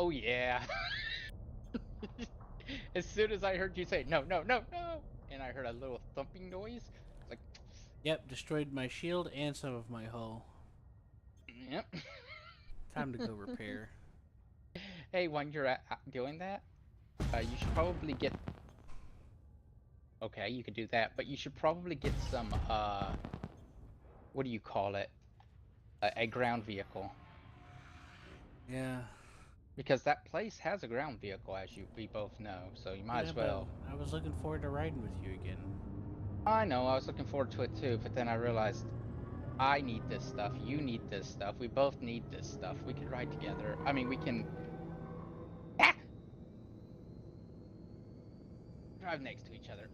Oh yeah. As soon as I heard you say no, no, no, no, and I heard a little thumping noise, it's like, Yep, destroyed my shield and some of my hull. yep. Time to go repair. Hey, when you're doing that, you should probably get. Okay, you could do that, but you should probably get some. What do you call it? A ground vehicle, Yeah. because that place has a ground vehicle, as we both know. So you might Yeah, as but well. I was looking forward to riding with you again. I know, I was looking forward to it too, but then I realized I need this stuff, you need this stuff, we both need this stuff. We could ride together. I mean, we can drive next to each other.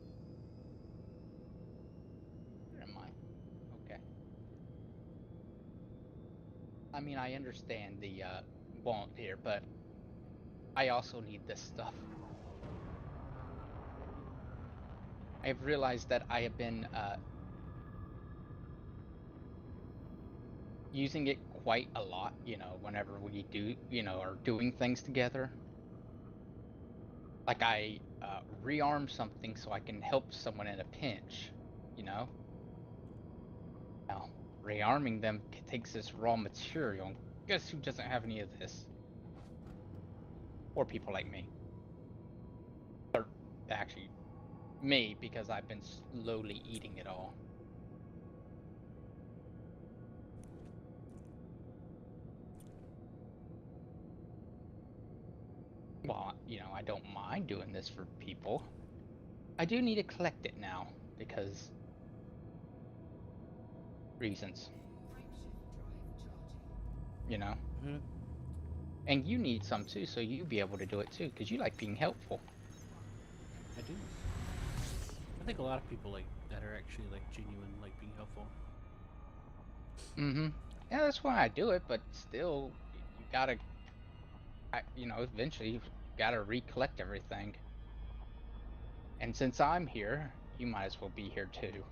Where am I? Okay. I mean, I understand the want here, but I also need this stuff. I've realized that I have been using it quite a lot, whenever we do, are doing things together. Like I rearm something so I can help someone in a pinch, you know? Now, rearming them takes this raw material. And guess who doesn't have any of this? Or people like me. Or actually, me, because I've been slowly eating it all. Well, I don't mind doing this for people. I do need to collect it now, because reasons, you know? Hmm. And you need some too, so you be able to do it too, because you like being helpful. I do. I think a lot of people like that are actually like genuine, like being helpful. Mm-hmm. Yeah, that's why I do it, but still, you gotta, eventually you gotta recollect everything. And since I'm here, you might as well be here too.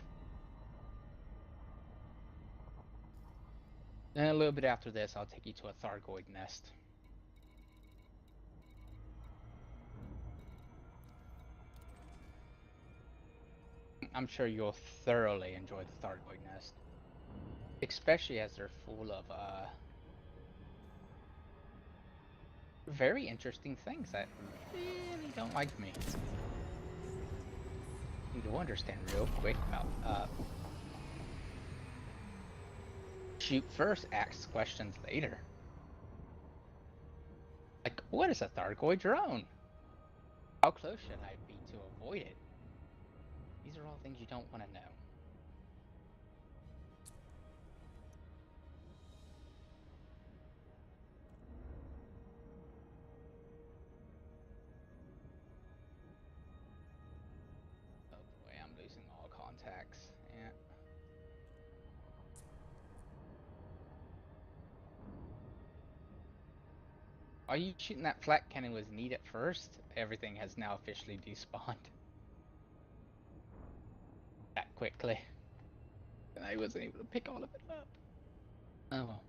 Then a little bit after this, I'll take you to a Thargoid nest. I'm sure you'll thoroughly enjoy the Thargoid nest. Especially as they're full of, very interesting things that really don't like me. Need to understand real quick about, shoot first, ask questions later. Like, what is a Thargoid drone? How close should I be to avoid it? These are all things you don't want to know. Oh boy, I'm losing all contacts. Yeah. Are you shooting that flat cannon was neat at first? Everything has now officially despawned. That quickly. And I wasn't able to pick all of it up. Oh well.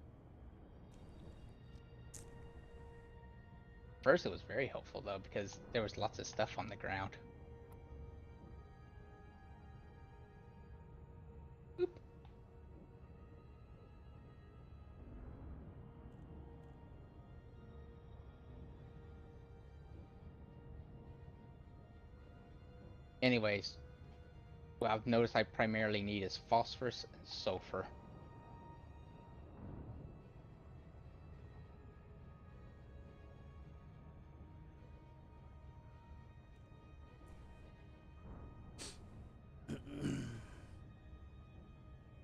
First it was very helpful though, because there was lots of stuff on the ground. Oop. Anyways, what I've noticed I primarily need is phosphorus and sulfur.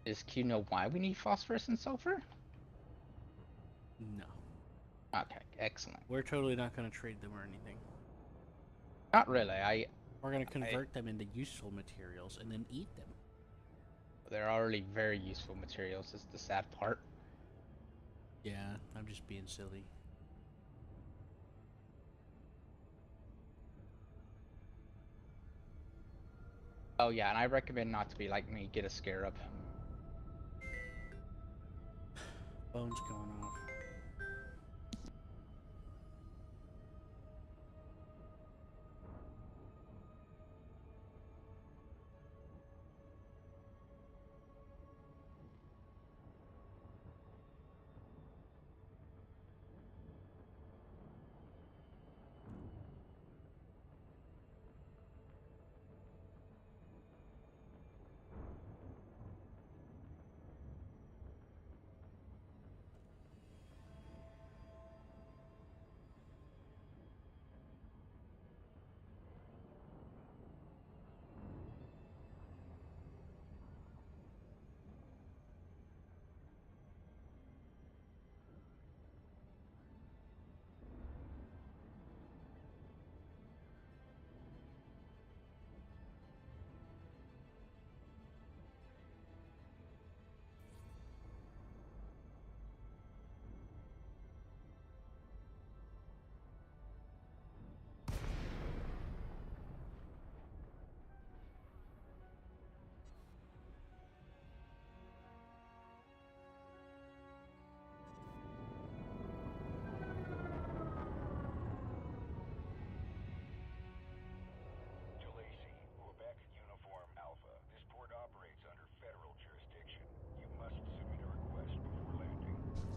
Does Q know why we need phosphorus and sulfur? No. Okay, excellent. We're totally not going to trade them or anything. Not really. We're going to convert them into useful materials and then eat them. They're already very useful materials, is the sad part. Yeah, I'm just being silly. Oh yeah, and I recommend not to be like me, get a scarab. Bones going off.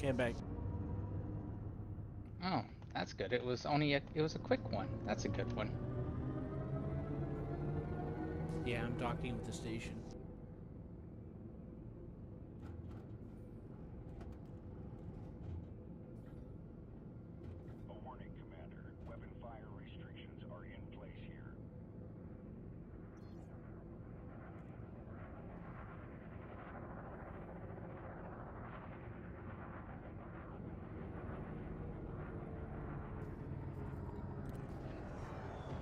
Okay, I'm back. Oh, that's good. It was a quick one. That's a good one. Yeah, I'm docking with the station. A warning, Commander. Weapon fire restrictions are in place here.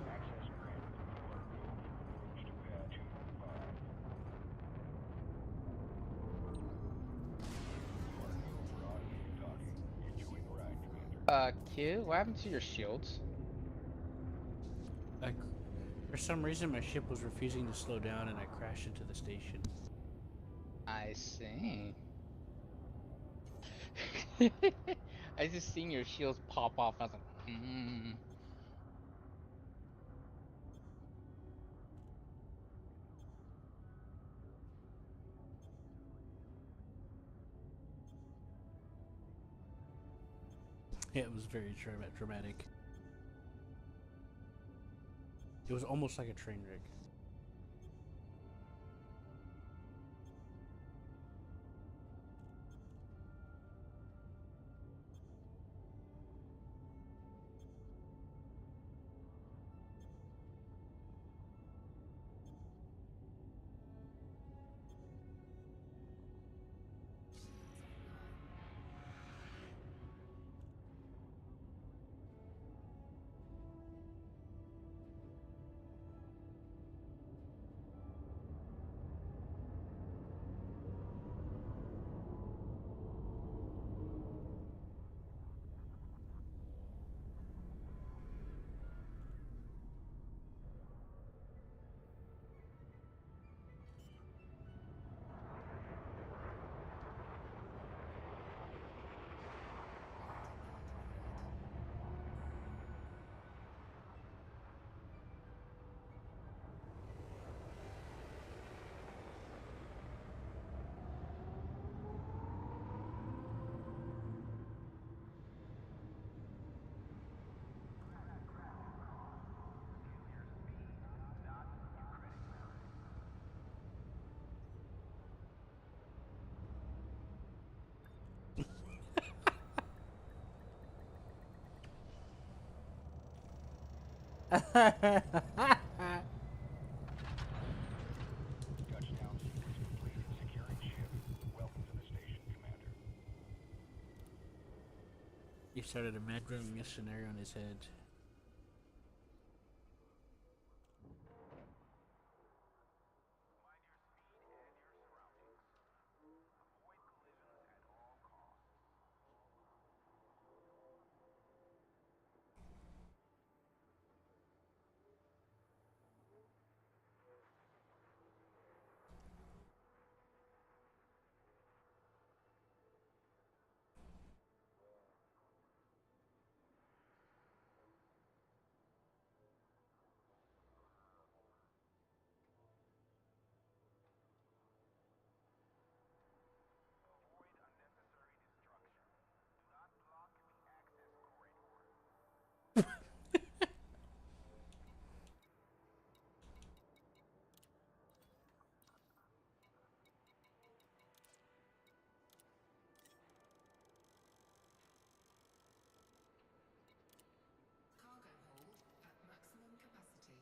Access granted. You are go. Approach to pad 215. You are go for automated docking. Enjoy the ride, Commander. Q, what happened to your shields? I, for some reason, my ship was refusing to slow down, and I crashed into the station. I see. I just seen your shields pop off. I was like, hmm. Yeah, it was very dramatic. It was almost like a train wreck. Touchdown sequence complete. Securing ship. Welcome to the station, Commander. He started imagining a scenario in his head. Cargo hold at maximum capacity.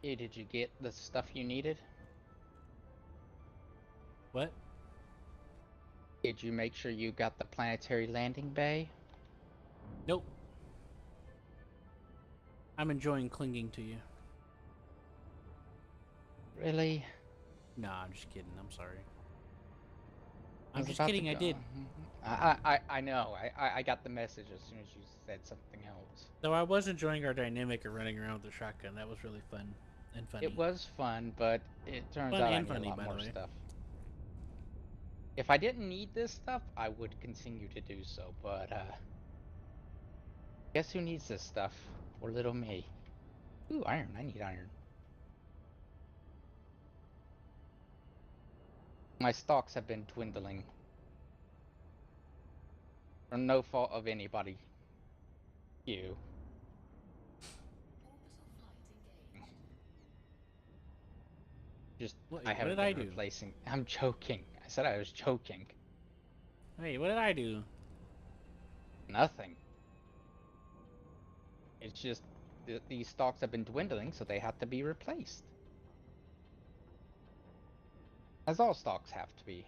Hey, did you get the stuff you needed? What? Did you make sure you got the planetary landing bay? Nope. I'm enjoying clinging to you. Really? Nah, I'm just kidding. I'm sorry. I I'm was just about to kidding. I go. did. I know. I got the message as soon as you said something else. Though I was enjoying our dynamic of running around with the shotgun. That was really fun and funny. It was fun, but it turns Fun out I and need a funny, lot by the more way. stuff. If I didn't need this stuff, I would continue to do so, but guess who needs this stuff? Poor little me. Ooh, iron. I need iron. My stocks have been dwindling. From no fault of anybody. You. Orbital flight engaged. Just, What I did haven't I been do? replacing. I'm choking. I said I was choking. Hey, what did I do? Nothing. It's just these stocks have been dwindling, so they have to be replaced. As all stocks have to be.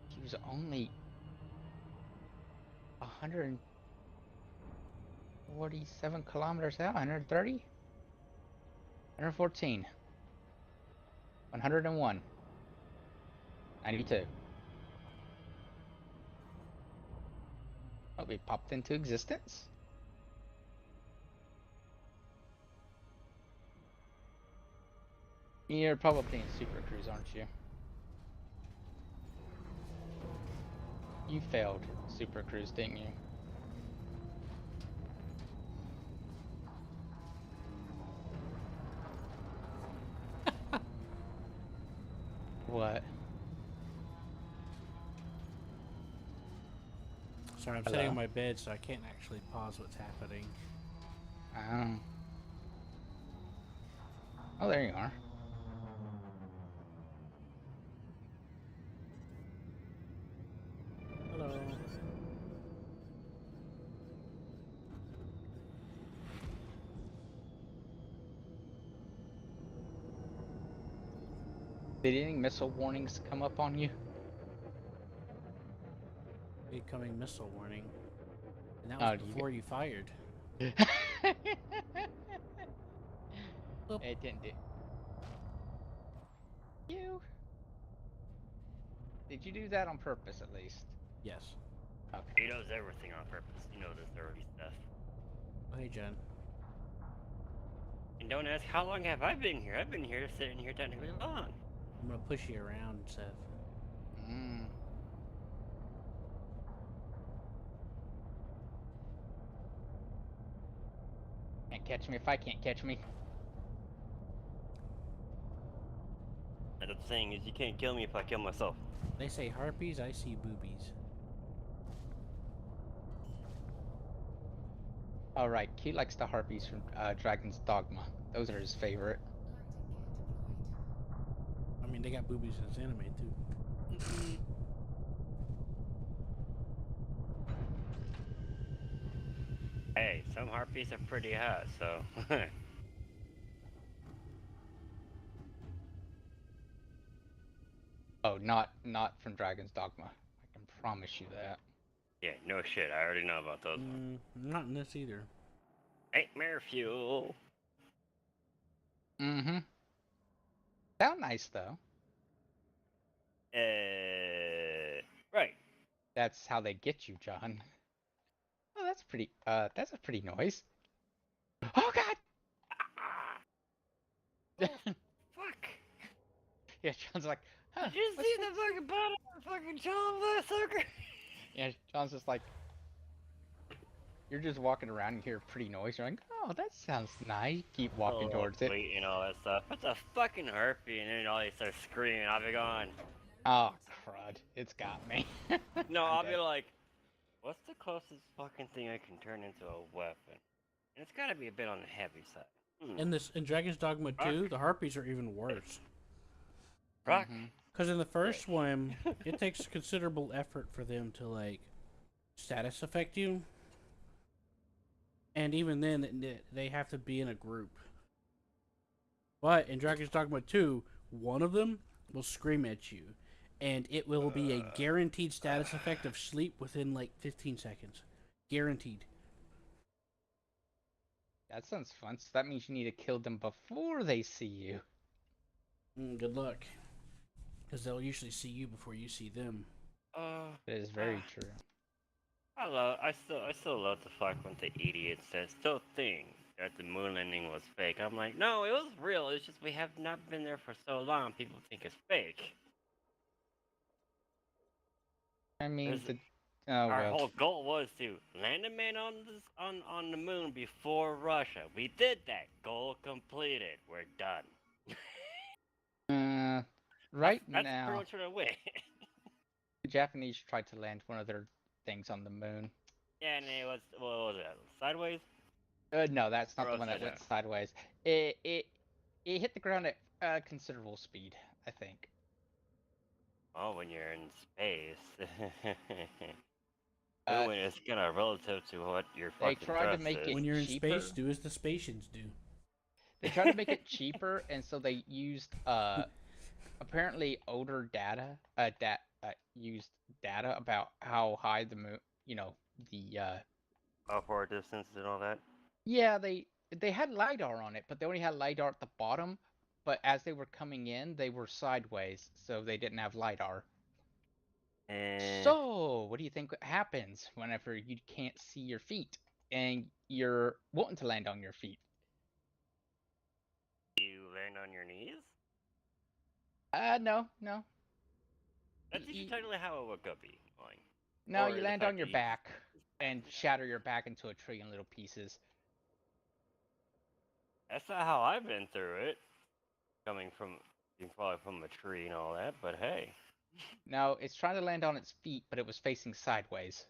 He was only 147 kilometers out, 130? 114. 101. 92. Oh, we popped into existence? You're probably in Super Cruise, aren't you? You failed Super Cruise, didn't you? What? Sorry, I'm Hello? sitting on my bed, so I can't actually pause what's happening. Oh, there you are. Hello. Did any missile warnings come up on you? Incoming missile warning. And that was Oh, do you before you fired. get... Oop. It didn't do... You? Did you do that on purpose, at least? Yes. Okay. He does everything on purpose. You know this dirty stuff. Oh, hey, Jen. And don't ask how long have I been here. I've been here sitting here technically long. I'm gonna push you around, Seth. Mm. Can't catch me if I can't catch me. And the thing is, you can't kill me if I kill myself. They say harpies, I see boobies. Alright, Q likes the harpies from Dragon's Dogma. Those are his favorite. I mean, they got boobies in this anime, too. hey, some harpies are pretty hot, so. Oh, not from Dragon's Dogma. I can promise you that. Yeah, no shit. I already know about those ones. Not in this either. Nightmare fuel. Mm-hmm. Sound nice though. Right. That's how they get you, John. Oh, that's a pretty noise. Oh God! Oh, fuck. Yeah, John's like, huh? Did you What's see that? the fucking bottom of the fucking jaw of that sucker? Yeah, John's just like, you're just walking around and hear a pretty noise. You're like, oh, that sounds nice. Keep walking Oh, towards it. wait, and all that stuff. It's a fucking harpy, and then all they start screaming. I'll be going. Oh, crud. It's got me. No, I'm I'll be dead. like, what's the closest fucking thing I can turn into a weapon? And it's gotta be a bit on the heavy side. In Dragon's Dogma 2, the harpies are even worse. Rock. Mhm. Because in the first one, it takes considerable effort for them to like status affect you, and even then, they have to be in a group. But in Dragon's Dogma 2, one of them will scream at you, and it will be a guaranteed status effect of sleep within like 15 seconds. Guaranteed. That sounds fun. So that means you need to kill them before they see you. Good luck. Because they'll usually see you before you see them. That is very true. I still love to fuck with the idiots that still think that the moon landing was fake. I'm like, no, it was real. It's just we have not been there for so long. People think it's fake. I mean, There's- oh Our well. whole goal was to land a man on the moon before Russia. We did that. Goal completed. We're done. Right That's now, pretty much what I win. the Japanese tried to land one of their things on the moon. Yeah, and it was what was it? Sideways? No, that's not Or the one that upside went down? sideways. It hit the ground at considerable speed, I think. Oh, when you're in space. Uh, When it's kind of relative to what your They fucking tried to thrust make is. it When you're in cheaper. space, do as the Spatians do. They tried to make it cheaper, and so they used apparently older data. Used data about how high the moon. The Upward distance and all that. yeah, they had lidar on it, but they only had lidar at the bottom. But as they were coming in, they were sideways, so they didn't have lidar. And So, what do you think happens whenever you can't see your feet and you're wanting to land on your feet? you land on your knees? No, no. That's usually technically how it would go be going. No, Or you the land fact on that your you back and shatter your back into a tree in little pieces. That's not how I've been through it. Coming from you probably from a tree and all that, but hey. No, it's trying to land on its feet, but it was facing sideways.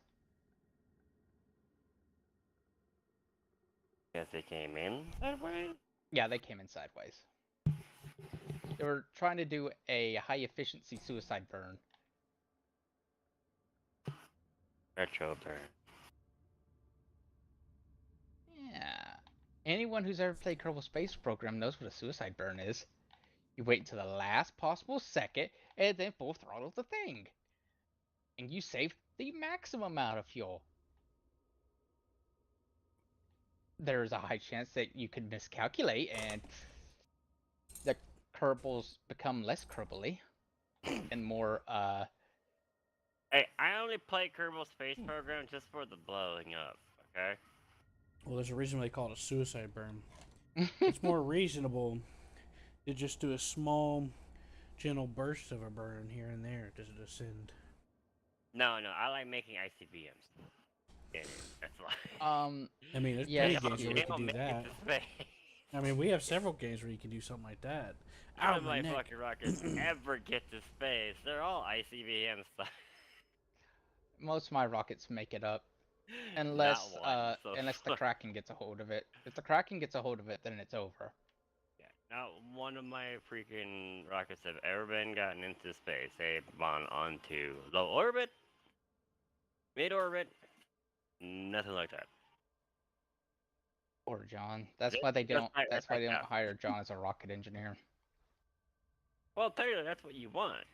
Guess they came in that way? Yeah, they came in sideways. They were trying to do a high efficiency suicide burn. Retro burn. Yeah. Anyone who's ever played Kerbal Space Program knows what a suicide burn is. You wait until the last possible second and then full throttle the thing. And you save the maximum amount of fuel. There's a high chance that you could miscalculate and the Kerbals become less Kerbally and more Hey, I only play Kerbal Space Program just for the blowing up, okay? Well, there's a reason why they call it a suicide burn. It's more reasonable to just do a small, gentle burst of a burn here and there to descend. No, I like making ICBMs. Yeah, that's why. I mean, there's Yes, plenty of games where we They can don't do make that. it to space. I mean, we have several games where you can do something like that. None Ow, of my my neck. fucking rockets ever get to space. They're all ICBMs. most of my rockets make it up. Not Unless one. So unless the Kraken gets a hold of it. If the Kraken gets a hold of it, then it's over. yeah, not one of my freaking rockets have ever been gotten into space. They've gone onto low orbit, mid orbit, nothing like that. Poor John. That's why they don't. That's why they don't hire John as a rocket engineer. Well, I'll tell you, that's what you want.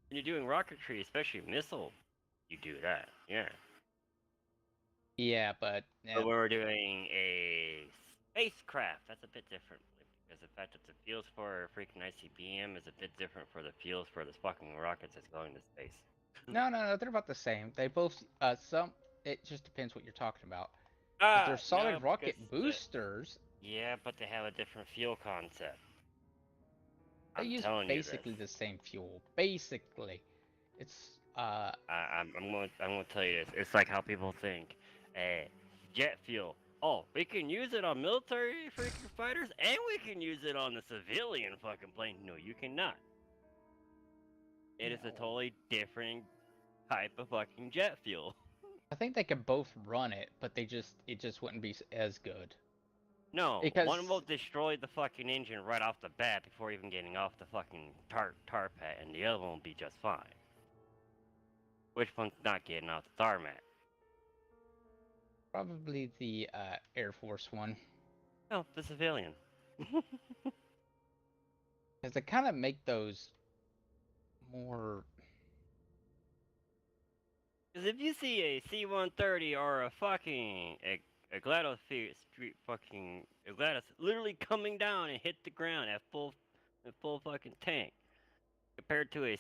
When you're doing rocketry, especially missile, you do that. Yeah. Yeah, but But when we're doing a spacecraft, that's a bit different. Because the fact that the fuels for a freaking ICBM is a bit different for the fuels for the fucking rockets that's going to space. no, they're about the same. They both some. It just depends what you're talking about. But they're solid No, rocket because boosters. yeah, but they have a different fuel concept. They I'm use telling you this. basically the same fuel. Basically, it's I'm gonna tell you this. It's like how people think, jet fuel. Oh, we can use it on military freaking fighters, and we can use it on the civilian fucking plane. No, you cannot. It is a No. totally different type of fucking jet fuel. I think they could both run it, but it just wouldn't be as good. No, Because one will destroy the fucking engine right off the bat before even getting off the fucking tar pad, and the other one will be just fine. Which one's not getting off the tarmac? probably the Air Force one. No, the civilian. Because they kind of make those more. Because if you see a C-130 or a fucking a GLaDOS street fucking a GLaDOS literally coming down and hit the ground at full fucking tank, compared to a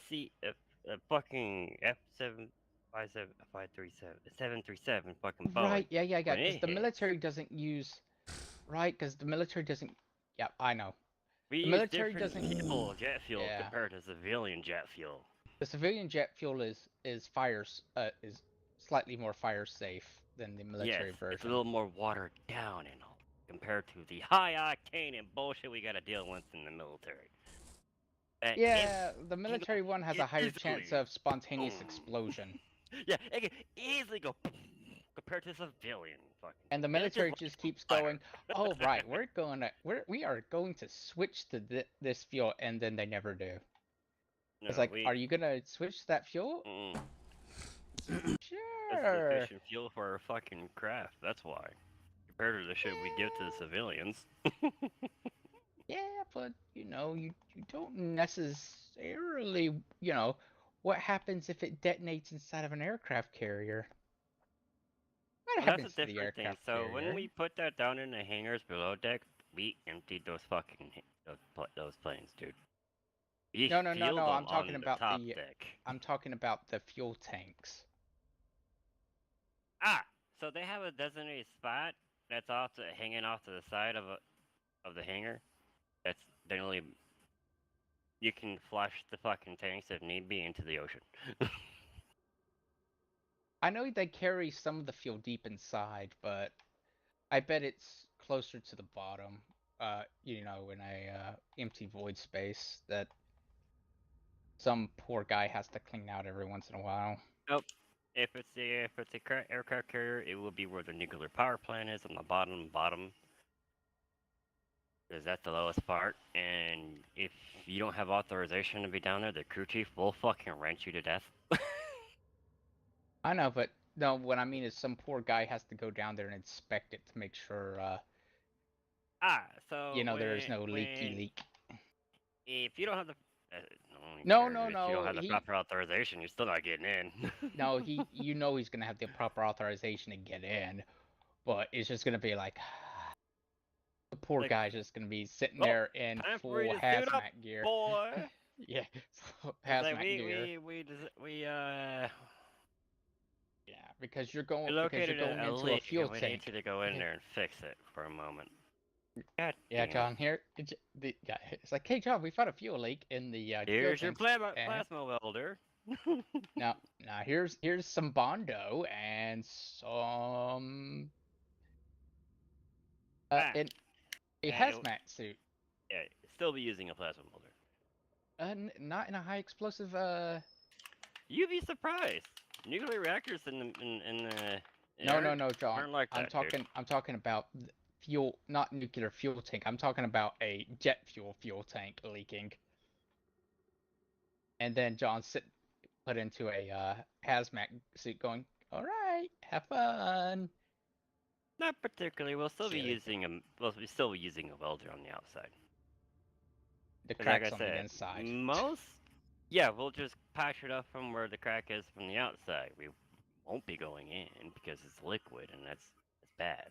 fucking F737 fucking Boeing. Right, yeah. When Because it the hits, military doesn't use. Right, because the military doesn't. Yeah, I know. we The use military different doesn't. fuel, jet fuel, Yeah. compared to civilian jet fuel. The civilian jet fuel is is slightly more fire safe than the military Yes, version. it's a little more watered down and all, compared to the high octane and bullshit we gotta deal with in the military. And Yeah, the military one has a higher chance easily, of spontaneous boom. explosion. Yeah, it can easily go compared to civilian fucking. And the And it military just just lasts keeps fire. going, "Oh, right, we are going to switch to this fuel," and then they never do. It's No, like, "Are you gonna switch that fuel?" Mm-mm. That's Sure. sufficient fuel for our fucking craft. That's why. Compared to the shit we give to the civilians. Yeah, but you don't necessarily, what happens if it detonates inside of an aircraft carrier? What Well, that's happens a to the different thing. aircraft So when carrier? we put that down in the hangars below deck, we emptied those fucking those planes, dude. We No. fueled them I'm talking on the about top deck. I'm talking about the fuel tanks. Ah, so they have a designated spot that's hanging off to the side of the hangar. That's generally you can flush the fucking tanks if need be into the ocean. I know they carry some of the fuel deep inside, but I bet it's closer to the bottom. In a empty void space that some poor guy has to clean out every once in a while. Nope. If it's a aircraft carrier, it will be where the nuclear power plant is on the bottom. Because that's the lowest part. And if you don't have authorization to be down there, the crew chief will fucking wrench you to death. I know, but no, what I mean is some poor guy has to go down there and inspect it to make sure, So there is no leaky leak. if you don't have the No, if you don't have the proper authorization, you're still not getting in. No, he's gonna have the proper authorization to get in, but it's just gonna be like the poor Like, guy's just gonna be sitting "Well, there in time full for you to suit up, hazmat gear. boy. Yeah, full It's hazmat like gear. Yeah, because you're we going located into a a leak, fuel and we tank. need you to go in there and fix it for a moment. God Yeah, damn John. Here, it's like, hey, John, we found a fuel leak in the fuel Here's your tanks, plasma welder. now here's some Bondo and some in a Yeah, hazmat suit. Yeah, still be using a plasma welder. Not in a high explosive. You'd be surprised. Nuclear reactors in the No, air John. aren't like that, dude. I'm talking about fuel, not nuclear fuel tank. I'm talking about a jet fuel tank leaking. And then John put into a hazmat suit, going, "All right, have fun." Not particularly. We'll still be Silly. using a welder on the outside. The 'Cause like I cracks on the said, inside. yeah, we'll just patch it up from where the crack is from the outside. We won't be going in because it's liquid and that's bad.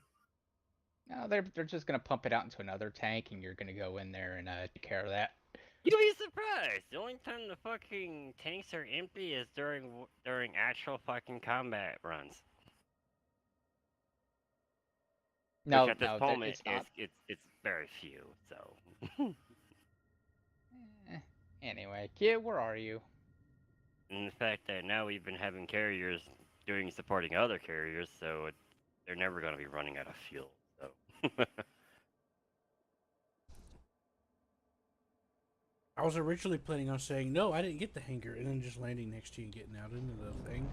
No, they're just gonna pump it out into another tank, and you're gonna go in there and take care of that. You'll be surprised. The only time the fucking tanks are empty is during actual fucking combat runs. Which No, at this no, moment it's is not. it's very few. So. Anyway, kid, where are you? And the fact that now we've been having carriers supporting other carriers, so they're never going to be running out of fuel. So. I was originally planning on saying no, I didn't get the hanger, and then just landing next to you and getting out into the thing.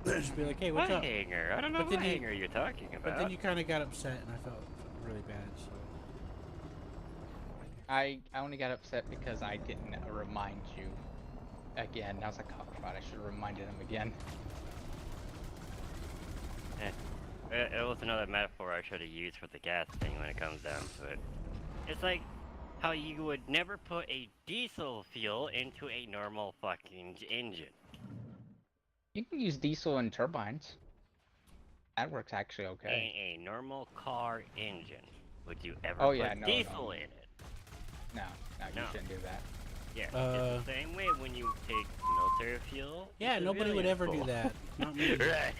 Just be like, hey, what's What up? hanger? I don't know But what then you- hanger you're talking about. But then you kind of got upset, and I felt really bad. So I only got upset because I didn't remind you again. I was like, oh crap, I should have reminded him again. It was another metaphor I should have used for the gas thing when it comes down to it. It's like how you would never put a diesel fuel into a normal fucking engine. You can use diesel and turbines. That works actually okay. In a normal car engine, would you ever Oh, put yeah, no, diesel no. in it? No, you No. shouldn't do that. Yeah, it's the same way when you take military fuel. yeah, nobody would ever do that. Not me. Right.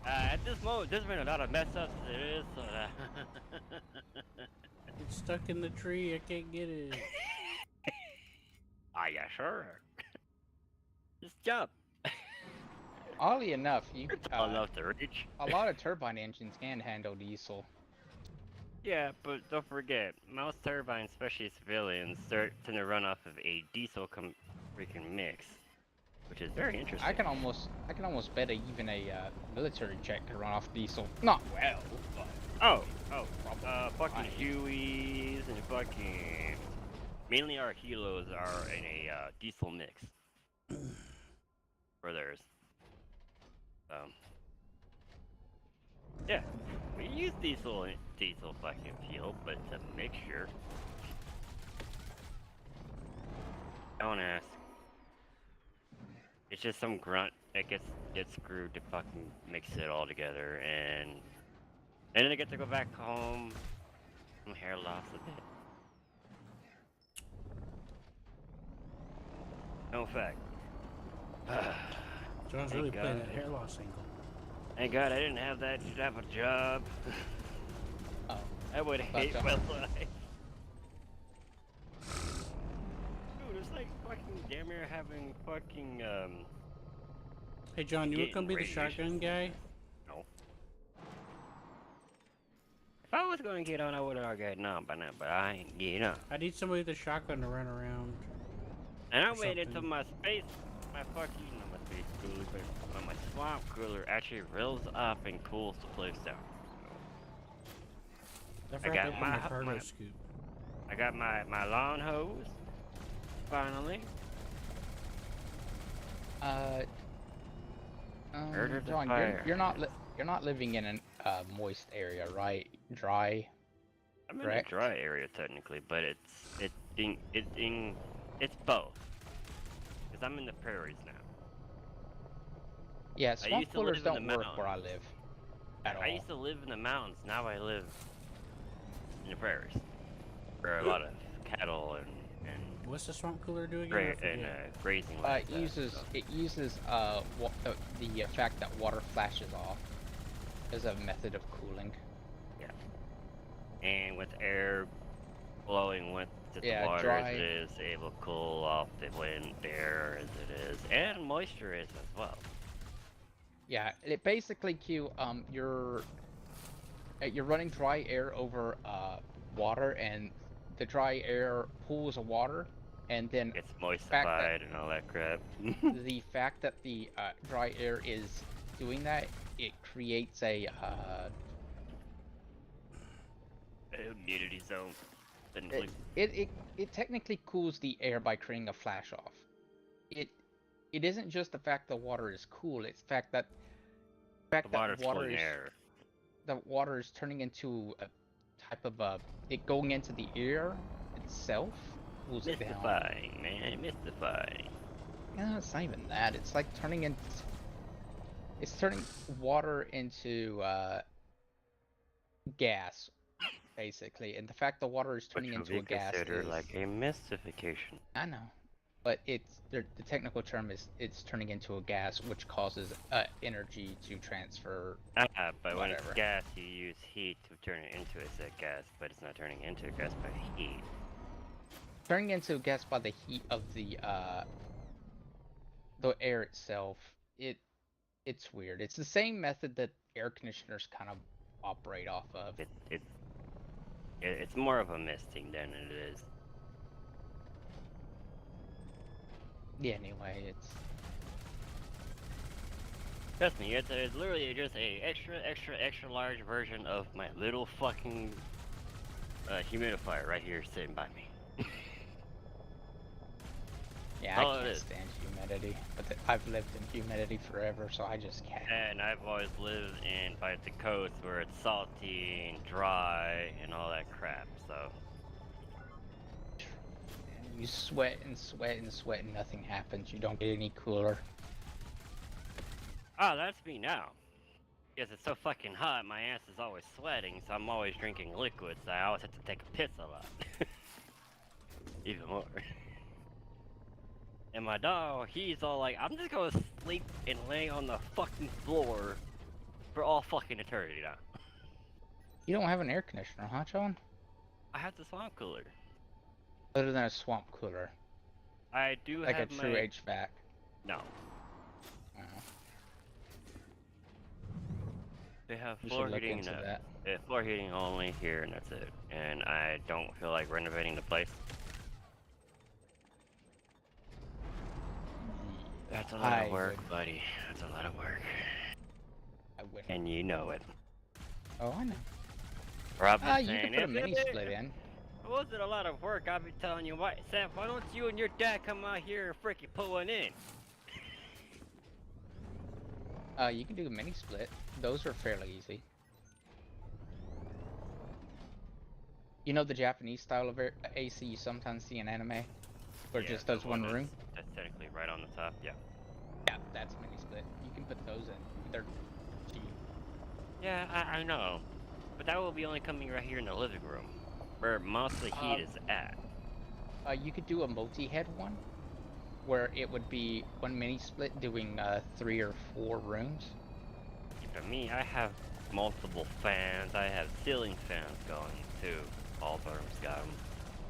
At this moment, there's been a lot of mess ups. There is. It's stuck in the tree. I can't get it. Ah, yeah, sure. Just jump. Oddly enough, you Tall enough to reach. a lot of turbine engines can handle diesel. Yeah, but don't forget, most turbines, especially civilians, tend to run off of a diesel freaking mix, which is very interesting. I can almost bet even a military jet can run off diesel. Not well, but Fucking fine. Hueys and fucking mainly our Helos are in a diesel mix for theirs. Yeah, we use diesel fucking fuel, but it's a mixture. Don't ask. It's just some grunt that gets screwed to fucking mix it all together, and then I get to go back home. Some hair loss a bit. No fact. John's Thank really playing God. that hair loss angle. Thank God I didn't have that to have a job. Oh, I would But, hate my life. Dude, it's like fucking damn near having fucking Hey, John, you Getting gonna be the radiation. shotgun guy? no. If I was gonna get on, I would have already gotten on by now, but I ain't getting on. I need somebody with a shotgun to run around. And I Or waited till something. my fucking, not my space cooler, but my swamp cooler actually reels up and cools the place down. I I forgot got to open my- my cargo my- scoop. I got my lawn hose, finally. Murder the John, fire. you're not living in a moist area, right? Dry. I'm in Correct. a dry area technically, but it's both. Cause I'm in the prairies now. Yeah, swamp used to coolers live in don't the work where I live. At all. I used to live in the mountains. Now I live in the prairies, where a lot of cattle and What's the swamp cooler do again? I forget. grazing. It like that, uses so. the fact that water flashes off as a method of cooling. And with air blowing with the Yeah, water dry. as it is, able to cool off the wind there as it is, and moisture is as well. Yeah, it basically you're running dry air over water, and the dry air pools of water, and then It's fact moistified and all that crap. the fact that the dry air is doing that, it creates a Humidity zone. Technically. it technically cools the air by creating a flash off. It isn't just the fact the water is cool, it's the fact that The water's water cooling is air. the water is turning into a type of it going into the air itself cools it down. Mystifying, man, mystifying. No, it's not even that. It's like it's turning water into gas, basically. And the fact the water is turning Which would into be a gas considered is, like a mystification. I know, but the technical term is it's turning into a gas, which causes energy to transfer. But when it's Whatever. gas, you use heat to turn it into a said gas, but it's not turning into a gas by heat. Turning into a gas by the heat of the air itself. It's weird. It's the same method that air conditioners kind of operate off of. It's more of a misting than it is. Yeah, anyway, it's Trust me, it's literally just a extra large version of my little fucking humidifier right here sitting by me. yeah, Oh, I it can't is. stand humidity, but I've lived in humidity forever, so I just can't. And I've always lived in by the coast where it's salty and dry and all that crap, so. And you sweat and sweat and sweat and nothing happens. You don't get any cooler. Oh, that's me now. Because it's so fucking hot, my ass is always sweating, so I'm always drinking liquids, so I always have to take a piss a lot. Even more. And my dog, he's all like, I'm just gonna sleep and lay on the fucking floor for all fucking eternity now. You don't have an air conditioner, huh, John? I have the swamp cooler. Other than a swamp cooler, I do like a have true my... HVAC. No. Oh, They have you floor should look heating, into that. floor heating only here, and that's it. And I don't feel like renovating the place. That's a lot I of work, would- buddy. That's a lot of work. I wouldn't. And you know it. Oh, I know. Rob was You saying, can put a "If mini it split in. wasn't a lot of work, I'd be telling you, Sam, why don't you and your dad come out here and freaking pull one in?" You can do a mini split. Those are fairly easy. You know the Japanese style of AC you sometimes see in anime? Where it Yeah, just the does one room? That's technically right on the top, yeah. Yeah, that's a mini split. You can put those in. They're cheap. Yeah, I know. But that will be only coming right here in the living room, where most of the heat is at. You could do a multi-head one, where it would be one mini split doing 3 or 4 rooms. For me, I have multiple fans. I have ceiling fans going too. All the rooms got them.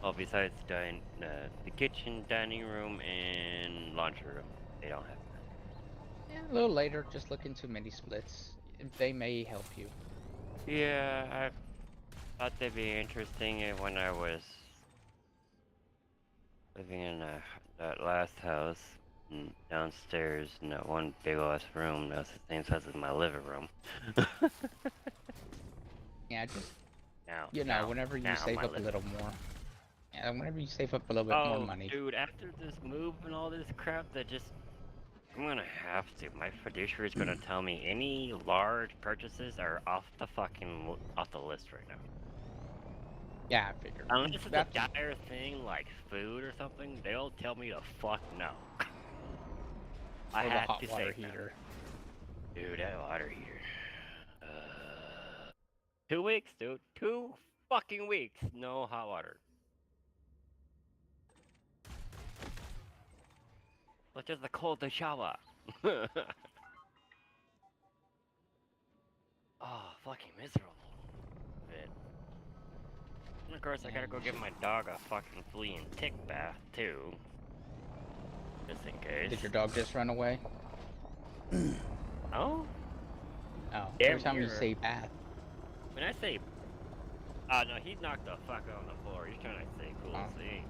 Oh, besides the kitchen, dining room, and laundry room, they don't have that. Yeah, a little later, just look into mini splits. They may help you. Yeah, I thought they'd be interesting when I was living in that last house downstairs in that one big ass room. That's the same size as my living room. Yeah, just Now, whenever you now save my up a living little more. Yeah, whenever you save up a little bit more money. Dude, after this move and all this crap, I'm gonna have to. My fiduciary is gonna tell me any large purchases are off the list right now. Yeah, I figured. Unless it's a That's- dire thing like food or something, they'll tell me to fuck no. I or the had hot to water say no. heater. Dude, that water heater. 2 weeks, dude. 2 fucking weeks. No hot water. But just a cold shower. Oh, fucking miserable. Bit. And of course, I gotta go give my dog a fucking flea and tick bath, too. Just in case. Did your dog just run away? Oh? Oh, Damn every time you near. say bath. When I say... no, he knocked the fuck out on the floor. He's trying to stay cool. Oh. See?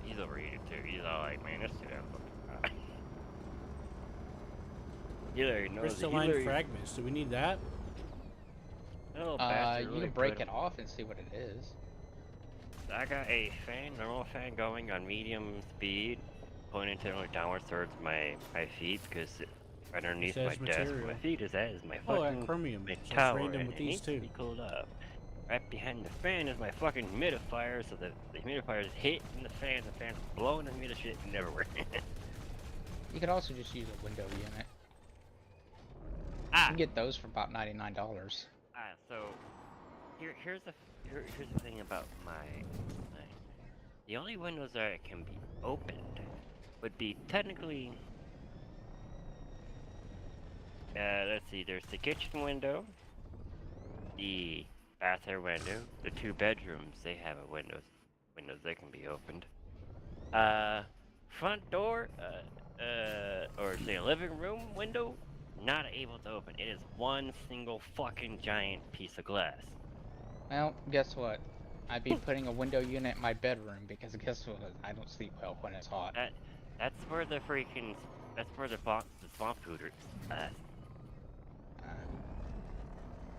He's overeated, too. He's all like, man, this dude fucking hot. He literally knows it. He Crystalline literally- fragments. Do we need that? That little bastard You really can break put- it off and see what it is. I got a normal fan going on medium speed, pointing to downwards towards my feet, because Right underneath says my desk. Where material. my feet is at is my Oh, fucking chromium. my So it's tower, random and with it these needs to too. be cooled up. Right behind the fan is my fucking humidifier, so the humidifier is hitting the fan's blowing the humidity shit everywhere. You could also just use a window unit. You Ah! can get those for about $99. So here's the thing about my thing. The only windows that can be opened would be technically. Let's see. There's the kitchen window, the bathroom window, the 2 bedrooms. They have a windows that can be opened. Front door, or say a living room window, not able to open. It is one single fucking giant piece of glass. Well, guess what? I'd be putting a window unit in my bedroom because guess what? I don't sleep well when it's hot. That's where the swamp cooler,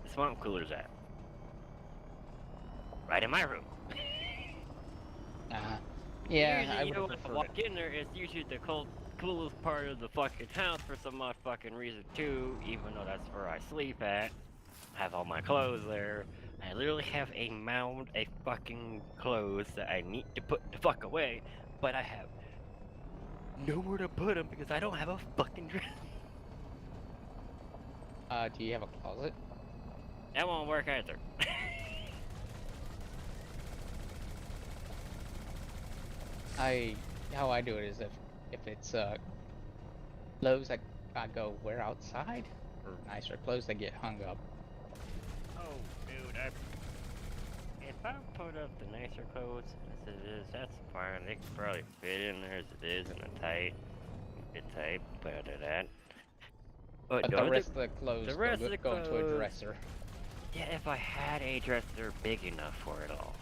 the swamp cooler's at. Right in my room. Yeah, Usually, I you know, would when I prefer walk in there, it's usually the coolest part of the fucking house for some odd fucking reason too, even though that's where I sleep at. I have all my clothes there. I literally have a mound of fucking clothes that I need to put the fuck away, but I have nowhere to put them because I don't have a fucking dress. Do you have a closet? That won't work either. How I do it is if it's clothes that I go wear outside, or nicer clothes that get hung up. Oh, dude, if I put up the nicer clothes as it is, that's fine. They can probably fit in there as it is in a tight, put under that. But the rest of the clothes the rest of the go into a clothes- dresser. Yeah, if I had a dresser big enough for it all.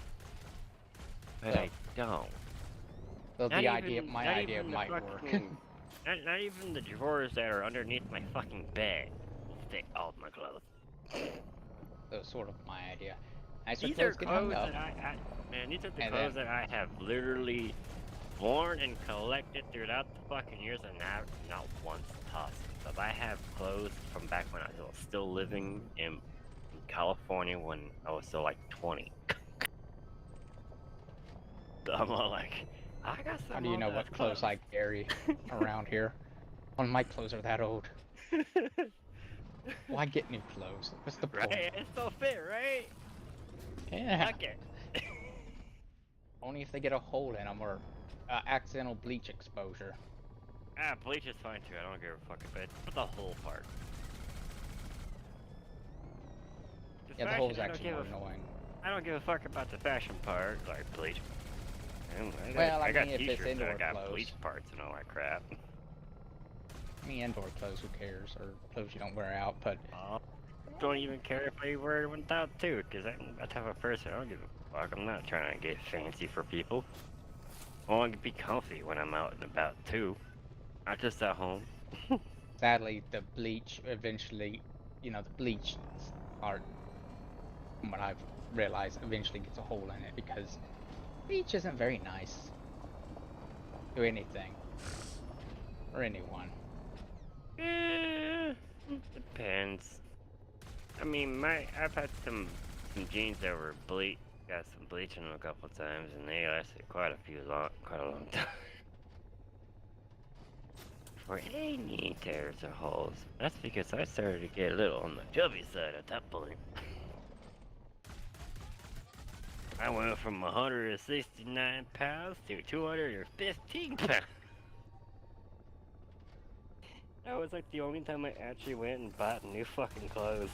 But So- I don't. So Not the idea, even- my not idea even the might work. fucking- not even the drawers that are underneath my fucking bed will fit all of my clothes. So sort of my idea. Nicer These are clothes get hung clothes up. that man, these are the And clothes then- that I have literally worn and collected throughout the fucking years and not once tossed. So if I have clothes from back when I was still living in California when I was still like 20. So I'm all like, I got some How do you know what clothes I carry around here? None of my clothes are that old. Why get new clothes? What's the point? Right, it still fit, right? Yeah. Fuck it. Only if they get a hole in them or accidental bleach exposure. Bleach is fine too. I don't give a fuck about it, but the whole part. Yeah, the fashion, hole's I don't actually give more a- annoying. I don't give a fuck about the fashion part, like bleach. Well, I got mean, if it's t-shirts that indoor got clothes. bleach parts and all that crap. I mean, indoor clothes, who cares? Or clothes you don't wear out, but Don't even care if I wear it without too, because I'm that type of person. I don't give a fuck. I'm not trying to get fancy for people. I want to be comfy when I'm out and about too, not just at home. sadly, the bleach eventually, the bleach part, from what I've realized, eventually gets a hole in it because bleach isn't very nice to anything or anyone. Depends. I mean, I've had some jeans that were got some bleach in them a couple times, and they lasted quite a long time. For any tears or holes. That's because I started to get a little on the chubby side at that point. I went from 169 pounds to 215 pounds. That was like the only time I actually went and bought new fucking clothes.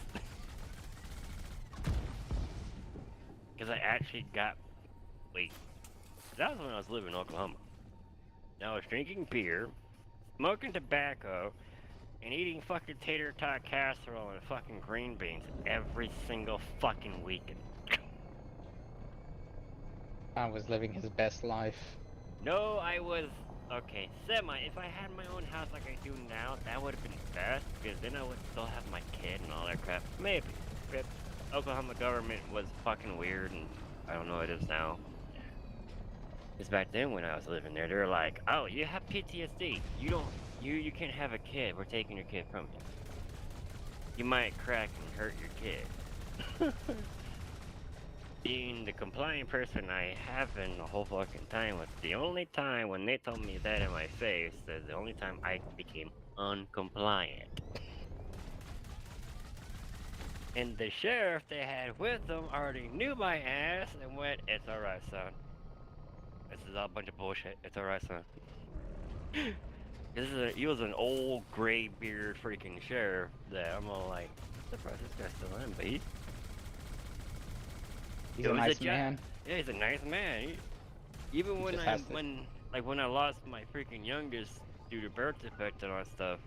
Because I actually got. Wait. That was when I was living in Oklahoma. I was drinking beer, smoking tobacco, and eating fucking tater tot casserole and fucking green beans every single fucking weekend. I was living his best life. No, I was. Okay, if I had my own house like I do now, that would have been best, because then I would still have my kid and all that crap. Maybe. But Oklahoma government was fucking weird, and I don't know what it is now. Because back then when I was living there, they were like, oh, you have PTSD. You You can't have a kid. We're taking your kid from you. You might crack and hurt your kid. Being the compliant person I have been the whole fucking time was the only time when they told me that in my face, that the only time I became uncompliant. And the sheriff they had with them already knew my ass and went, "It's alright, son. This is all a bunch of bullshit. It's alright, son." He was an old gray beard freaking sheriff that I'm all like, surprised this guy's still in, but He's a nice man. yeah, he's a nice man. Even He when just I has to- when I lost my freaking youngest due to birth defect and all that stuff,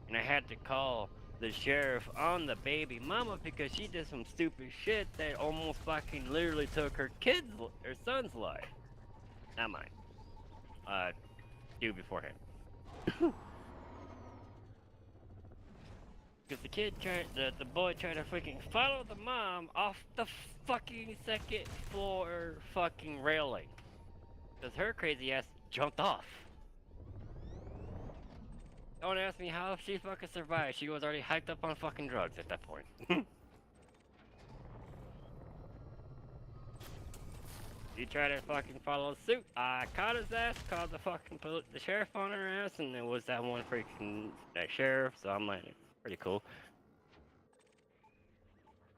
and I had to call the sheriff on the baby mama because she did some stupid shit that almost fucking literally took her son's life. Not mine. Due beforehand. Because the boy tried to freaking follow the mom off the fucking second floor fucking railing. Because her crazy ass jumped off. Don't ask me how she fucking survived. She was already hyped up on fucking drugs at that point. He tried to fucking follow suit. I caught his ass, called the sheriff on her ass, and it was that one freaking that sheriff. So I'm like, pretty cool.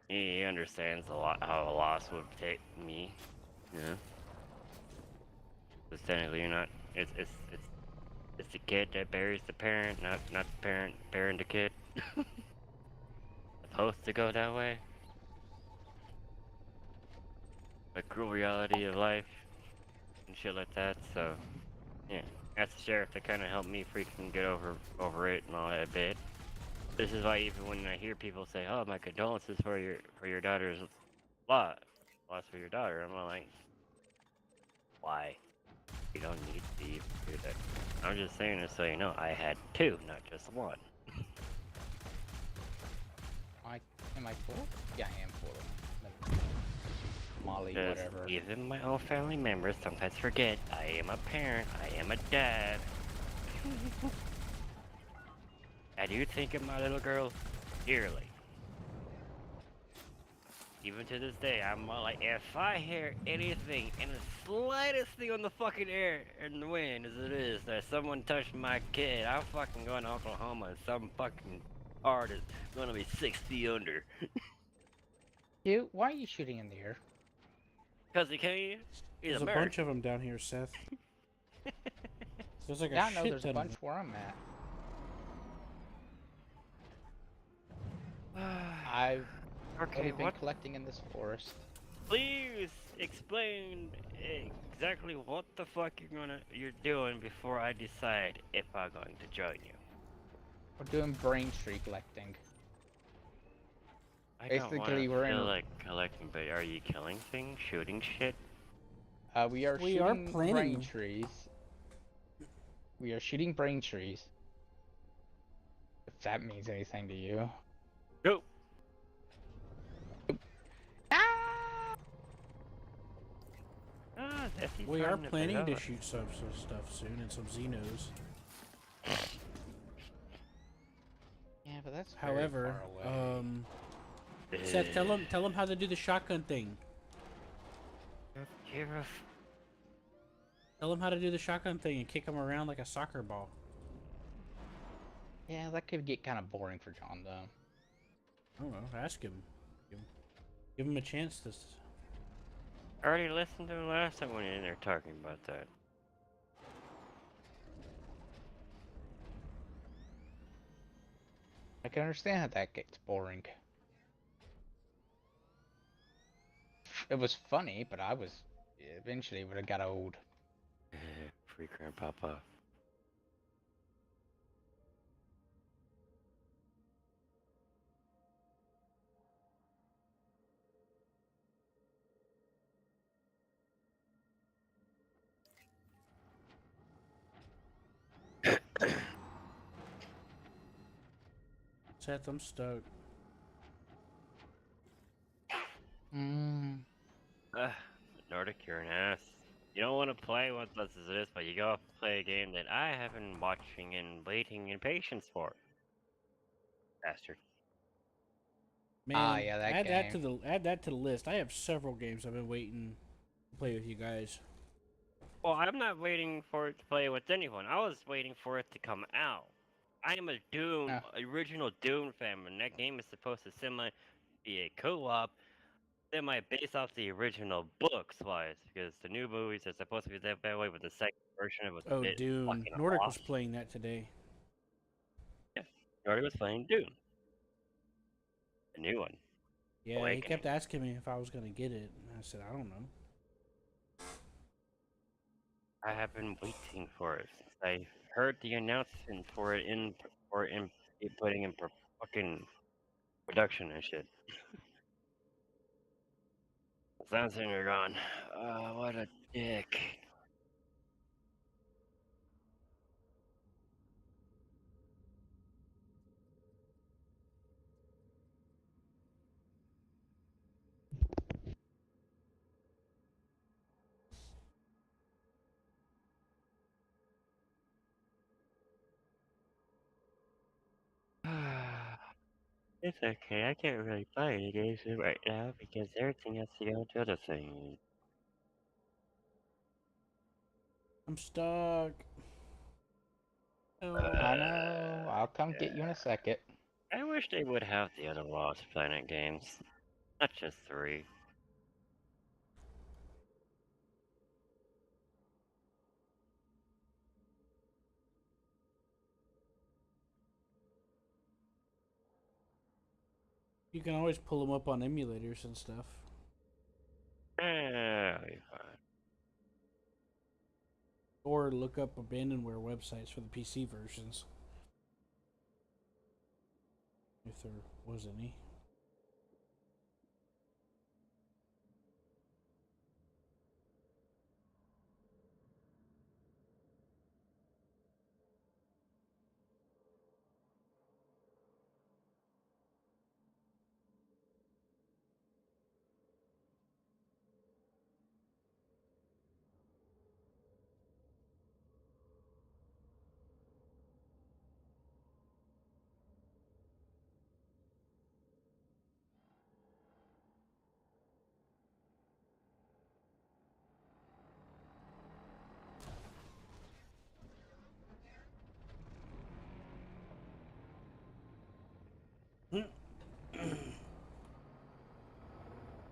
He understands a lot how a loss would take me. Yeah. Because technically, you're not. It's the kid that buries the parent, not the parent burying the kid. Supposed to go that way. The cruel reality of life and shit like that. So, yeah, that's the sheriff that kind of helped me freaking get over it and all that bit. This is why even when I hear people say, "Oh, my condolences for your daughter's loss for your daughter," I'm like, why? You don't need to even do that. I'm just saying this so you know, I had two, not just one. Am I full? Yeah, I am full. Molly, Because whatever. even my own family members sometimes forget I am a parent, I am a dad. I do think of my little girl dearly. Even to this day, I'm like, if I hear anything, and the slightest thing on the fucking air and the wind as it is, that someone touched my kid, I'm fucking going to Oklahoma and some fucking hard is gonna be 6 feet under. Dude, why are you shooting in the air? Cause he can. He's There's a American. bunch of them down here, Seth. There's like a Yeah, no, shit there's a ton bunch of where I'm at. I've Okay, only been what? collecting in this forest. Please explain exactly what the fuck you're doing before I decide if I'm going to join you. We're doing brain tree collecting. I don't Basically, wanna we're feel in- like collecting, but are you killing things, shooting shit? We are We are shooting brain planning. trees. We are shooting brain trees. If that means anything to you. Go. Ah! Ah, Zessy's We are starting planning to develop. shoot some stuff soon and some Xenos. Yeah, but that's very However, far away. Seth, tell him how to do the shotgun thing. You're a Tell him how to do the shotgun thing and kick him around like a soccer ball. Yeah, that could get kind of boring for John, though. I don't know. Ask him. Give him a chance to. I already listened to the last time when you're in there talking about that. I can understand how that gets boring. It was funny, but eventually it would have got old. Free Grandpapa. Seth, I'm stuck. Mm. Nordic, you're an ass. You don't want to play what this is, but you go play a game that I have been watching and waiting in patience for. Bastard. Ah, Man, yeah, that game. add that to the list. I have several games I've been waiting to play with you guys. Well, I'm not waiting for it to play with anyone. I was waiting for it to come out. I am a Dune, Ah, original Dune fan, and that game is supposed to semi be a co-op, semi based off the original books wise, because the new movies are supposed to be that way, but the second version was a Oh, bit Dune. fucking Nordic off. was playing that today. Yeah, he already was playing Dune, the new one, Yeah, he Awakening. kept asking me if I was gonna get it, and I said I don't know. I have been waiting for it since I heard the announcement for it it putting in fucking production and shit. Something are gone. What a dick. It's okay, I can't really play any games right now because everything has to go to other things. I'm stuck. Oh. I know. I'll come get you in a second. I wish they would have the other Lost Planet games, not just 3. You can always pull them up on emulators and stuff. It'll be fine. Or look up abandonware websites for the PC versions. If there was any.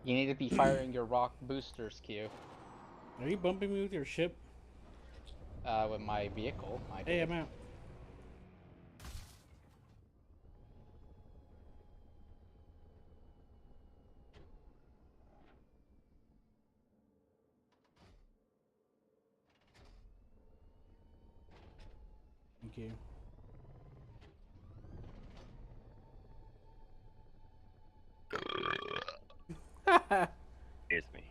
You need to be firing your rock boosters, Q. Are you bumping me with your ship? With my vehicle, I Hey, did. I'm out. Thank you. Excuse me.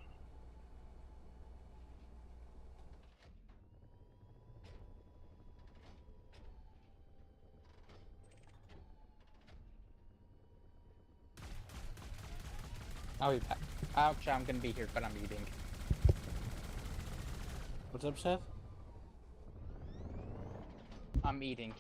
I'll be back. Actually, I'm gonna be here, but I'm eating. What's up, Seth? I'm eating.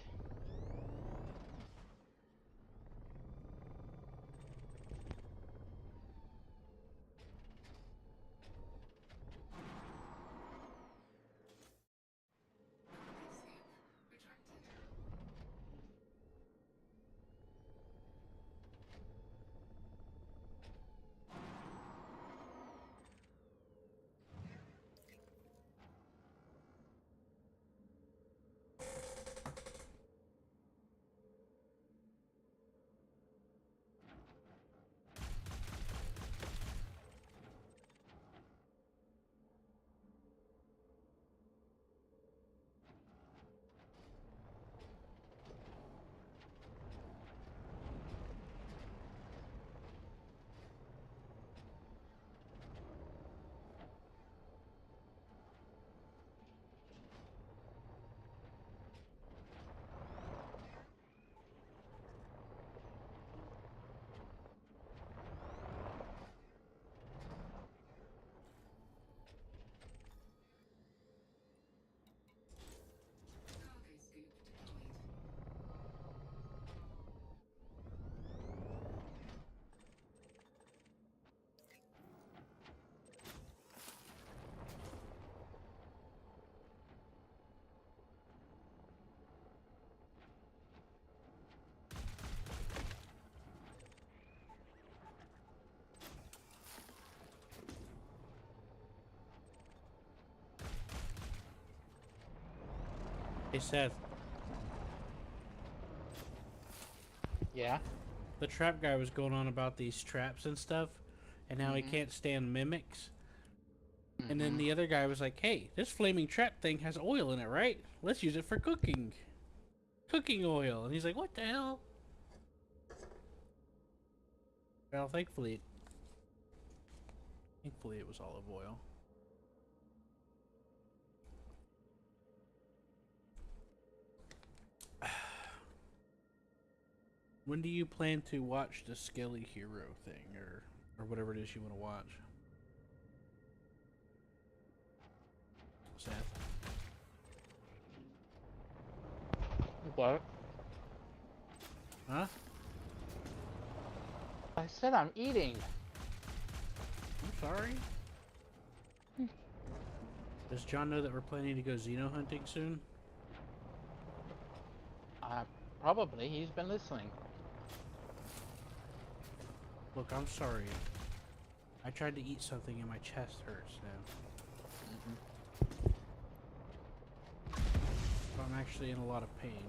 Hey Seth, Yeah. the trap guy was going on about these traps and stuff, and how he Mhm. can't stand mimics. And then Mhm. the other guy was like, "Hey, this flaming trap thing has oil in it, right? Let's use it for cooking. Cooking oil." And he's like, "What the hell?" Well, thankfully it was olive oil. When do you plan to watch the Skelly Hero thing, or whatever it is you want to watch? Seth? What? Huh? I said I'm eating. I'm sorry. Does John know that we're planning to go Xeno hunting soon? Probably. He's been listening. Look, I'm sorry. I tried to eat something and my chest hurts now. So I'm actually in a lot of pain.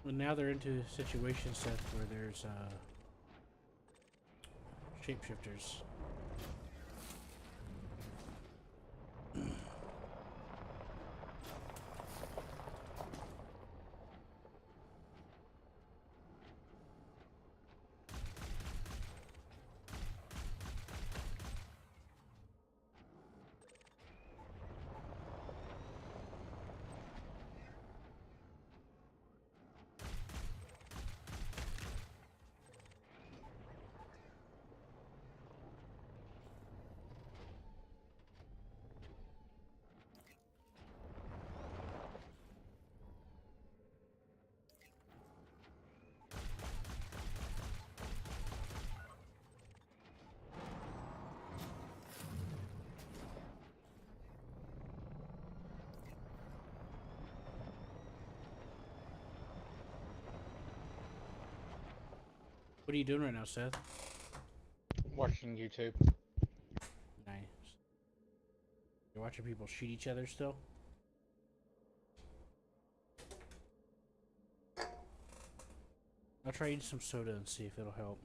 Well, now they're into a situation set where there's shapeshifters. What are you doing right now, Seth? Watching YouTube. Nice. You're watching people shoot each other still? I'll try eating some soda and see if it'll help.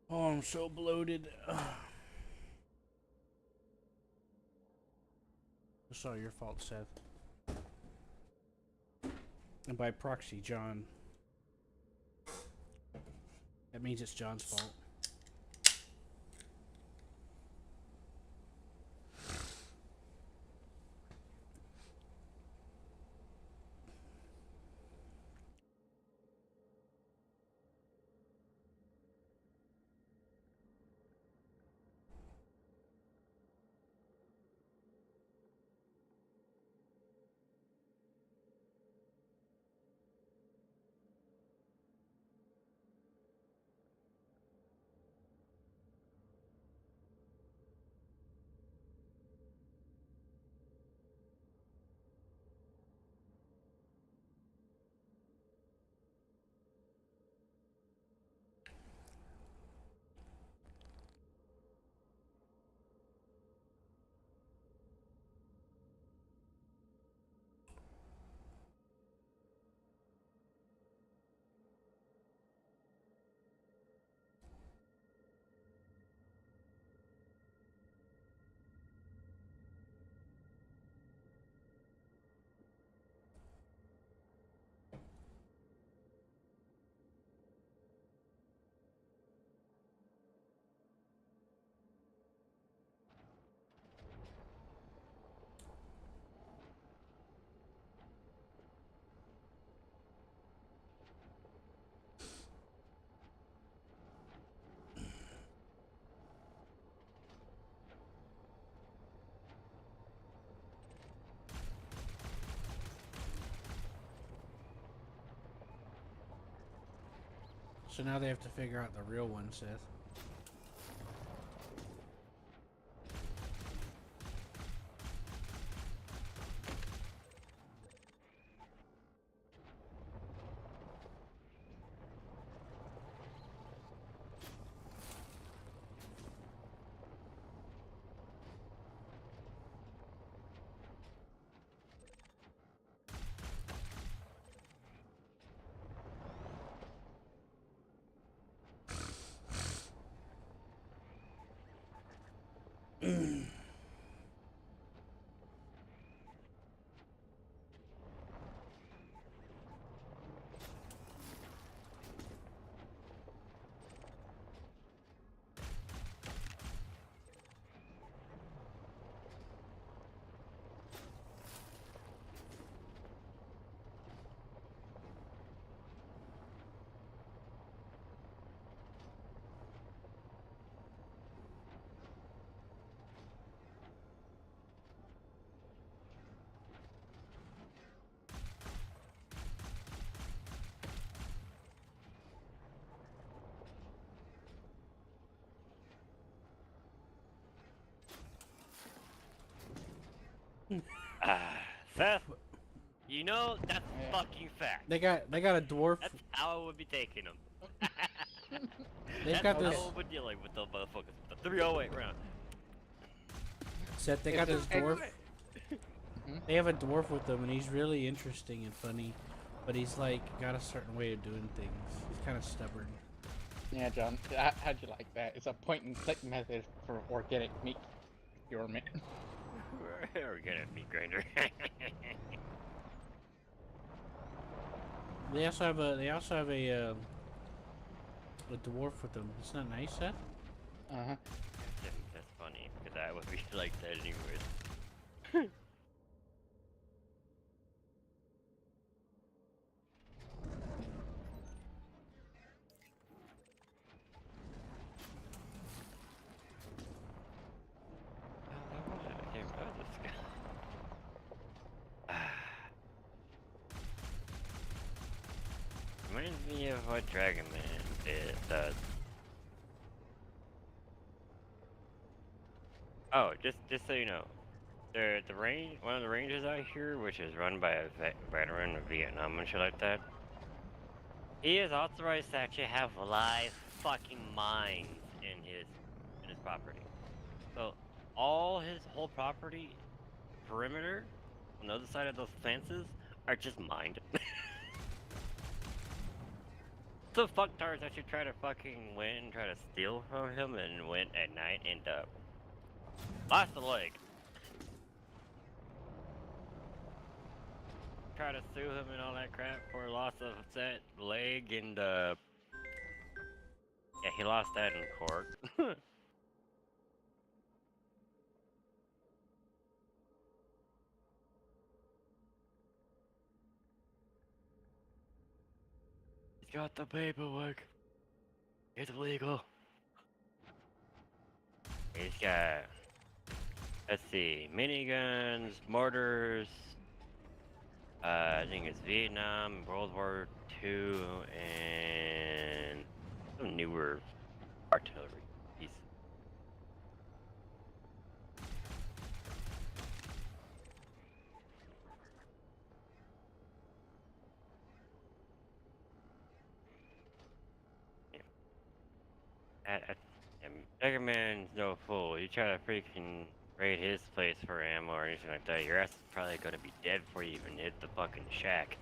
Oh, I'm so bloated. It's all your fault, Seth. And by proxy, John. That means it's John's fault. So now they have to figure out the real one, Seth. Seth, you know that's Yeah. fucking fact. They got a dwarf. That's how I would be taking them. They've That's got how this. I would be dealing with the motherfuckers. The 308 round. Seth, they got this It's just- dwarf. Mhm. They have a dwarf with them, and he's really interesting and funny. But he's like got a certain way of doing things. He's kind of stubborn. Yeah, John. How'd you like that? It's a point and click method for organic meat procurement. We're gonna meat grinder. They also have a dwarf with them. It's not nice, Seth. Uh-huh. That's funny, because I would be like that anyways. Reminds me of what Dragon Man does. Oh, just so you know, one of the rangers out here, which is run by a veteran of Vietnam and shit like that, He is authorized to actually have live fucking mines in his property. So all his whole property perimeter on the other side of those fences are just mined. The fucktards actually try to fucking win and try to steal from him and went at night and lost a leg. Try to sue him and all that crap for loss of that leg and yeah, he lost that in court. He's got the paperwork. It's illegal. He's got, let's see, miniguns, mortars. I think it's Vietnam, World War II, and some newer artillery pieces. And Mega Man's no fool. You try to freaking raid his place for ammo or anything like that, your ass is probably gonna be dead before you even hit the fucking shack.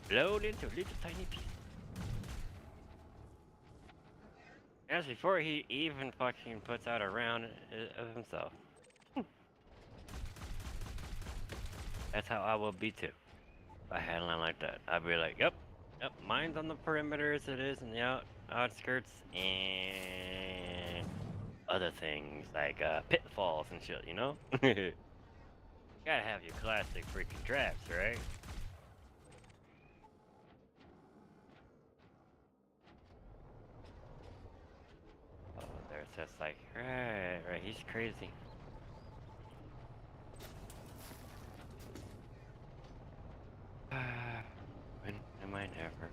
Blown into little tiny pieces. That's before he even fucking puts out a round of himself. That's how I will be too. If I had a line like that, I'd be like, yep, mine's on the perimeter as it is in the outskirts, and other things like pitfalls and shit, you know? Gotta have your classic freaking traps, right? Oh, there's just like, right, he's crazy. When am I never?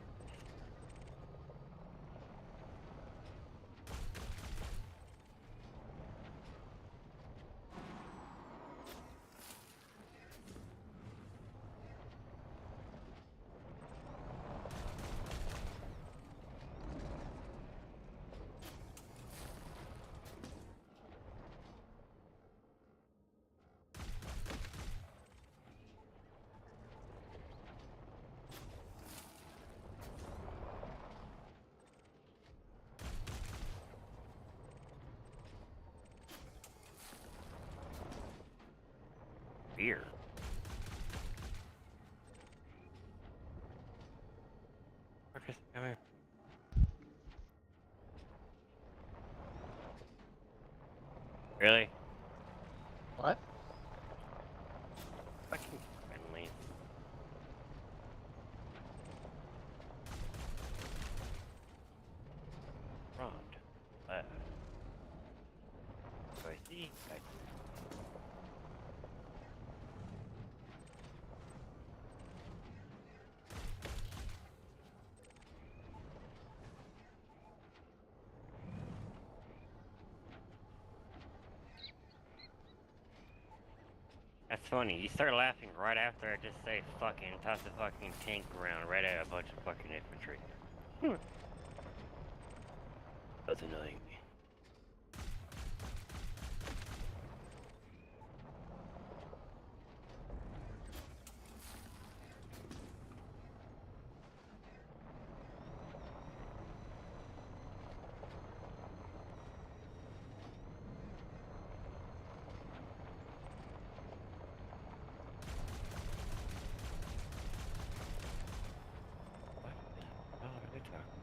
Beer. Marcus, come here. Really? What? Fucking friendly. Front. Left. Do I see? That's funny. You start laughing right after I just say fucking toss the fucking tank around right at a bunch of fucking infantry. That's annoying me. What the hell are they talking?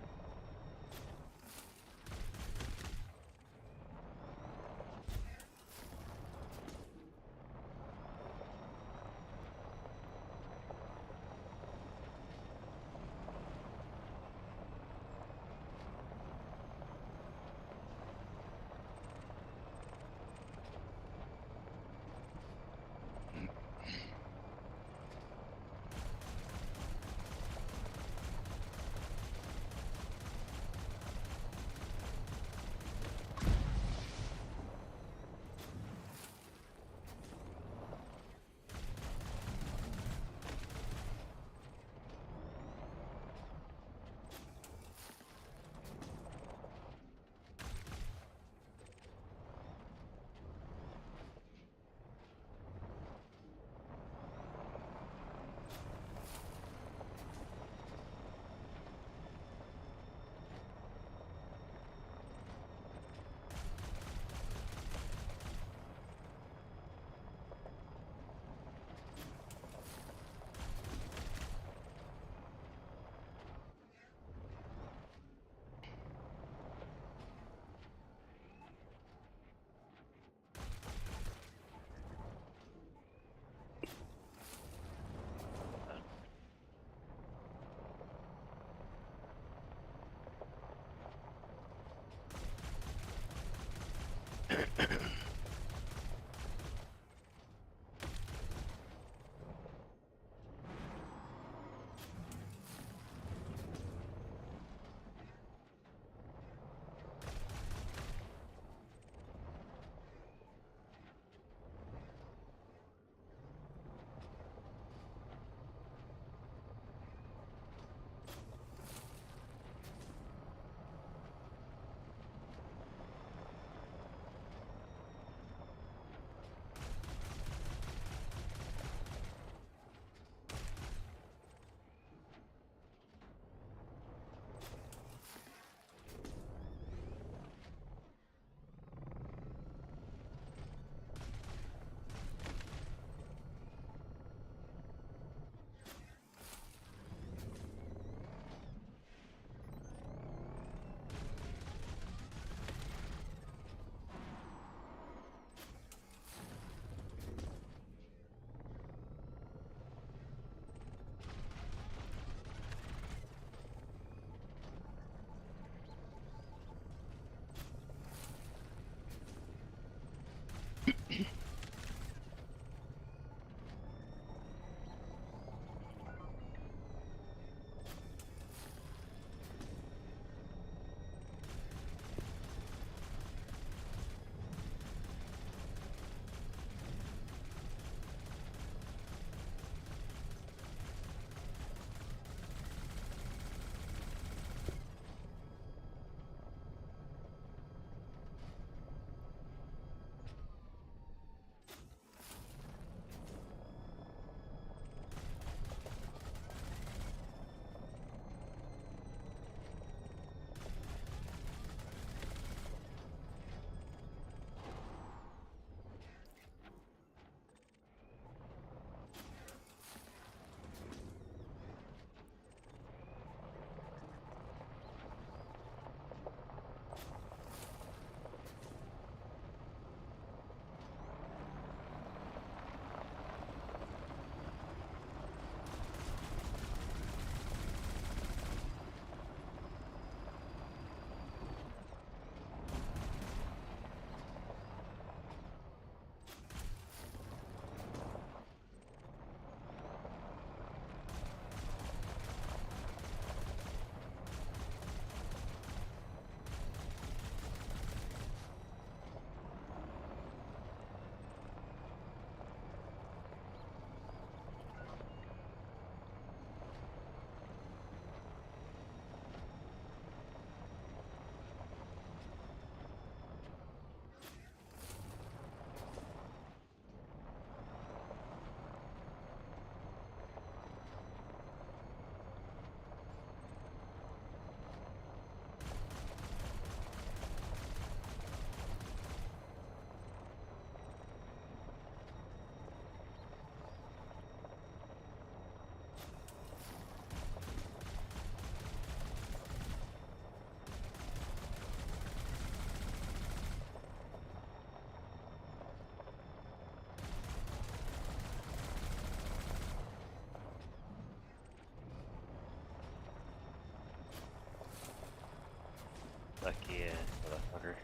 Lucky ass motherfucker.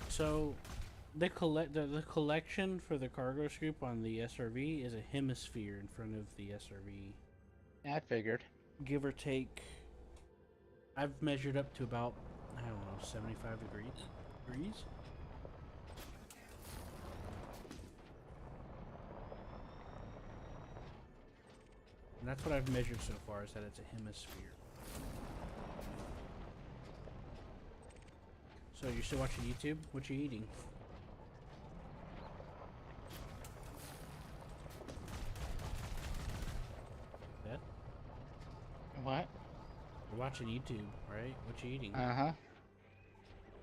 So, the collection for the cargo scoop on the SRV is a hemisphere in front of the SRV. Yeah, I figured. Give or take, I've measured up to about, I don't know, 75 degrees. And that's what I've measured so far, is that it's a hemisphere. So you're still watching YouTube? What you eating? That? What? You're watching YouTube, right? What you eating? Uh-huh.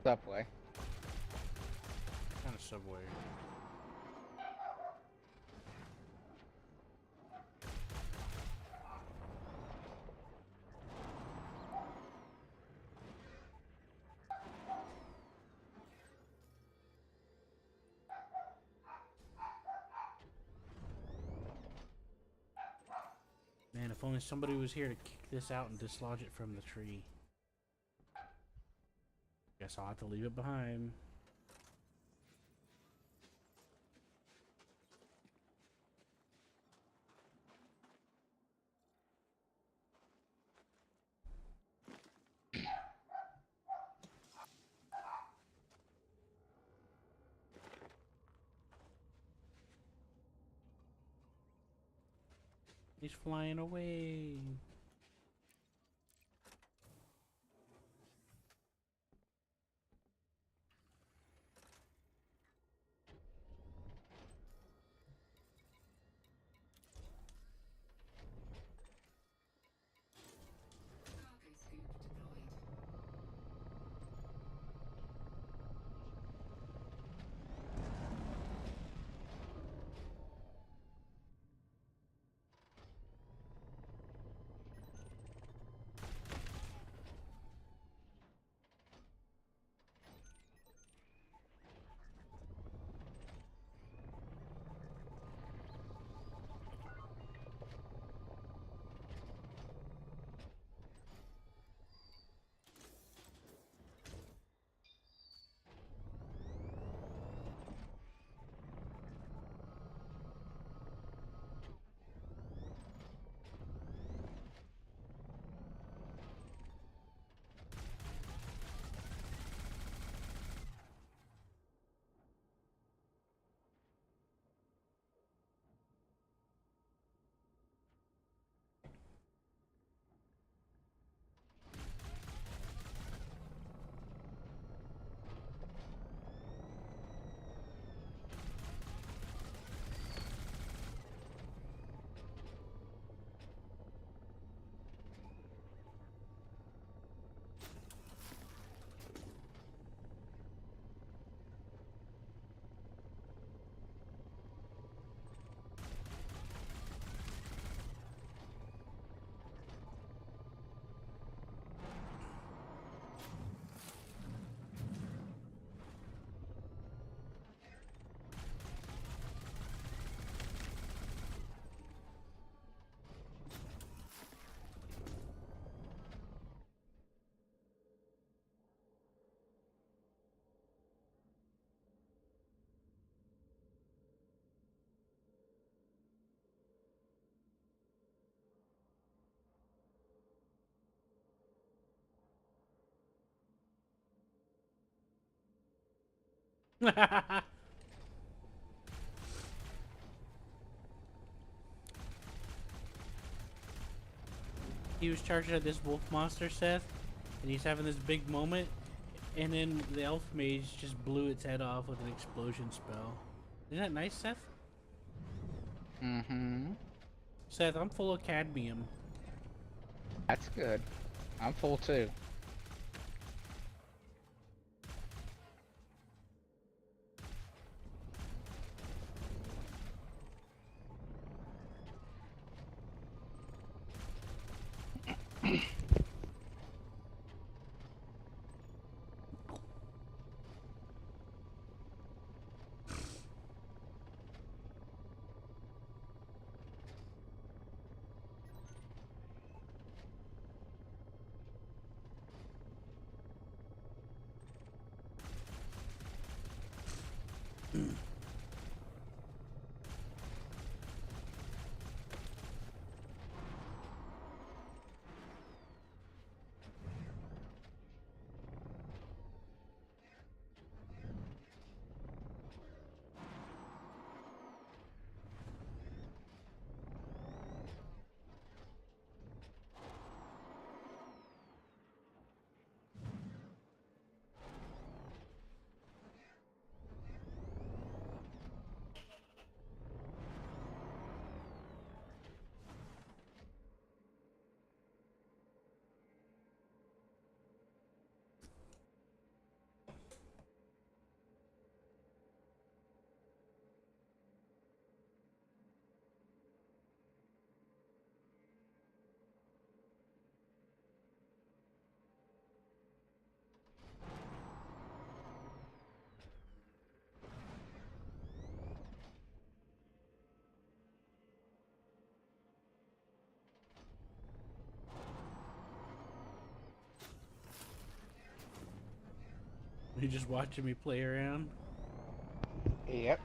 Subway. Kind of Subway. Man, if only somebody was here to kick this out and dislodge it from the tree. Guess I'll have to leave it behind. He's flying away. Cargo scoop deployed. He was charging at this wolf monster, Seth, and he's having this big moment, and then the elf mage just blew its head off with an explosion spell. Isn't that nice, Seth? Mm-hmm. Seth, I'm full of cadmium. That's good. I'm full too. You're just watching me play around. Yep.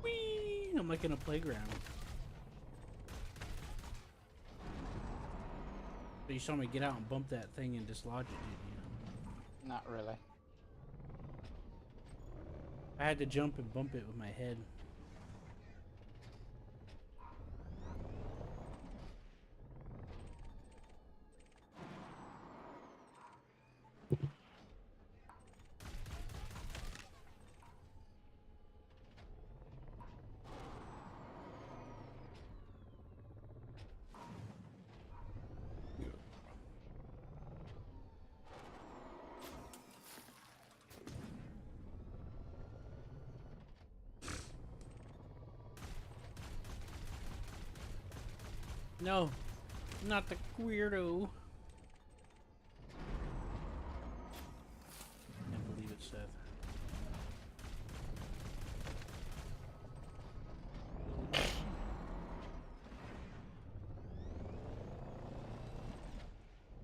Whee! I'm like in a playground. But you saw me get out and bump that thing and dislodge it, didn't you? Not really. I had to jump and bump it with my head. No, not the weirdo. Can't believe it, Seth.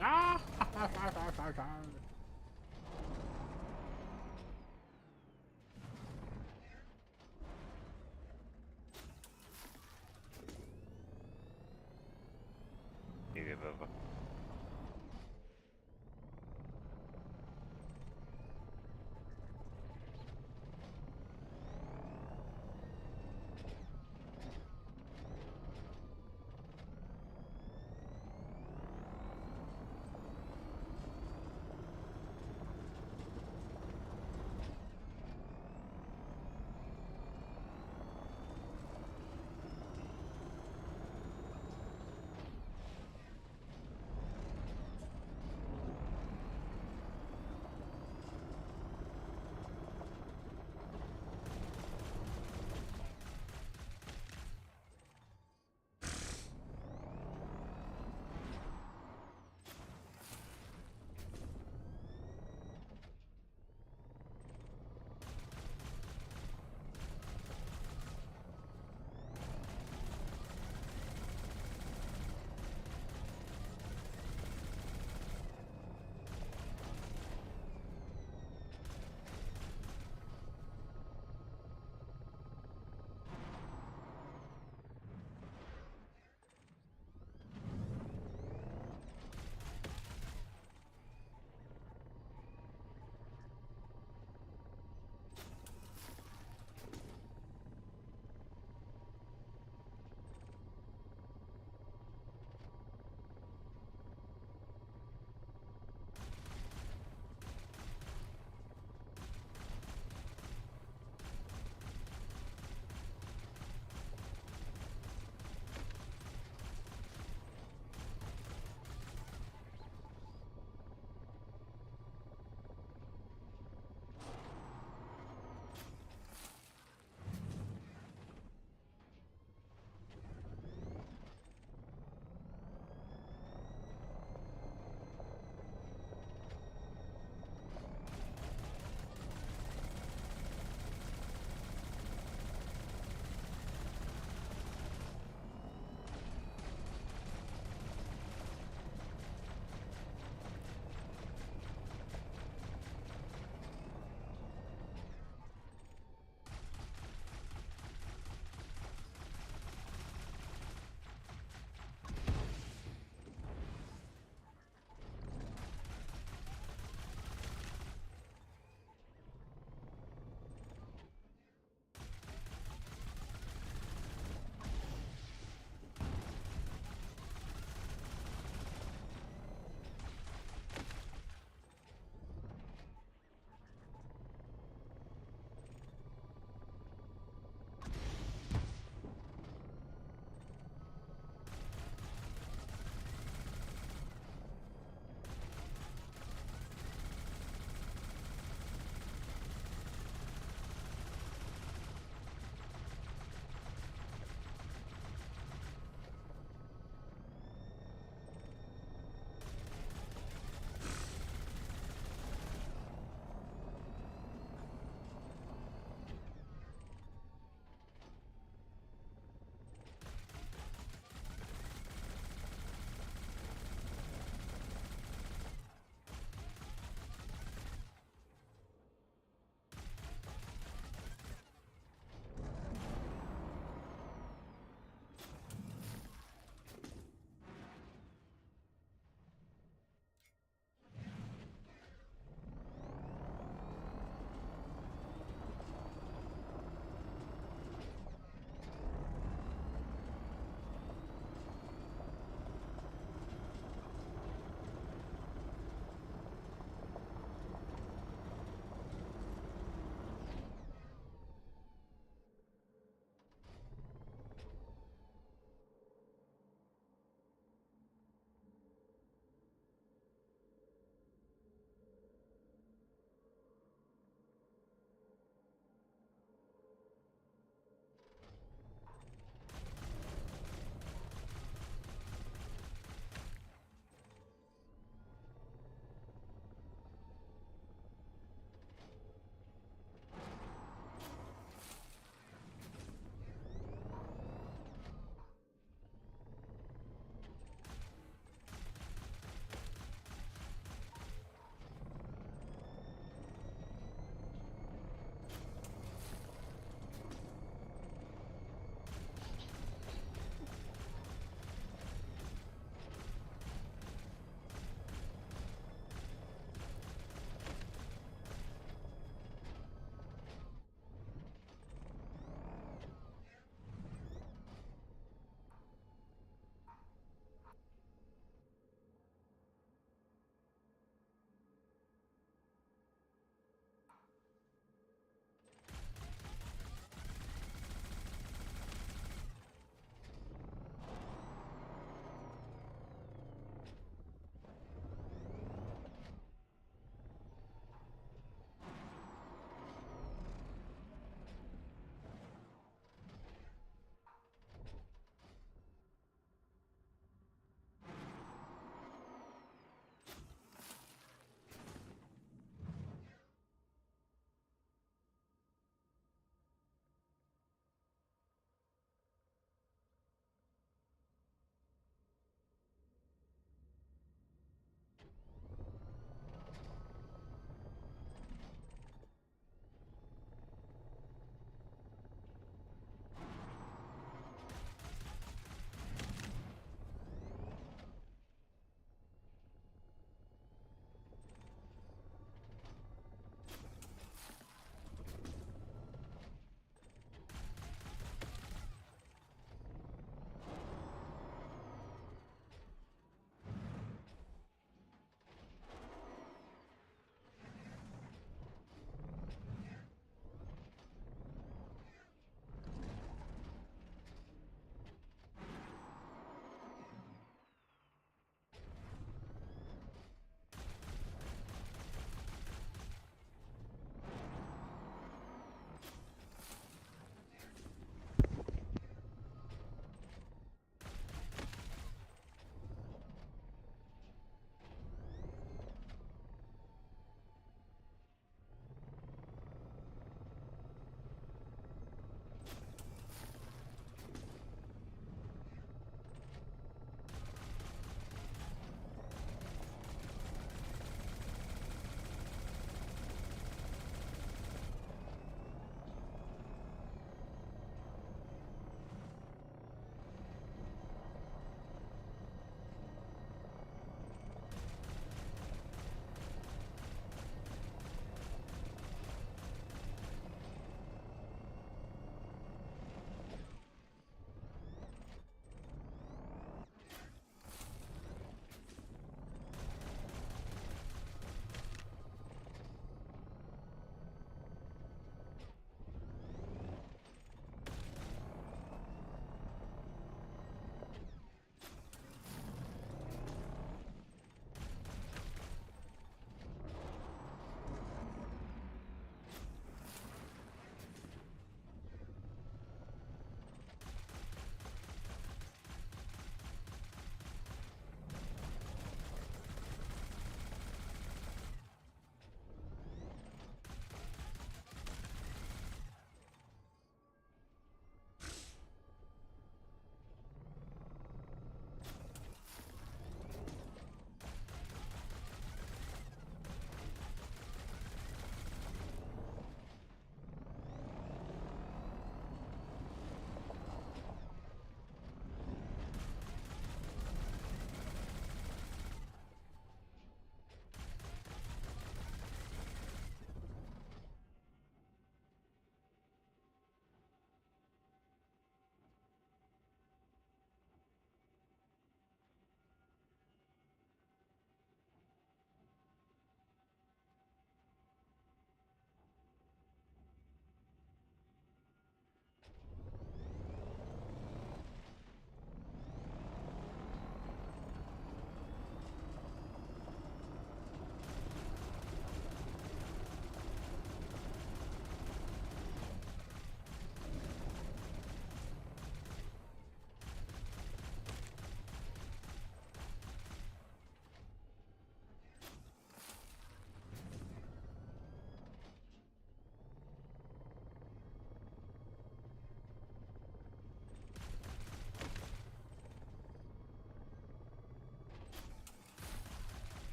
Ah! You give up.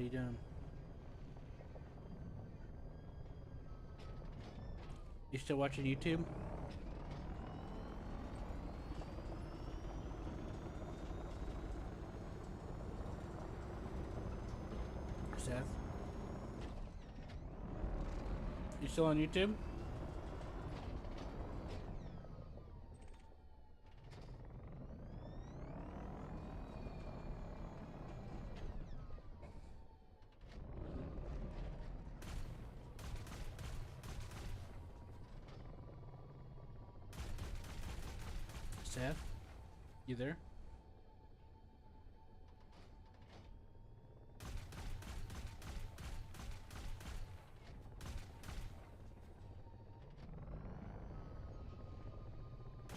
you doing? You still watching YouTube? Seth? You still on YouTube? Seth? You there?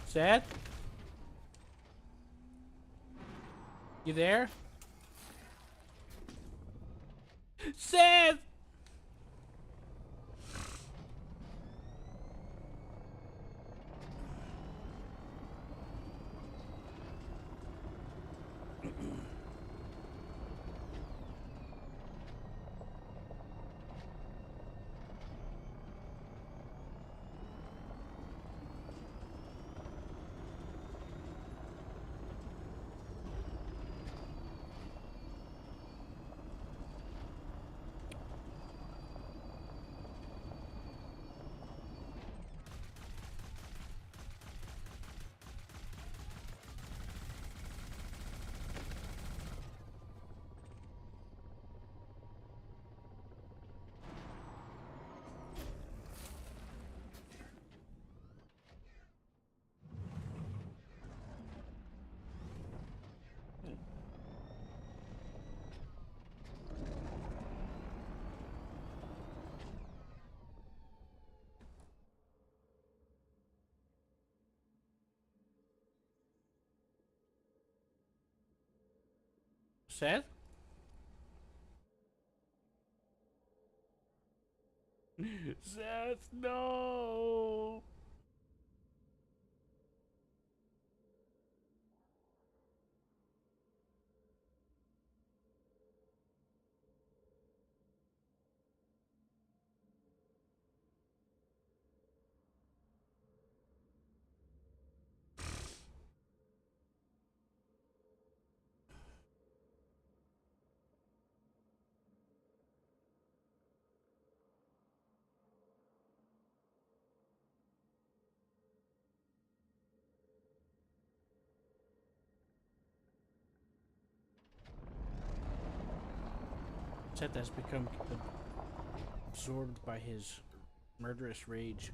Seth? You there? Seth! Seth? Seth, no! Seth has become absorbed by his murderous rage.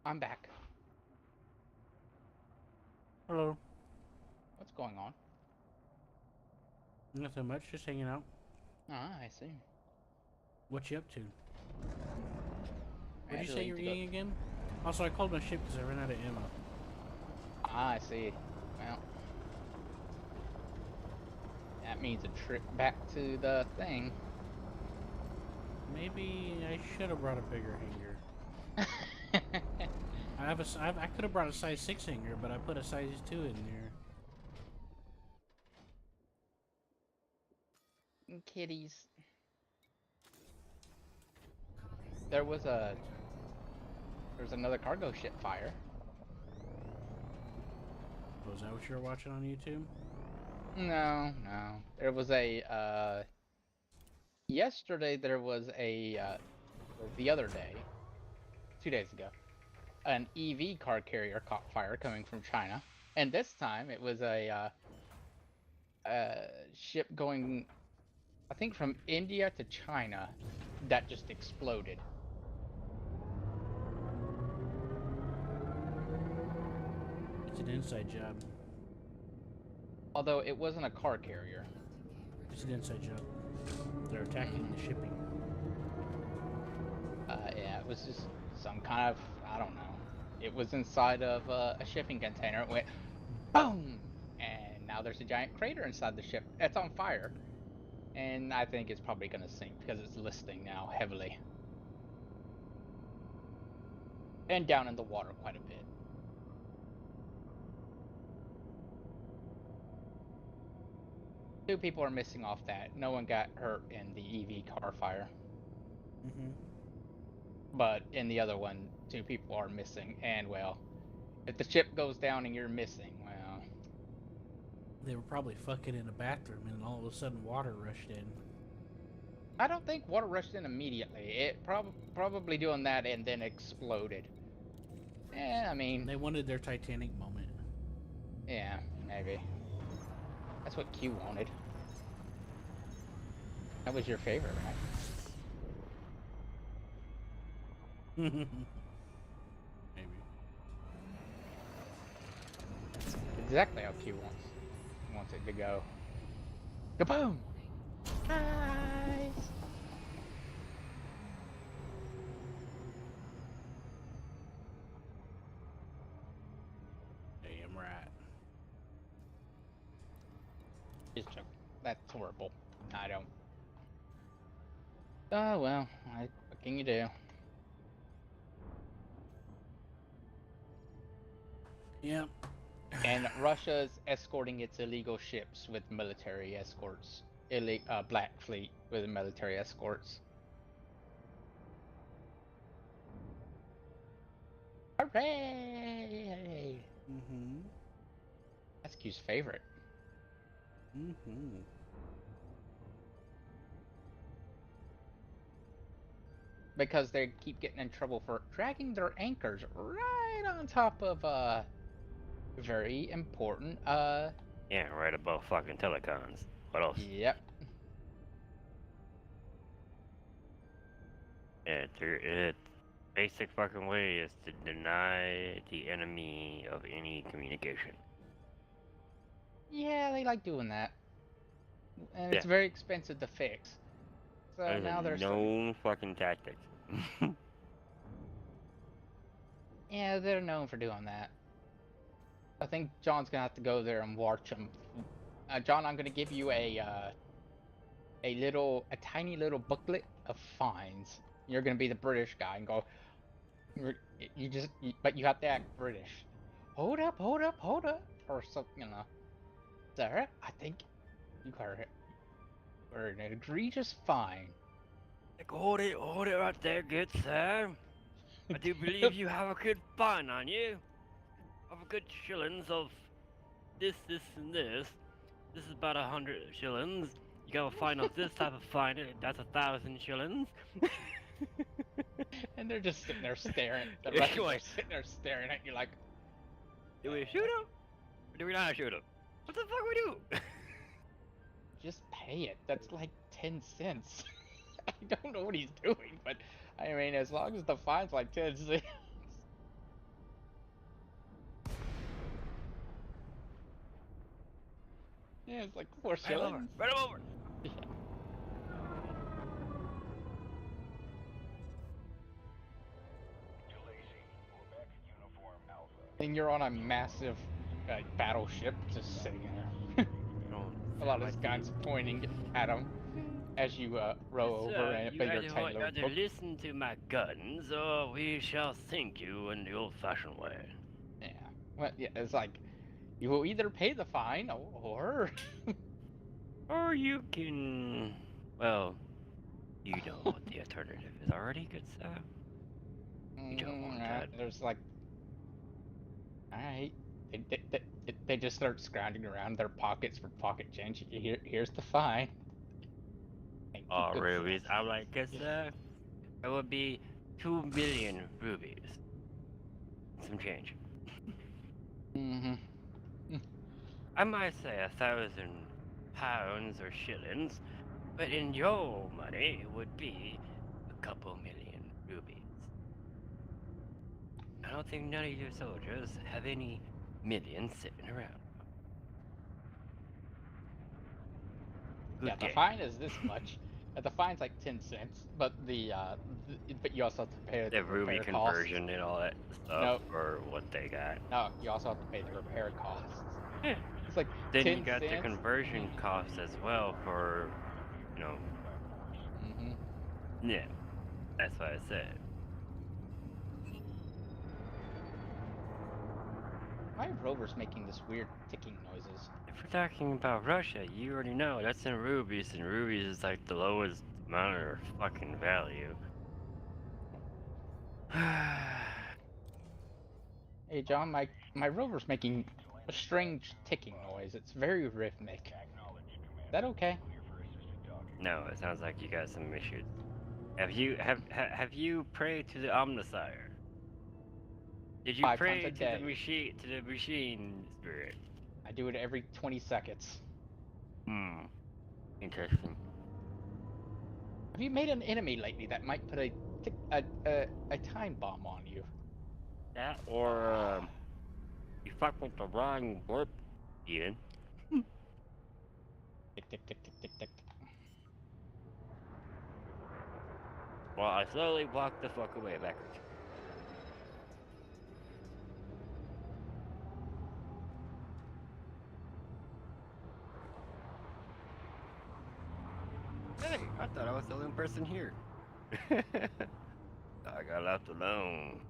I'm back. Hello. What's going on? Nothing much, just hanging out. Ah, I see. What you up to? I What did you actually say need you were to go- eating again? Also, I called my ship because I ran out of ammo. Ah, I see. Well, that means a trip back to the thing. Maybe I should have brought a bigger hanger. I could have brought a size 6 hanger, but I put a size 2 in there. Kitties. There was another cargo ship fire. Was that what you were watching on YouTube? No, no. There was yesterday there was or the other day, 2 days ago, an EV car carrier caught fire coming from China. And this time it was a ship going, I think, from India to China that just exploded. It's an inside job. Although it wasn't a car carrier. It's an inside job. They're attacking the shipping. Yeah, it was just some kind of, I don't know. It was inside of a shipping container. It went boom! And now there's a giant crater inside the ship. It's on fire. And I think it's probably going to sink because it's listing now heavily. And down in the water quite a bit. Two people are missing off that. No one got hurt in the EV car fire. Mm-hmm. But in the other one, 2 people are missing. And, well, if the ship goes down and you're missing, well... They were probably fucking in a bathroom and all of a sudden water rushed in. I don't think water rushed in immediately. It probably doing that and then exploded. Yeah, I mean... They wanted their Titanic moment. Yeah, maybe. That's what Q wanted. That was your favorite, right? Maybe. Exactly how Q wants it to go. Kaboom! Nice! Damn right. Just joking. That's horrible. I don't. Oh well, what can you do? Yep. And Russia's escorting its illegal ships with military escorts. Black Fleet with military escorts. Hooray! Mm-hmm. That's Q's favorite. Mm-hmm. Because they keep getting in trouble for dragging their anchors right on top of very important Yeah, right above fucking telecons. What else? yep. It basic fucking way is to deny the enemy of any communication. Yeah, they like doing that. And Yeah. it's very expensive to fix. So That is now a they're known fucking tactic. yeah, they're known for doing that. I think John's gonna have to go there and watch them. John, I'm gonna give you a tiny little booklet of fines. You're gonna be the British guy and go. But you have to act British. Hold up, hold up, hold up, or something, you know. Sir, I think you are an egregious fine. Like, hold it right there, good sir. I do believe you have a good fine on you. Of a good shillings of this, and this. This is about 100 shillings. You got a fine of this type of fine, that's 1,000 shillings. And they're just sitting there staring. The Russians are sitting there staring at you like, Do we shoot him? Or do we not shoot him? What the fuck we do? just pay it. That's like 10 cents. I don't know what he's doing, but I mean, as long as the fine's like 10 cents. Yeah, it's like 4 Run him over! shillings. Run him over! Yeah. To Lacey, Quebec Uniform Alpha. And you're on a massive battleship just sitting there. Don't A lot of my his guns pointing at him as you row over and you put your either, tiny little either book. listen to my guns, or we shall sink you in the old-fashioned way. Yeah. Well, yeah, it's like you will either pay the fine or Or you can... Well, you know what the alternative is already, good sir. You don't want that. there's like, all right, they just start scrounging around their pockets for pocket change. Here's the fine. Thank you, Oh, good rubies. sir. I'm like, good sir. It would be 2 million rubies. Some change. Mm-hmm. I might say 1,000 pounds or shillings, but in your money, it would be a couple million rubies. I don't think none of your soldiers have any millions sitting around. Good Yeah, the day. fine is this much. The fine's like 10 cents, but but you also have to pay the The ruby repair costs. conversion and all that stuff No. for what they got. No, you also have to pay the repair costs. Yeah. It's like Then 10 you got the cents. conversion cost as well for, you know, Mm-hmm. yeah. That's what I said. My rover's making this weird ticking noises. If we're talking about Russia, you already know that's in rubies, and rubies is like the lowest amount of fucking value. Hey John, my rover's making a strange ticking noise. It's very rhythmic. Is that okay? No, it sounds like you got some issues. Have you prayed to the Omnisire? Did you 5 times pray a to day. the machine spirit? I do it every 20 seconds. Hmm. Interesting. Have you made an enemy lately that might put a time bomb on you? That or you fuck with the wrong warp, Ian. Tick tick tick tick tick tick. Well, I slowly walked the fuck away backwards. Hey, I thought I was the only person here. I got left alone.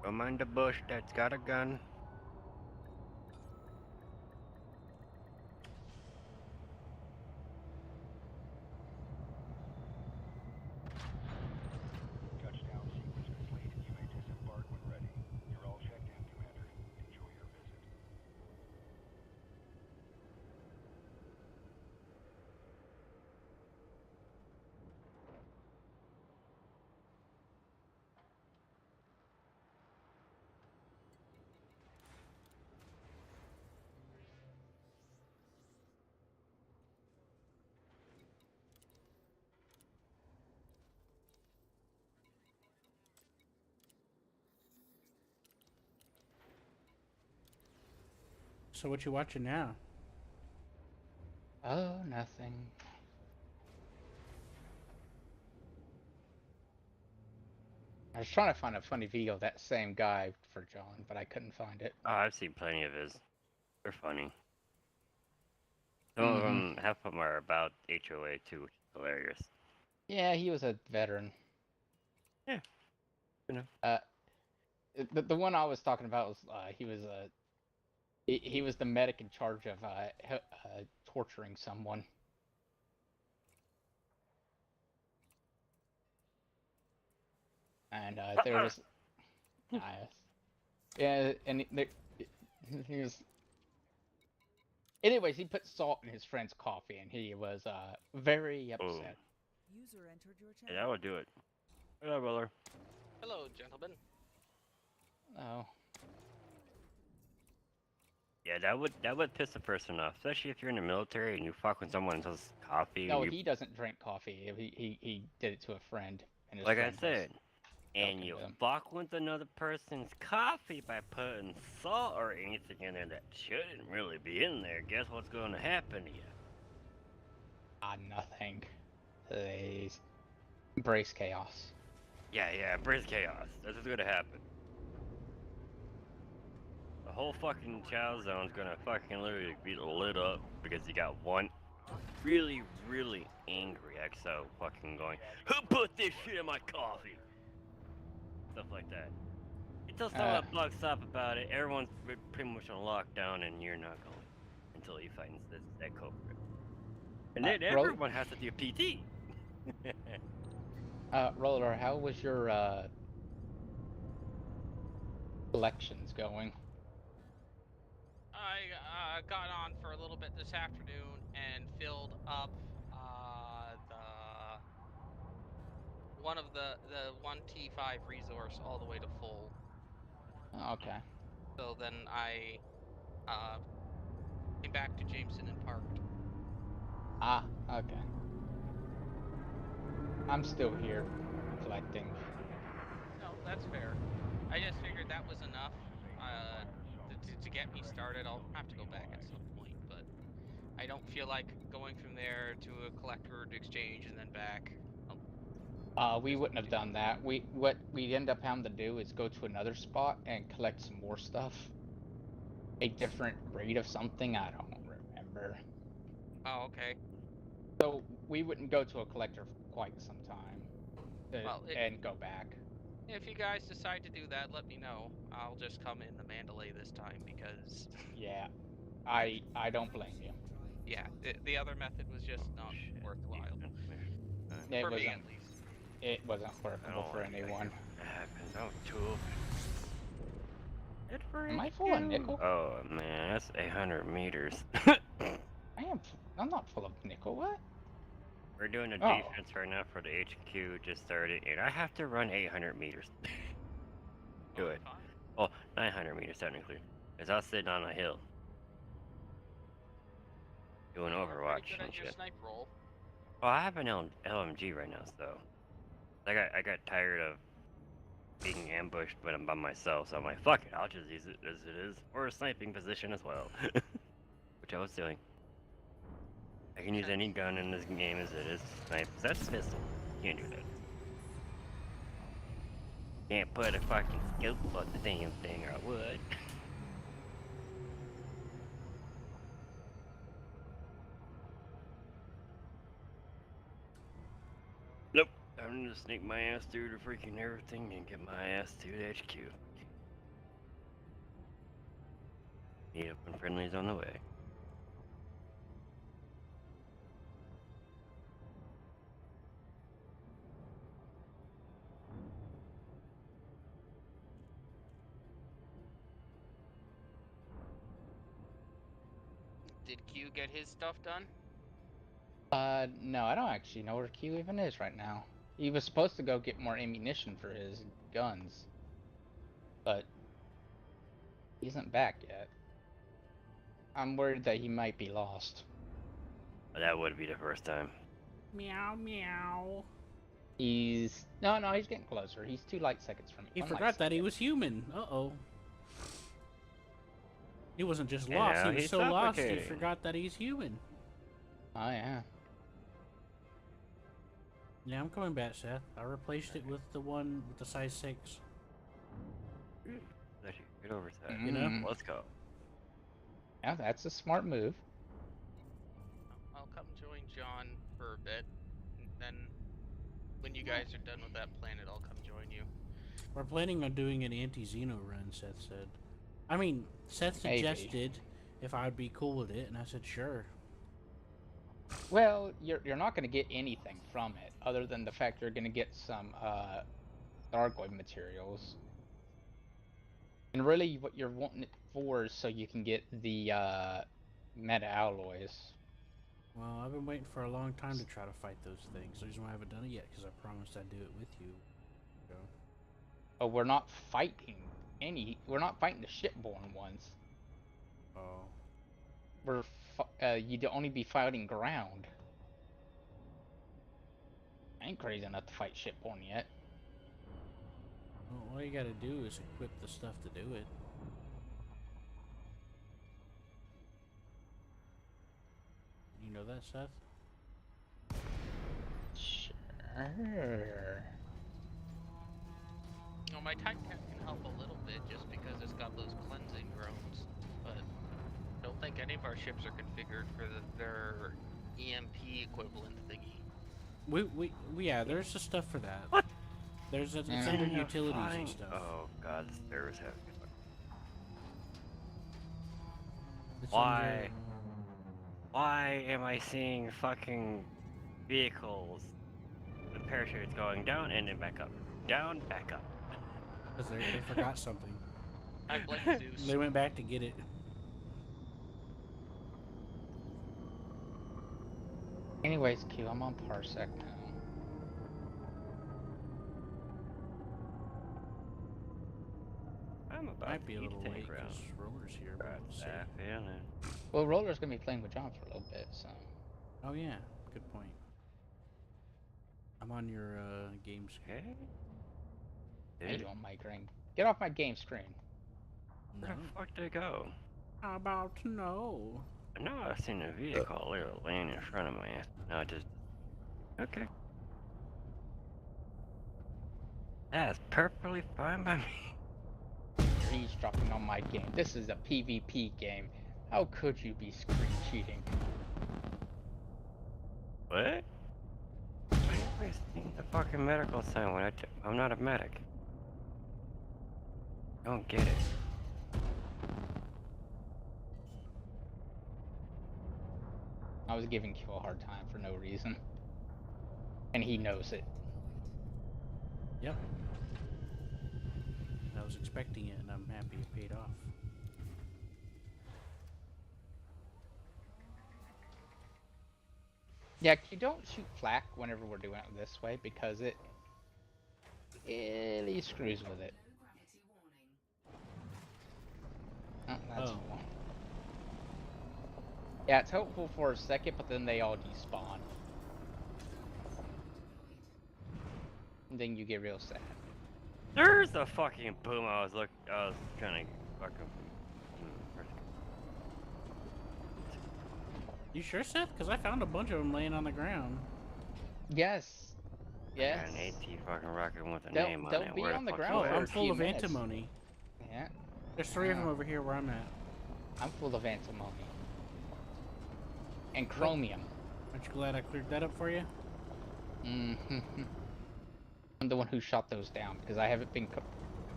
Don't mind the bush that's got a gun. Touchdown sequence complete. You may disembark when ready. You're all checked in, Commander. Enjoy your visit. So what you watching now? Oh, nothing. I was trying to find a funny video of that same guy for John, but I couldn't find it. Oh, I've seen plenty of his. They're funny. Some of them, half of them are about HOA too, which is hilarious. Yeah, he was a veteran. Yeah, you know. The one I was talking about was he was the medic in charge of torturing someone. And they were just yeah, and he was. Anyways, he put salt in his friend's coffee, and he was very upset. User entered your Yeah, channel. that would do it. Hello, brother. Hello, gentlemen. Oh. Yeah, that would piss a person off, especially if you're in the military and you fuck with someone else's coffee. No, and you, he doesn't drink coffee. He did it to a friend. And his like I friend said, and joking you with him. fuck with another person's coffee by putting salt or anything in there that shouldn't really be in there, guess what's going to happen to you? Nothing. Please. Embrace chaos. Yeah, embrace chaos. That's what's going to happen. The whole fucking chow zone's gonna fucking literally be lit up because you got one really, really angry XO fucking going, "Who put this shit in my coffee?" Stuff like that. Until someone bucks up about it, everyone's pretty much on lockdown, and you're not going until he finds that culprit. And then everyone has to do PT. Roller, how was your collections going? I got on for a little bit this afternoon and filled up the 1T5 resource all the way to full. Okay. So then I came back to Jameson and parked. Okay. I'm still here, collecting. No, that's fair. I just figured that was enough to get me started. I'll have to go back at some point, but I don't feel like going from there to a collector to exchange and then back. We wouldn't have done that. What we end up having to do is go to another spot and collect some more stuff. A different breed of something, I don't remember. Oh, okay. So we wouldn't go to a collector for quite some time and go back. If you guys decide to do that, let me know. I'll just come in the Mandalay this time because Yeah, I don't blame you. yeah, the other method was just not worthwhile. For me, at least. It wasn't workable for anyone. Am I full of nickel? Oh man, that's 800 meters. I'm not full of nickel. What? We're doing a defense right now for the HQ, just started, and I have to run 800 meters. Do it. Oh, 900 meters technically, because I was sitting on a hill. Doing Overwatch and shit. Snipe roll. Oh, I have an LMG right now, so I got tired of being ambushed when I'm by myself, so I'm like, fuck it, I'll just use it as it is, or a sniping position as well, which I was doing. I can use any gun in this game as it is to snipe. That's a pistol. Can't do that. Can't put a fucking scope on the damn thing, or I would. Nope. I'm gonna sneak my ass through the freaking everything and get my ass to the HQ. Meet up when friendly's on the way. Did Q get his stuff done? No, I don't actually know where Q even is right now. He was supposed to go get more ammunition for his guns, but he isn't back yet. I'm worried that he might be lost. That would be the first time. Meow meow. He's he's getting closer. He's 2 light seconds from me. He 1 light forgot that he second. was human. Uh-oh. He wasn't just lost, he was so lost he forgot that he's human. Oh yeah. Yeah, I'm coming back, Seth. I replaced it with the one with the size 6. Get over to that. You know? Let's go. Yeah, that's a smart move. I'll come join John for a bit, and then when you guys are done with that planet, I'll come join you. We're planning on doing an anti-Xeno run, Seth said. I mean, Seth suggested if I'd be cool with it, and I said sure. Well, you're not going to get anything from it other than the fact you're going to get some Dargoid materials. And really what you're wanting it for is so you can get the meta alloys. Well, I've been waiting for a long time to try to fight those things. The reason why I haven't done it yet because I promised I'd do it with you. So. But we're not fighting we're not fighting the shipborne ones. Oh. You'd only be fighting ground. I ain't crazy enough to fight shipborne yet. All you gotta do is equip the stuff to do it. You know that, Seth? Sure. Well, my Titan Cat can help a little bit just because it's got those cleansing drones, but I don't think any of our ships are configured for their EMP equivalent thingy. Yeah, there's the stuff for that. What? It's under Trying to utilities and find- stuff. Oh god, the servers have. It's Why? Why am I seeing fucking vehicles with parachutes going down and then back up? Down, back up. Because they forgot something. I blame Zeus. They went back to get it. Anyways, Q, I'm on Parsec now. I'm about Might be to a eat little tank late round. because Roller's here. But Got we'll see. that feeling. Well, Roller's gonna be playing with John for a little bit, so. Oh yeah, good point. I'm on your game screen. Okay. Hey, Dude, you on my screen? Get off my game screen. No. where the fuck did it go? How about no? I know I've seen a vehicle literally laying in front of my ass. No, it just. Okay. That's perfectly fine by me. He's dropping on my game. This is a PvP game. How could you be screen cheating? What? Why are you wasting the fucking medical sign when I'm not a medic? Don't get it. I was giving Q a hard time for no reason. And he knows it. Yep. I was expecting it, and I'm happy it paid off. Yeah, Q, don't shoot flak whenever we're doing it this way because it really screws with it. Low gravity warning. Oh, that's Oh. cool. Yeah, it's helpful for a second, but then they all despawn. And then you get real sad. There's the fucking boom I was trying to fucking. You sure, Seth? Because I found a bunch of them laying on the ground. Yes. Yes. Got an AT fucking rocket with a They'll- name on they'll it. be Where the on the fuck ground Oh, is for it? I'm a full few of minutes. antimony. Yeah, There's 3 of them Yeah. over here where I'm at. I'm full of antimony. And chromium. Aren't you glad I cleared that up for you? Mm-hmm. I'm the one who shot those down because I haven't been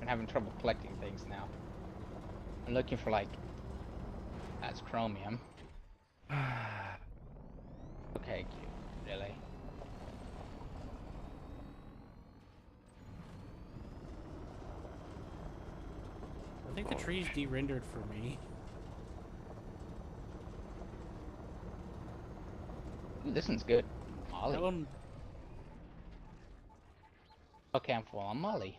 having trouble collecting things now. I'm looking for like that's chromium. Okay, cute. Really? I think the tree's de-rendered for me. Ooh, this one's good. Molly. That one, Okay, I'm full on Molly.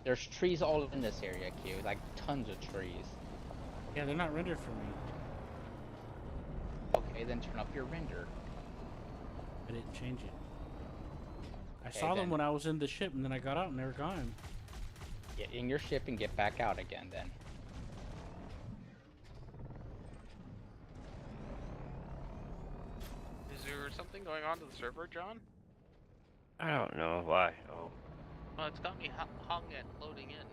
There's trees all in this area, Q. Like tons of trees. yeah, they're not rendered for me. Okay, then turn up your render. I didn't change it. I Okay, saw them then. when I was in the ship, and then I got out and they were gone. Get in your ship and get back out again then. Is there something going on to the server, John? I don't know why. Oh, Well, it's got me hung at loading in.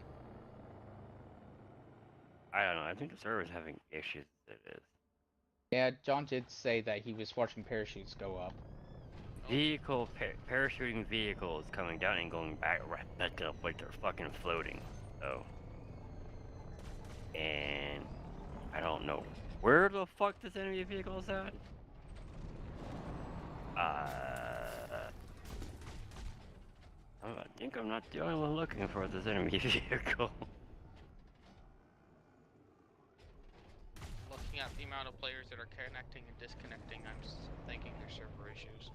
I don't know. I think the server's having issues. It is. Yeah, John did say that he was watching parachutes go up. Parachuting vehicles coming down and going back right back up like they're fucking floating. So, and I don't know where the fuck this enemy vehicle is at. I think I'm not the only one looking for this enemy vehicle. Looking at the amount of players that are connecting and disconnecting, I'm just thinking there's server issues.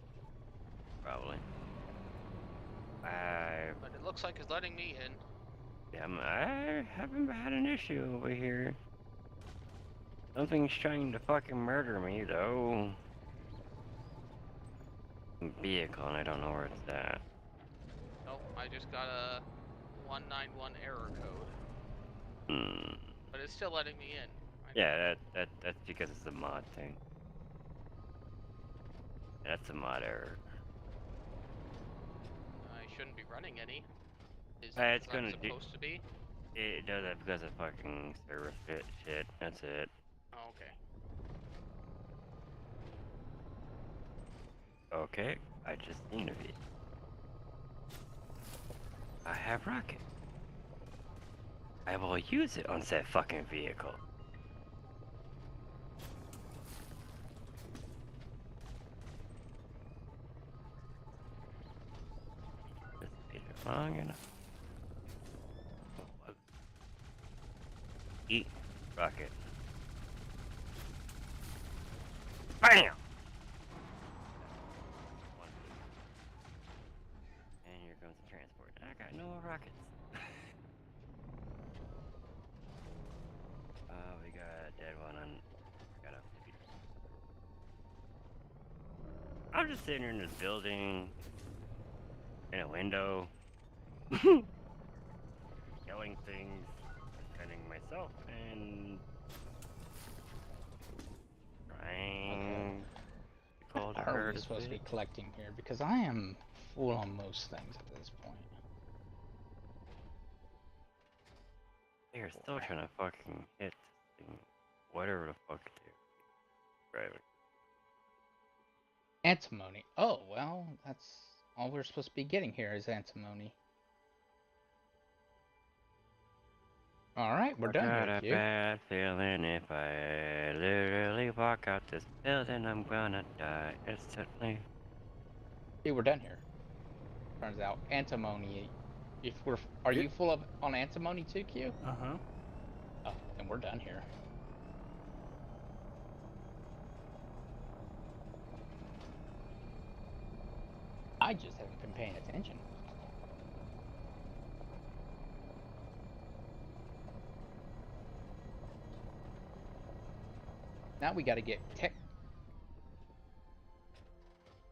Probably. But it looks like it's letting me in. I haven't had an issue over here. Something's trying to fucking murder me though. vehicle and I don't know where it's at. Nope, I just got a 191 error code, Hmm. but it's still letting me in. Yeah, that's because it's a mod thing. That's a mod error. I shouldn't be running any. Is it It's 'cause I'm gonna do. supposed to be? It does that because of fucking server shit. That's it. Oh, okay. Okay, I just seen a vehicle. I have rocket. I will use it on said fucking vehicle. Just made it long enough. Eat rocket. BAM! And here comes the transport. I got no more rockets. We got a dead one on. Got a. I'm just sitting here in this building, in a window, yelling things, defending myself, and trying to call to How are her we to supposed to be sit. collecting here? Because I am full on most things at this point. They're still trying to fucking hit this thing. Whatever the fuck they're driving. Antimony. Oh, well, that's all we're supposed to be getting here is antimony. Alright, we're I done got here, a Q. bad feeling if I literally walk out this building, I'm gonna die instantly. Q, we're done here. Turns out antimony. If we're, are you full of on antimony too, Q? Uh-huh. Oh, then we're done here. I just haven't been paying attention. Now we got to get tech.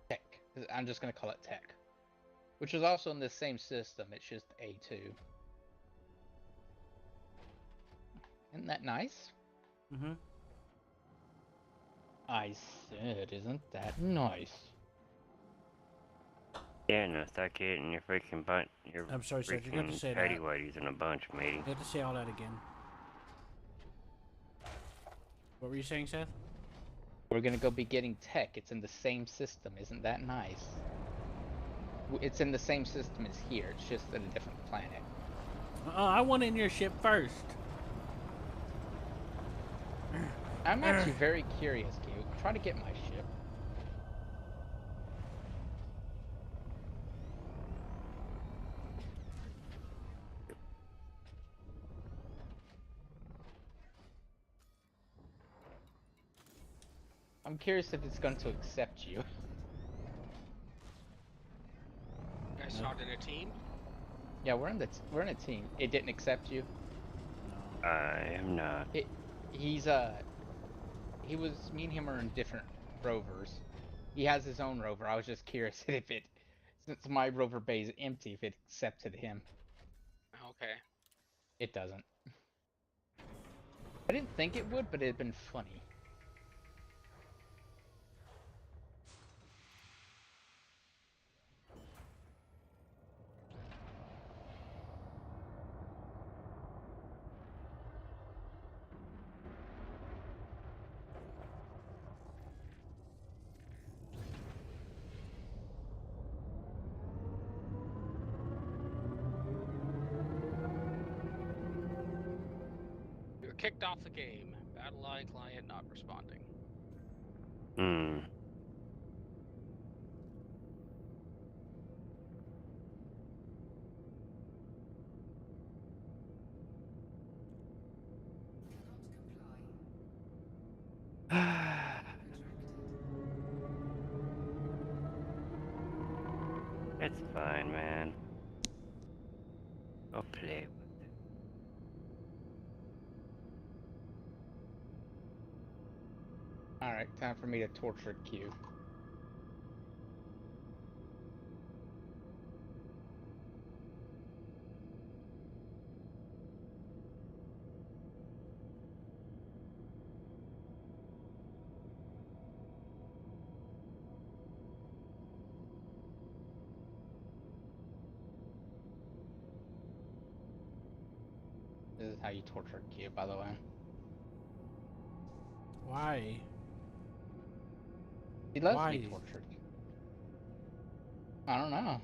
Tech. I'm just gonna call it tech, which is also in the same system. It's just A2. Isn't that nice? Mm-hmm. I said, isn't that nice? Yeah, no, stop getting your freaking butt. Your I'm sorry, Seth, you got to freaking say patty that. whities in a bunch, matey. You have to say all that again. What were you saying, Seth? We're gonna go be getting tech. It's in the same system. Isn't that nice? It's in the same system as here. It's just at a different planet. I want in your ship first. I'm actually very curious, Q. Try to get my ship. I'm curious if it's going to accept you. You guys started a team? Yeah, we're in a team. It didn't accept you. I am not. He's he was me and him are in different rovers. He has his own rover. I was just curious if it, since my rover bay is empty, if it accepted him. Okay. It doesn't. I didn't think it would, but it'd been funny. You're kicked off the game. BattleEye client not responding. Hmm. It's fine, man. Go play with it. All right, time for me to torture Q. is how you torture a kid, by the way. Why? He loves to Why? be tortured. I don't know.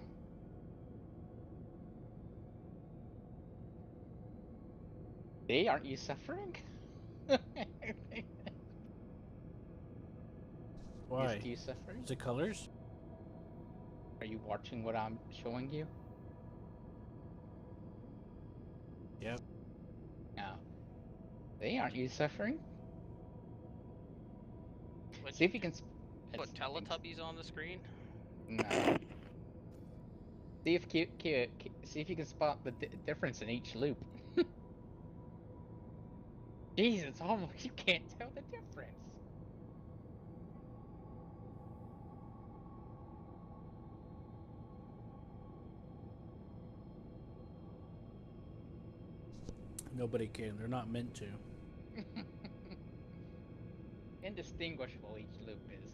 They aren't you suffering? Why? Is Q suffering? Is it colors? Are you watching what I'm showing you? Yep. No. They aren't you suffering? What, See if you can. put Teletubbies on the screen? No. See if see if you can spot the difference in each loop. Jeez, it's almost you can't tell the difference. Nobody can. They're not meant to. Indistinguishable each loop is.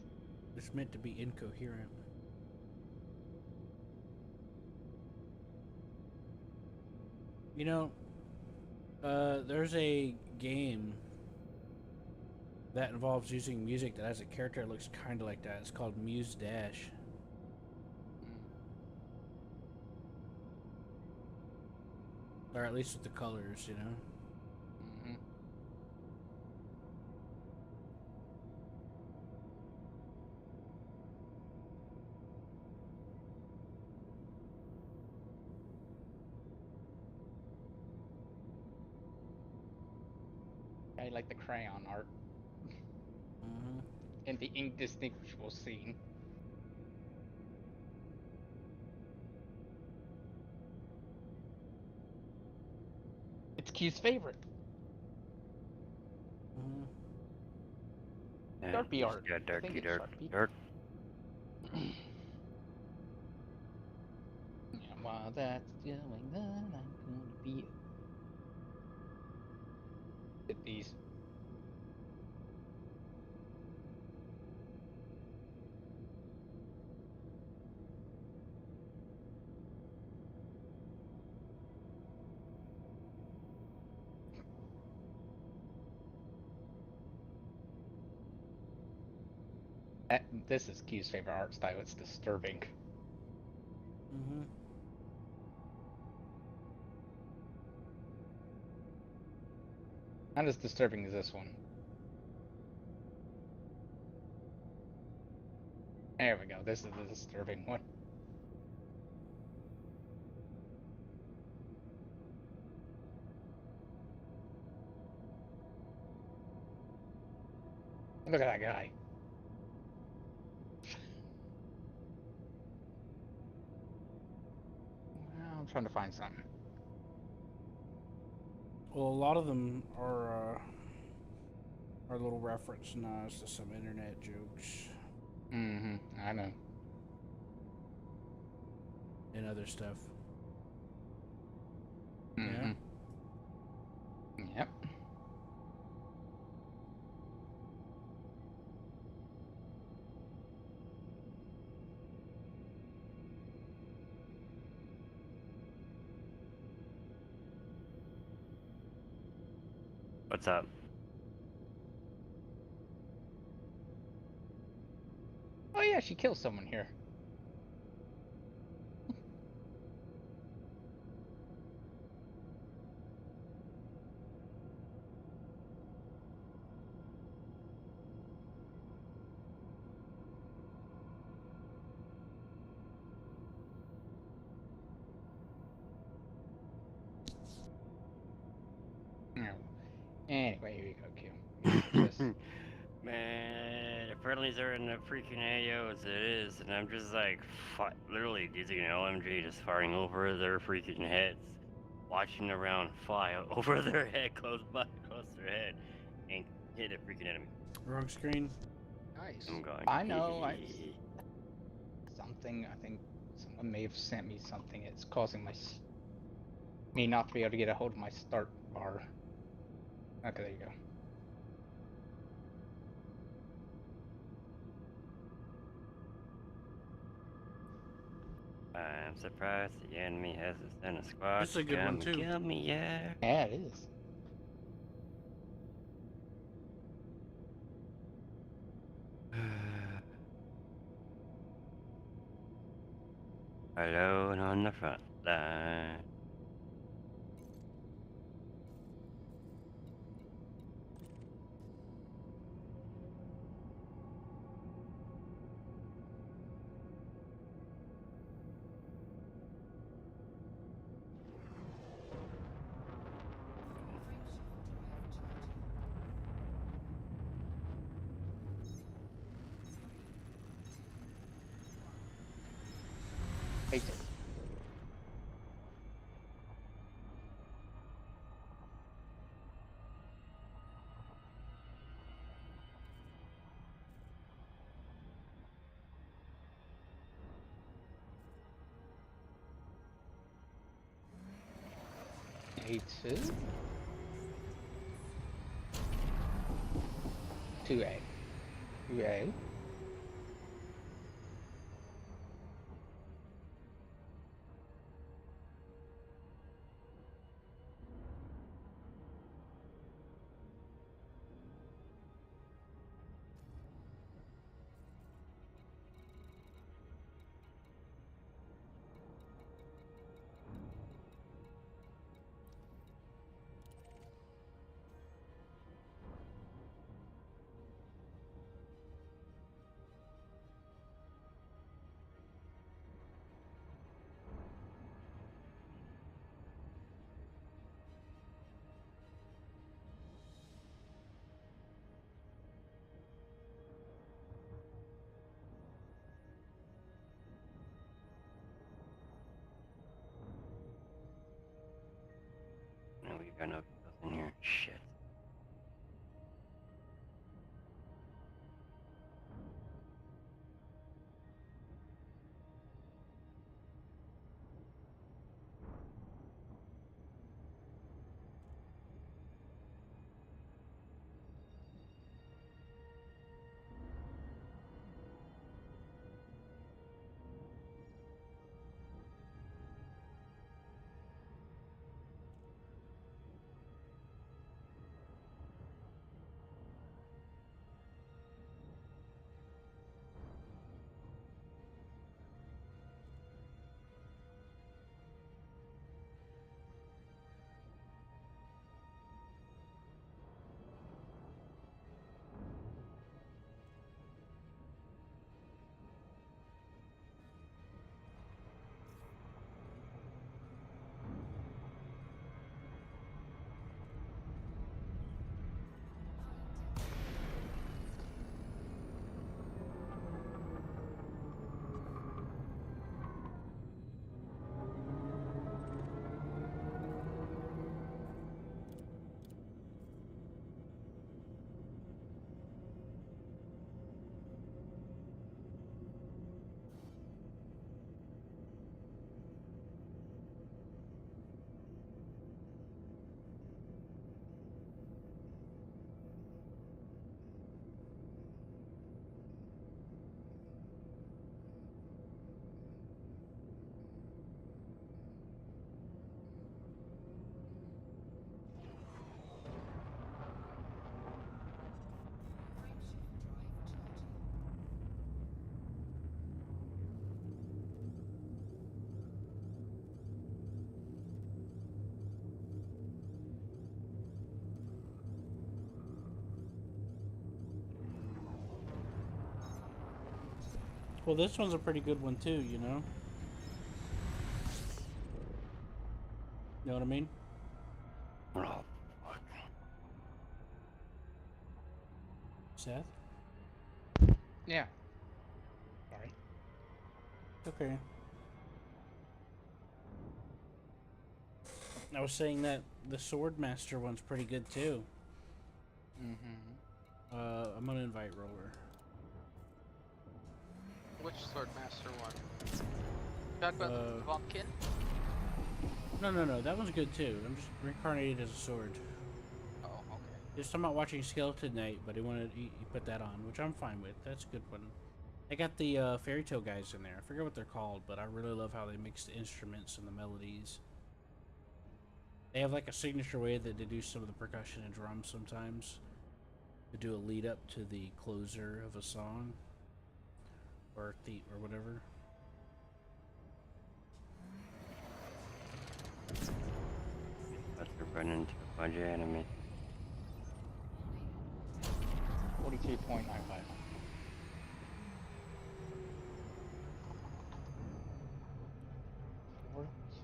It's meant to be incoherent. You know, there's a game that involves using music that has a character that looks kind of like that. It's called Muse Dash. Or at least with the colors, you know? Mm-hmm. I like the crayon art Mm-hmm. and the indistinguishable scene. It's Q's favorite. Mm-hmm. Sharpie art. Yeah, I think darky, it's dark, Sharpie. dark. Yeah, while that's doing that, I'm going to be at these. This is Q's favorite art style. It's disturbing. Mm-hmm. Not as disturbing as this one. There we go. This is the disturbing one. Look at that guy. Well, I'm trying to find something. Well, a lot of them are little reference nods to some internet jokes Mm-hmm. I know. and other stuff. Mm-hmm. Yeah. Yep. What's up? Oh yeah, she kills someone here. Yeah. Anyway, here you go, Q. Let me put this. Man, the friendlies are in the freaking AO as it is, and I'm just like, literally using an LMG, just firing over their freaking heads, watching the round fly over their head, close their head, and hit a freaking enemy. Wrong screen. Nice. I'm going. I know. Something. I think someone may have sent me something. It's causing me not to be able to get a hold of my start bar. Okay, there you go. I'm surprised the enemy hasn't sent a squad. This is a good one, too. Kill me, yeah. Yeah, it is. Alone on the front line. Hey, A2? 2A. 2A. No, we got no vehicles in here. Shit. Well, this one's a pretty good one too, you know? You know what I mean? Oh, fuck. Seth? Yeah. Sorry. Okay. I was saying that the Swordmaster one's pretty good too. Mm-hmm. I'm gonna invite Roller. Which Swordmaster one? Talk about Uh, the Bumpkin? No, that one's good too. I'm just reincarnated as a sword. Oh, okay. Just talking about watching Skeleton Knight, but he put that on, which I'm fine with. That's a good one. I got the Fairy Tale guys in there. I forget what they're called, but I really love how they mix the instruments and the melodies. They have like a signature way that they do some of the percussion and drums sometimes to do a lead up to the closer of a song or whatever. About to run into a bunch of enemies. 42.95.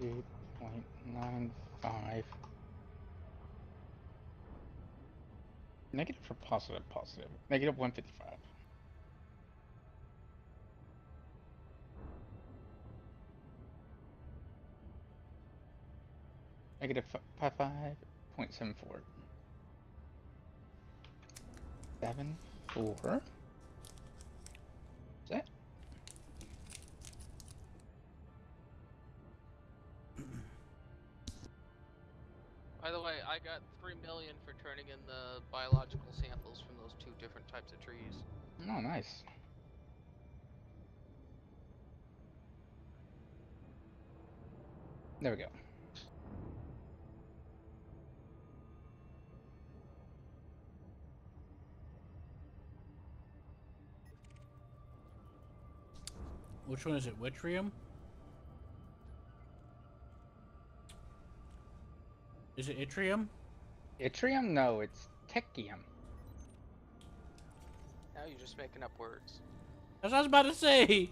$42.95. Negative or positive? Positive. Negative 155. Negative 55.74. 7, 4. Is that? By the way, I got 3 million for turning in the biological samples from those 2 different types of trees. Oh, nice. There we go. Which one is it? Yttrium? Is it yttrium? Yttrium? No, it's techium. Now you're just making up words. That's what I was about to say.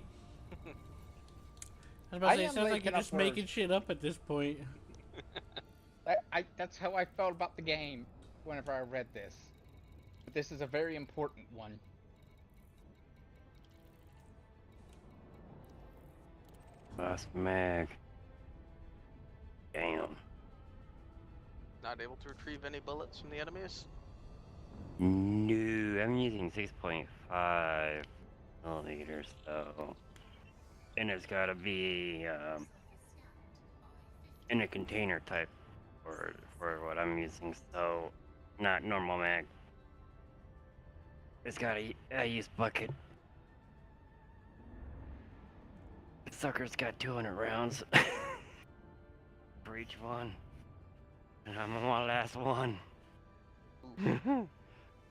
I was about to say, it am sounds like you're making up just making words. shit up at this point. That's how I felt about the game whenever I read this. But this is a very important one. Last mag. Damn. Not able to retrieve any bullets from the enemies? No, I'm using 6.5 milliliters, so. And it's gotta be in a container type for what I'm using, so not normal mag. It's gotta I use bucket. The sucker's got 200 rounds for each one, and I'm on my last one.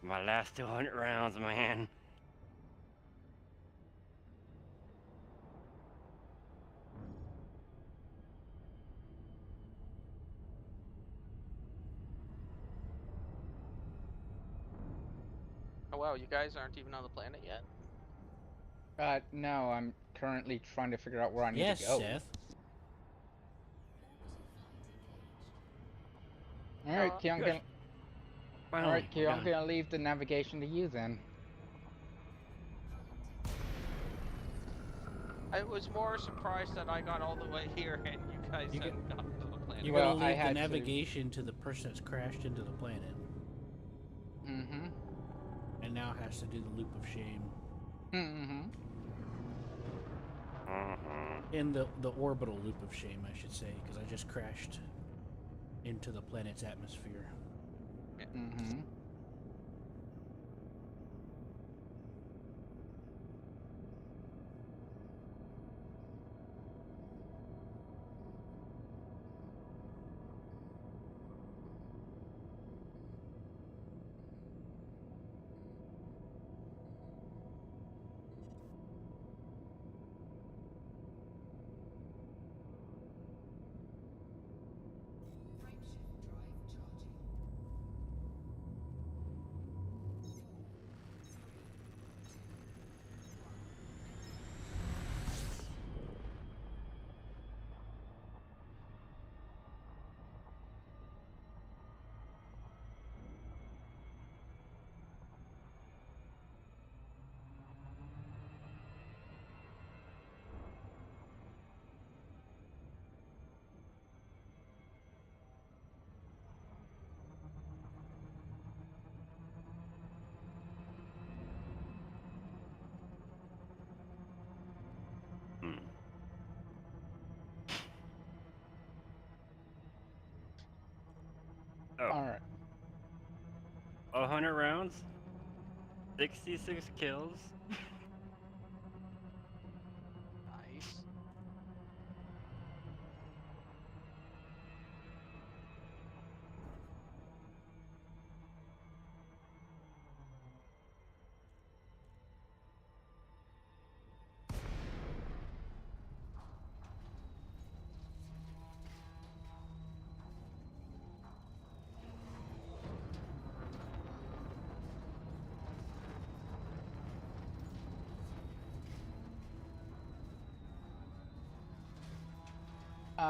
My last 200 rounds, man. Oh wow, you guys aren't even on the planet yet? No, I'm currently trying to figure out where I need Yes, to go. Seth. Alright, Key, I'm good. gonna... Finally, Alright, Key, we're I'm done. gonna leave the navigation to you then. I was more surprised that I got all the way here and you guys You hadn't gotten to the planet. You're Well, gonna I leave the had to. navigation to the person that's crashed into the planet, Mm-hmm. and now has to do the loop of shame. Mm-hmm. In the orbital loop of shame, I should say, because I just crashed into the planet's atmosphere. Mm-hmm. Frameshift drive charging. Alright. 100 rounds, 66 kills. Nice.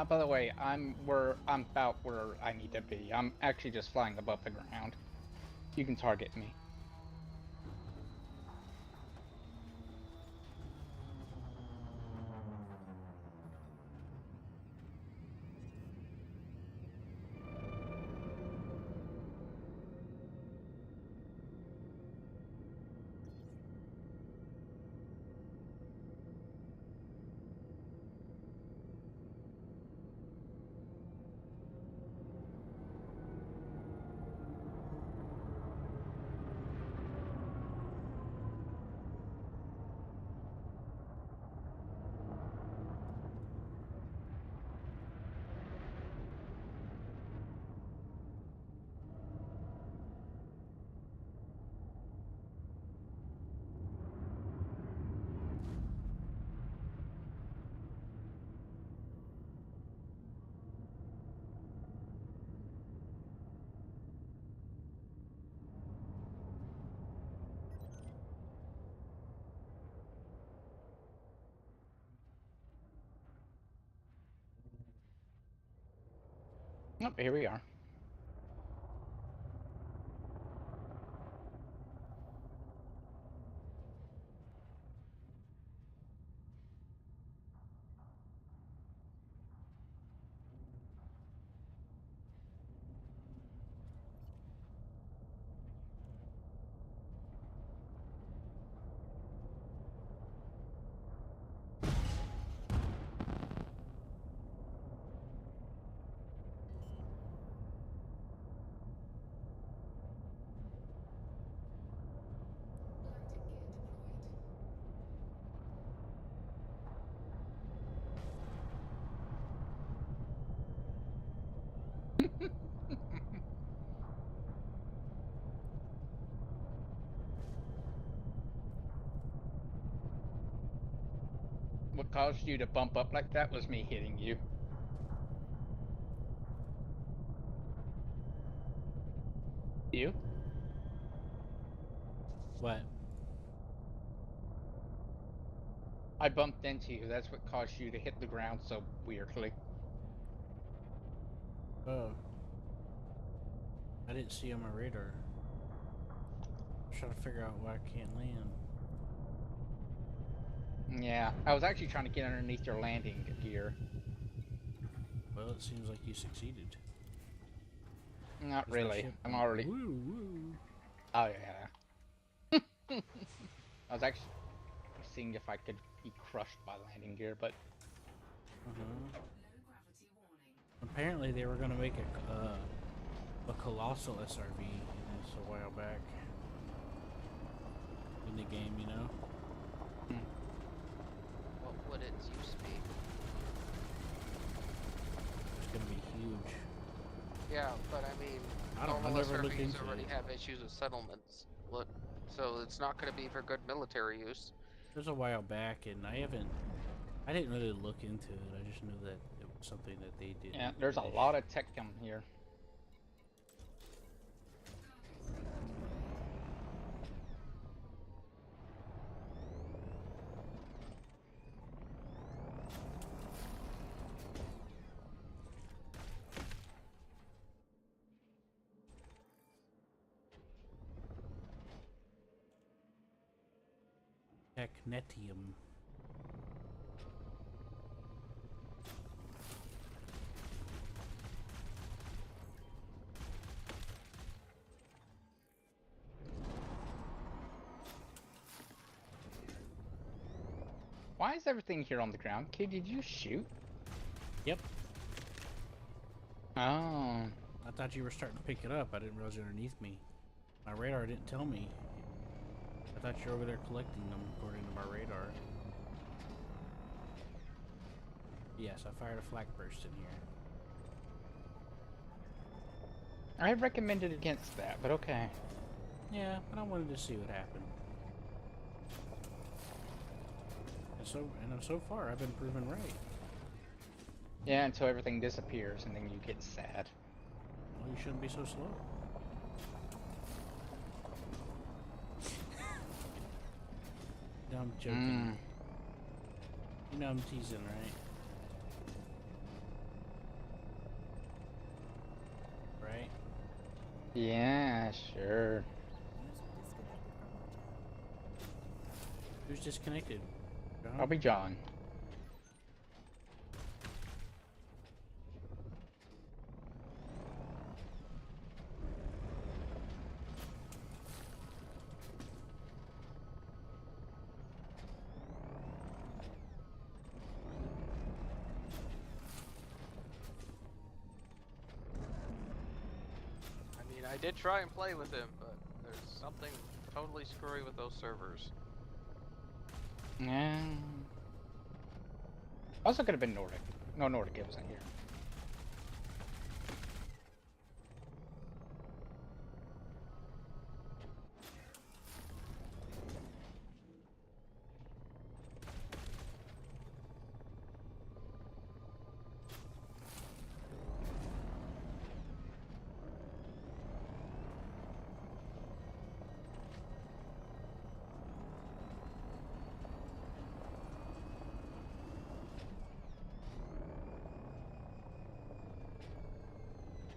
By the way, I'm about where I need to be. I'm actually just flying above the ground. You can target me. Oh, here we are. Landing gear deployed. What caused you to bump up like that was me hitting you. You? What? I bumped into you. That's what caused you to hit the ground so weirdly. Oh. I didn't see on my radar. I'm trying to figure out why I can't land. Yeah, I was actually trying to get underneath your landing gear. Well, it seems like you succeeded. Not 'Cause my really. ship I'm went already. woo woo. Oh yeah. I was actually seeing if I could be crushed by landing gear, but Uh-huh. Low gravity warning. Apparently they were gonna make a colossal SRV this a while back in the game, you know. What would its use be? It's gonna be huge. Yeah, but I mean, I don't know. I normal never looked SRVs into already it. have issues with settlements. Look, so it's not going to be for good military use. It was a while back, and I didn't really look into it. I just knew that it was something that they did. yeah, there's a lot of tech coming here. Technetium. Why is everything here on the ground? Kid, did you shoot? Yep. Oh. I thought you were starting to pick it up. I didn't realize you're underneath me. My radar didn't tell me. I thought you were over there collecting them, according to my radar. Yes, I fired a flak burst in here. I recommended against that, but okay. Yeah, but I wanted to see what happened. And so far, I've been proven right. Yeah, until everything disappears and then you get sad. Well, you shouldn't be so slow. No, I'm joking. You know I'm teasing, right? Yeah, sure. Who's disconnected? John? Probably John. I mean, I did try and play with him, but there's something totally screwy with those servers. Yeah. Also could have been Nordic. No, Nordic, it wasn't here.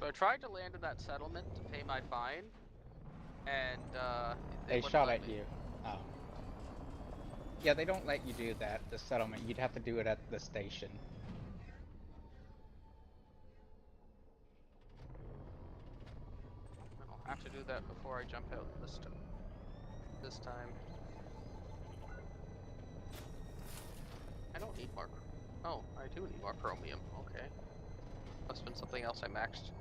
So I tried to land in that settlement to pay my fine, and They wouldn't shot let at me. you. Oh. Yeah, they don't let you do that, the settlement. You'd have to do it at the station. I'll have to do that before I jump out this time. I don't need more. Oh, I do need more chromium. Okay. Must have been something else I maxed.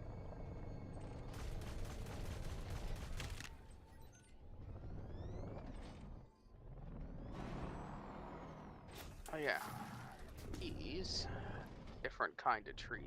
Oh yeah. These. Different kind of tree.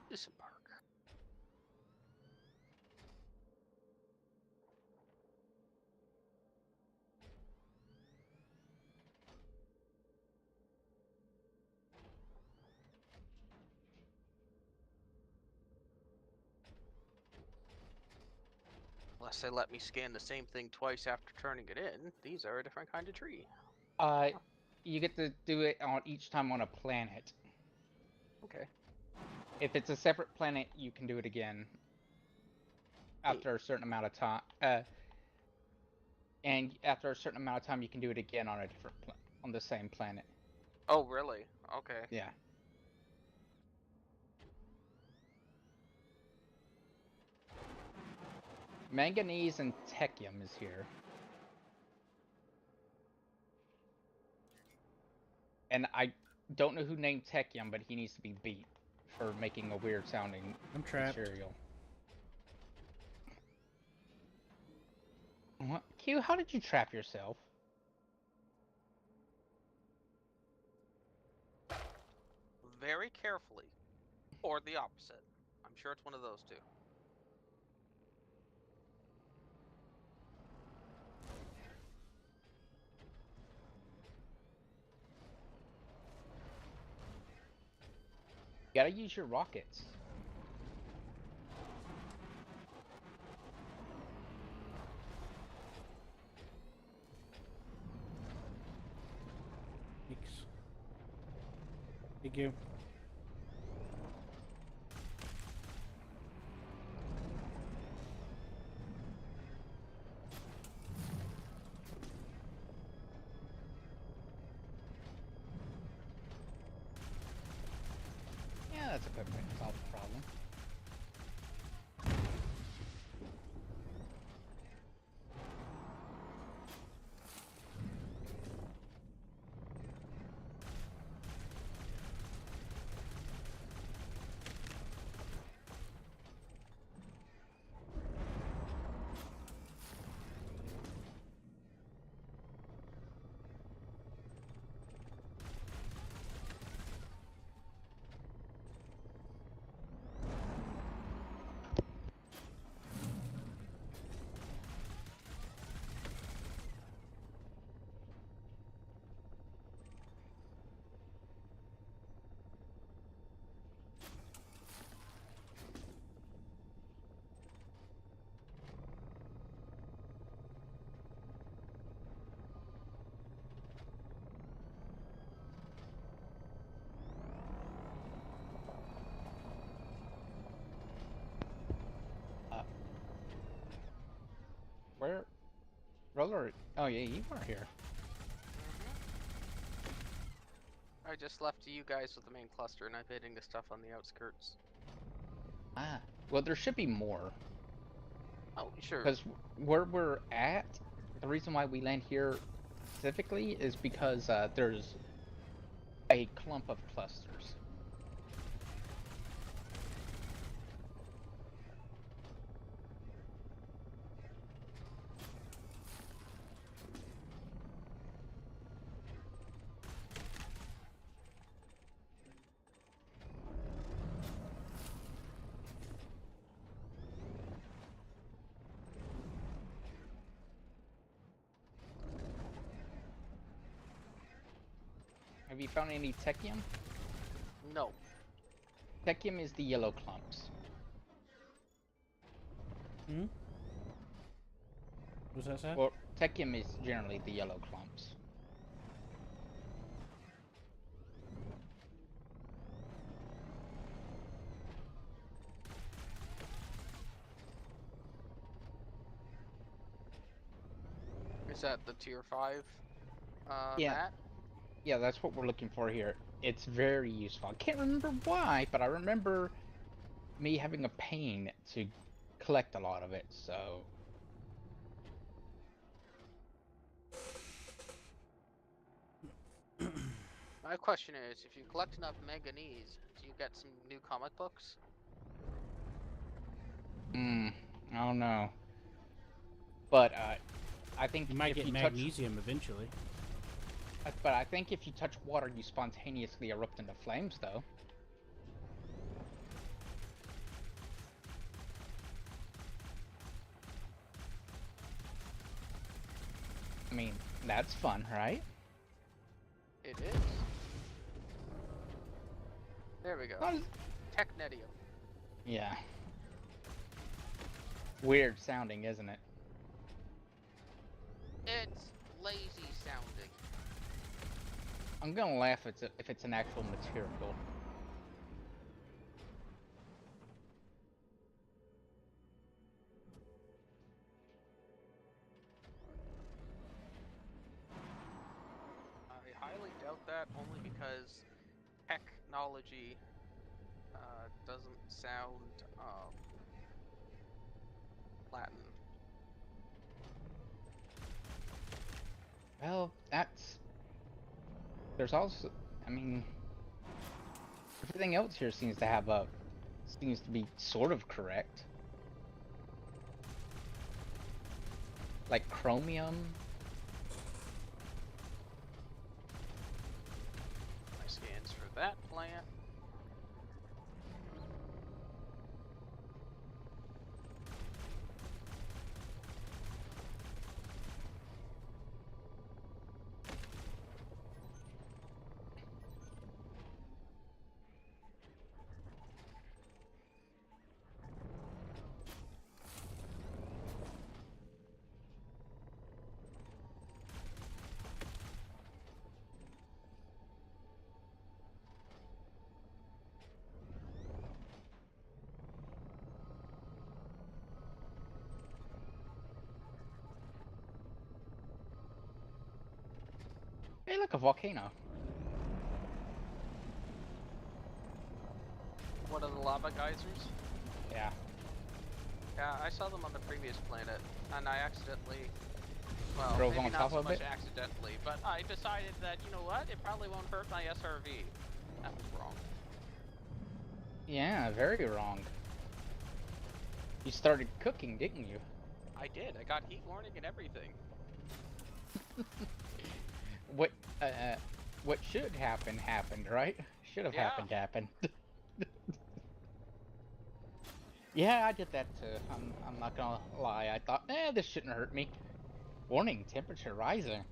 Disembark. Unless they let me scan the same thing twice after turning it in, these are a different kind of tree. Uh, you get to do it on each time on a planet. Okay. If it's a separate planet, you can do it again after a certain amount of time. And after a certain amount of time, you can do it again on a different on the same planet. Oh, really? Okay. Yeah. Manganese and technium is here. And I don't know who named technium, but he needs to be beat for making a weird sounding I'm trapped. material. What? Q, how did you trap yourself? Very carefully. Or the opposite. I'm sure it's one of those two. You gotta use your rockets. Thanks. Thank you. Yeah, that's a quick way to solve the problem. Roller. Oh yeah, you are here. I just left you guys with the main cluster, and I'm hitting the stuff on the outskirts. Ah. Well, there should be more. Oh, sure. Because where we're at, the reason why we land here specifically is because there's a clump of clusters. Have you found any technium? No. Technium is the yellow clumps. Hmm? What's that say? Well, technium is generally the yellow clumps. Is that the tier 5 Yeah. mat? Yeah, that's what we're looking for here. It's very useful. I can't remember why, but I remember me having a pain to collect a lot of it, so... My question is, if you collect enough manganese, do you get some new comic books? I don't know. But, I think You might if get you magnesium eventually. But I think if you touch water, you spontaneously erupt into flames, though. I mean, that's fun, right? It is. There we go. Not as- Technetium. Yeah. Weird sounding, isn't it? It's lazy sounding. I'm gonna laugh if it's an actual material. I highly doubt that, only because technology doesn't sound Latin. Well, that's... There's also... I mean... Everything else here seems to have a... Seems to be sort of correct. Like chromium. My scans for that plant. Hey, look, a volcano. One of the lava geysers? Yeah. Yeah, I saw them on the previous planet, and I accidentally... Well, Drove maybe on not top so of much it? accidentally, but I decided that, you know what, it probably won't hurt my SRV. That was wrong. Yeah, very wrong. You started cooking, didn't you? I did, I got heat warning and everything. What, what should happen happened, right? Should have Yeah. happened. Yeah, I did that too. I'm not gonna lie. I thought, this shouldn't hurt me. Warning, temperature rising.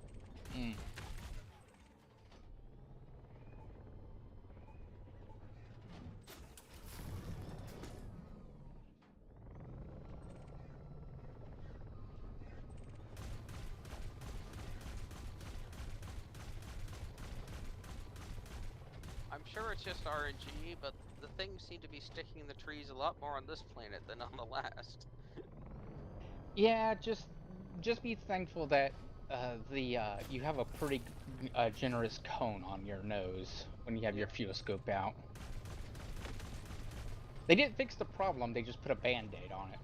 I'm sure it's just RNG, but the things seem to be sticking in the trees a lot more on this planet than on the last. Yeah, just just be thankful that you have a pretty generous cone on your nose when you have your fuel scope out. They didn't fix the problem, they just put a band-aid on it.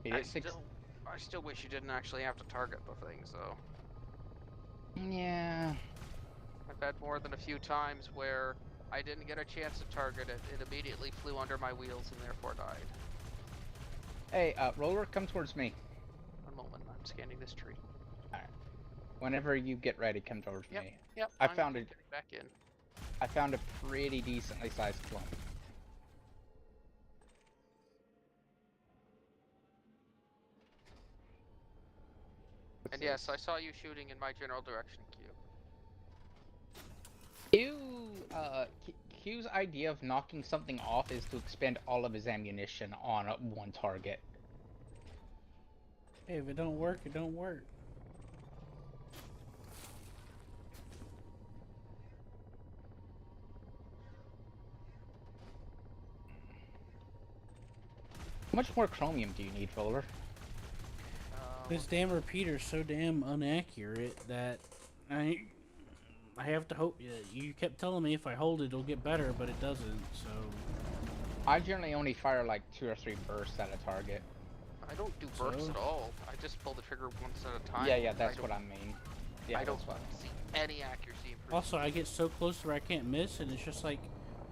They I didn't fix... still wish you didn't actually have to target the things, though. Yeah. I've had more than a few times where I didn't get a chance to target it. It immediately flew under my wheels and therefore died. Hey, Roller, come towards me. One moment, I'm scanning this tree. Alright. Whenever you get ready, come towards me. Yep, I I'm found getting it. back in. I found a pretty decently sized clump. And yes, I saw you shooting in my general direction, Q. Q's idea of knocking something off is to expend all of his ammunition on one target. Hey, if it don't work, it don't work. How much more chromium do you need, Roller? This damn repeater's so damn inaccurate that I have to hope. You kept telling me if I hold it, it'll get better, but it doesn't. So I generally only fire like 2 or 3 bursts at a target. I don't do bursts So? at all. I just pull the trigger once at a time. Yeah, that's what I mean. Yeah, I don't that's what see any accuracy improvement. also, I get so close to where I can't miss, and it's just like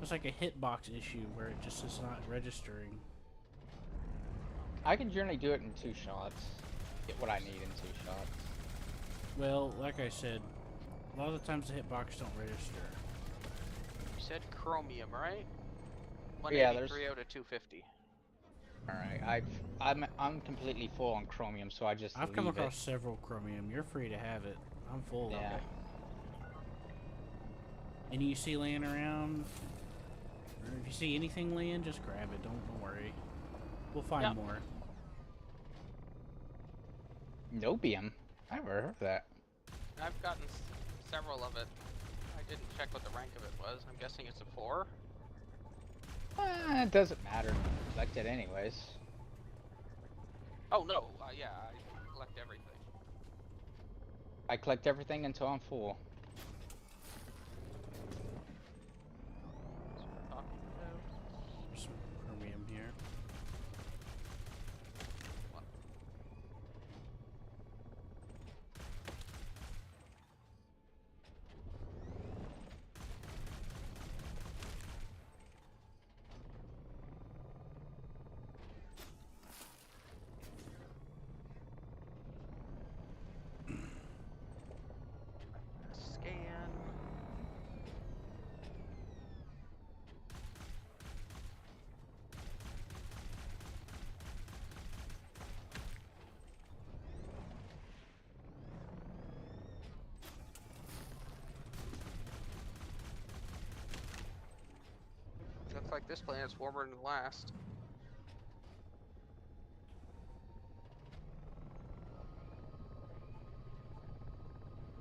a hitbox issue where it just is not registering. I can generally do it in 2 shots. Get what I need in 2 shots. Well, like I said, a lot of the times the hitbox don't register. You said chromium, right? Yeah, there's... 183 out of 250. Alright, I'm completely full on chromium, so I just I've come leave across it. several chromium. You're free to have it. I'm full. Yeah. Any you see laying around, or if you see anything laying, just grab it. Don't worry. We'll find more. Nobium? I never heard of that. I've gotten several of it. I didn't check what the rank of it was. I'm guessing it's a 4. It doesn't matter. Collect it anyways. Oh no, yeah, I collect everything. I collect everything until I'm full. That's what we're talking about. There's some chromium here. Scan. Looks like this planet's warmer than the last.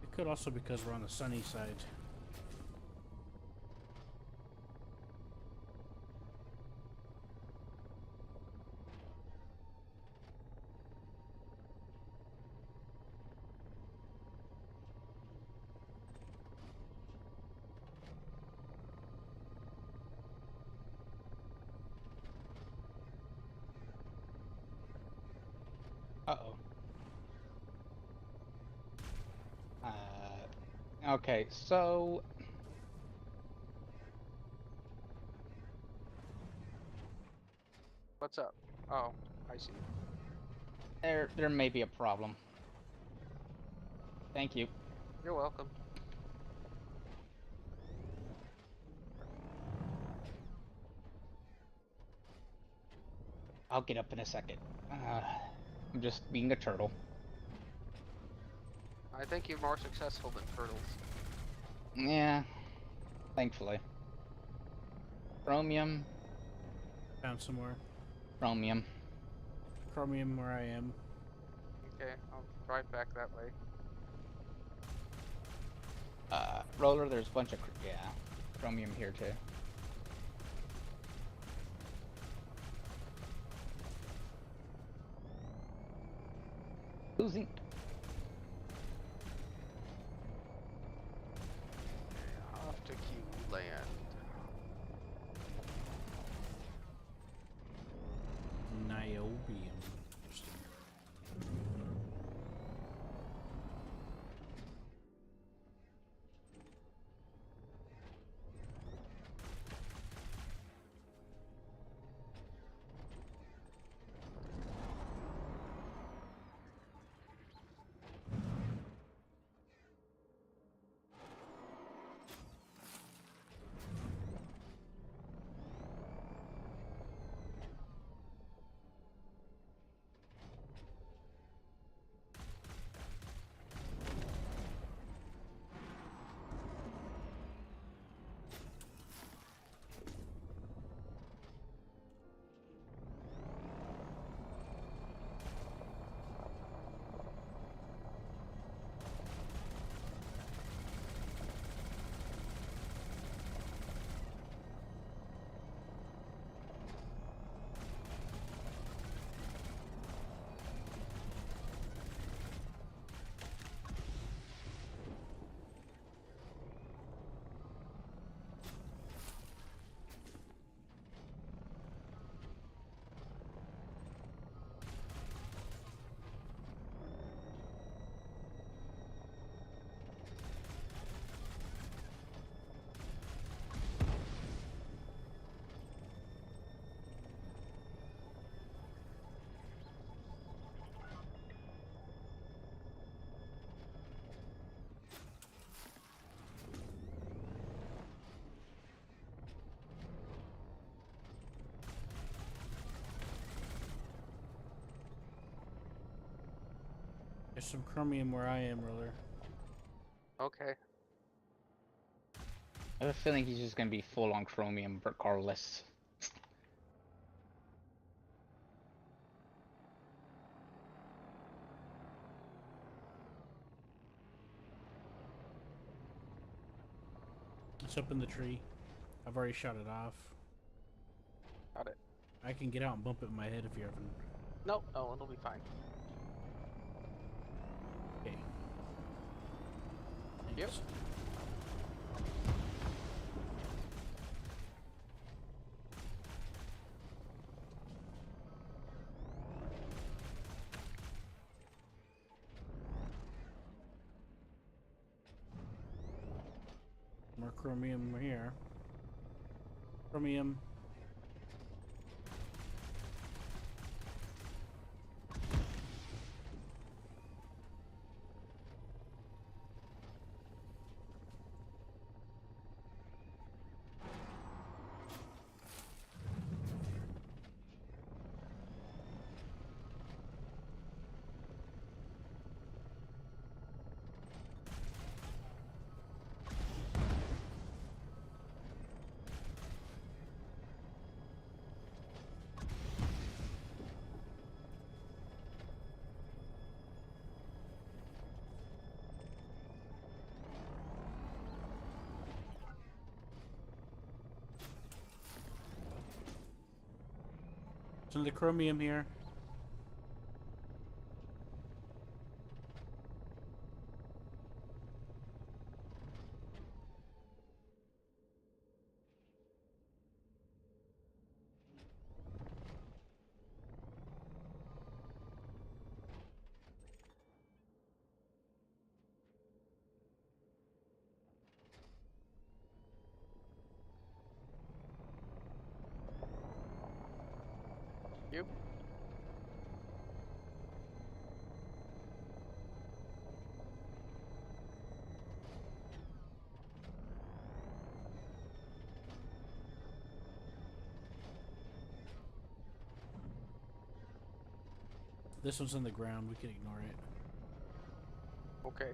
It could also be because we're on the sunny side. Uh-oh. Okay, so... What's up? Oh, I see. There may be a problem. Thank you. You're welcome. I'll get up in a second. I'm just being a turtle. I think you're more successful than turtles. Yeah, thankfully. Chromium, Found some more chromium. chromium where I am. Okay, I'll drive back that way. Roller, there's a bunch of... yeah, chromium here too. Losing. Off to Q land. Niobium. There's some chromium where I am, Roller. Okay. I have a feeling he's just gonna be full on chromium regardless. It's up in the tree. I've already shot it off. Got it. I can get out and bump it in my head if you're having. No, no, it'll be fine. Okay. Yep. Thanks. More chromium here. Chromium. Some of the chromium here. Yep. This one's on the ground. We can ignore it. Okay.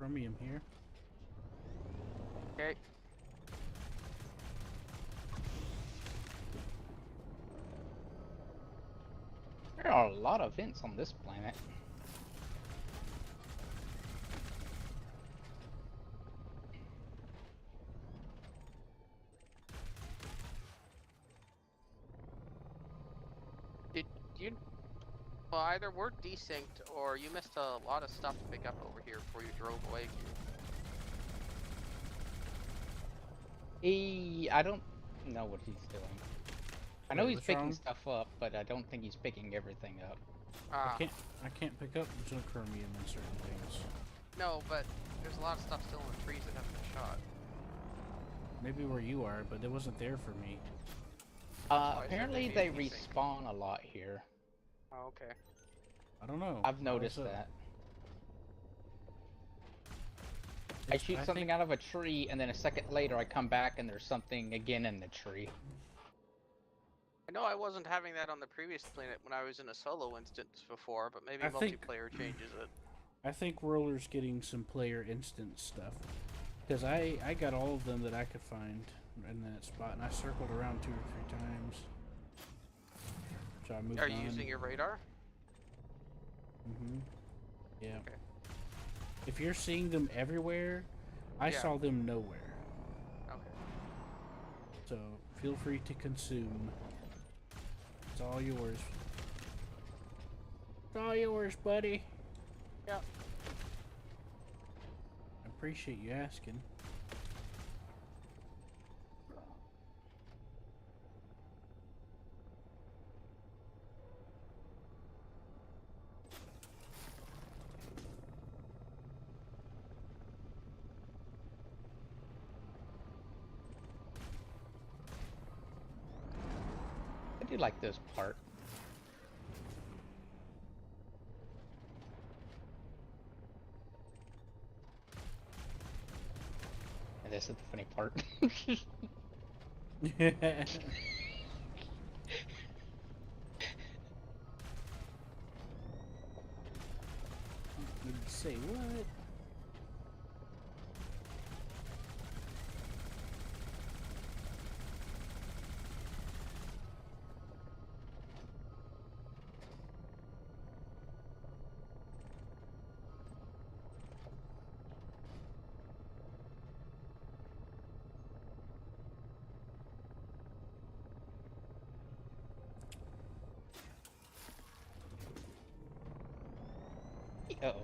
Chromium here. Okay. There are a lot of vents on this planet. Did you? Well, either we're desynced or you missed a lot of stuff to pick up over here before you drove away. I don't know what he's doing. I know Wait, he's what's picking wrong? stuff up, but I don't think he's picking everything up. Ah, I can't pick up chromium in certain things. no, but there's a lot of stuff still in the trees that haven't been shot. Maybe where you are, but it wasn't there for me. why I said Apparently maybe they desync. respawn a lot here. Oh, okay. I don't know. I've noticed Also, that. I shoot I something think, out of a tree, and then a second later I come back and there's something again in the tree. I know I wasn't having that on the previous planet when I was in a solo instance before, but maybe I think- multiplayer changes it. I think Roller's getting some player instance stuff. Because I got all of them that I could find in that spot, and I circled around 2 or 3 times. So I moved Are on. you using your radar? Mm-hmm. Yeah. Okay. If you're seeing them everywhere, I Yeah. saw them nowhere. Okay. So feel free to consume. It's all yours. It's all yours, buddy. Yep. I appreciate you asking. I do like this part. And this is the funny part. Did you say what? Uh-oh.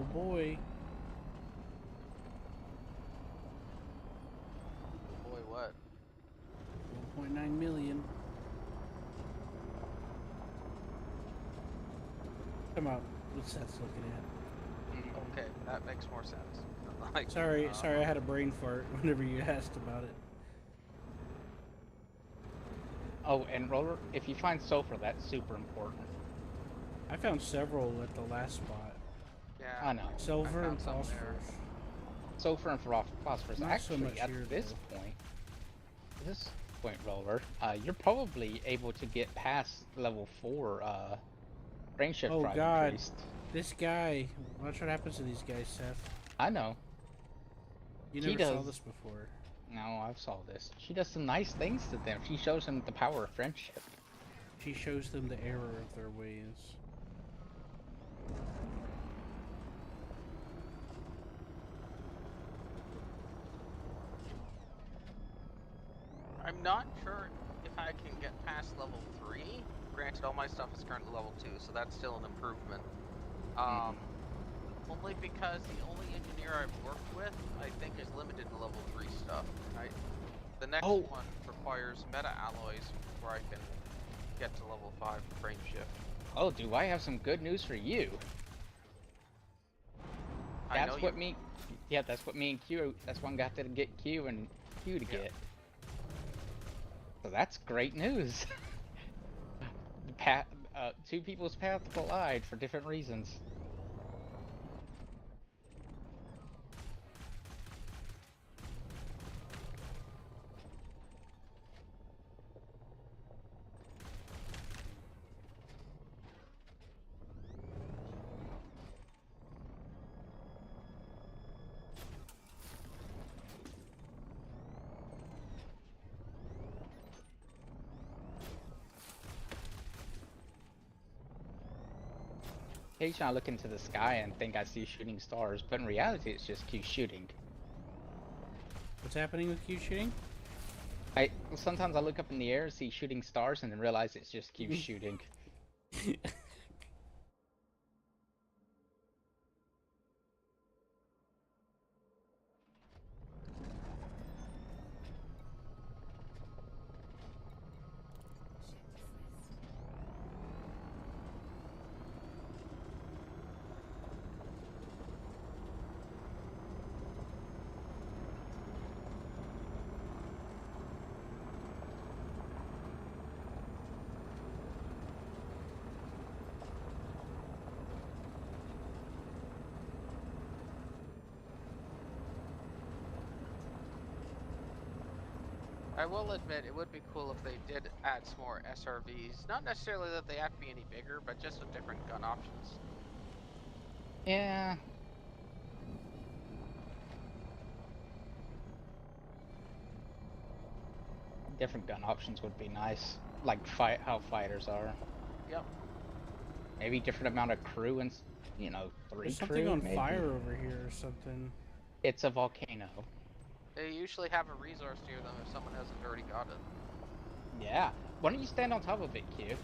Oh boy. Boy, what? 1.9 million. Come on. What's that looking at? Okay, that makes more sense. Like, Sorry, I had a brain fart whenever you asked about it. Oh, and Roller, if you find sulfur, that's super important. I found several at the last spot. Yeah. I know. Silver I and found some there. phosphorus. Sulfur and phosphorus. Not so Actually, much at here, this though. point, Roller, you're probably able to get past level 4 brain shift Oh drive god. increased. This guy. Watch what happens to these guys, Seth. I know. You He never saw does. this before. No, I've saw this. She does some nice things to them. She shows them the power of friendship. She shows them the error of their ways. I'm not sure if I can get past level 3. Granted, all my stuff is currently level 2, so that's still an improvement. Only because the only engineer I've worked with, I think, is limited to level 3 stuff. The next one requires meta alloys before I can get to level 5 frame shift. Oh, do I have some good news for you? That's what me and Q. That's one got to get Q and Q to get. So that's great news. Two people's paths collide for different reasons. Occasionally I look into the sky and think I see shooting stars, but in reality it's just Q shooting. What's happening with Q shooting? Sometimes I look up in the air, see shooting stars, and then realize it's just Q shooting. I will admit, it would be cool if they did add some more SRVs. Not necessarily that they have to be any bigger, but just with different gun options. Yeah. Different gun options would be nice. Like how fighters are. Yep. Maybe different amount of crew and, 3 There's crew, something on maybe. fire over here or something. It's a volcano. They usually have a resource near them if someone hasn't already got it. Yeah. Why don't you stand on top of it, Q?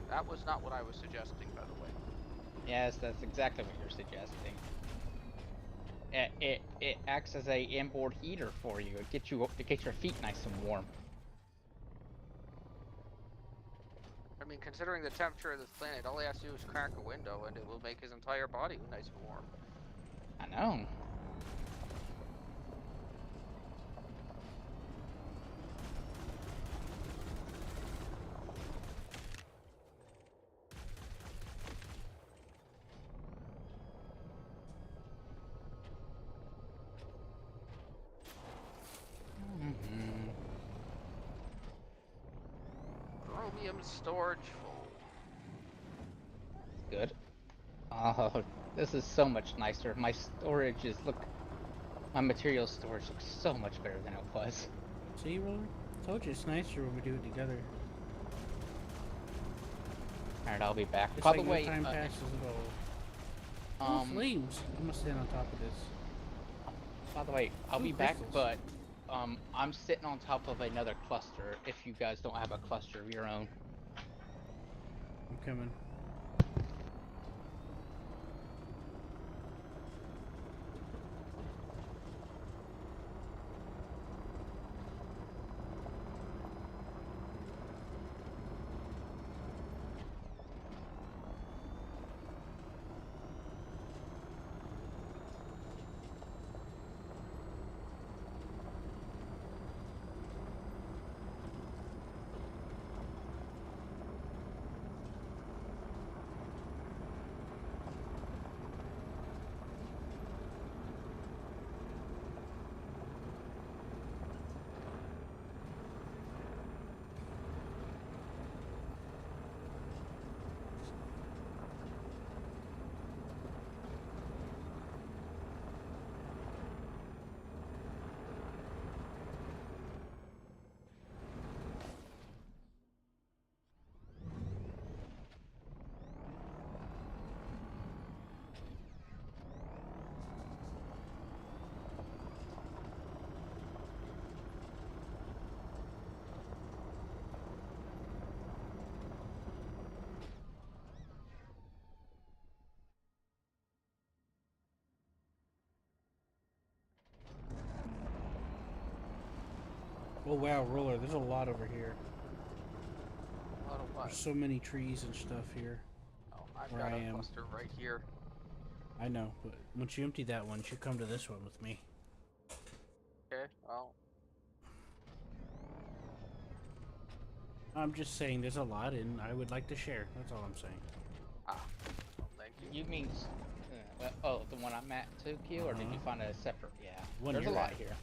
That was not what I was suggesting, by the way. Yes, that's exactly what you're suggesting. It acts as a inboard heater for you. It gets your feet nice and warm. I mean, considering the temperature of this planet, all he has to do is crack a window and it will make his entire body nice and warm. I know. Chromium storage full. Good. Oh, this is so much nicer. My material storage looks so much better than it was. See, Roller? Told you it's nicer when we do it together. Alright, I'll be back. It's By like the way, no time passes at all. Oh, flames! I'm gonna stand on top of this. by the way, I'll Ooh, be back, crystals. but I'm sitting on top of another cluster if you guys don't have a cluster of your own. I'm coming. Oh wow, roller. There's a lot over here. A lot of what? There's so many trees and stuff here. Oh, I've Where got I a am. cluster right here. I know, but once you empty that one, you should come to this one with me. Okay, well, I'm just saying there's a lot, and I would like to share. That's all I'm saying. well, thank you. You mean, oh, the one I'm at too, Q, or did you Uh-huh. find a separate? Yeah. One There's a you're lot at. here.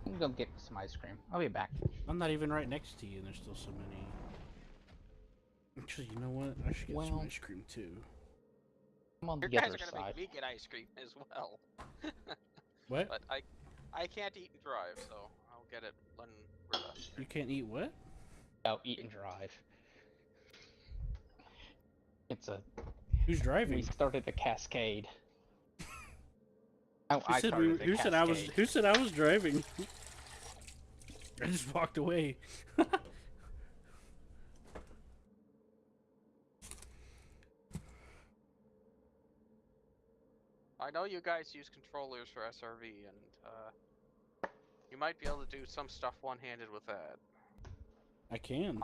I'm gonna go get some ice cream. I'll be back. I'm not even right next to you, and there's still so many. Actually, you know what? I should get some Well- ice cream too. I'm on You the guys other are gonna side. make me get ice cream as well. What? But I can't eat and drive, so I'll get it when we're done. You can't eat what? Oh, eat and drive. It's a. Who's We driving? started a cascade. Oh, Who I said started a who said I was? cascade. Who said I was driving? I just walked away. I know you guys use controllers for SRV, and you might be able to do some stuff one-handed with that. I can.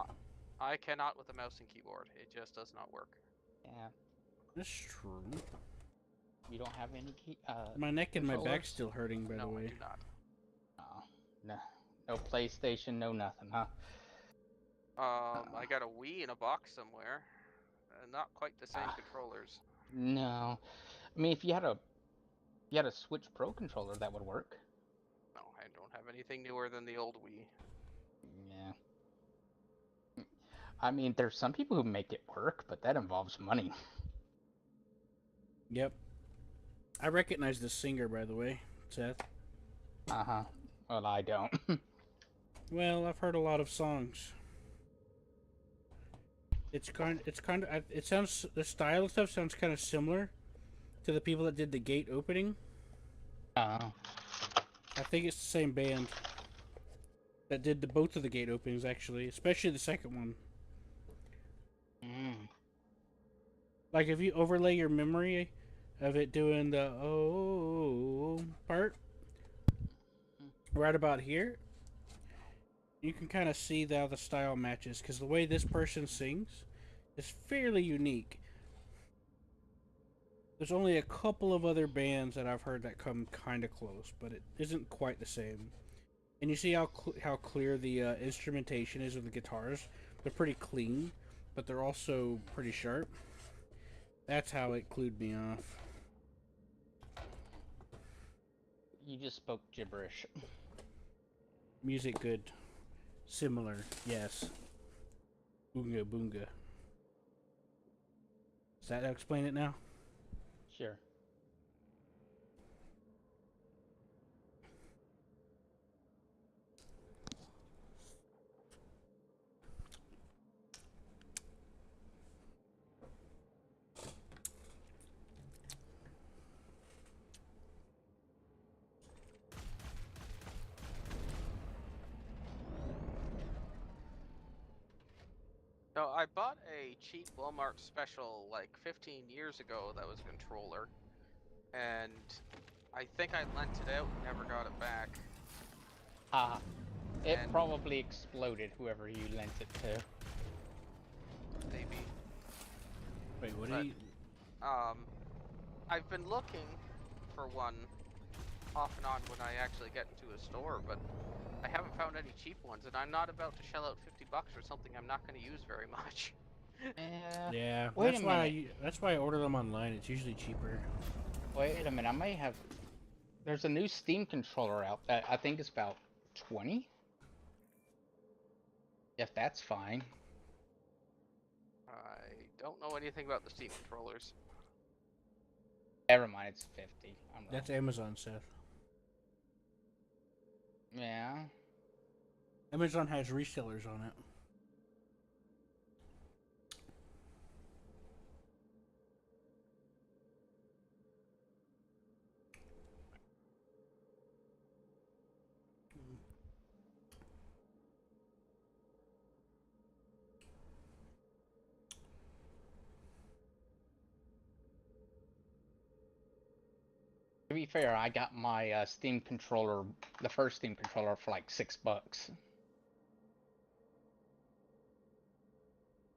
I cannot with a mouse and keyboard. It just does not work. Yeah. That's true. You don't have any key. My neck and my controllers? back's still hurting, by no, the I way. do not. Oh, no. No PlayStation, no nothing, huh? I got a Wii in a box somewhere. Not quite the same Ah. controllers. No. I mean, if you had a Switch Pro controller, that would work. No, I don't have anything newer than the old Wii. Yeah. I mean, there's some people who make it work, but that involves money. Yep. I recognize the singer, by the way, Seth. Uh-huh. Well, I don't. Well, I've heard a lot of songs. It sounds, the style and stuff sounds kind of similar to the people that did the gate opening. Uh, I think it's the same band that did both of the gate openings, actually, especially the second one. mm. Like, if you overlay your memory of it doing the oh part right about here, you can kind of see how the style matches, because the way this person sings is fairly unique. There's only a couple of other bands that I've heard that come kind of close, but it isn't quite the same. And you see how clear the instrumentation is of the guitars? They're pretty clean, but they're also pretty sharp. That's how it clued me off. You just spoke gibberish. Music good. Similar, yes. Boonga boonga. Does that explain it now? Sure. No, I bought a cheap Walmart special like 15 years ago that was a controller, and I think I lent it out and never got it back. Ah. It And- probably exploded, whoever you lent it to. Maybe. Wait, what But- do you... I've been looking for one off and on when I actually get into a store, but I haven't found any cheap ones, and I'm not about to shell out $50 for something I'm not going to use very much. Yeah, Wait that's a why minute. that's why I order them online. It's usually cheaper. Wait a minute, I may have. There's a new Steam controller out that I think is about 20. If that's fine. I don't know anything about the Steam controllers. Never mind, it's 50. I'm wrong. That's Amazon, Seth. Yeah. Amazon has resellers on it. To be fair, I got my Steam controller, the first Steam controller, for like $6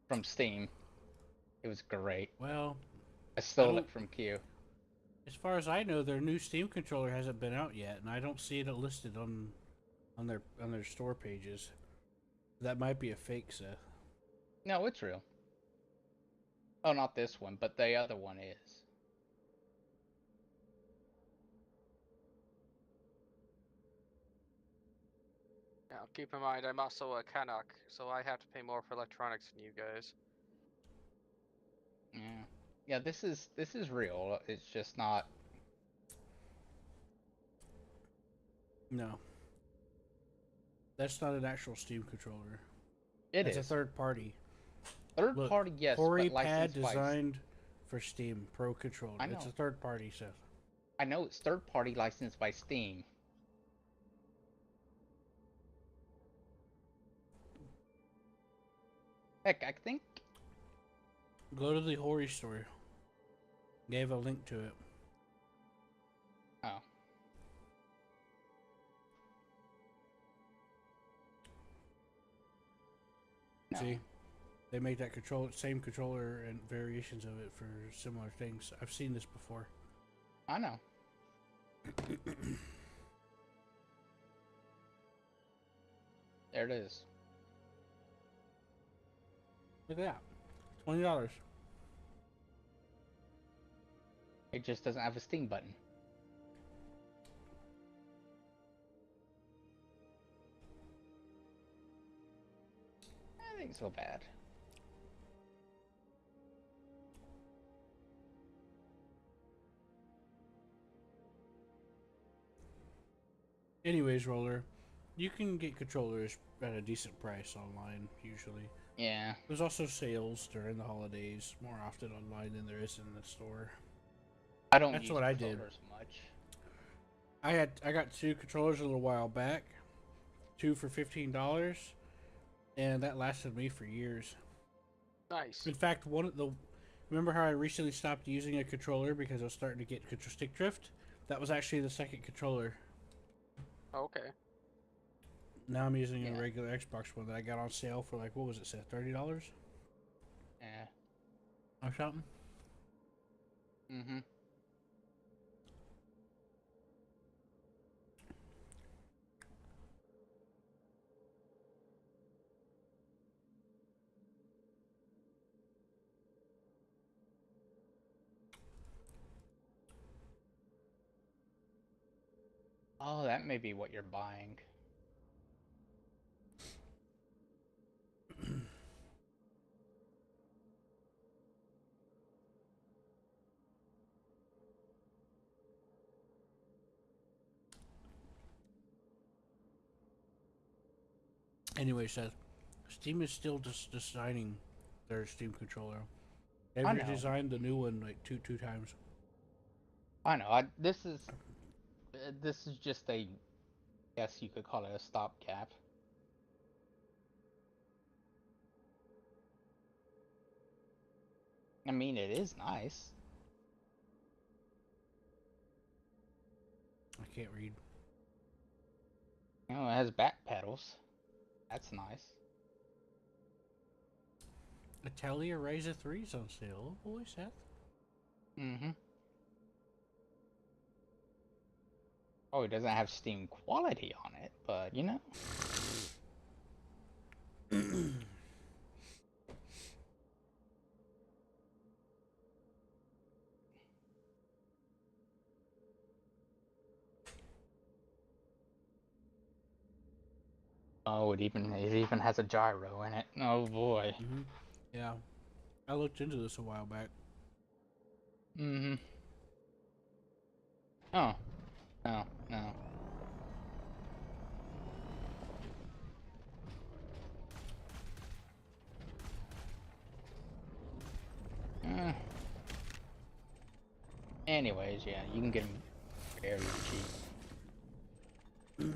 from Steam. It was great. Well, I stole don't- it from Q. as far as I know, their new Steam controller hasn't been out yet, and I don't see it listed on their store pages. That might be a fake, Seth. No, it's real. Oh, not this one, but the other one is. Now, keep in mind, I'm also a Canuck, so I have to pay more for electronics than you guys. Yeah. Yeah, this is real. It's just not. No. That's not an actual Steam controller. It It's is a third party. third Look, party, yes, Hori but Pad licensed by. designed for Steam Pro controller. I It's know. a third party, Seth. I know it's third party licensed by Steam. Heck, I think. Go to the Hori store. Gave a link to it. Oh. No. See? They make that same controller and variations of it for similar things. I've seen this before. I know. There it is. Look at that. $20. It just doesn't have a Steam button. I think so bad. Anyways, Roller, you can get controllers at a decent price online, usually. Yeah. There's also sales during the holidays more often online than there is in the store. I don't That's use what I did. controllers much. I got 2 controllers a little while back, 2 for $15, and that lasted me for years. Nice. In fact, remember how I recently stopped using a controller because I was starting to get stick drift? That was actually the second controller. Okay. Now I'm using Yeah. a regular Xbox one that I got on sale for like, what was it, Seth? $30 Yeah. or something? Mm-hmm. Oh, that may be what you're buying. Anyway, Seth, Steam is still just designing their Steam controller. They've I know. redesigned the new one like two times. I know. This is just a, guess you could call it a stopgap. I mean, it is nice. I can't read. You know, it has back pedals. That's nice. Italia Ryza 3's on sale. Oh boy, Seth. Mm-hmm. Oh, it doesn't have Steam quality on it, but you know. Oh, it even has a gyro in it. Oh boy. Mm-hmm. Yeah. I looked into this a while back. Mm-hmm. Oh. No, no. Uh, Anyways, yeah, you can get them very cheap.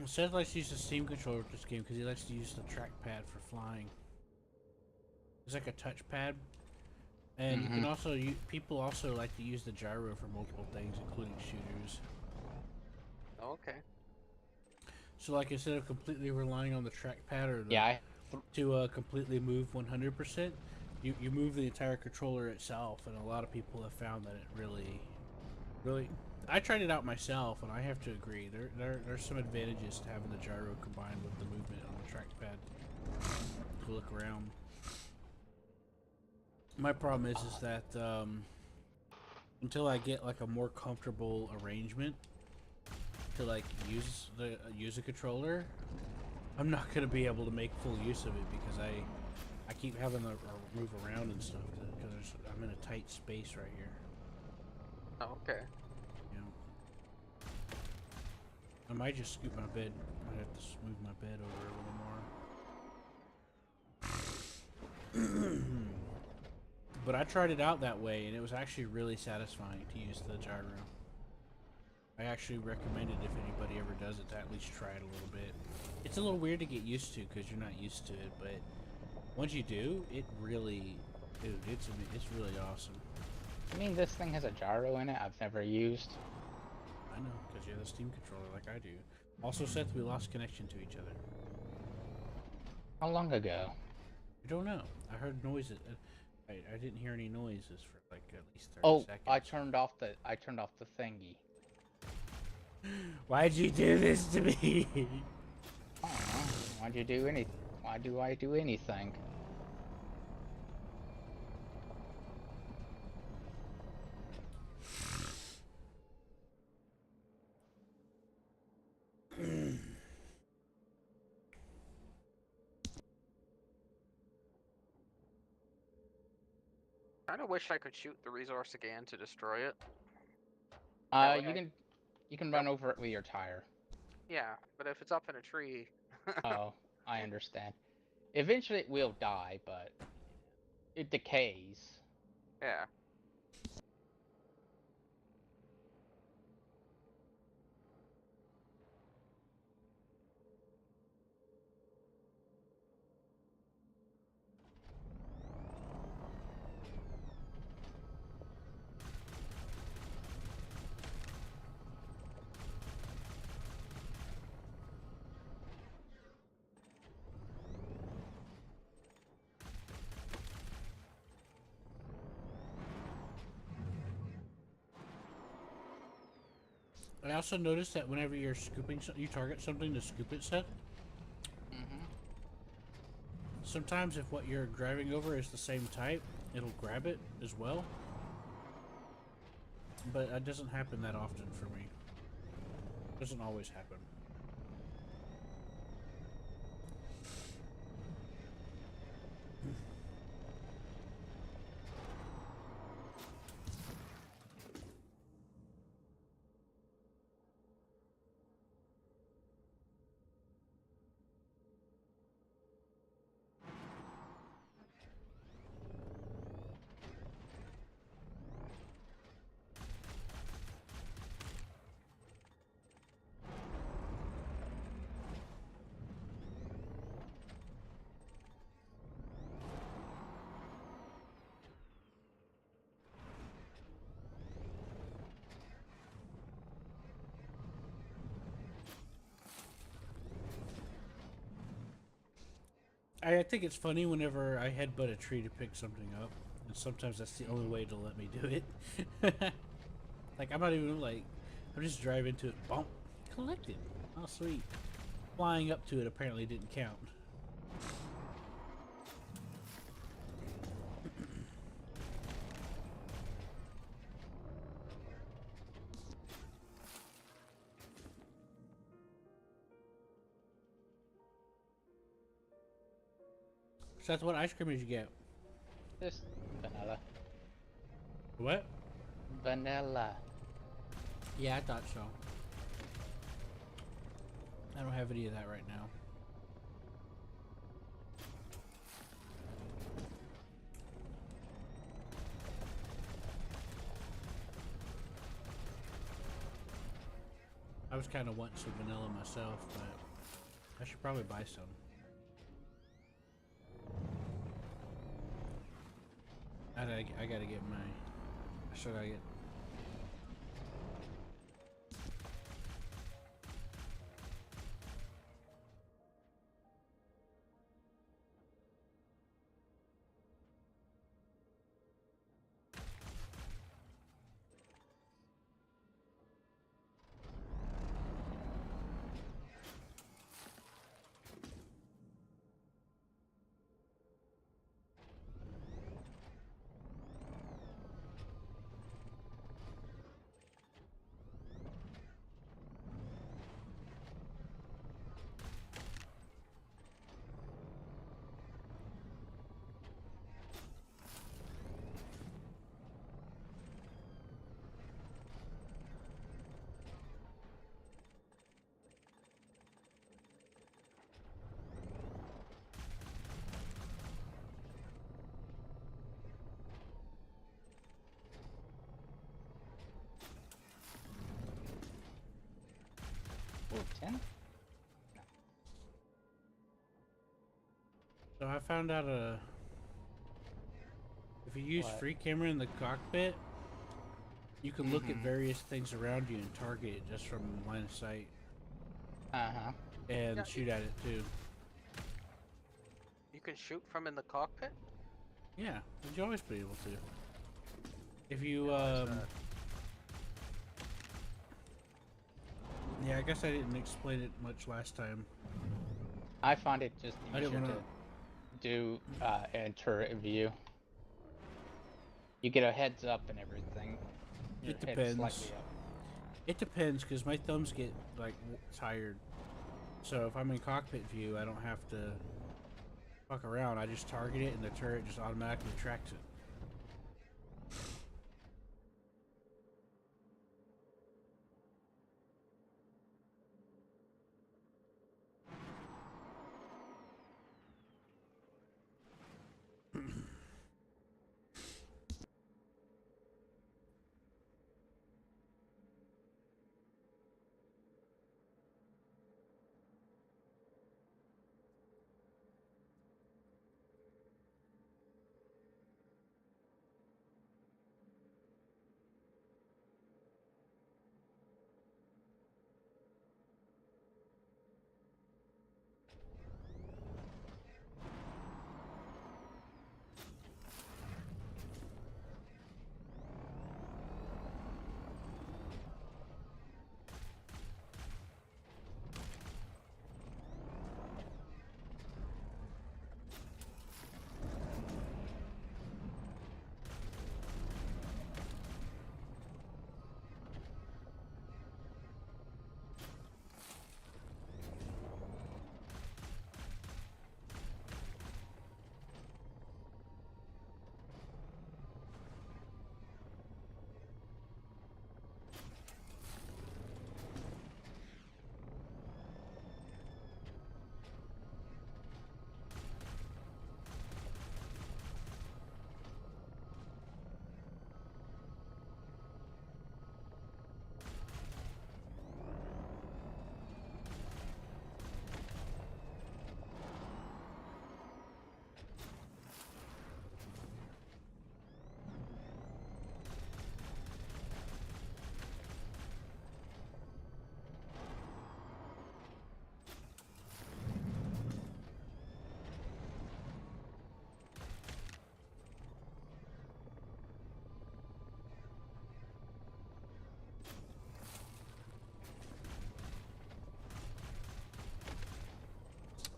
Seth likes to use the Steam controller with this game because he likes to use the trackpad for flying. It's like a touchpad. And you can also people also like to use the gyro for multiple things, including shooters. Okay. So, like, instead of completely relying on the trackpad or the Yeah, to completely move 100%, you move the entire controller itself, and a lot of people have found that it really. I tried it out myself, and I have to agree. There's some advantages to having the gyro combined with the movement on the trackpad to look around. My problem is that until I get like a more comfortable arrangement to like use a controller, I'm not gonna be able to make full use of it because I keep having to move around and stuff because I'm in a tight space right here. Oh, okay. You know, I might just scoot my bed. I might have to smooth my bed over a little more. But I tried it out that way, and it was actually really satisfying to use the gyro. I actually recommend it if anybody ever does it to at least try it a little bit. It's a little weird to get used to because you're not used to it, but once you do, it really, dude, it's really awesome. I mean, this thing has a gyro in it I've never used. I know, because you have a Steam controller like I do. Also, Seth, we lost connection to each other. How long ago? I don't know. I heard noises. I didn't hear any noises for like at least 30 Oh, seconds. I turned off the thingy. Why'd you do this to me? I don't know. Why do I do anything? Kinda wish I could shoot the resource again to destroy it. That way You can that- run over it with your tire. Yeah, but if it's up in a tree... Oh, I understand. Eventually it will die, but it decays. Yeah. I also noticed that whenever you're scooping, you target something to scoop it, Seth. Mm-hmm. Sometimes, if what you're driving over is the same type, it'll grab it as well. But it doesn't happen that often for me. It doesn't always happen. I think it's funny whenever I headbutt a tree to pick something up, and sometimes that's the only way to let me do it. Like, I'm not even like, I'm just driving to it, bump, collected. Oh, sweet. Flying up to it apparently didn't count. So that's what ice cream did you get? Just vanilla. What? Vanilla. Yeah, I thought so. I don't have any of that right now. I was kind of wanting some vanilla myself, but I should probably buy some. I gotta get my. I still gotta get. found out if you use What? free camera in the cockpit, you can look at Mhm. various things around you and target it just from line of sight Uh-huh. and Yeah, shoot at it too. You can shoot from in the cockpit? Yeah, you'd always be able to. If you Realize that. yeah, I guess I didn't explain it much last time. I find it just I didn't easier wanna. to do in turret view. You get a heads up and everything. Your It head depends. slightly up. It depends, because my thumbs get like tired. So if I'm in cockpit view, I don't have to fuck around. I just target it, and the turret just automatically tracks it.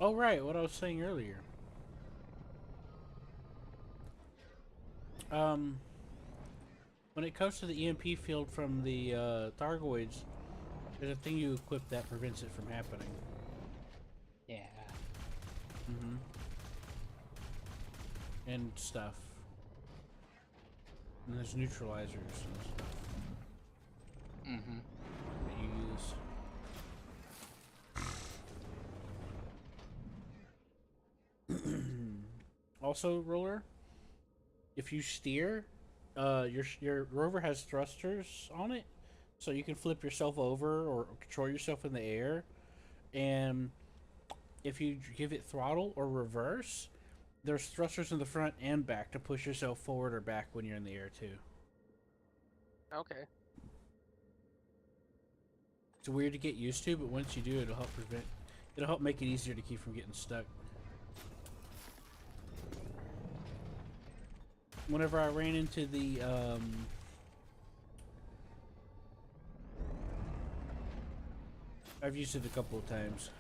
Oh right, what I was saying earlier. When it comes to the EMP field from the Thargoids, there's a thing you equip that prevents it from happening. Yeah. Mm-hmm. And stuff. And there's neutralizers and stuff Mm-hmm. that you use. Also, roller, if you steer, your rover has thrusters on it, so you can flip yourself over or control yourself in the air. And if you give it throttle or reverse, there's thrusters in the front and back to push yourself forward or back when you're in the air too. Okay. It's weird to get used to, but once you do, it'll help prevent. It'll help make it easier to keep from getting stuck. Whenever I ran into the I've used it a couple of times.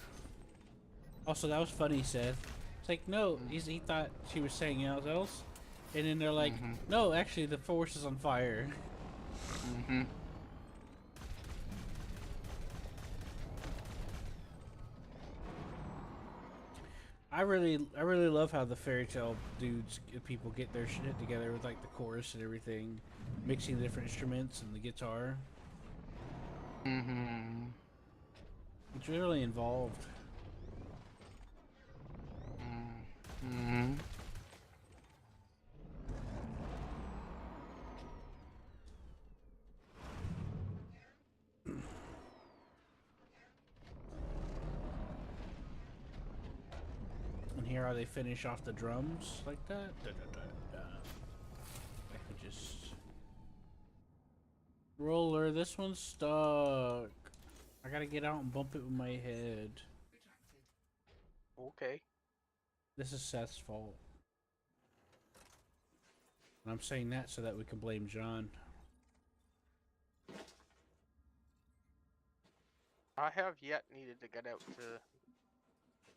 Also, that was funny, Seth. It's like, no, he thought she was saying else, and then they're like, no, actually, the force is on fire. Mm-hmm. I really love how the fairy tale dudes, people get their shit together with like the chorus and everything, mixing the different instruments and the guitar. Mm-hmm. It's really involved. Mm-hmm. And hear how they finish off the drums like that? Da, da, da, da. I could just... Roller, this one's stuck. I gotta get out and bump it with my head. Okay. This is Seth's fault. And I'm saying that so that we can blame John. I have yet needed to get out to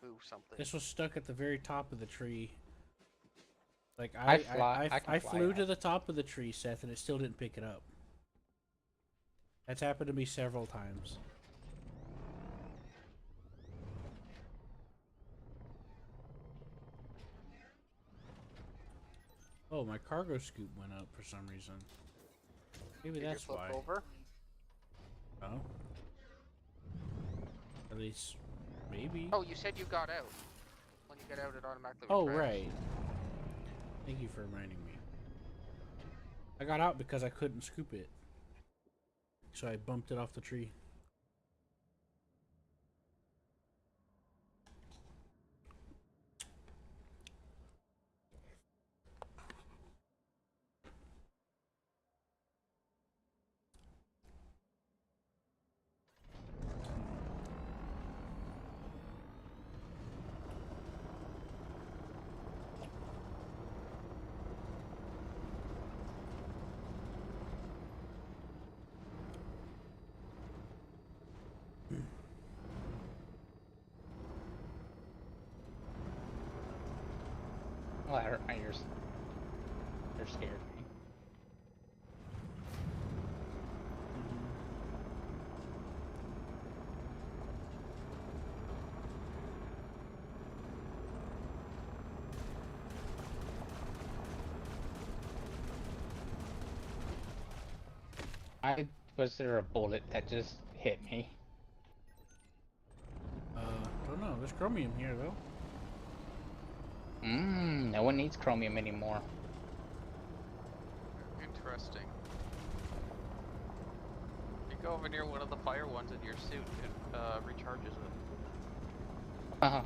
move something. This was stuck at the very top of the tree. Like I can fly I flew out. to the top of the tree, Seth, and it still didn't pick it up. That's happened to me several times. Oh, my cargo scoop went up for some reason. Maybe Did you that's flip why. over? Oh. At least, maybe. Oh, you said you got out. When you get out, it automatically Oh, retracts. right. Thank you for reminding me. I got out because I couldn't scoop it. So I bumped it off the tree. Oh, that hurt my ears. They're scared me. Was there a bullet that just hit me? Don't know. There's chromium here, though. No one needs chromium anymore. Interesting. You go over near one of the fire ones in your suit, it recharges it. That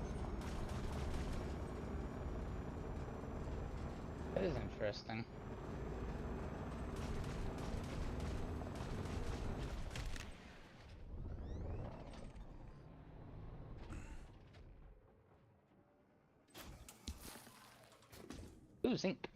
is interesting. Ooh, zinc.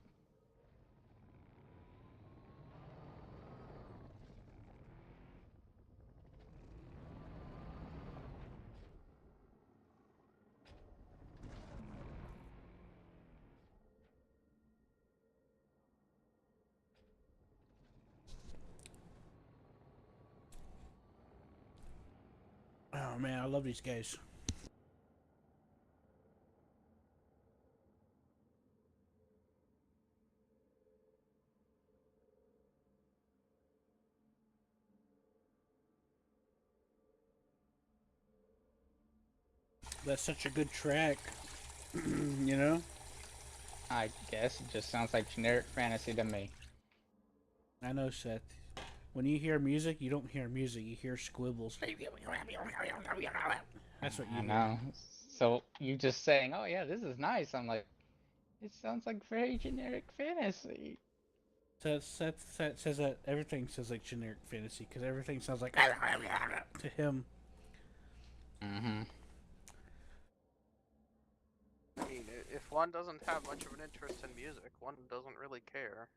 Oh man, I love these guys. That's such a good track. You know? I guess it just sounds like generic fantasy to me. I know, Seth. When you hear music, you don't hear music, you hear squibbles. That's what you I hear. know. So you just saying, "Oh yeah, this is nice." I'm like, it sounds like very generic fantasy. Seth says that everything says like generic fantasy because everything sounds like to him. Mm-hmm. I mean, if one doesn't have much of an interest in music, one doesn't really care.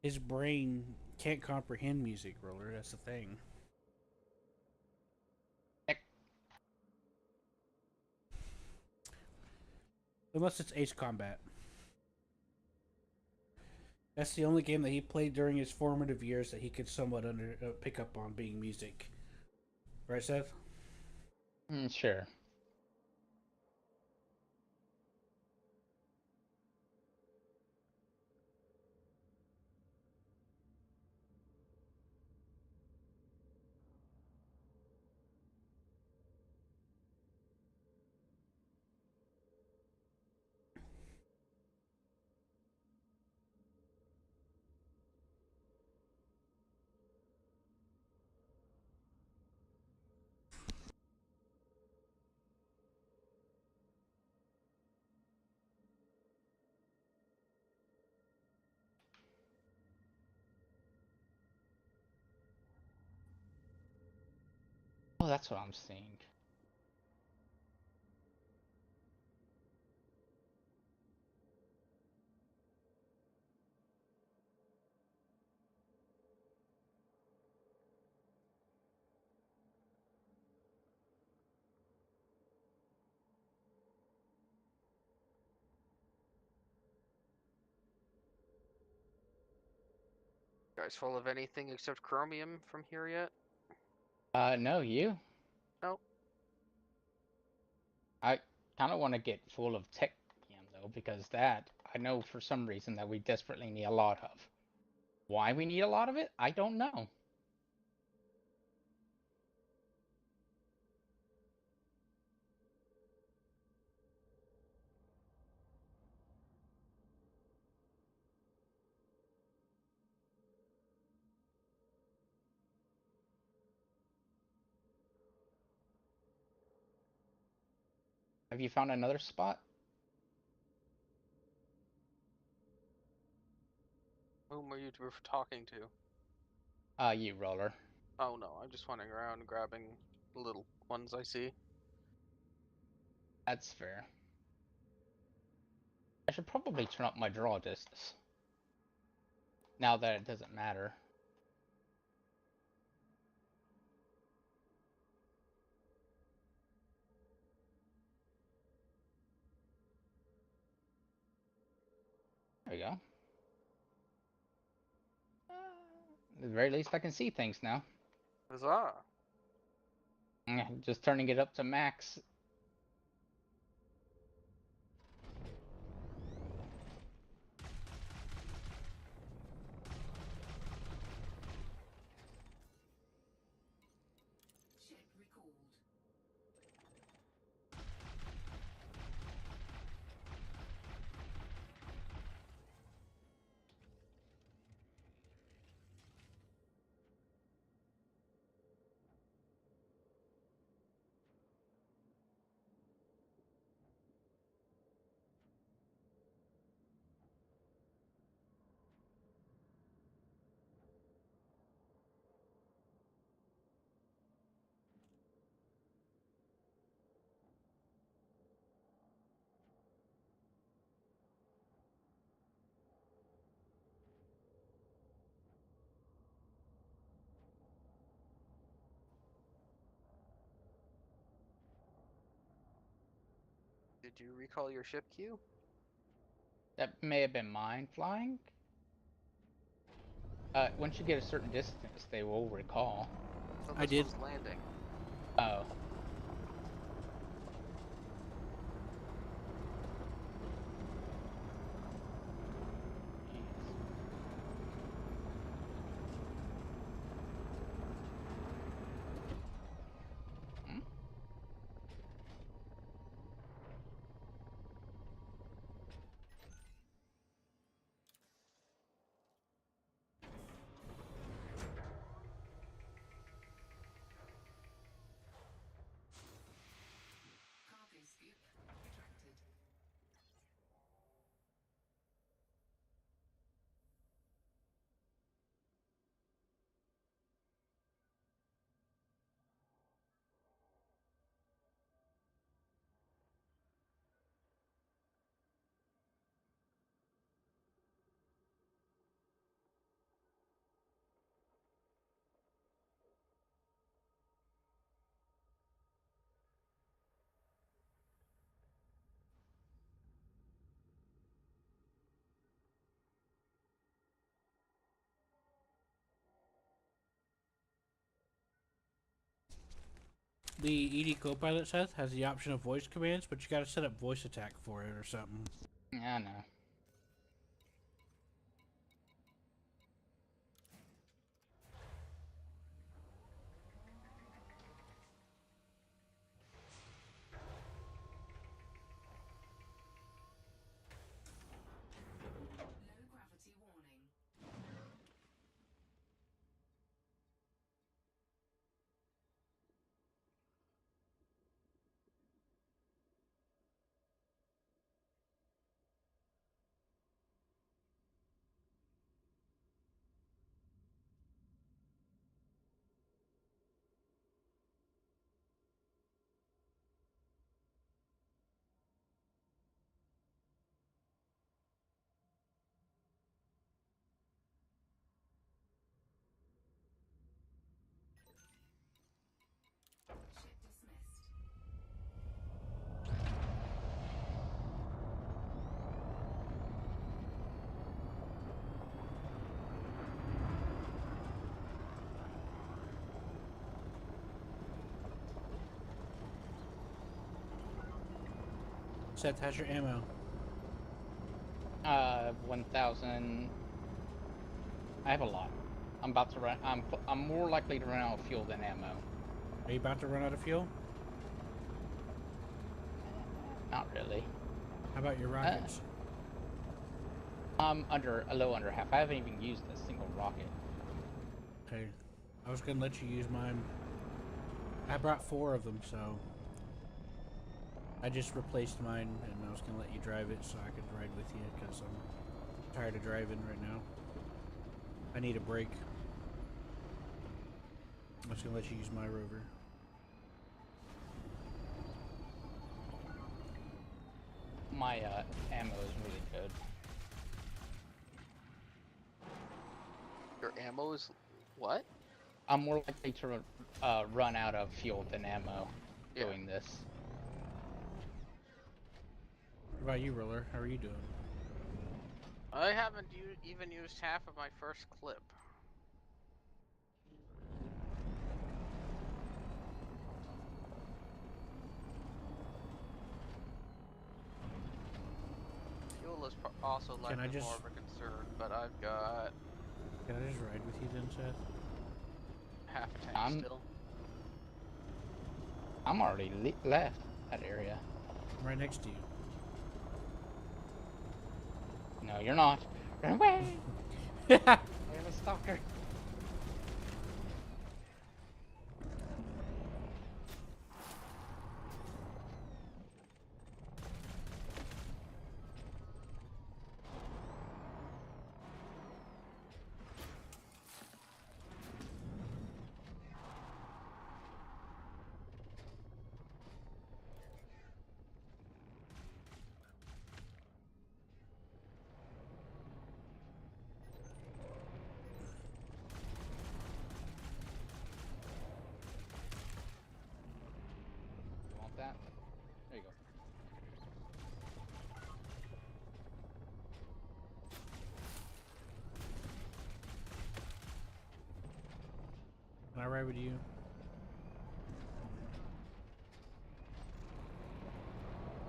His brain can't comprehend music, Roller. That's the thing. Unless it's Ace Combat. That's the only game that he played during his formative years that he could somewhat pick up on being music. Right, Seth? Sure. Oh, that's what I'm seeing. You guys full of anything except chromium from here yet? No, you? No. I kind of want to get full of technium though, because that I know for some reason that we desperately need a lot of. Why we need a lot of it, I don't know. Have you found another spot? Whom were you talking to? You roller. Oh no, I'm just wandering around grabbing the little ones I see. That's fair. I should probably turn up my draw distance. Now that it doesn't matter. There we go. At the very least, I can see things now. Huzzah! Just turning it up to max. Ship recalled. Did you recall your ship queue? That may have been mine flying. Once you get a certain distance, they will recall. So I this did. one's landing. Oh. Hmm? Cargo scoop retracted. The ED Copilot, Seth, has the option of voice commands, but you gotta set up voice attack for it or something. Yeah, I know. Low gravity warning. Seth, how's your ammo? 1,000. I have a lot. I'm about to run. I'm more likely to run out of fuel than ammo. Are you about to run out of fuel? Not really. How about your rockets? I'm a little under half. I haven't even used a single rocket. Okay. I was gonna let you use mine. I brought 4 of them, so I just replaced mine, and I was gonna let you drive it so I could ride with you because I'm tired of driving right now. I need a break. I was gonna let you use my rover. My ammo is really good. Your ammo is what? I'm more likely to run out of fuel than ammo Yeah. doing this. What about you, Roller? How are you doing? I haven't even used half of my first clip. Fuel is also Can I likely just- more of a concern, but I've got Can I just ride with you then, Seth? half a tank I'm- still. I'm already left that area. I'm right next to you. No, you're not. Run away! I have a stalker. You want that? There you go. Can I ride with you?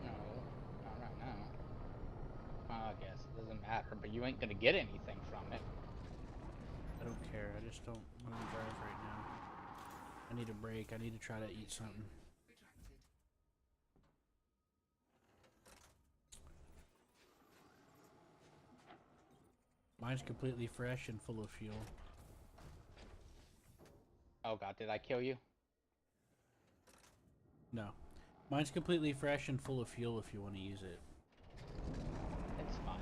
No, not right now. Well, I guess it doesn't matter, but you ain't gonna get anything from it. I don't care. I just don't want to drive right now. I need a break. I need to try to eat something. Retracted. Mine's completely fresh and full of fuel. Oh god, did I kill you? No. Mine's completely fresh and full of fuel if you want to use it. It's fine.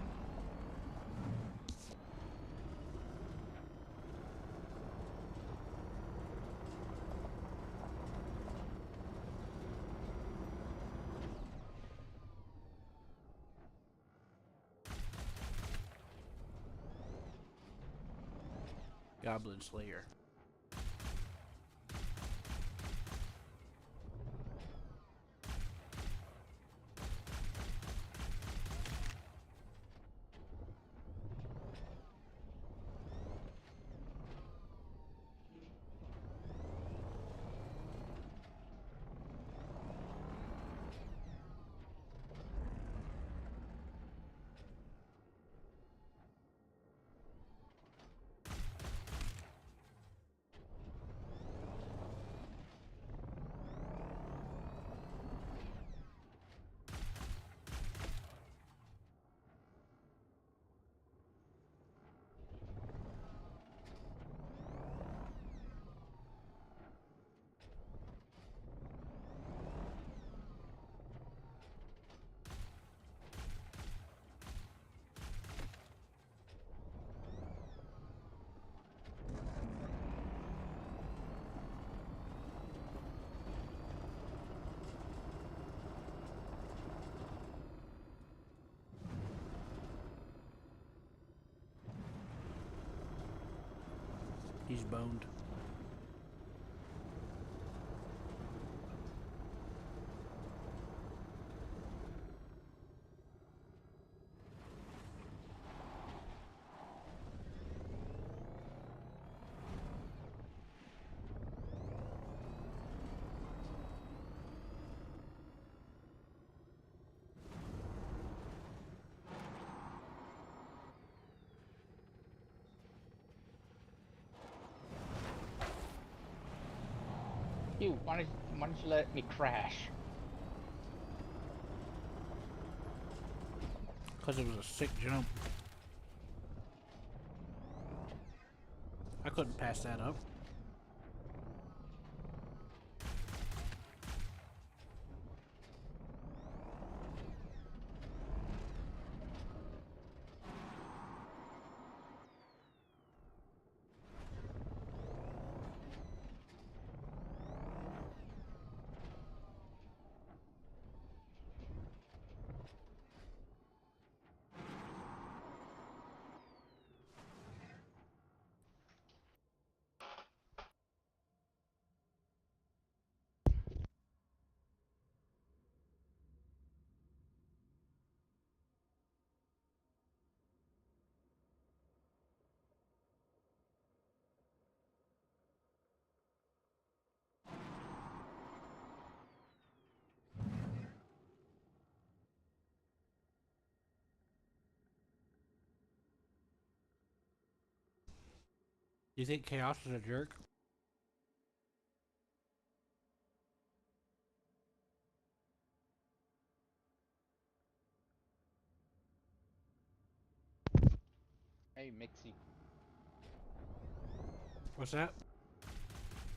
Goblin Slayer. He's boned. You, why don't you let me crash? Because it was a sick jump. I couldn't pass that up. Do you think Chaos is a jerk? Hey, Mixie, What's that?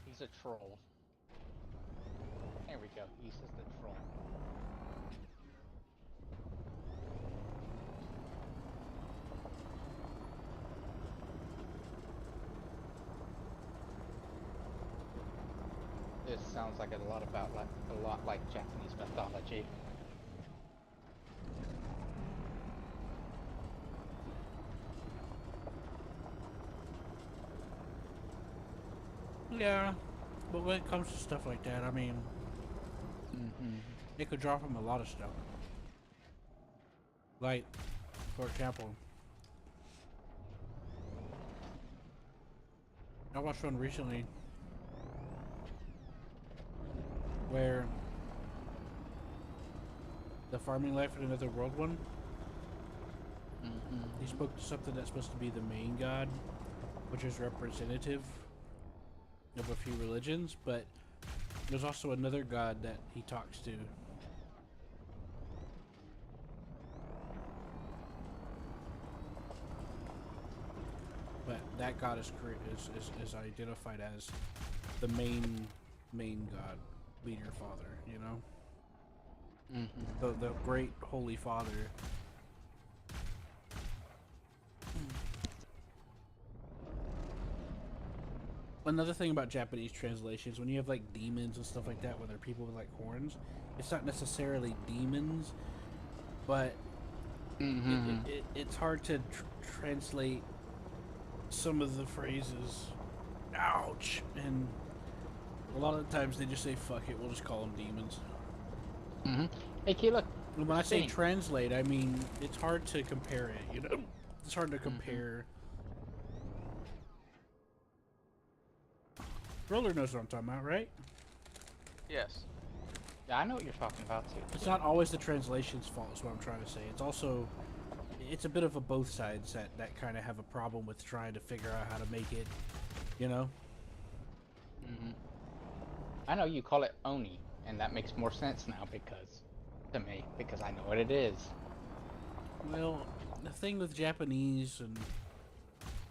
he's a troll. There we go. He's just a troll. This sounds like a lot like Japanese mythology. Yeah, but when it comes to stuff like that, I mean, Mm-hmm. it could draw from a lot of stuff. Like, for example, I watched one recently where the farming life in another world one, Mm-hmm. he spoke to something that's supposed to be the main god, which is representative of a few religions, but there's also another god that he talks to. But that god is identified as the main god, leader, father, you know? Mm-hmm. The great holy father. Another thing about Japanese translations, when you have like demons and stuff like that, where they're people with like horns, it's not necessarily demons, but Mm-hmm. it's hard to translate some of the phrases. Ouch! And a lot of the times they just say, fuck it, we'll just call them demons. Mm-hmm. Hey, Key, look. And when I say Sing. translate, I mean, it's hard to compare it, you know? It's hard to compare. Roller knows what I'm talking about, right? Yes. Yeah, I know what you're talking about too. It's not always the translation's fault, is what I'm trying to say. It's also, it's a bit of a both sides that kind of have a problem with trying to figure out how to make it, you know? Mm-hmm. I know you call it Oni, and that makes more sense now because I know what it is. Well, the thing with Japanese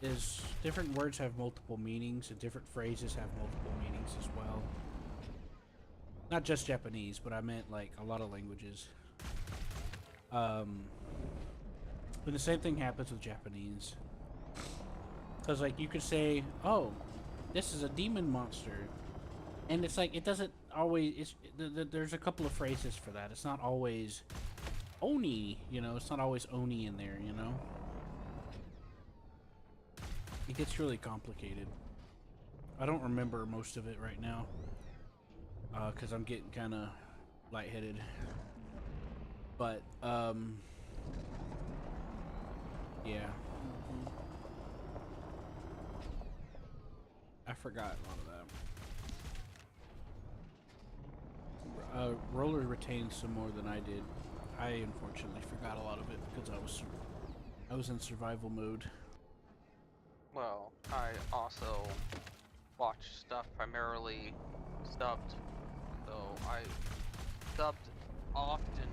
is different words have multiple meanings, and different phrases have multiple meanings as well. Not just Japanese, but I meant like a lot of languages. But the same thing happens with Japanese. Because like you could say, oh, this is a demon monster. And it's like, it doesn't always, there's a couple of phrases for that. It's not always Oni, you know, it's not always Oni in there, you know? It gets really complicated. I don't remember most of it right now. Because I'm getting kind of lightheaded. But, yeah. I forgot a lot of that. Roller retained some more than I did. I unfortunately forgot a lot of it because I was in survival mode. Well, I also watch stuff primarily subbed, though. Subbed often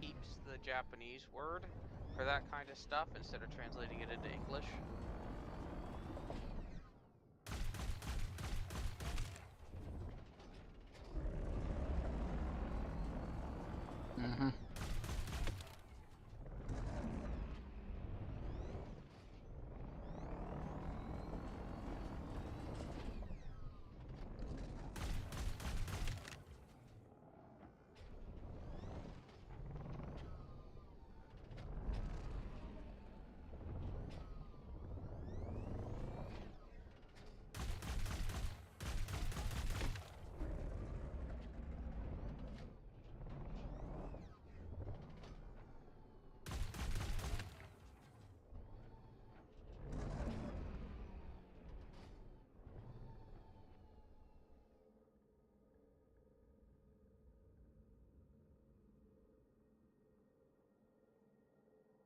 keeps the Japanese word for that kind of stuff instead of translating it into English. Mm-hmm.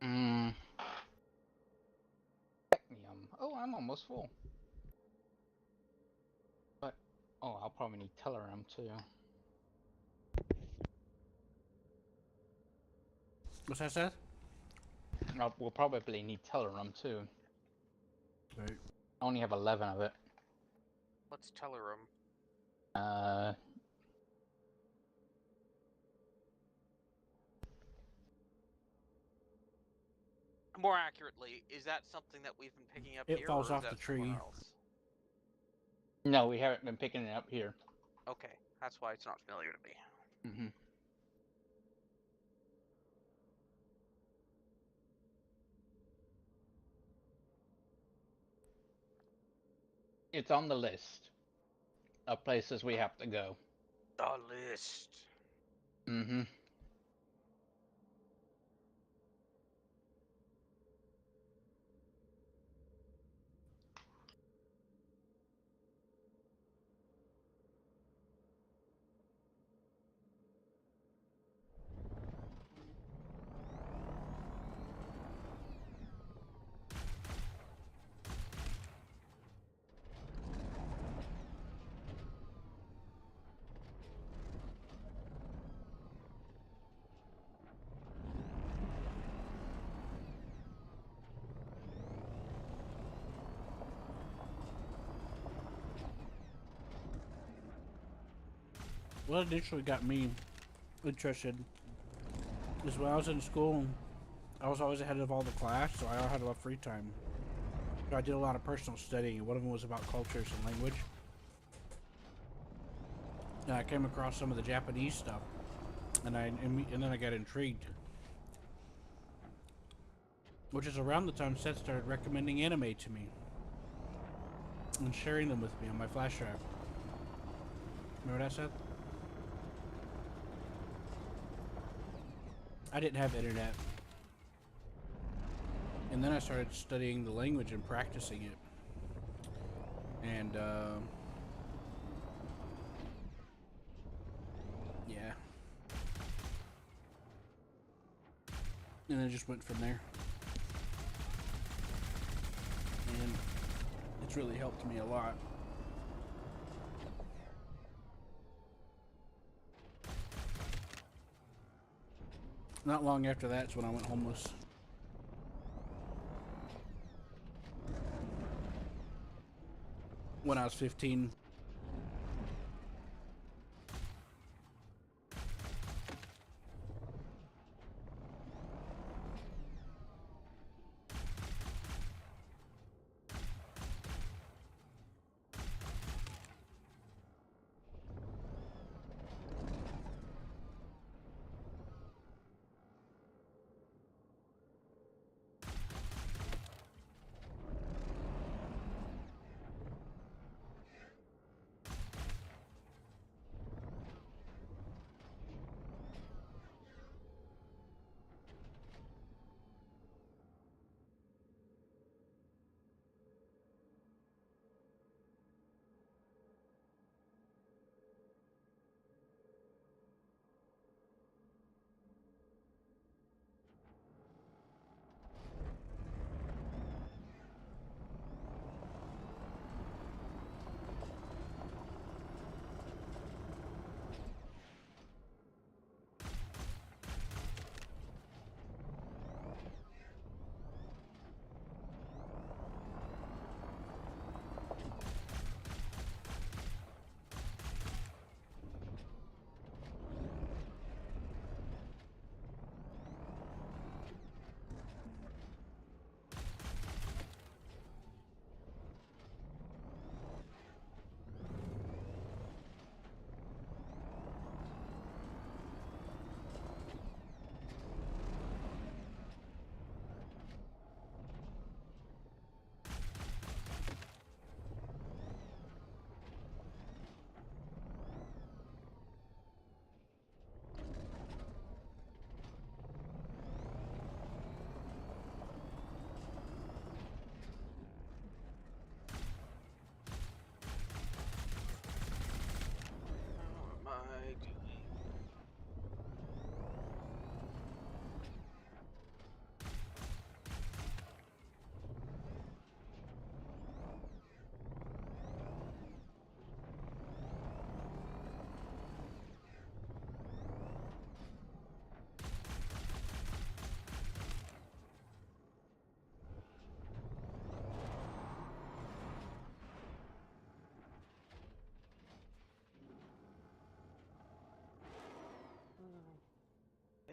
Mm. Yum. Oh, I'm almost full. But oh, I'll probably need Telegram too. What's that, Seth? We'll probably need Telegram too. Right. I only have 11 of it. What's Telerum? Uh, More accurately, is that something that we've been picking up It here, falls or is off that the somewhere tree. else? no, we haven't been picking it up here. Okay, that's why it's not familiar to me. Mm-hmm. It's on the list of places we have to go. The list. Mm-hmm. What initially got me interested is when I was in school, I was always ahead of all the class, so I had a lot of free time. So I did a lot of personal studying, and one of them was about cultures and language. And I came across some of the Japanese stuff, and then I got intrigued. Which is around the time Seth started recommending anime to me and sharing them with me on my flash drive. Remember that, Seth? I didn't have internet. And then I started studying the language and practicing it. And, yeah. And it just went from there. And it's really helped me a lot. Not long after that's when I went homeless. When I was 15.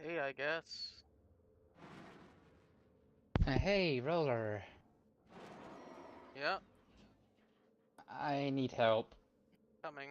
Okay, I guess. Hey, Roller. Yeah, I need help. coming.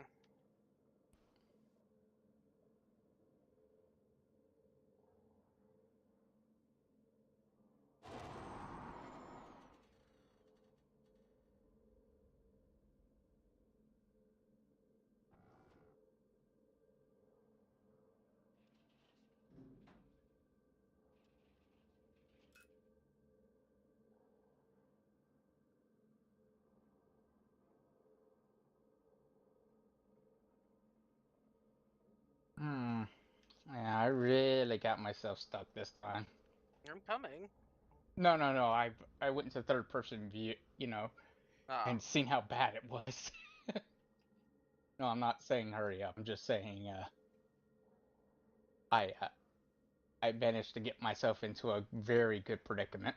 Hmm. Yeah, I really got myself stuck this time. I'm coming. No, no, no. I went into third person view, Ah, and seen how bad it was. No, I'm not saying hurry up. I'm just saying I uh, I managed to get myself into a very good predicament.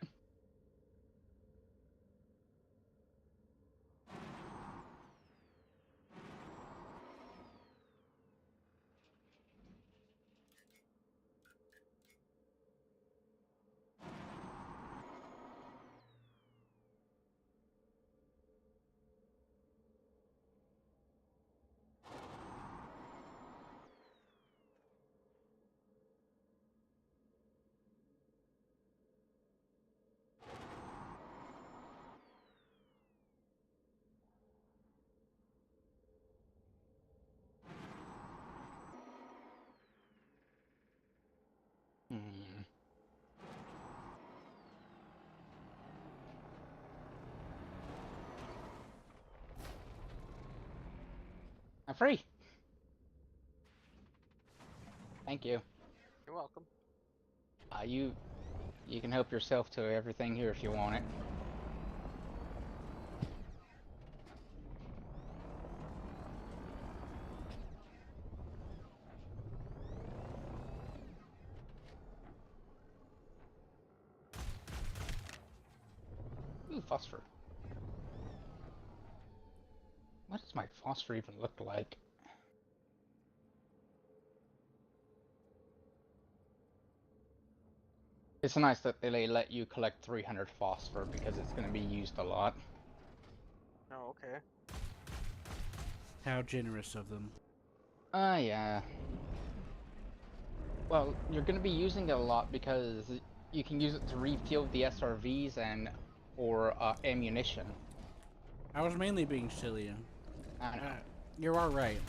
Hmm. I'm free. Thank you. you're welcome. You can help yourself to everything here if you want it. Ooh, phosphor. What does my phosphor even look like? It's nice that they let you collect 300 phosphor because it's going to be used a lot. Oh, okay. How generous of them. Yeah. Well, you're going to be using it a lot because you can use it to refuel the SRVs and or ammunition. I was mainly being silly. I know. You are right.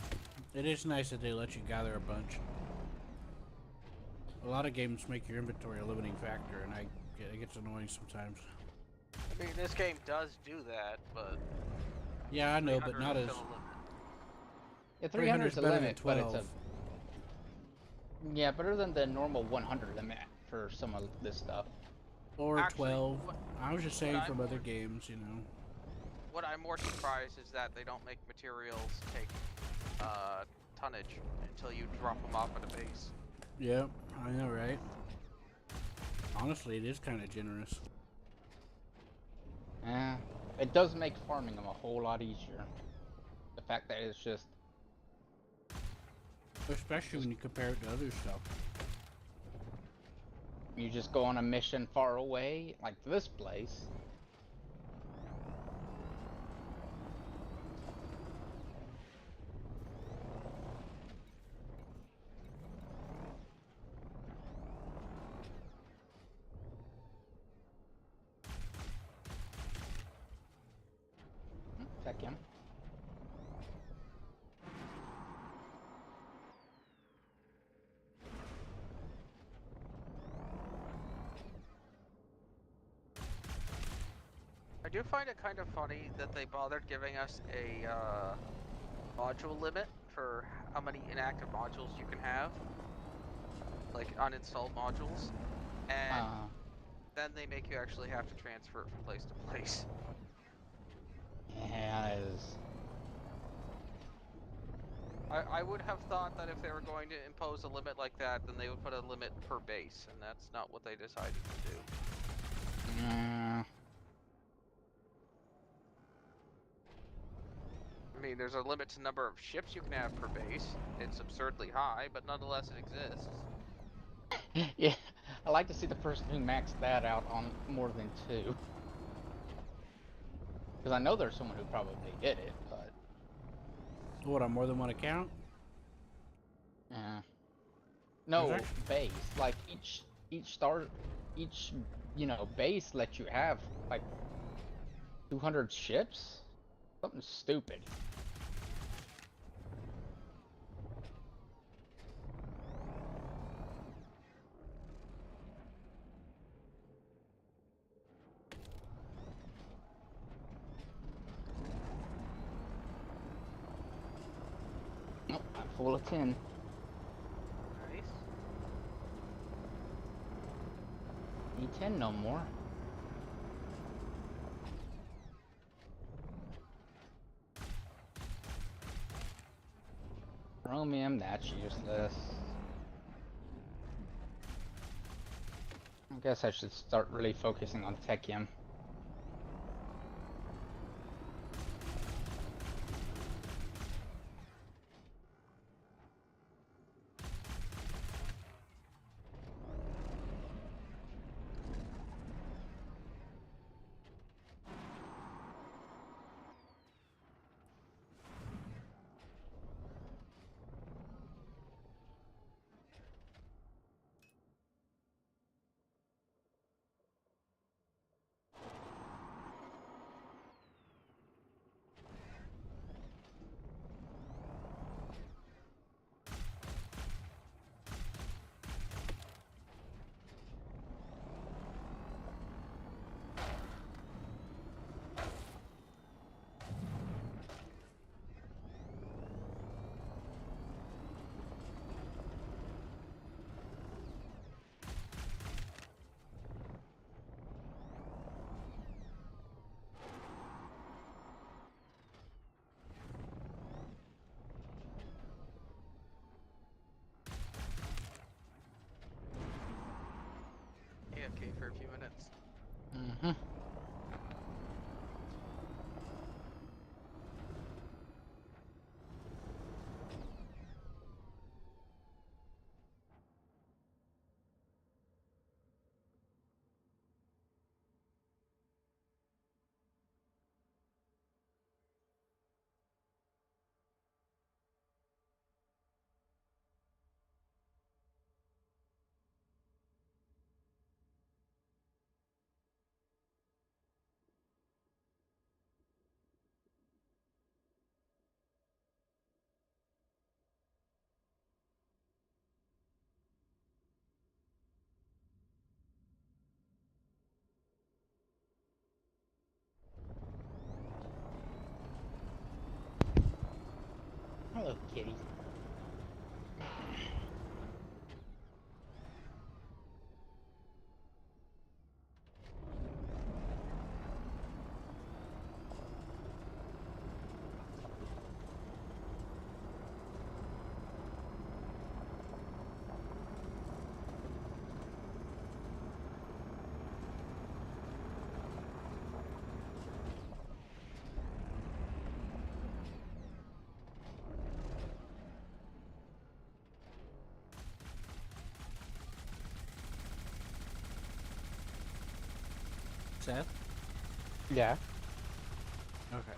It is nice that they let you gather a bunch. A lot of games make your inventory a limiting factor, and it gets annoying sometimes. I mean, this game does do that, but Yeah, I know, but 300 not is as... still a limit. Yeah, 300 300 is is a better than limit, but it's 12. yeah, better than the normal 100 limit for some of this stuff. Or Actually, 12. I was just saying I'm from other more- games, you know. what I'm more surprised is that they don't make materials take tonnage until you drop them off at a base. Yep, I know, right? Honestly, it is kind of generous. Yeah, it does make farming them a whole lot easier. The fact that it's just Especially when you compare it to other stuff. you just go on a mission far away, like this place. Check him. I do find it kind of funny that they bothered giving us a module limit for how many inactive modules you can have, like uninstalled modules, and then they make you actually have to transfer it from place to place. Yeah, it is. I would have thought that if they were going to impose a limit like that, then they would put a limit per base, and that's not what they decided to do. I mean, there's a limit to number of ships you can have per base. It's absurdly high, but nonetheless it exists. Yeah, I like to see the person who maxed that out on more than 2. Because I know there's someone who probably did it, but What, on more than one account? yeah. There's No, actually... base. Like each star, each base lets you have like 200 ships. Something stupid. Oh, I'm full of 10. Nice. Need 10 no more. Chromium, that's useless. I guess I should start really focusing on Techiem. AFK for a few minutes. Mm-hmm. Hello, kitty. Seth? Yeah. Okay.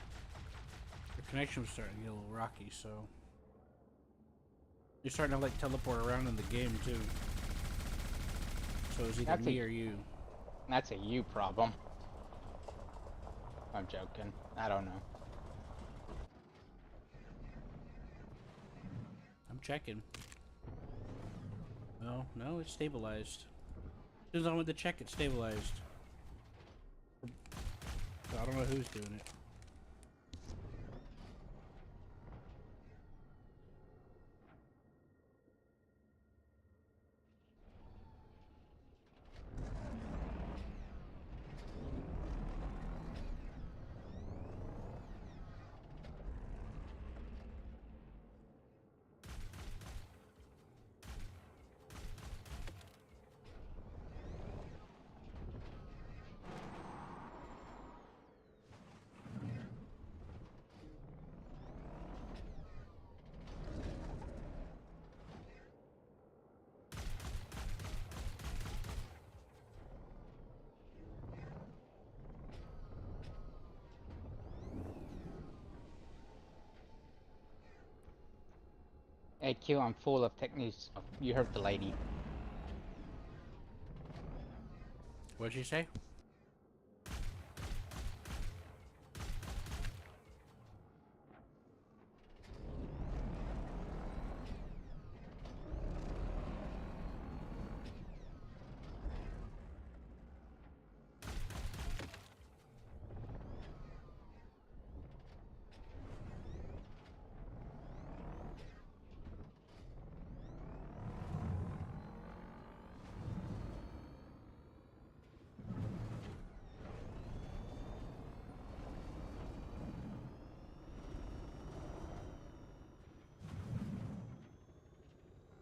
Your connection was starting to get a little rocky, so... You're starting to, like, teleport around in the game, too. So it's either That's me a or you. that's a you problem. I'm joking. I don't know. I'm checking. No, it's stabilized. As soon as I went to check, it stabilized. So I don't know who's doing it. Hey Q, I'm full of techniques. You heard the lady. What'd you say?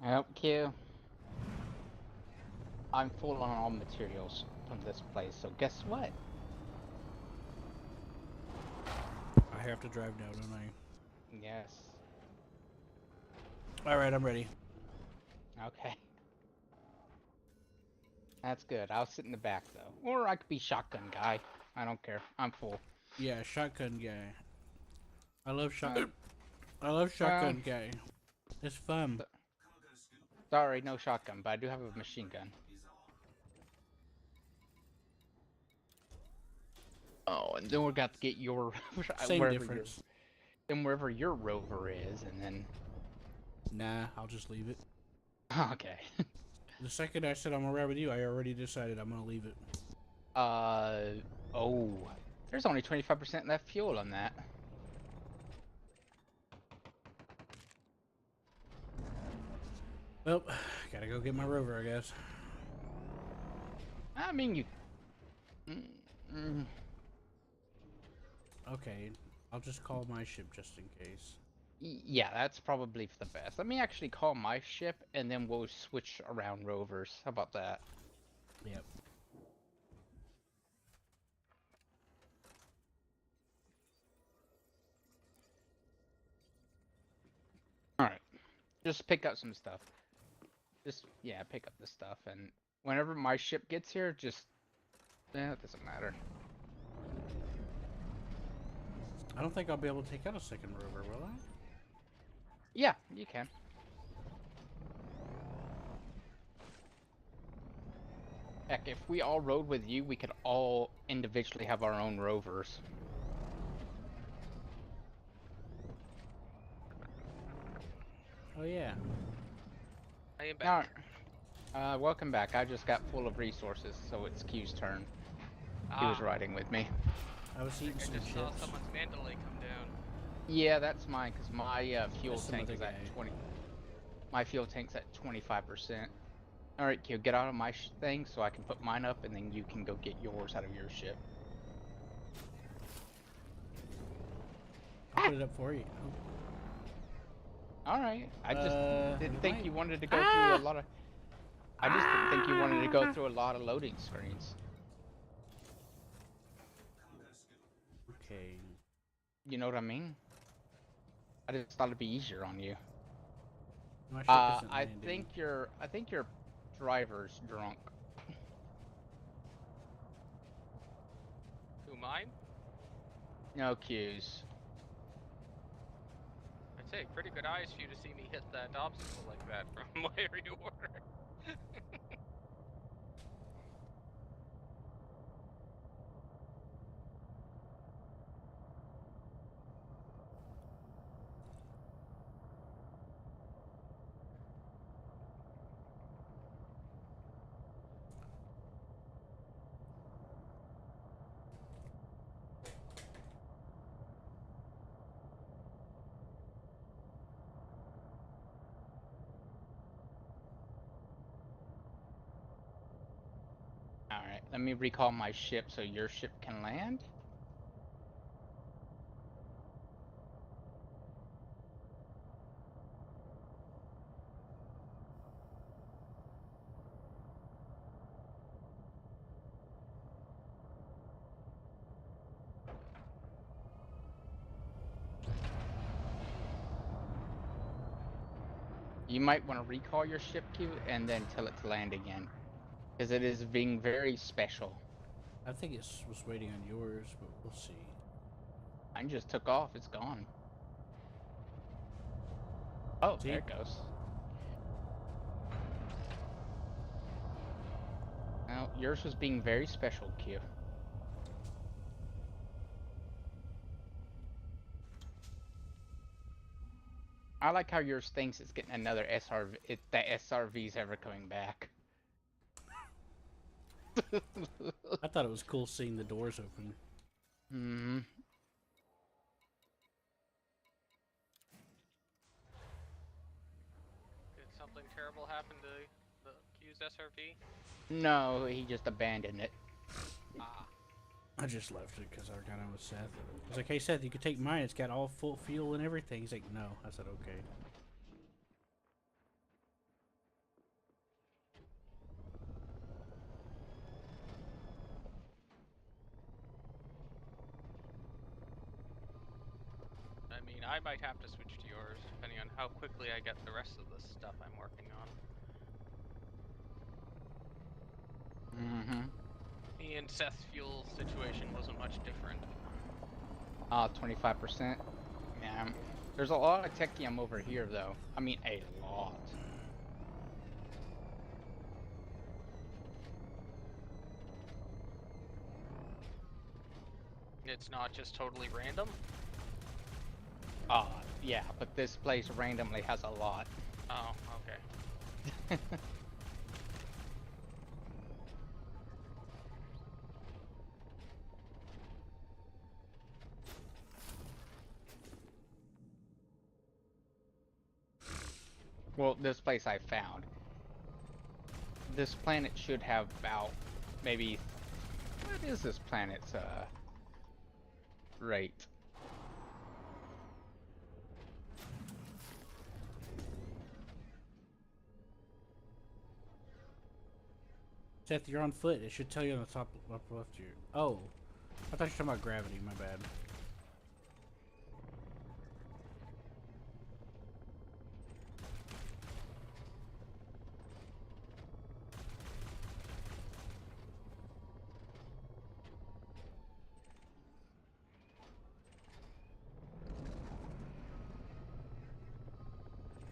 Yep, Q. I'm full on all materials from this place, so guess what? I have to drive now, don't I? Yes. Alright, I'm ready. Okay. That's good. I'll sit in the back though. Or I could be shotgun guy. I don't care. I'm full. Yeah, shotgun guy. I love Uh, shotgun guy. It's fun. Sorry, no shotgun, but I do have a machine gun. Oh, and then we got to get your Same wherever difference. wherever your rover is, and then Nah, I'll just leave it. okay. The second I said I'm gonna ride with you, I already decided I'm gonna leave it. Oh, there's only 25% left fuel on that. Well, gotta go get my rover, I guess. I mean, you. Mm, mm, Okay, I'll just call my ship just in case. yeah, that's probably for the best. Let me actually call my ship, and then we'll switch around rovers. How about that? Yep. All right, just pick up some stuff. Just yeah, pick up the stuff, and whenever my ship gets here, just it doesn't matter. I don't think I'll be able to take out a second rover, will I? Yeah, you can. Heck, if we all rode with you, we could all individually have our own rovers. Oh yeah. I am back. Alright. Welcome back. I just got full of resources, so it's Q's turn. He was Ah, riding with me. I was eating I some just saw chips. someone's Mandalay come down. Yeah, that's mine, because my fuel That's some tank other is at guy. 20. My fuel tank's at 25%. Alright, Q, get out of my thing so I can put mine up, and then you can go get yours out of your ship. I'll put it up for you. Alright. I just didn't think might- you wanted to go through a lot of... I just didn't think you wanted to go through a lot of loading screens. Okay. You know what I mean? I just thought it'd be easier on you. My ship isn't I landing. think your driver's drunk. Who, mine? No cues. I'd say pretty good eyes for you to see me hit that obstacle like that from where you were. Alright, let me recall my ship so your ship can land. You might want to recall your ship queue and then tell it to land again. Because it is being very special. I think it was waiting on yours, but we'll see. Mine just took off, it's gone. Oh, See? there it goes. Now, yours was being very special, Q. I like how yours thinks it's getting another SRV, that SRV's ever coming back. I thought it was cool seeing the doors open. Hmm. Did something terrible happen to the Q's SRV? No, he just abandoned it. Ah. I just left it because I got on with Seth. I was like, hey, Seth, you could take mine. It's got all full fuel and everything. He's like, no. I said, okay. I mean, I might have to switch to yours, depending on how quickly I get the rest of the stuff I'm working on. Mm-hmm. Me and Seth's fuel situation wasn't much different. 25%. Yeah. There's a lot of techium over here, though. I mean, a lot. It's not just totally random. Yeah, but this place randomly has a lot. Oh, okay. Well, this place I found. This planet should have about maybe. What is this planet's rate? Seth, you're on foot. It should tell you on the top up left here. Oh. I thought you were talking about gravity. My bad.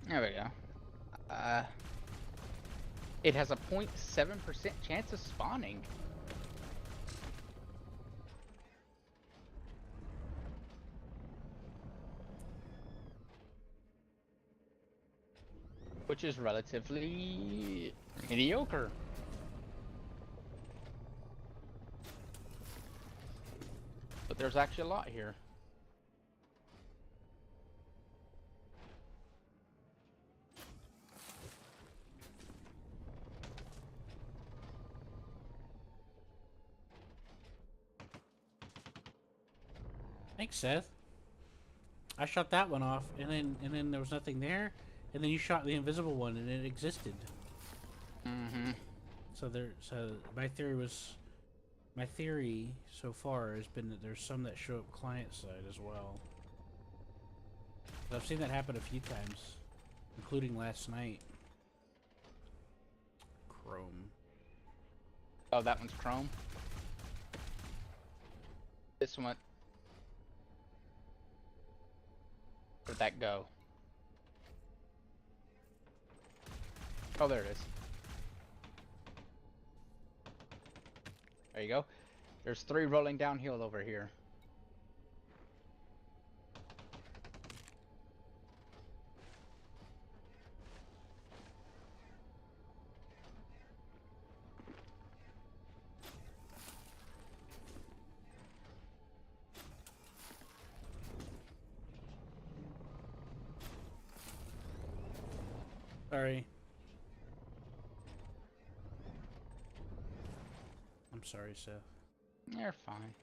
There we go. It has a 0.7% chance of spawning. Which is relatively mediocre. But there's actually a lot here. Thanks, Seth. I shot that one off, and then there was nothing there, and then you shot the invisible one, and it existed. Mm-hmm. So my theory so far has been that there's some that show up client side as well. But I've seen that happen a few times, including last night. Chrome. Oh, that one's Chrome. This one. Where'd that go? Oh, there it is. There you go. There's 3 rolling downhill over here. Sorry. I'm sorry, Seth. You're fine.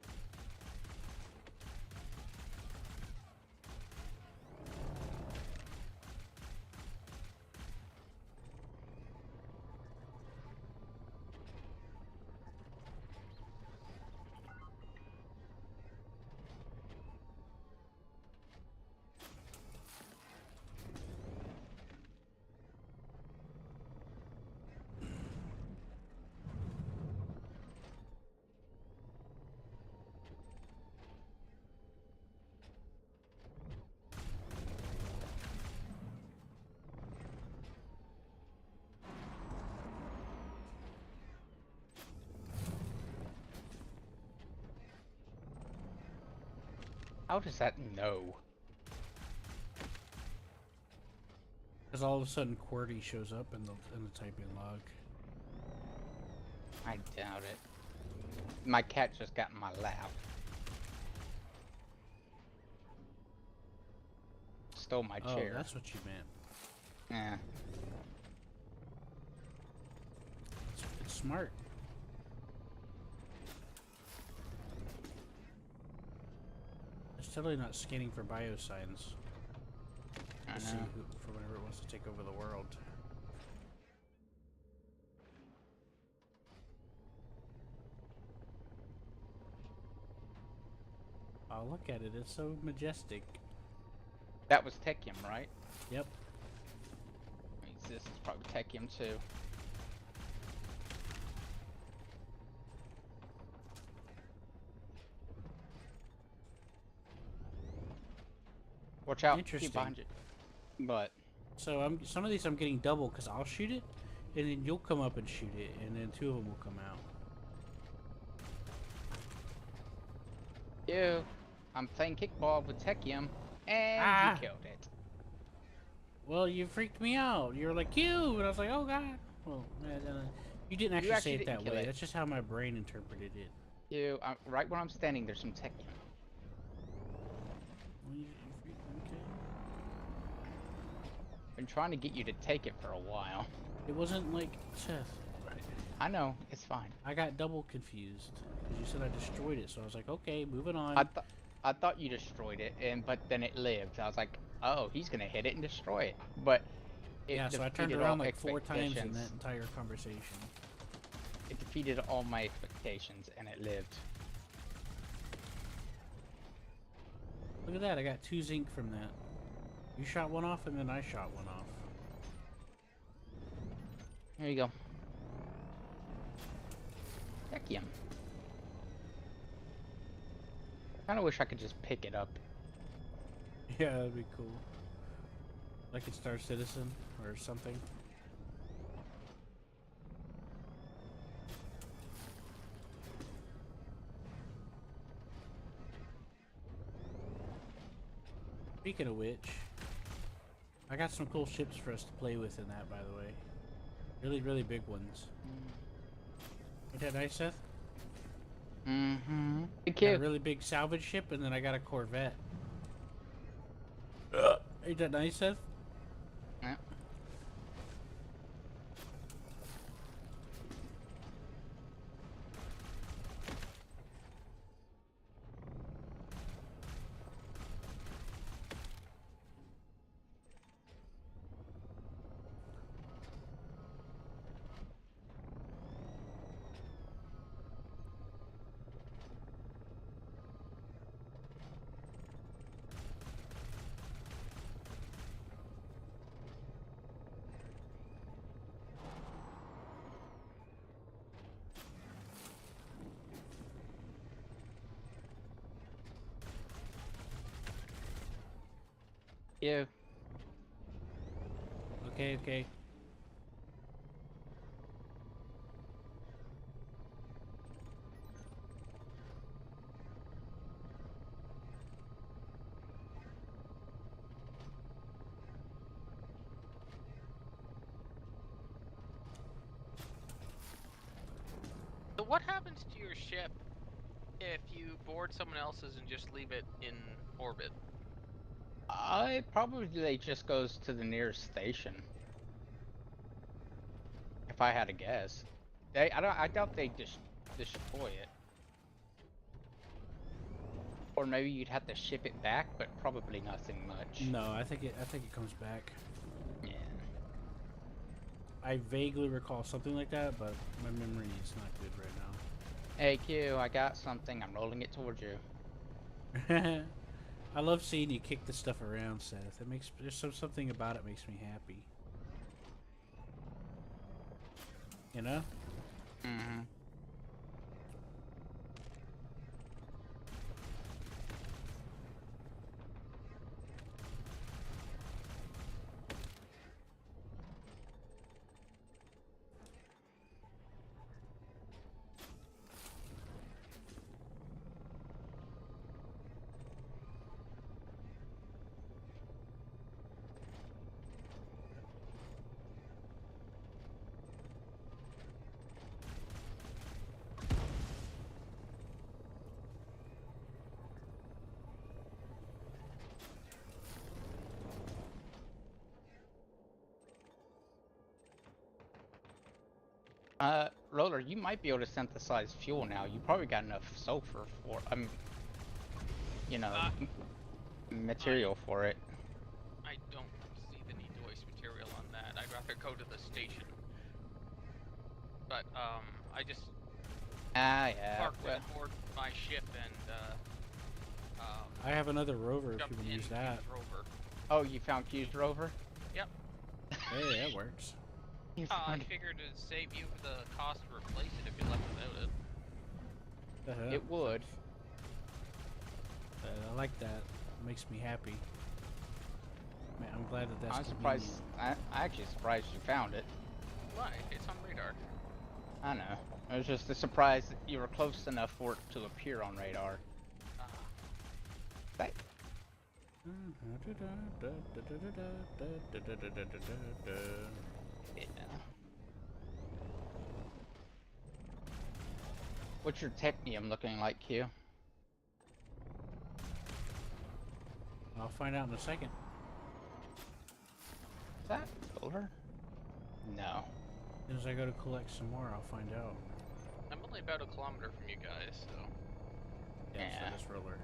How does that know? Because all of a sudden QWERTY shows up in the type-in log. I doubt it. My cat just got in my lap. Stole my Oh, chair. that's what you meant. Yeah. It's smart. It's totally not scanning for biosigns. I To see know. who, for whenever it wants to take over the world. Oh, look at it. It's so majestic. That was Techium, right? Yep. This is probably Techium too. Watch out. Interesting. Keep behind you. But So some of these I'm getting double because I'll shoot it, and then you'll come up and shoot it, and then two of them will come out. I'm playing kickball with Techium, and Ah! you killed it. Well, you freaked me out. You were like, you! And I was like, oh god. Well, you didn't actually say it didn't that kill way. it. That's just how my brain interpreted it. Right where I'm standing, there's some Techium. Well, you freaked me. Okay. Been trying to get you to take it for a while. It wasn't like Seth. I know, it's fine. I got double confused because you said I destroyed it, so I was like, okay, moving on. I thought you destroyed it, but then it lived. I was like, oh, he's gonna hit it and destroy it. But it Yeah, so I turned defeated around all like 4 times in expectations. that entire conversation. It defeated all my expectations, and it lived. Look at that, I got 2 zinc from that. You shot one off, and then I shot one off. There you go. Techium. Kinda wish I could just pick it up. Yeah, that'd be cool. Like it's Star Citizen or something. Speaking of which, I got some cool ships for us to play with in that, by the way. Really, really big ones. Ain't that nice, Seth? Mm-hmm. Thank Got a you. really big salvage ship, and then I got a Corvette. Ain't that nice, Seth? Yeah. Yeah. Okay, okay. So what happens to your ship if you board someone else's and just leave it in orbit? It probably just goes to the nearest station. If I had to guess. I doubt they destroy it. Or maybe you'd have to ship it back, but probably nothing much. No, I think it comes back. Yeah. I vaguely recall something like that, but my memory is not good right Hey Q, I got something. I'm rolling it towards you. now. I love seeing you kick the stuff around, Seth. It makes something about it makes me happy. You know? Mm-hmm. Roller, you might be able to synthesize fuel now. You probably got enough sulfur for, you know, Uh, material for it. I don't see the need to waste material on that. I'd rather go to the station. But I just Yeah. parked Well, aboard my ship and I have another rover if you jumped want to in use that. Q's rover. oh, you found Q's rover? Yep. Hey, that works. You I found figured it'd save you the cost to replace it if you left without it. it would. I like that. It makes me happy. Man, I'm glad that that's I'm surprised. convenient. I actually surprised you found it. Why? It's on radar. I know. I was just surprised that you were close enough for it to appear on radar. That, yeah. What's your technium looking like, Q? I'll find out in a second. Is that over? No. As soon as I go to collect some more, I'll find out. I'm only about 1 kilometer from you guys, so Yeah, Yeah. for this roller.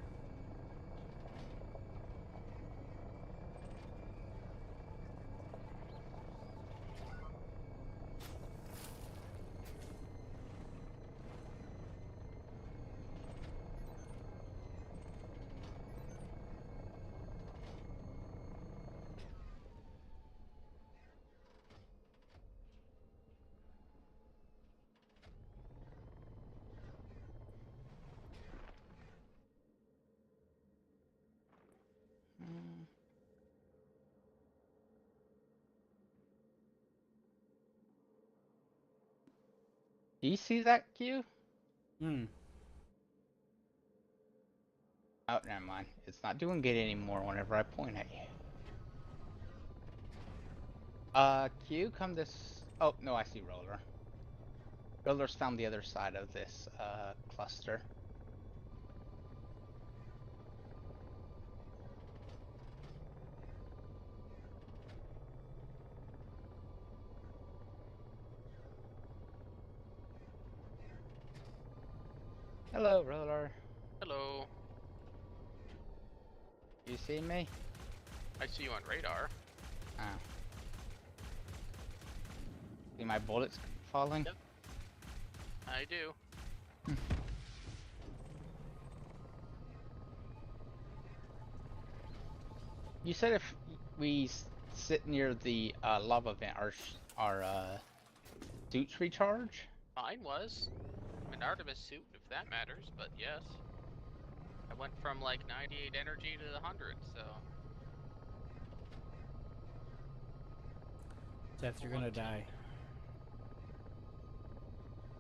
Mm. Do you see that, Q? Hmm. Oh, never mind. It's not doing good anymore whenever I point at you. Q, come this... Oh, no, I see Roller. Roller's found the other side of this, cluster. Hello, Roller. hello. You see me? I see you on radar. Oh. See my bullets falling? Yep. I do. You said if we sit near the lava vent, our suits recharge? Mine was. I'm an Artemis suit, if that matters, but yes. I went from like 98 energy to 100, so. Seth, you're gonna die.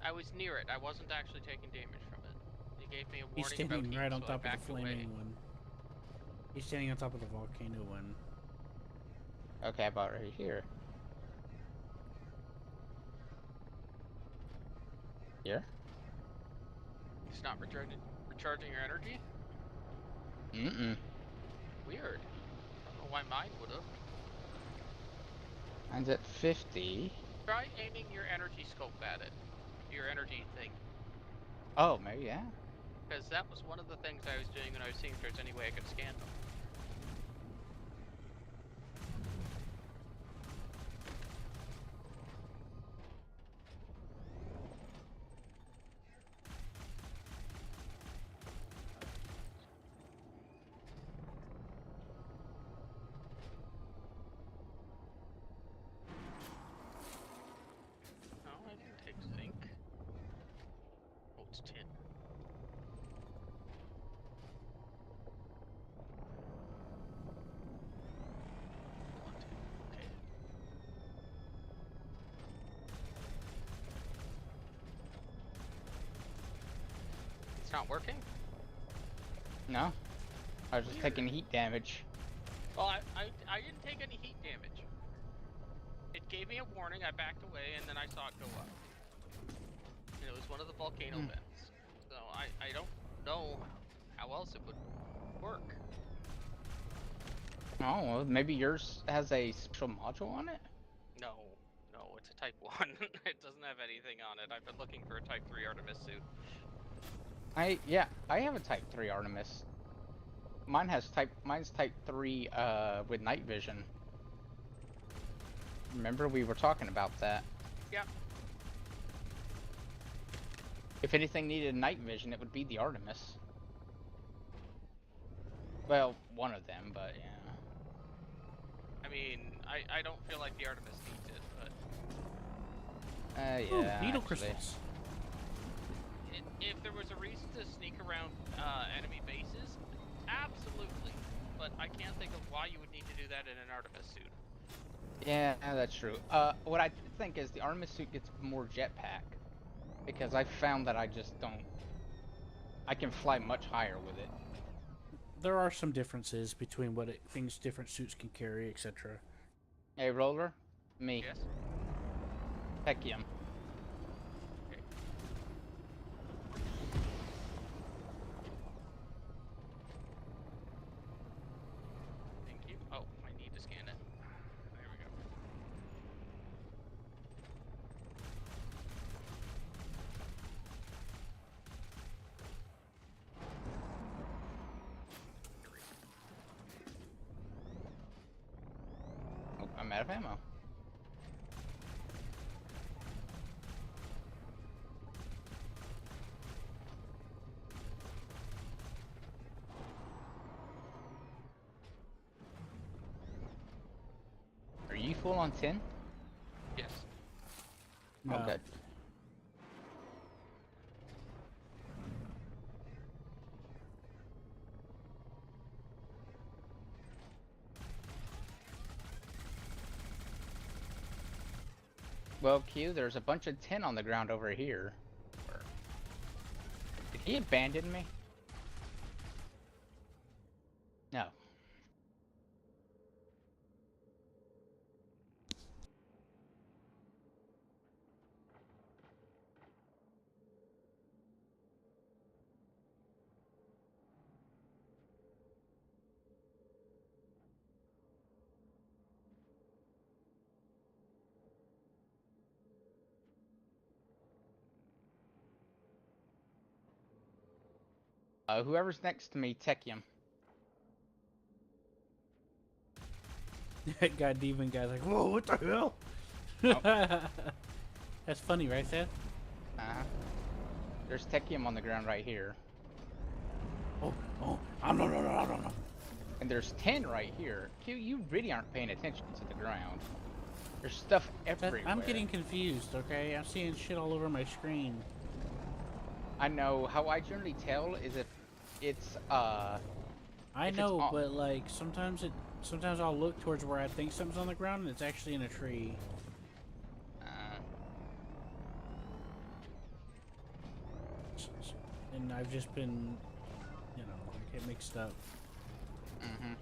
I was near it. I wasn't actually taking damage from it. It gave me a He's warning about standing heat, right on so I top of the backed away. flaming one. He's standing on top of the volcano one. Okay, about right here. Here? It's not recharging your energy? Mm-mm. Weird. I don't know why mine would've. Mine's at 50. Try aiming your energy scope at it. Your energy thing. Oh, maybe, yeah. Because that was one of the things I was doing when I was seeing if there's any way I could scan them. No, I didn't take zinc. Oh, it's tin. One tin. Okay. It's not working? No? I was just Weird. taking heat damage. Well, I didn't take any heat damage. It gave me a warning, I backed away, and then I saw it go up. And it was one of the volcano Hmm. vents. So I don't know how else it would work. Oh, well, maybe yours has a special module on it? No, no, it's a Type 1. It doesn't have anything on it. I've been looking for a Type 3 Artemis suit. I have a Type 3 Artemis. Mine's Type 3 with night vision. Remember we were talking about that. Yep. If anything needed night vision, it would be the Artemis. Well, one of them, but yeah. I mean, I don't feel like the Artemis needs it, but Yeah. Ooh, needle actually. crystals. if there was a reason to sneak around enemy bases, absolutely. But I can't think of why you would need to do that in an Artemis suit. Yeah, that's true. What I think is the Artemis suit gets more jetpack, because I found that I just don't. I can fly much higher with it. There are some differences between things different suits can carry, etc. Hey, Roller, me, Yes. Techium. Okay. Thank you. Oh, I need to scan it. There we go. Oh, I'm out of ammo. Are you full on 10? Yes. No. Oh, good. Well, Q, there's a bunch of 10 on the ground over here. Did he abandon me? No. Whoever's next to me, Techium. That guy, demon guy's like, whoa, what the hell? That's funny, right, Seth? Uh-huh. There's Techium on the ground right here. Oh, no. And there's 10 right here. Q, you really aren't paying attention to the ground. There's stuff Seth, everywhere. I'm getting confused, okay? I'm seeing shit all over my screen. I know. How I generally tell is if it's, I if it's know, on- but like sometimes I'll look towards where I think something's on the ground and it's actually in a tree. And I've just been, you know, I get mixed up. mm-hmm.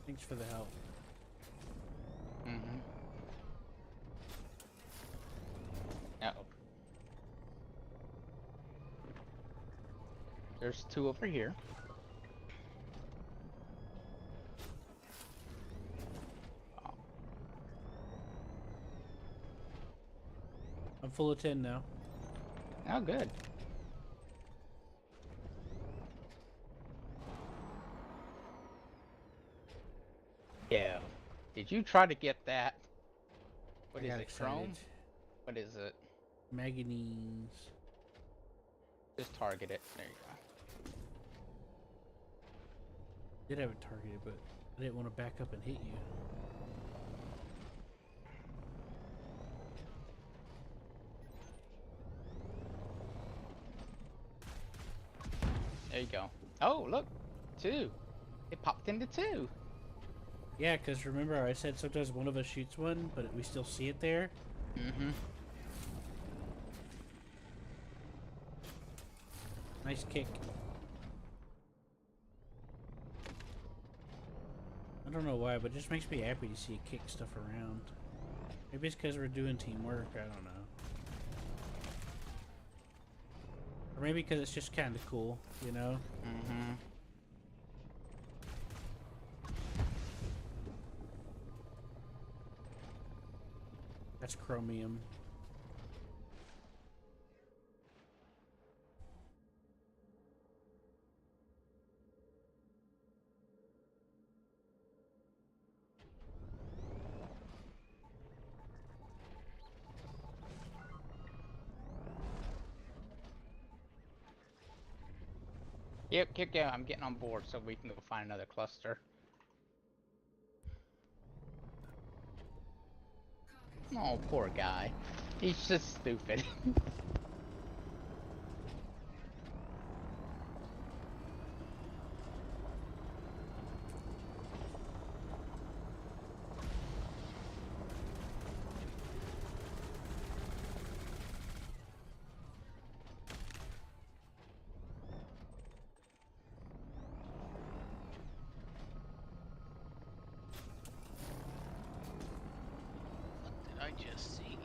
Thanks for the help. Mm-hmm. Uh-oh. There's 2 over here. Oh. I'm full of 10 now. Oh, good. Yeah. Did you try to get that? What I is got it, Chrome? excited. What is it? Manganese. Just target it. There you go. Did have it targeted, but I didn't want to back up and hit you. There you go. Oh, look. 2. It popped into 2. Yeah, because remember I said sometimes one of us shoots one, but we still see it there? Mm-hmm. Nice kick. I don't know why, but it just makes me happy to see it kick stuff around. Maybe it's because we're doing teamwork, I don't know. Or maybe because it's just kind of cool, you know? Mm-hmm. That's chromium. Yep, yeah, I'm getting on board so we can go find another cluster. Oh, poor guy. He's just stupid. What did I just see?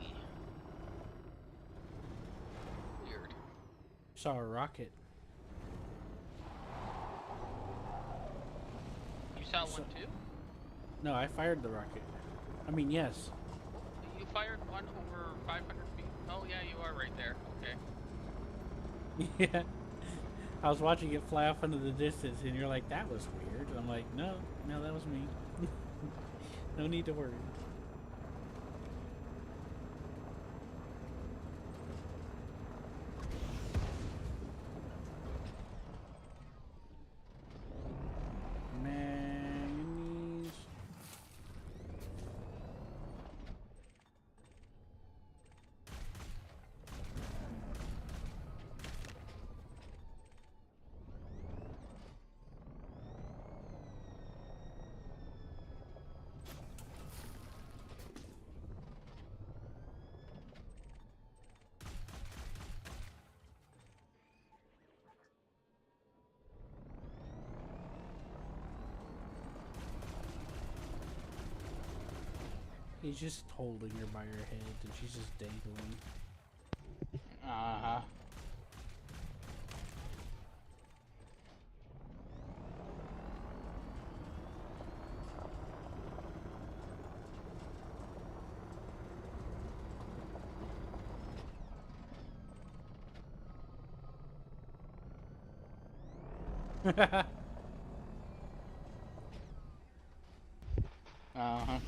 Weird. Saw a rocket. You saw So- one too? No, I fired the rocket. I mean, yes. You fired one over 500 feet? Oh yeah, you are right there. Okay. Yeah. I was watching it fly off into the distance, and you're like, that was weird. And I'm like, no, that was me. No need to worry. Manganese. He's just holding her by her head, and she's just dangling. Uh-huh. Uh-huh.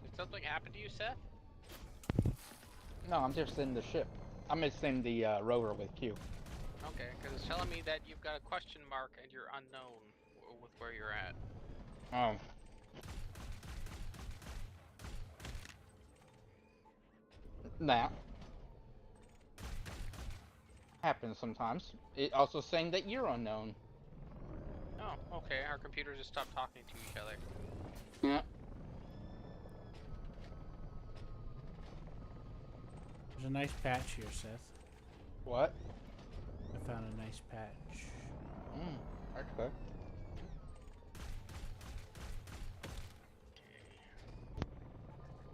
Did something happen to you, Seth? No, I'm just in the ship. I'm just in the rover with Q. Okay, because it's telling me that you've got a question mark and you're unknown with where you're at. Oh. That happens sometimes. It also saying that you're unknown. Oh, okay. Our computers just stopped talking to each other. Yeah. There's a nice patch here, Seth. What? I found a nice patch. That's good. Okay.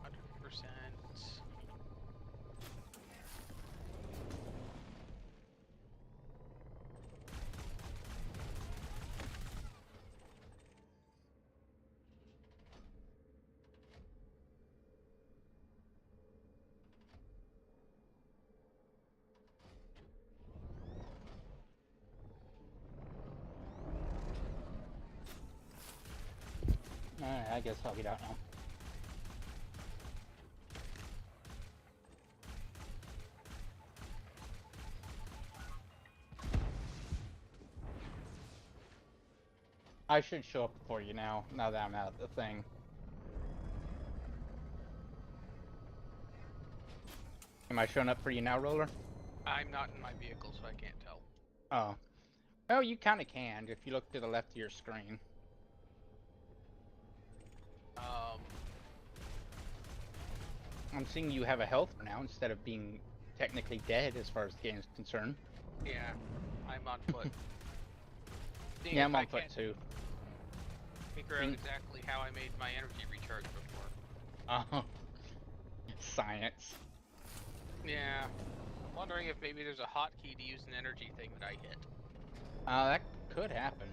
100%. I guess I'll get out now. I should show up for you now that I'm out of the thing. Am I showing up for you now, Roller? I'm not in my vehicle, so I can't tell. Oh. Well, you kind of can if you look to the left of your screen. I'm seeing you have a health for now instead of being technically dead as far as the game is concerned. Yeah, I'm on foot. Seeing Yeah, if I'm I on foot can't too. figure out exactly how I made my energy recharge before. Oh. Science. Yeah. I'm wondering if maybe there's a hotkey to use an energy thing that I hit. That could happen.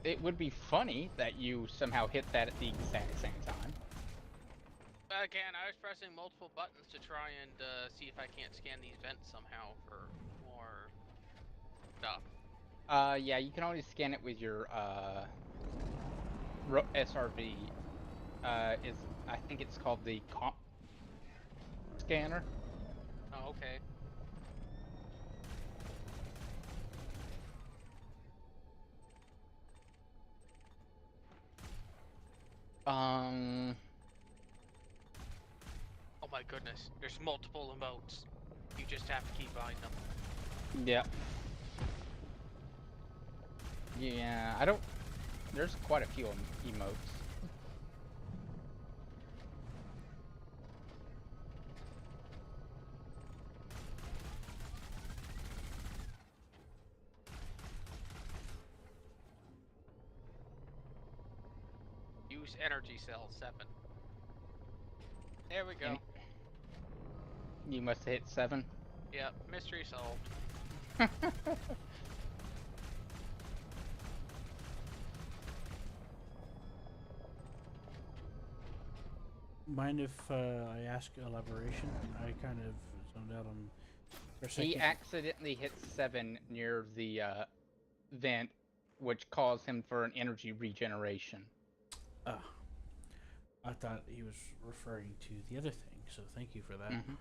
It would be funny that you somehow hit that at the exact same time. Again, I was pressing multiple buttons to try and see if I can't scan these vents somehow for more stuff. Yeah, you can only scan it with your SRV. I think it's called the comp scanner. Oh, okay. Oh my goodness, there's multiple emotes. You just have to keep buying them. Yeah. Yeah, I don't... There's quite a few emotes. Use energy cell 7. There we go. And you must have hit 7. Yep, mystery solved. Mind if I ask elaboration? I kind of zoned out on for a second. He accidentally hit 7 near the vent, which caused him for an energy regeneration. Ah, I thought he was referring to the other thing, so thank you for that. Mm-hmm.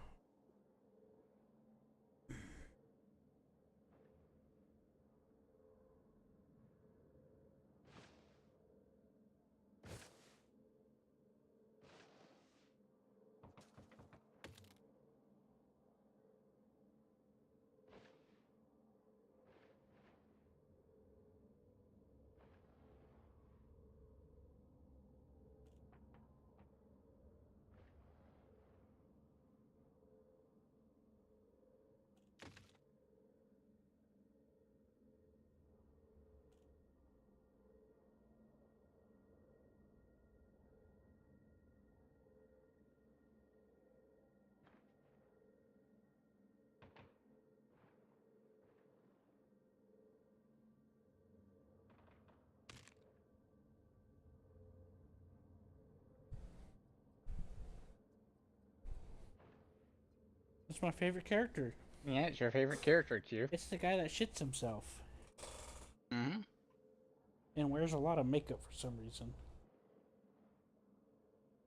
That's my favorite character. Yeah, it's your favorite character, Q. It's the guy that shits himself Mm-hmm. and wears a lot of makeup for some reason.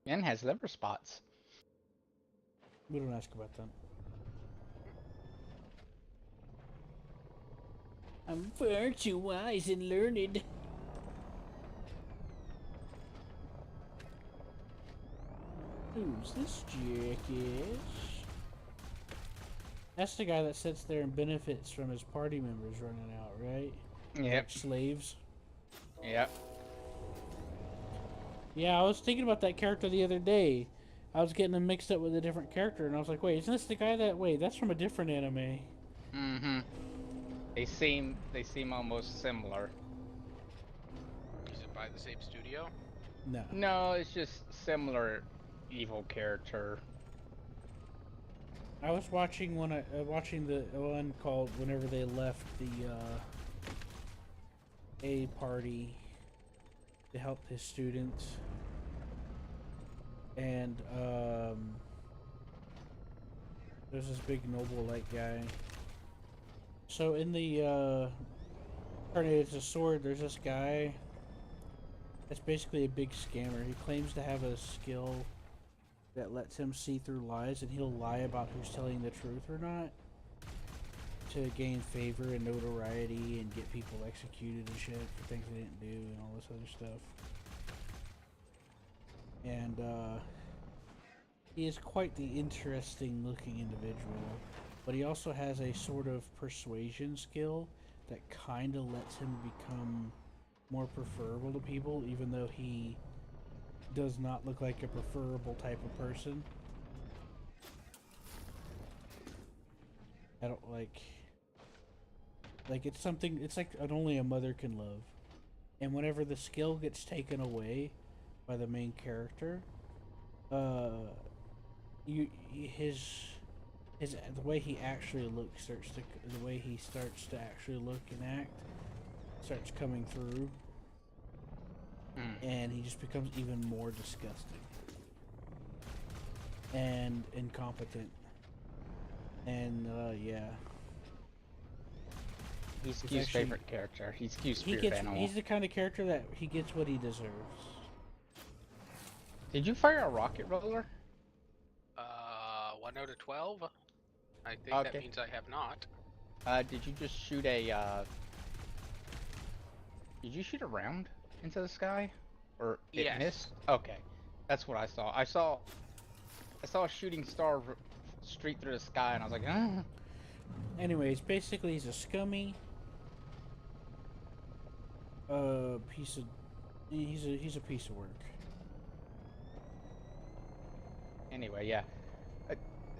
And has liver spots. We don't ask about that. I'm far too wise and learned. Who's this jackass? That's the guy that sits there and benefits from his party members running out, right? Yep. Like slaves. Yep. Yeah, I was thinking about that character the other day. I was getting them mixed up with a different character, and I was like, wait, isn't this the guy that... Wait, that's from a different anime. Mm-hmm. They seem almost similar. Is it by the same studio? No. No, it's just similar evil character. I was watching watching the one called whenever they left the A party to help his students, and there's this big noble like guy. So in the Tornadoes of Sword, there's this guy That's basically a big scammer. He claims to have a skill that lets him see through lies, and he'll lie about who's telling the truth or not to gain favor and notoriety and get people executed and shit for things they didn't do and all this other stuff. And he is quite the interesting looking individual, but he also has a sort of persuasion skill that kind of lets him become more preferable to people, even though he does not look like a preferable type of person. I don't like it's something, it's like an only a mother can love. And whenever the skill gets taken away by the main character, the way he actually looks the way he starts to actually look and act starts coming through, and he just becomes even more disgusting and incompetent. And yeah, He's It's Q's actually- favorite character. He's Q's he spirit gets animal. he's the kind of character that he gets what he deserves. Did you fire a rocket roller? 1 out of 12. I think that Okay. means I have not. Did you just shoot a, Did you shoot a round into the sky? Or it Yes. missed? Okay. That's what I saw. I saw a shooting star straight through the sky, and I was like, ah. Anyways, basically he's a scummy piece of he's a piece of work. Anyway, yeah.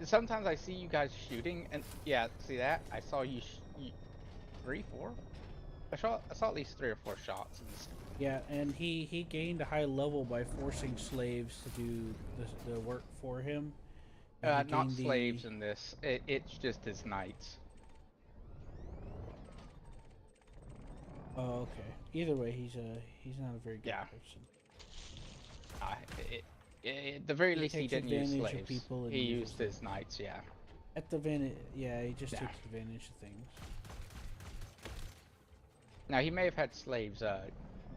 Sometimes I see you guys shooting, and yeah, see that? I saw you, 3, 4? I saw at least 3 or 4 shots. Yeah, and he gained a high level by forcing slaves to do the work for him. And he Not gained slaves in this. It's just his knights. Oh, okay. Either way, he's not a very good Yeah. person. At the very He least, he takes didn't use advantage of slaves. people and He uses used them. his knights, yeah. Yeah, he just Yeah. takes advantage of things. Now, he may have had slaves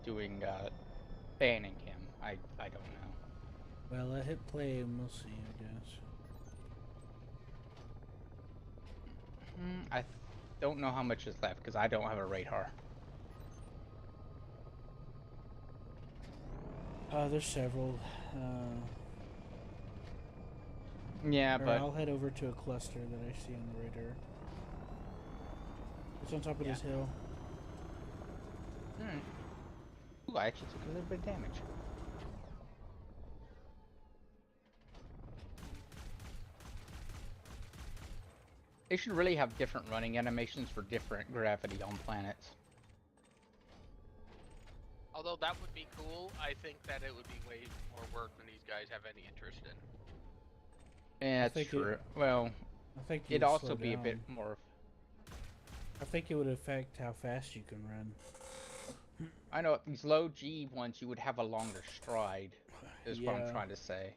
doing banning him. I don't know. Well, I hit play and we'll see, I guess. I don't know how much is left because I don't have a radar. There's several. Yeah, Or but I'll head over to a cluster that I see on the radar. It's on top of Yeah. this hill. Ooh, I actually took a little bit of damage. They should really have different running animations for different gravity on planets. Although that would be cool, I think that it would be way more work than these guys have any interest in. Yeah, that's think true. Well, I think it'd would also slow be a bit down. more. I think it would affect how fast you can run. I know these low G ones, you would have a longer stride. Is what I'm Yeah. trying to say.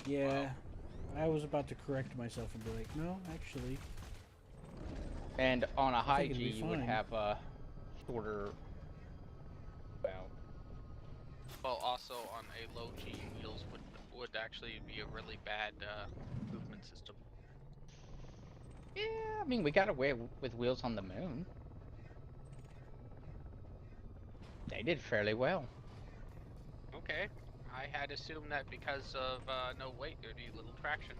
Yeah, I was about to correct myself and be like, no, actually. And on a high think it'd G, be you would fine. have a shorter. Well, Well, also on a low G, wheels would actually be a really bad movement system. yeah, I mean, we got away with wheels on the moon. They did fairly well. Okay, I had assumed that because of no weight, there'd be little traction.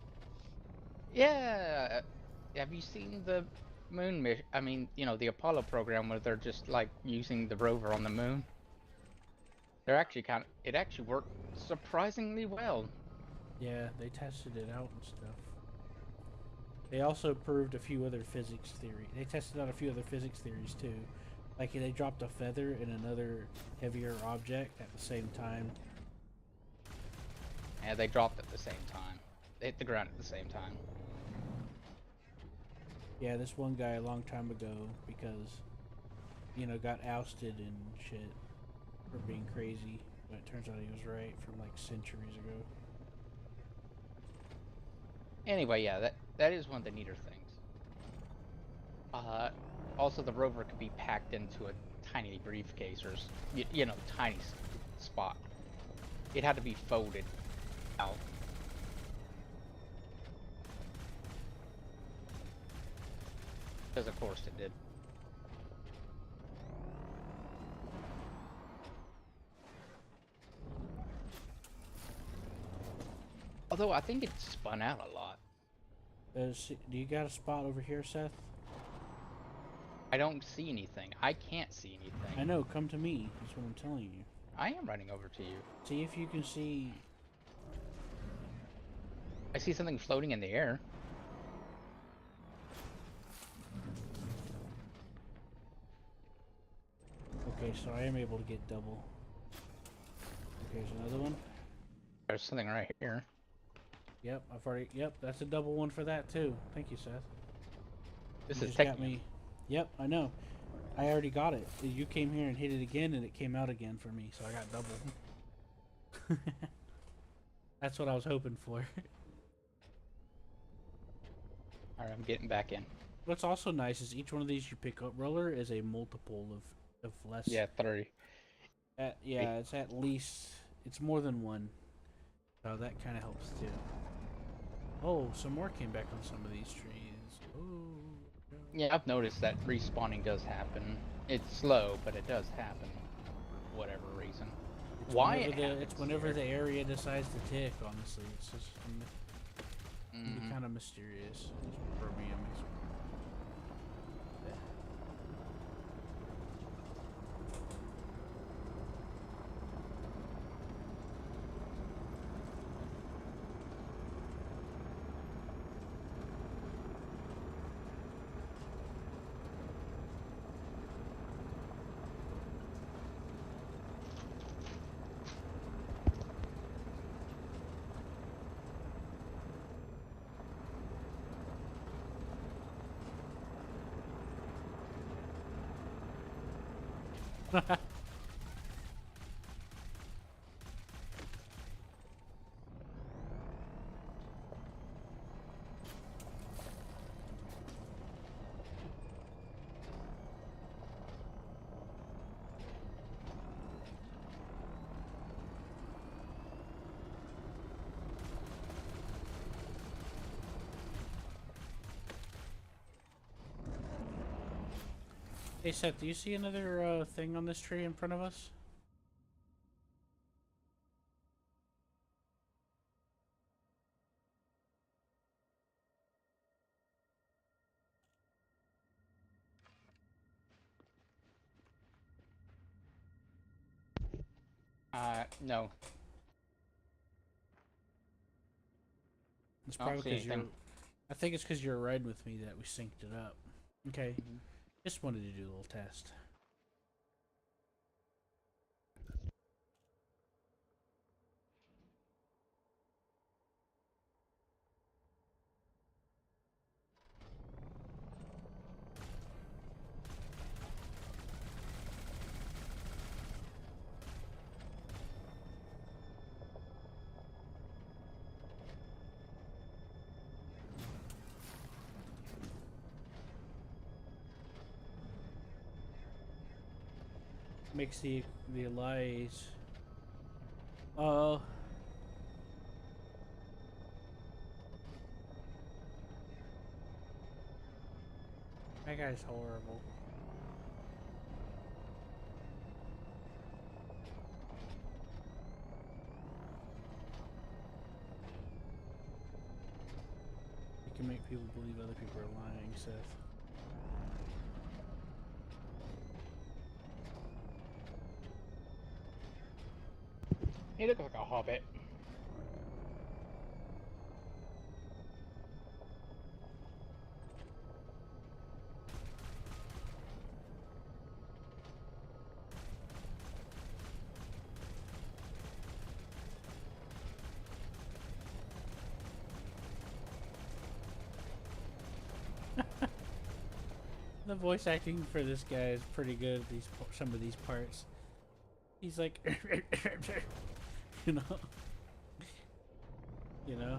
Yeah. Have you seen the moon mission? I mean, the Apollo program where they're just like using the rover on the moon. They're actually it actually worked surprisingly well. Yeah, they tested it out and stuff. They also proved a few other physics theories. They tested out a few other physics theories too. Like they dropped a feather in another heavier object at the same time. Yeah, they dropped at the same time. They hit the ground at the same time. Yeah, this one guy a long time ago, because, got ousted and shit for being crazy. But it turns out he was right from like centuries ago. Anyway, yeah, that is one of the neater things. Also, the rover could be packed into a tiny briefcase or you know, tiny spot. It had to be folded out. Because of course it did. Although I think it spun out a lot. Do you got a spot over here, Seth? I don't see anything. I can't see anything. I know, come to me. That's what I'm telling you. I am running over to you. See if you can see. I see something floating in the air. Okay, so I am able to get double. Okay, here's another one. There's something right here. Yep, I've already. Yep, that's a double one for that too. Thank you, Seth. This You is just got technical. me. Yep, I know. I already got it. You came here and hit it again, and it came out again for me, so I got double. That's what I was hoping for. Alright, I'm getting back in. What's also nice is each one of these you pick up roller is a multiple of less. Yeah, 3. Yeah, it's at least it's more than one. So that kind of helps too. Oh, some more came back on some of these trees. Oh. Yeah, I've noticed that respawning does happen. It's slow, but it does happen. For whatever reason. It's Why whenever it the, happens it's whenever here. the area decides to tick. Honestly, it's just Mhm. kind of mysterious. For me, at least. Hey Seth, do you see another thing on this tree in front of us? No. It's I don't probably see because you're. anything. I think it's because you're riding with me that we synced it up. Okay. Mhm. Just wanted to do a little test. Makes the lies. Oh. That guy's horrible. You can make people believe other people are lying, Seth. He looks like a hobbit. The voice acting for this guy is pretty good. Some of these parts, he's like, you know, you know.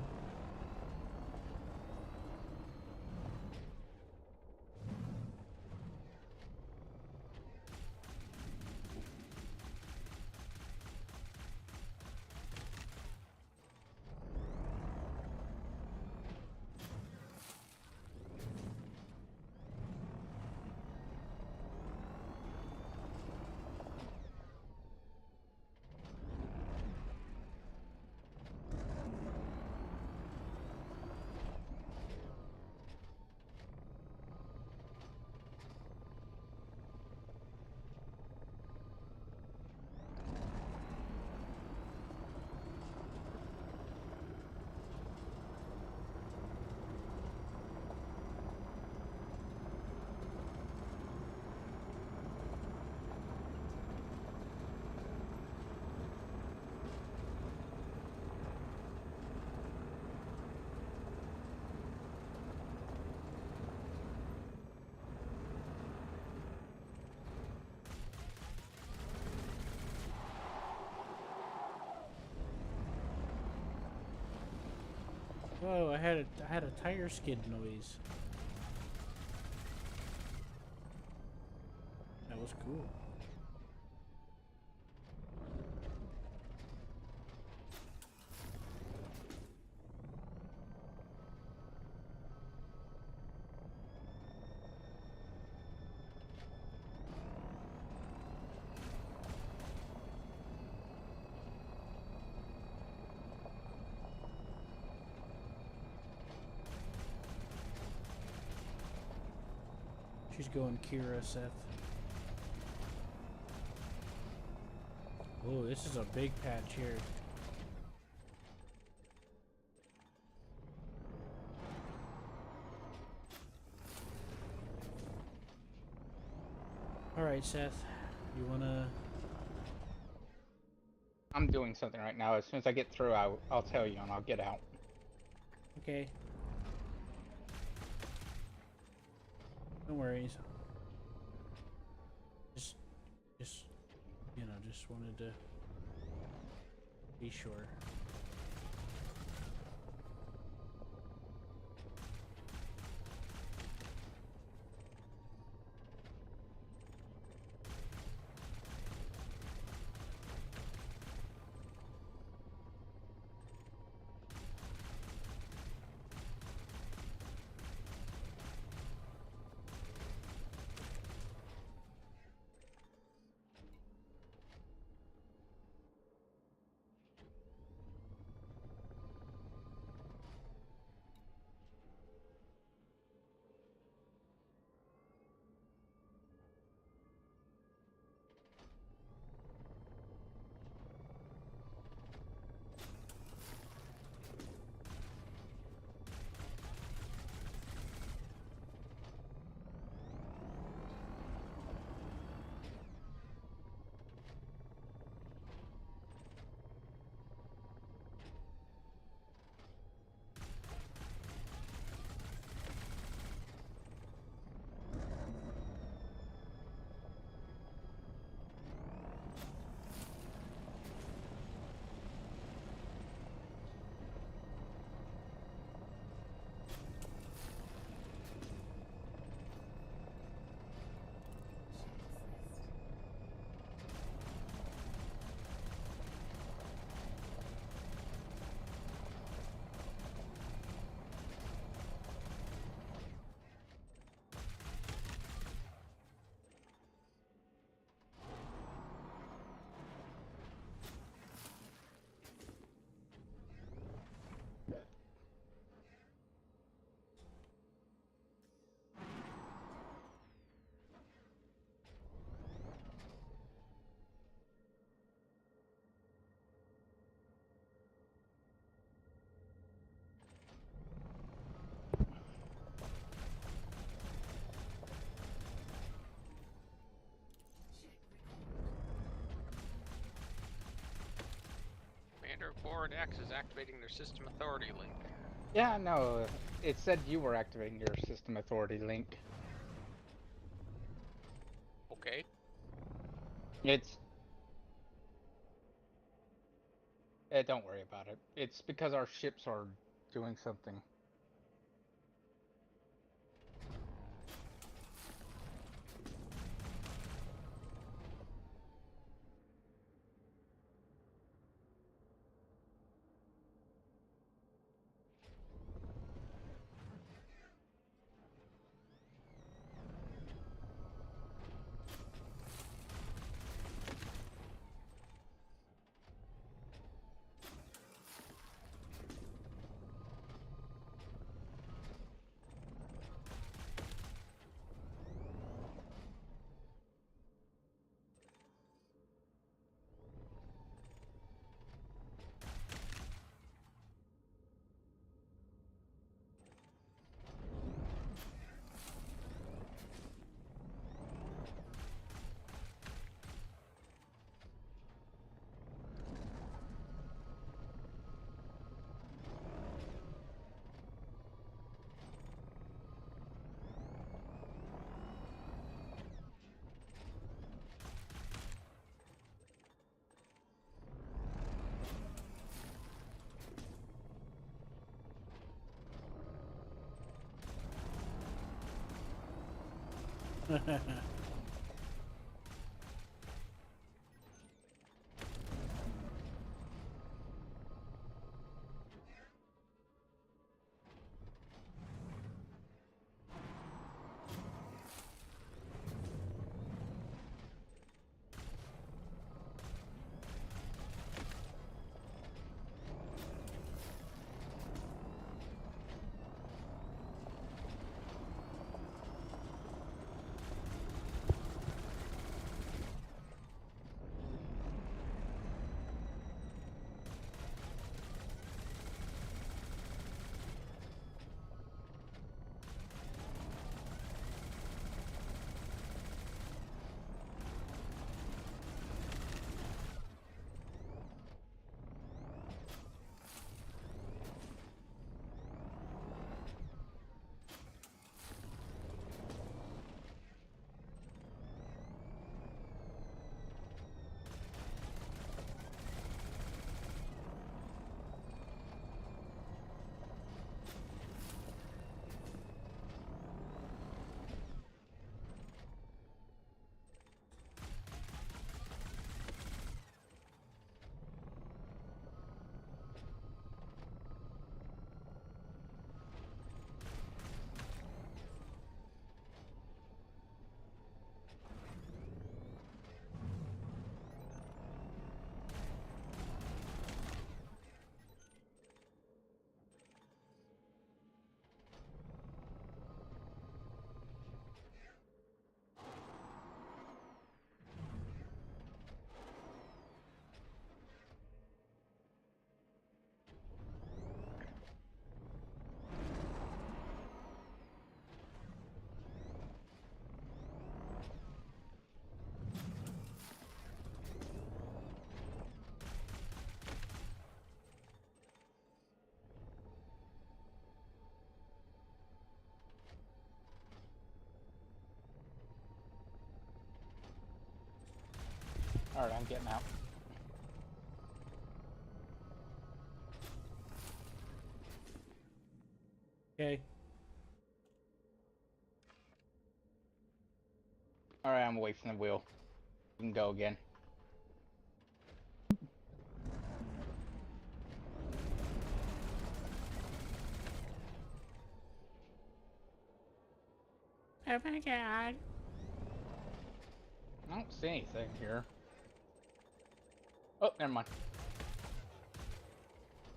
Whoa! I had a tire skid noise. That was cool. She's going Kira, Seth. Oh, this is a big patch here. Alright, Seth. You wanna... I'm doing something right now. As soon as I get through, I'll tell you and I'll get out. Okay. No worries. Just, you know, just wanted to be sure. Commander Forward X is activating their system authority link. Yeah, no. It said you were activating your system authority link. Okay. It's... don't worry about it. It's because our ships are doing something. Alright, I'm getting out. Okay. Alright, I'm away from the wheel. You can go again. Oh my god. I don't see anything here. Oh, never mind.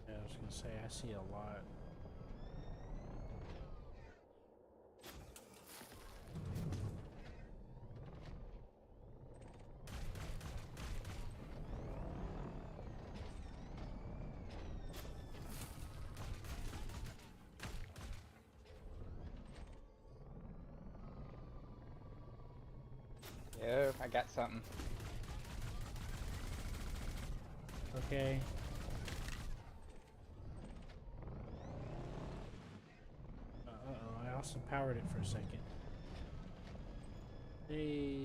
Yeah, I was gonna say, I see a lot. Yeah, I got something. Okay. Uh-oh, I also powered it for a second. Hey.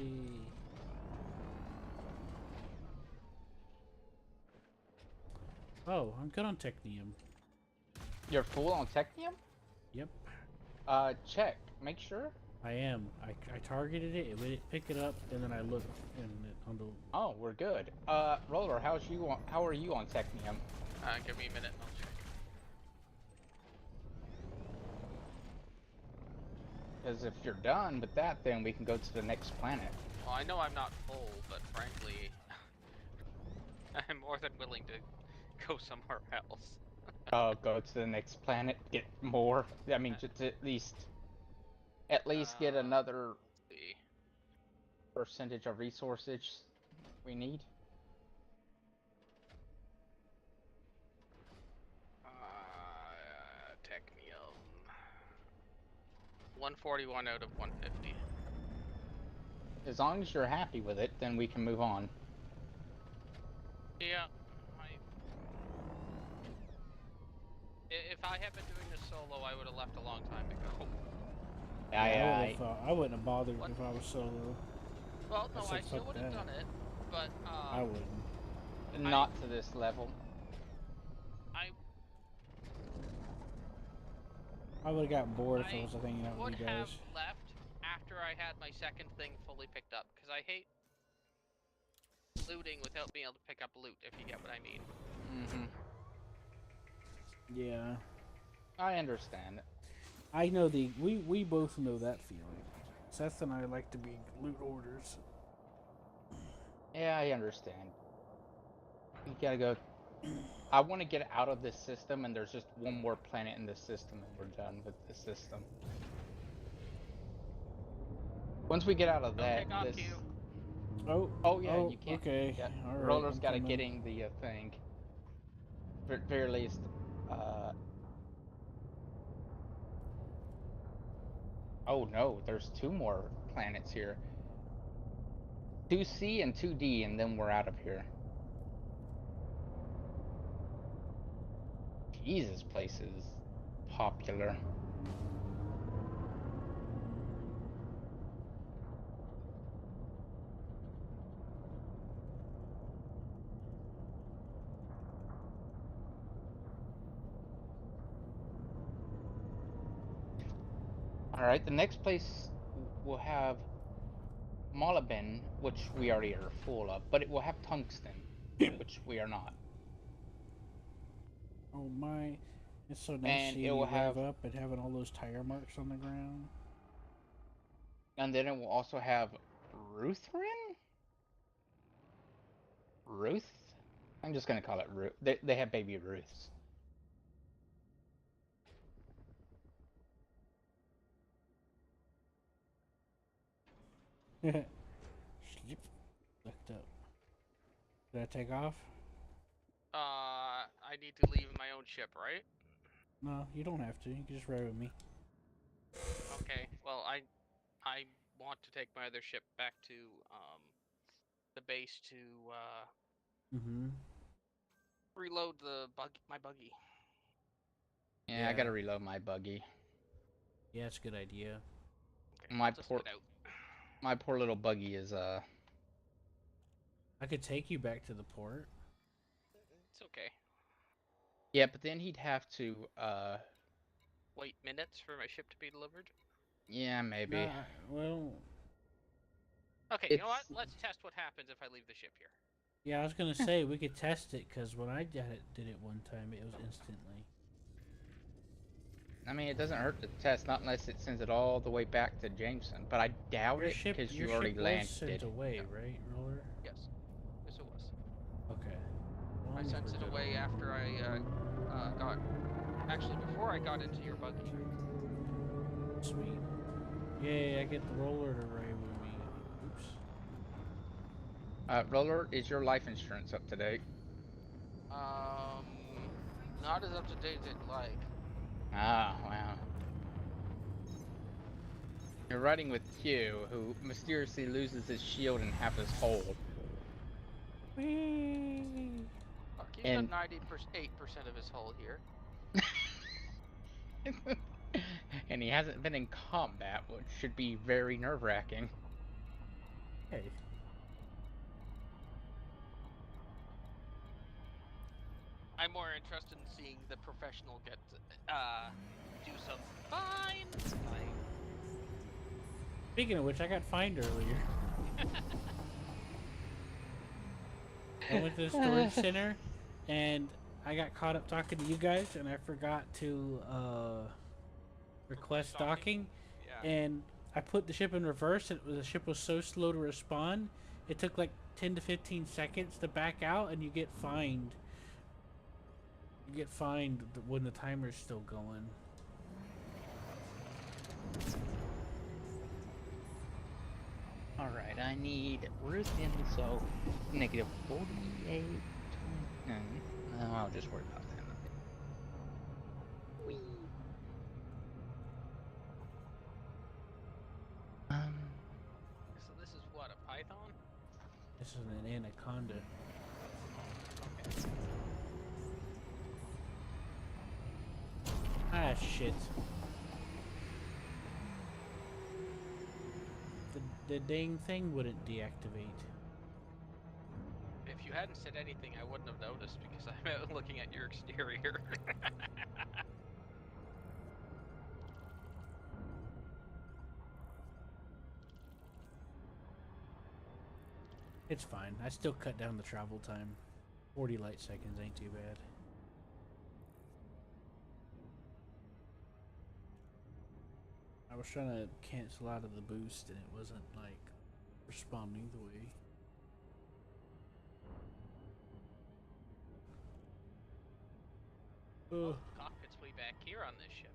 Oh, I'm good on Technium. You're full on Technium? Yep, Check. Make sure. I am. I targeted it, it would pick it up, and then I looked and it on the... Oh, we're good. Roller, how are you on Technium? Give me a minute and I'll check. Because if you're done with that, then we can go to the next planet. Well, I know I'm not full, but frankly, I'm more than willing to go somewhere else. Oh, go to the next planet, get more. I mean, just at least get another Let's see. percentage of resources we need. Technium. 141 out of 150. As long as you're happy with it, then we can move on. Yeah. If I had been doing this solo, I would have left a long time ago. I wouldn't have bothered What? if I was solo. Well, no, said I still fuck would have that. done it, but I wouldn't. Not to this level. I would have got bored if I I was hanging out would with you have guys. left after I I had my second thing fully picked up, because I hate looting without being able to pick up loot, if you get what I mean. Mm-hmm. Yeah. I understand. I know we both know that feeling. Seth and I like to be loot hoarders. Yeah, I understand. You gotta go. I want to get out of this system, and there's just one more planet in this system, and we're done with the system. Once we get out of Don't that, take off, this. Q. Oh, Yeah, you can't. okay. Yeah, All right. Roller's I'm got to coming. getting the thing. Very least. Oh no, there's 2 more planets here. 2C and 2D, and then we're out of here. Jesus, place is popular. Alright, the next place will have molybden, which we already are full of, but it will have tungsten, which we are not. Oh my! It's so nice And it seeing will you have, rev up and having all those tire marks on the ground. and then it will also have Ruthrin? Ruth? I'm just gonna call it Ruth. They have baby Ruths. Sleep. Looked up. Did I take off? I need to leave my own ship, right? No, you don't have to. You can just ride with me. Okay. Well, I want to take my other ship back to the base to Mm-hmm. reload my buggy. Yeah, I gotta reload my buggy. Yeah, it's a good idea. Okay, My I'll just poor, get out. my poor little buggy is I could take you back to the port. It's okay. Yeah, but then he'd have to Wait minutes for my ship to be delivered. yeah, maybe. Well, Okay, you know what? It's Let's test what happens if I leave the ship here. yeah, I was gonna say we could test it because when I did it one time, it was instantly. I mean, it doesn't hurt to test, not unless it sends it all the way back to Jameson. But I doubt it because Your you already ship was landed. sent away, right, Roller? Yes. Yes, it was. Okay. As I long as sent we're it good away on after I got. Actually, before I got into your buggy. that. Sweet. Yay! I get the roller to ride with me. Oops. Roller, is your life insurance up to date? Not as up to date as I'd like. Ah, wow. You're riding with Q, who mysteriously loses his shield and half his hull. Whee! He's And got 98% of his hull here. and he hasn't been in combat, which should be very nerve-wracking. Hey. I'm more interested in seeing the professional get do some fine. Speaking of which, I got fined earlier. I went to the storage center, and I got caught up talking to you guys, and I forgot to request docking. Yeah. And I put the ship in reverse, and the ship was so slow to respond, it took like 10 to 15 seconds to back out, and you get fined. You get fined when the timer's still going. Alright, I need Ruthven, so negative 48. No, I'll just worry about that. Whee. So this is what, a python? This is an anaconda. Okay. Ah, shit. The dang thing wouldn't deactivate. If you hadn't said anything, I wouldn't have noticed because I'm out looking at your exterior. It's fine. I still cut down the travel time. 40 light seconds ain't too bad. I was trying to cancel out of the boost and it wasn't like responding the way. Oh, the cockpit's way back here on this ship.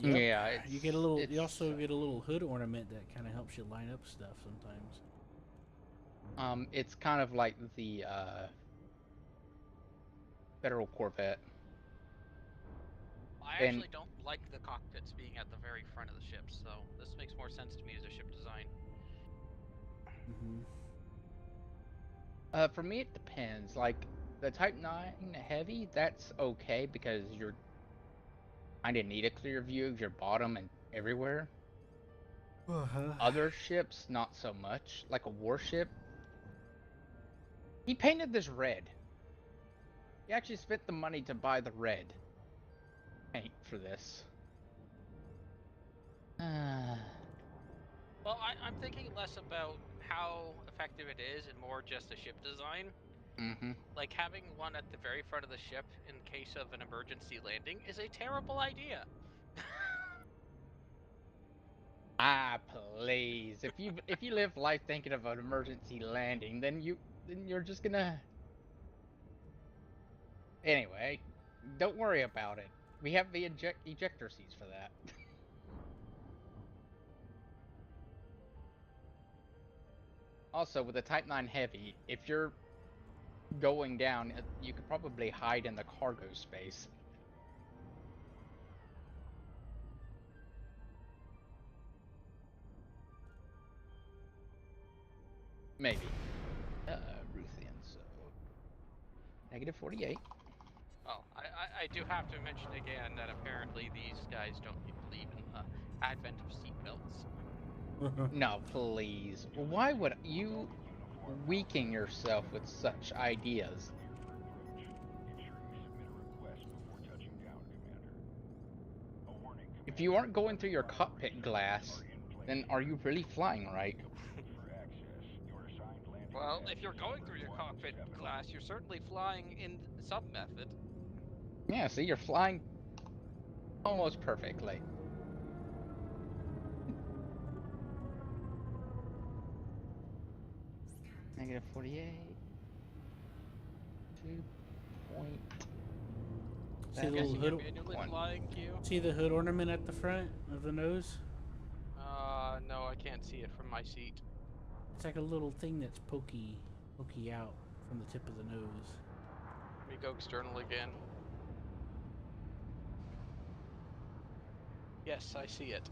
Yep. Yeah, You get a little. You it's, also get a little hood ornament that kind of helps you line up stuff sometimes. It's kind of like the Federal Corvette. I And actually don't like the cockpits being at the very front of the ship, so this makes more sense to me as a ship design. Mm-hmm. For me, it depends. Like the Type 9 Heavy, that's okay because you're kind of need a clear view of your bottom and everywhere. Other ships, not so much. Like a warship, he painted this red. He actually spent the money to buy the red paint for this. Well, I'm thinking less about how effective it is and more just the ship design. Mm-hmm. Like having one at the very front of the ship in case of an emergency landing is a terrible idea. Ah, please. If you live life thinking of an emergency landing, then you're just gonna. Anyway, don't worry about it. We have the ejector seats for that. Also, with the Type 9 Heavy, if you're going down, you could probably hide in the cargo space. Maybe. Ruthian, so... Negative 48. Well, I do have to mention again that apparently these guys don't believe in the advent of seatbelts. No, please. Why would you weaken yourself with such ideas? If you aren't going through your cockpit glass, then are you really flying right? Well, if you're going through your cockpit glass, you're certainly flying in some method. Yeah, see, you're flying almost perfectly. Negative 48. 2 See the I'm little guessing you're hood. manually One. flying, Q? See the hood ornament at the front of the nose? No, I can't see it from my seat. It's like a little thing that's pokey out from the tip of the nose. Let me go external again. Yes, I see it.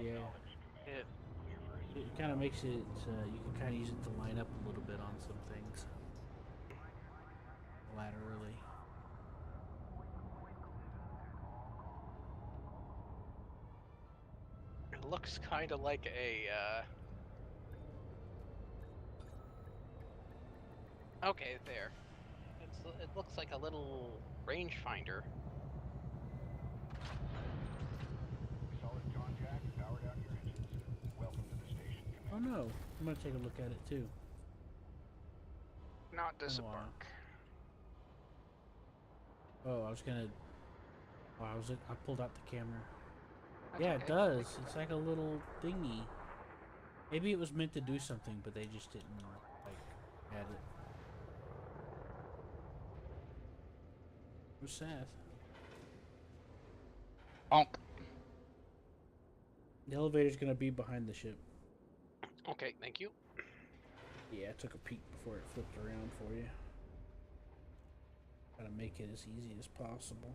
Yeah. It kind of makes it, you can kind of use it to line up a little bit on some things. Laterally. It looks kind of like a, Okay, there. It looks like a little rangefinder. Oh no, I'm gonna take a look at it too. Not Been a while. disembark. Oh, I was gonna. Oh, I pulled out the camera. That's Yeah, okay. it does. It's like a little thingy. Maybe it was meant to do something, but they just didn't like add it. Where's Seth? Bonk. The elevator's gonna be behind the ship. Okay, thank you. Yeah, I took a peek before it flipped around for you. Gotta make it as easy as possible.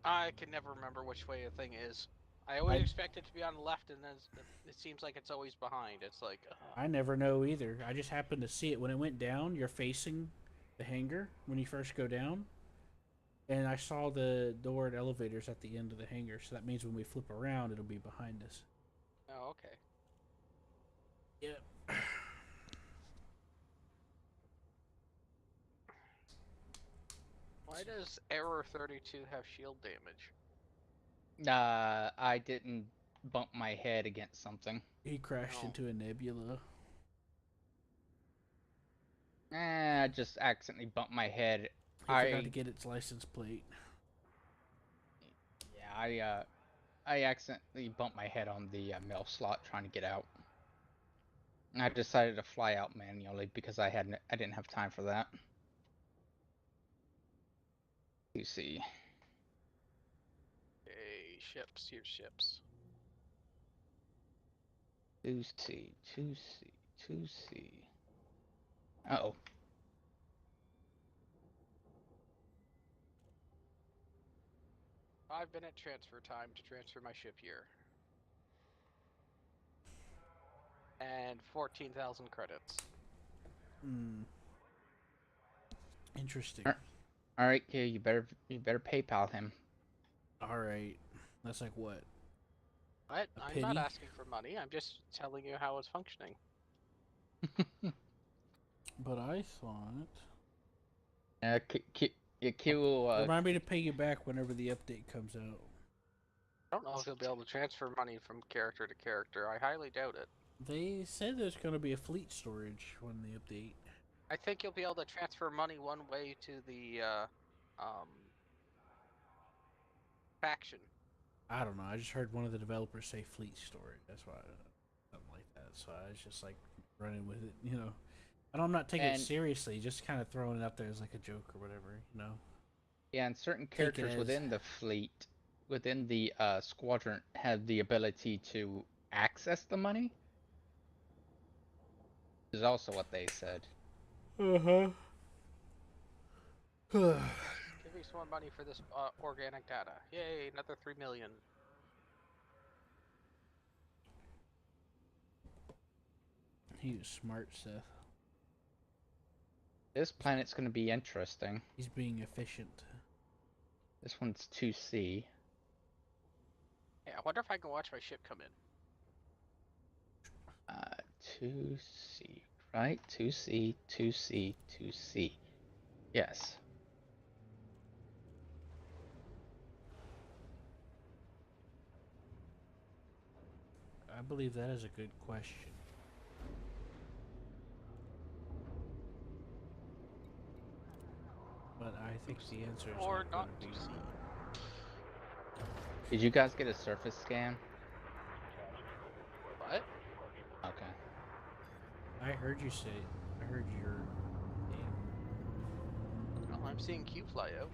I can never remember which way a thing is. I always expect it to be on the left, and then it seems like it's always behind. It's like... I never know either. I just happened to see it when it went down. You're facing the hangar when you first go down. And I saw the door at elevators at the end of the hangar, so that means when we flip around, it'll be behind us. Oh, okay. Yep. Why does Error 32 have shield damage? I didn't bump my head against something. He crashed Oh. into a nebula. I just accidentally bumped my head. He forgot to get its license plate. Yeah, I accidentally bumped my head on the mail slot trying to get out. I decided to fly out manually because I didn't have time for that. You see. Hey, ships, here's ships. 2C, 2C, 2C. Uh-oh. 5-minute transfer time to transfer my ship here. And 14,000 credits. Interesting. All right, kid, you better PayPal him. All right. That's like what? What? A I'm not penny? asking for money. I'm just telling you how it's functioning. But I thought. Q will, Remind me to pay you back whenever the update comes out. I don't know if you'll be able to transfer money from character to character. I highly doubt it. They said there's going to be a fleet storage when the update. I think you'll be able to transfer money one way to the faction. I don't know. I just heard one of the developers say fleet storage. That's why something like that. So I was just like running with it, you know. And I'm not taking it And- seriously, just kind of throwing it out there as like a joke or whatever, you know. Yeah, and certain Take it characters as- within the fleet, within the squadron, have the ability to access the money. Is also what they said. Uh-huh. Give me some more money for this organic data. Yay, another 3 million. He was smart, Seth. This planet's going to be interesting. He's being efficient. This one's 2C. Yeah, I wonder if I can watch my ship come in. 2C, right? 2C, 2C, 2C. Yes. I believe that is a good question. But I think the answer is Or not going to to be see. Did you guys get a surface scan? What? Okay. I heard you say. I heard your name. Well, I'm seeing Q fly out.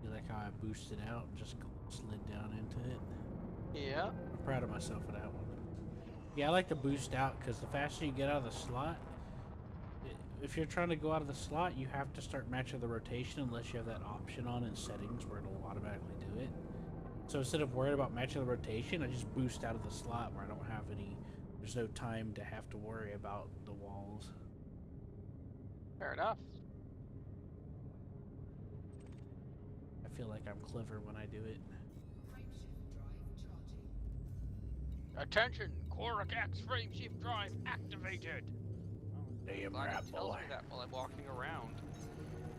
You like how I boosted out and just slid down into it? Yeah. I'm proud of myself for that one. Yeah, I like to boost out because the faster you get out of the slot, if you're trying to go out of the slot, you have to start matching the rotation unless you have that option on in settings where it'll automatically do it. So instead of worrying about matching the rotation, I just boost out of the slot where I don't have any. There's no time to have to worry about the walls. Fair enough. I feel like I'm clever when I do it. Frameshift drive charging. Attention! Quark X frameshift drive activated! Damn Glad right, it tells boy. me that while I'm walking around.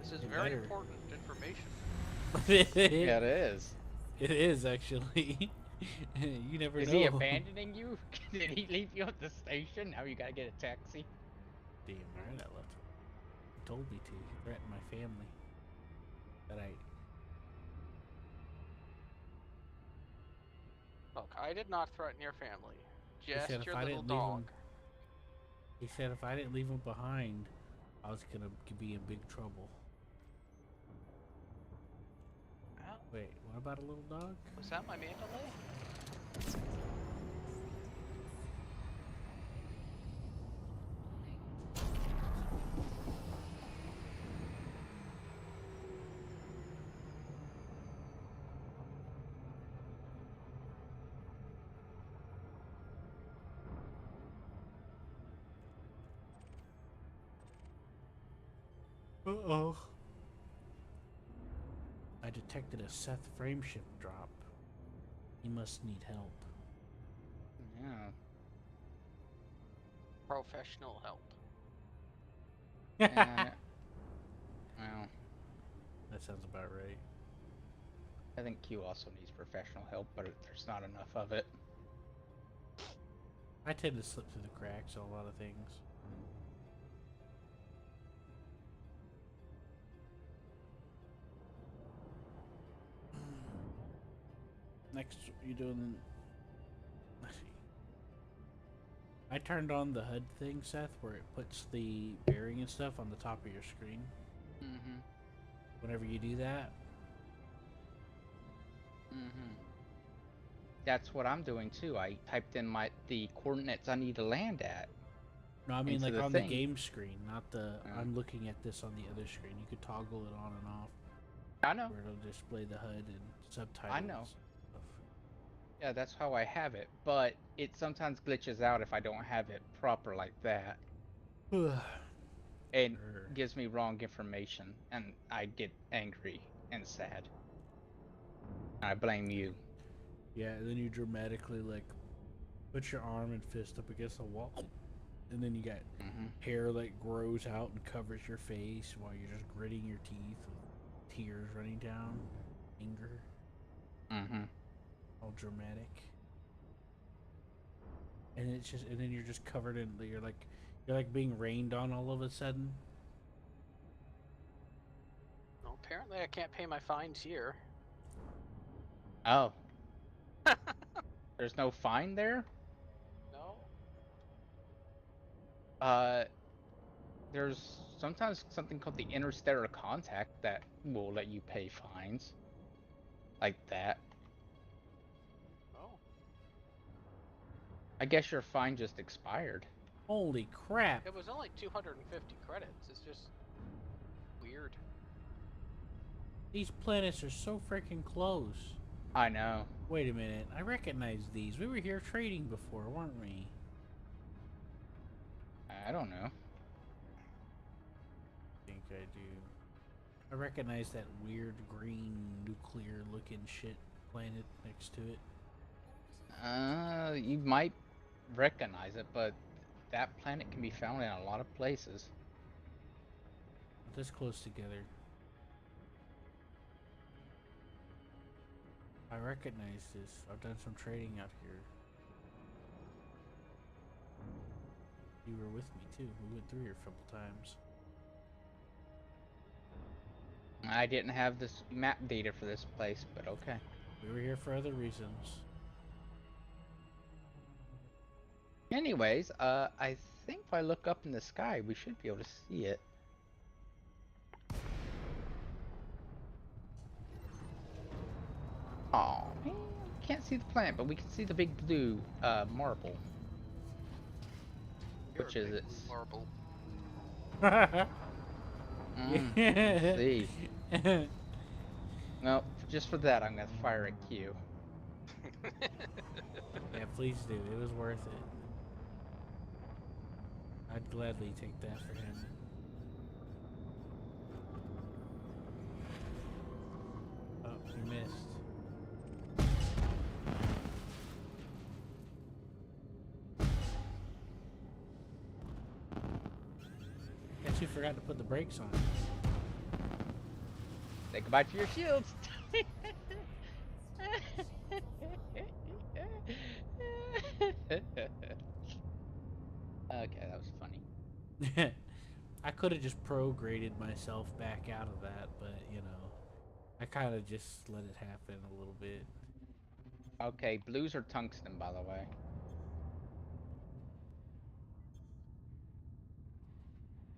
This is It very better. important information. Yeah, it is. It is actually. You never Is know. he abandoning you? Did he leave you at the station? Now you gotta get a taxi? Damn right, I left. He told me to. He threatened my family. That I. Look, I did not threaten your family. He Just said if your I little didn't leave dog. him. He said if I didn't leave him behind, I was gonna be in big trouble. Well, Wait, what about a little dog? was that my Mandalay? Uh-oh. I detected a Seth frameshift drop. He must need help. Yeah. Professional help. Uh, well, That sounds about right. I think Q also needs professional help, but there's not enough of it. I tend to slip through the cracks on a lot of things. Next, you doing? I turned on the HUD thing, Seth, where it puts the bearing and stuff on the top of your screen. Mm-hmm. Whenever you do that, Mm-hmm. That's what I'm doing too. I typed in the coordinates I need to land at no, I mean into like the on thing. the game screen, not the. Oh. I'm looking at this on the other screen. You could toggle it on and off, I know. where it'll display the HUD and subtitles. I know. and stuff. Yeah, that's how I have it, but it sometimes glitches out if I don't have it proper like that, and Sure. gives me wrong information, and I get angry and sad. I blame you. Yeah, and then you dramatically like put your arm and fist up against the wall, and then you got Mm-hmm. hair that grows out and covers your face while you're just gritting your teeth with tears running down, anger, Mm-hmm. all dramatic. And it's just, and then you're just covered in, you're like being rained on all of a sudden. Well, apparently I can't pay my fines here. Oh, there's no fine there? No? Uh, there's sometimes something called the interstellar contact that will let you pay fines. Like that. Oh. I guess your fine just expired. Holy crap! It was only 250 credits. It's just weird. These planets are so freaking close. I know. Wait a minute, I recognize these. We were here trading before, weren't we? I don't know. I think I do. I recognize that weird green nuclear looking shit planet next to it. You might recognize it, but that planet can be found in a lot of places. This close together. I recognize this. I've done some trading out here. You were with me too. We went through here a couple times. I didn't have this map data for this place, but okay. We were here for other reasons. Anyways, I think if I look up in the sky, we should be able to see it. Oh man, can't see the planet, but we can see the big blue marble. You're Which a is big it? blue marble. Let's see. Well, just for that, I'm gonna fire a Q. Yeah, please do. It was worth it. I'd gladly take that for him. Oh, you missed. Guess you forgot to put the brakes on. Say goodbye to your shields. Okay, that was funny. I could have just pro-graded myself back out of that, but you know, I kind of just let it happen a little bit. Okay, blues are tungsten, by the way.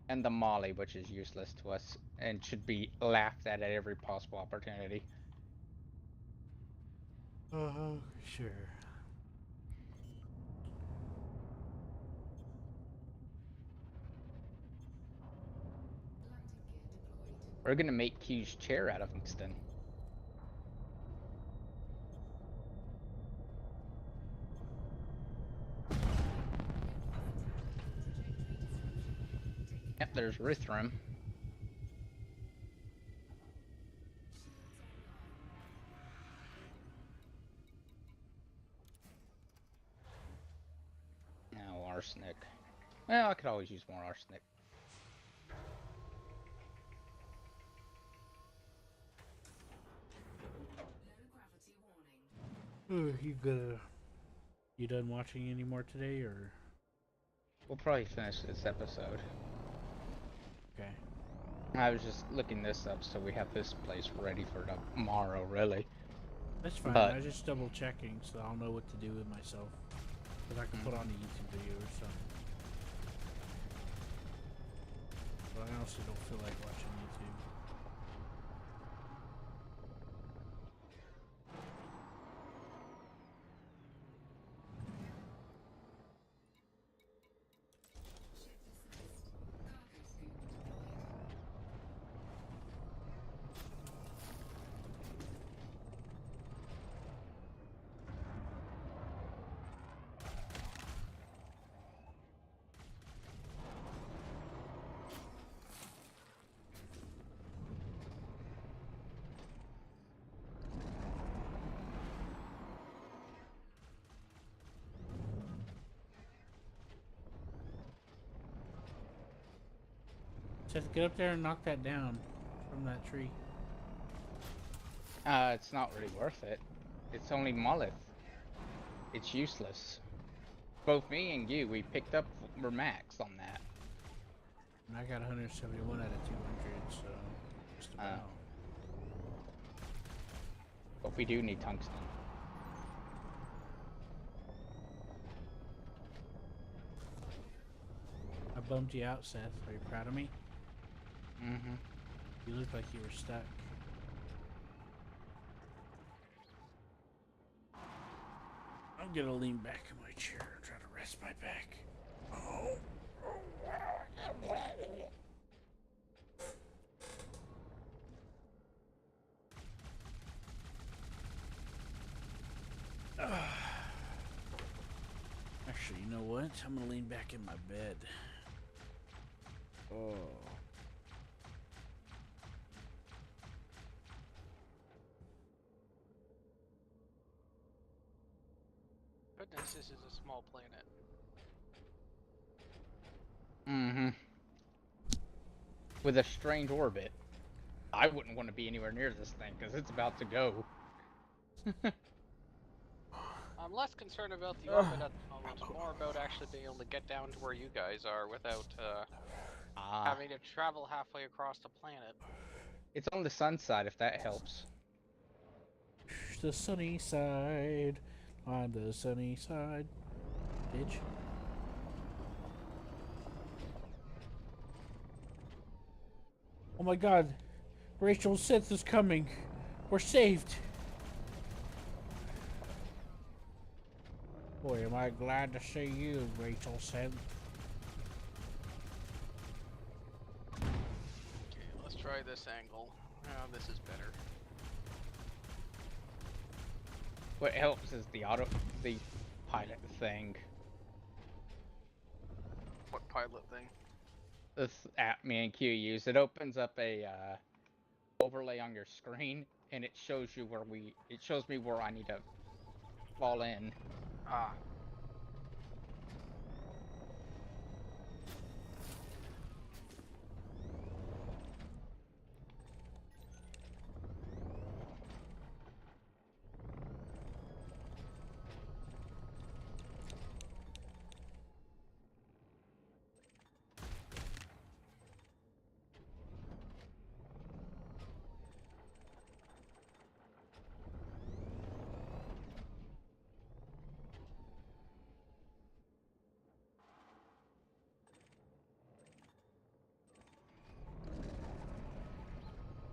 And the molly, which is useless to us and should be laughed at every possible opportunity. Sure. Landing gear deployed. We're gonna make Q's chair out of tungsten. Yep, there's Rithram. arsenic. Well, I could always use more arsenic. Low gravity warning. You done watching any more today, or? We'll probably finish this episode. Okay. I was just looking this up so we have this place ready for tomorrow, really. That's fine. But- I was just double checking so I'll know what to do with myself. That I can put on a YouTube video or something. But I honestly don't feel like watching YouTube. Ship dismissed. Cargo scoop deployed. Seth, get up there and knock that down from that tree. It's not really worth it. It's only Molith. It's useless. Both me and you, we picked up we're max on that. And I got 171 out of 200, so just about. But we do need tungsten. I bummed you out, Seth. Are you proud of me? Mm-hmm. You looked like you were stuck. I'm gonna lean back in my chair and try to rest my back. Oh. Actually, you know what? I'm gonna lean back in my bed. Oh. Goodness, this is a small planet. Mm-hmm. With a strange orbit. I wouldn't want to be anywhere near this thing because it's about to go. I'm less concerned about the orbit at the moment, more about actually being able to get down to where you guys are without having to travel halfway across the planet. It's on the sun side if that helps. The sunny side. On the sunny side. Bitch. Oh my god. Rachel Sith is coming. We're saved. Boy, am I glad to see you, Rachel Sith. Okay, let's try this angle. Oh, this is better. What helps is the pilot thing. What pilot thing? This app me and Q use. It opens up a overlay on your screen and it shows you it shows me where I need to fall in. Ah.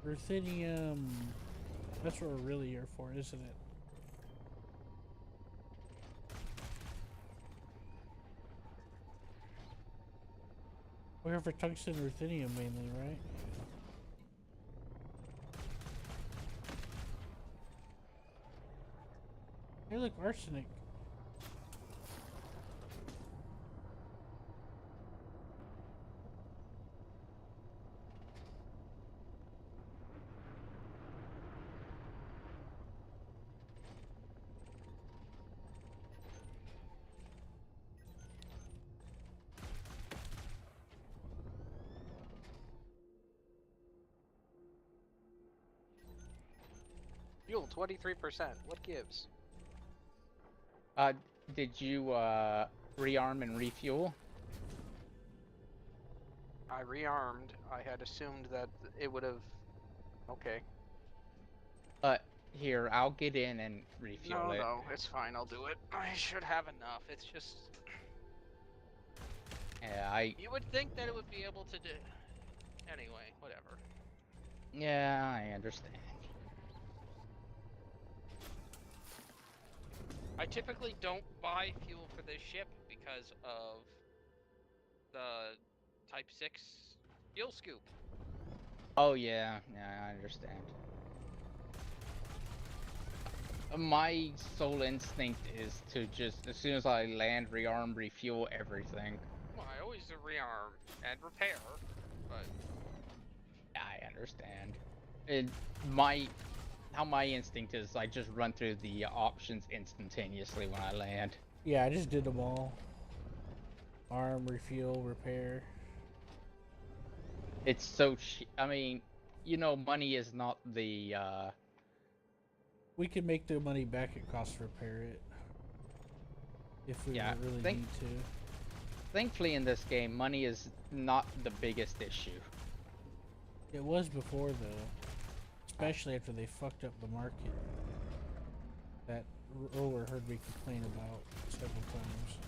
Ruthenium. That's what we're really here for, isn't it? We're here for tungsten and ruthenium mainly, right? Hey, look, arsenic. Fuel 23%. What gives? Did you rearm and refuel? I rearmed. I had assumed that it would have. Okay. Here, I'll get in and refuel it. No, it's fine. I'll do it. I should have enough. It's just. Yeah, You would think that it would be able to do. Anyway, whatever. yeah, I understand. I typically don't buy fuel for this ship because of the Type 6 fuel scoop. Oh yeah, I understand. My sole instinct is to just, as soon as I land, rearm, refuel everything. Well, I always rearm and repair, but I understand. How my instinct is, I just run through the options instantaneously when I land. Yeah, I just did them all. Arm, refuel, repair. It's so cheap. I mean, you know, money is not the, We can make the money back it costs to repair it. If we Yeah, really think- need to. thankfully in this game, money is not the biggest issue. It was before though. Especially after they fucked up the market. That Roller heard me complain about several times.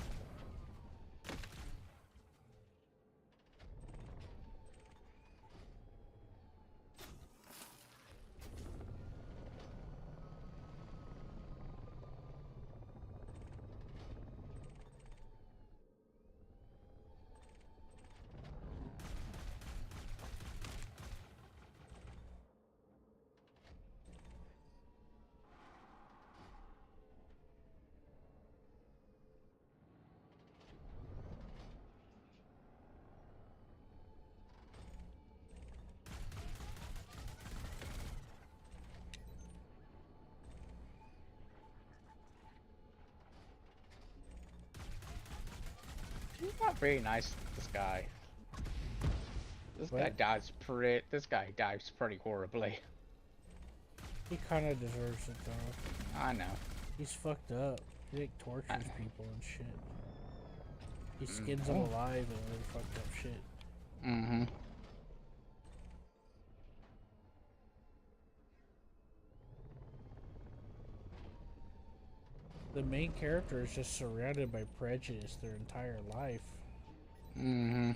He's not very nice, this guy. This guy What? dies pretty horribly. He kinda deserves it though. I know. He's fucked up. He like tortures people and shit. He skins them Mhm. alive and other fucked up shit. Mm-hmm. The main character is just surrounded by prejudice their entire life. Mm-hmm.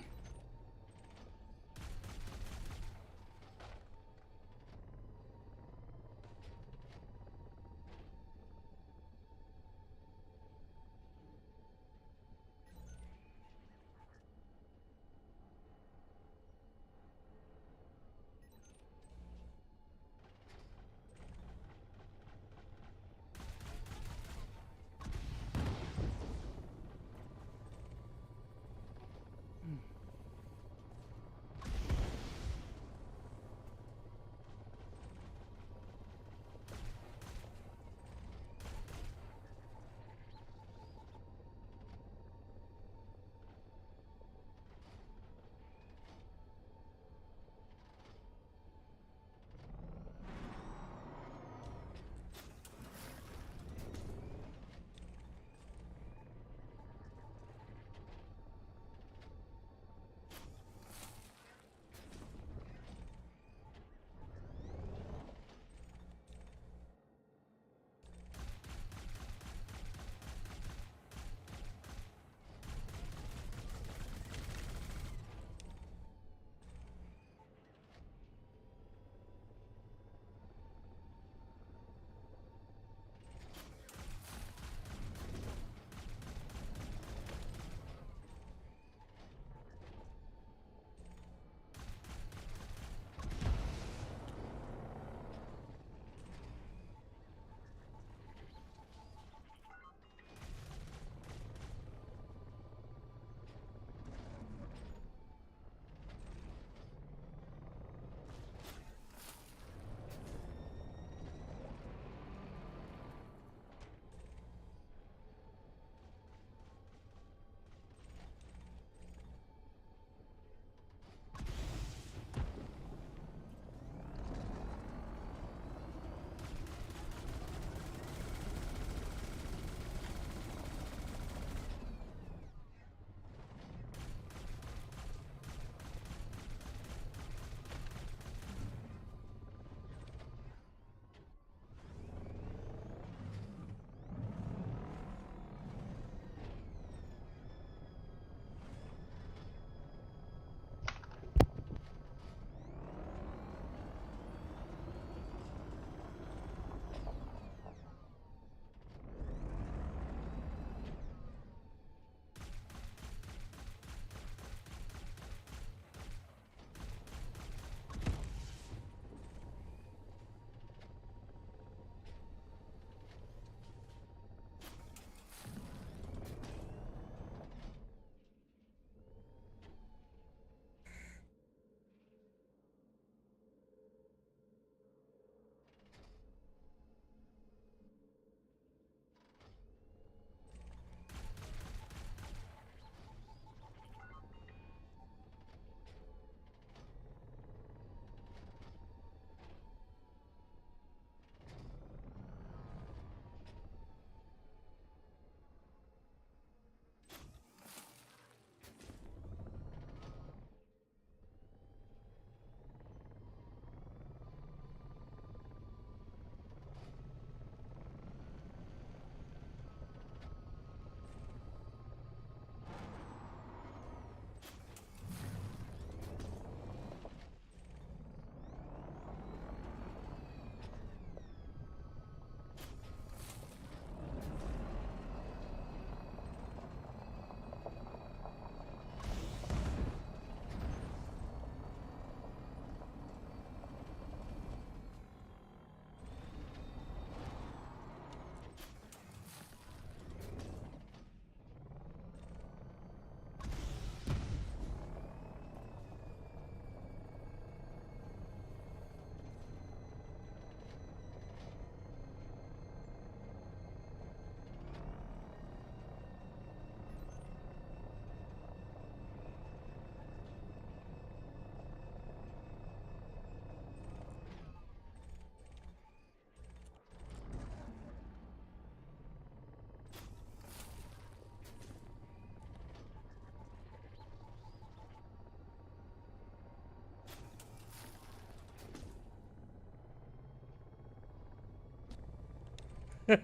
He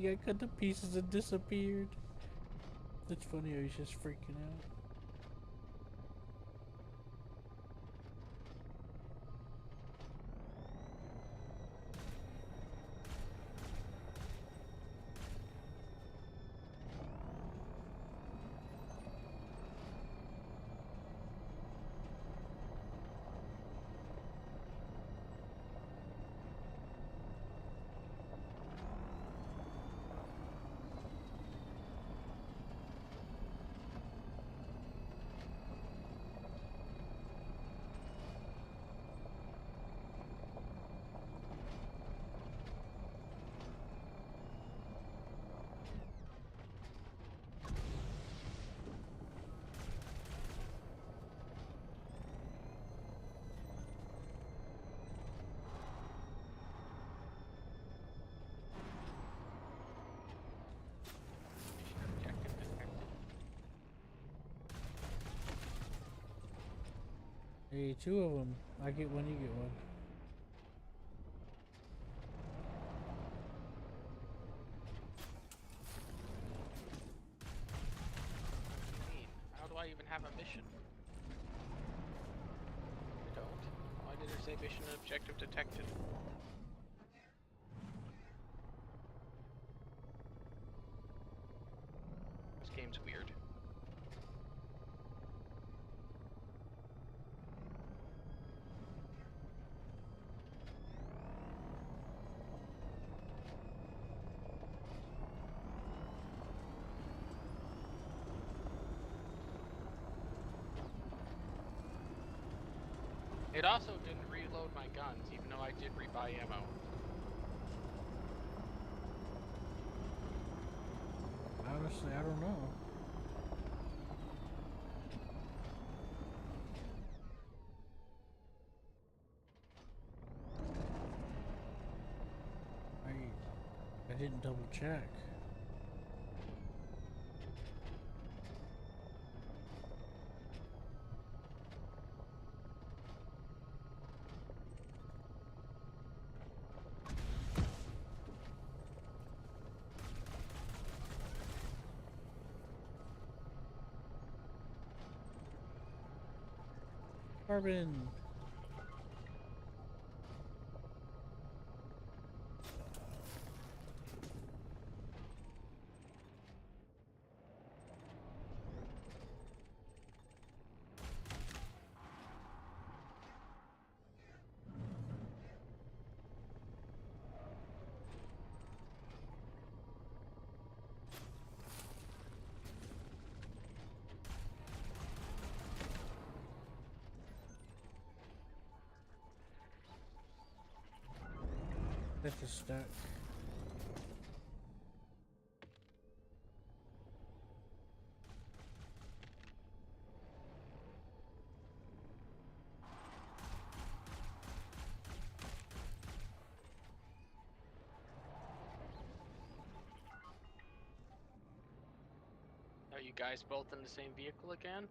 got cut to pieces and disappeared. It's funny how he's just freaking out. Objective detected. Hey, two of them. I get one, you get one. What do you mean? How do I even have a mission? I don't. Why did it say mission objective detected? This game's weird. It also didn't reload my guns, even though I did rebuy ammo. Honestly, I don't know. I didn't double check. Carbon. That's a stack. Are you guys both in the same vehicle again?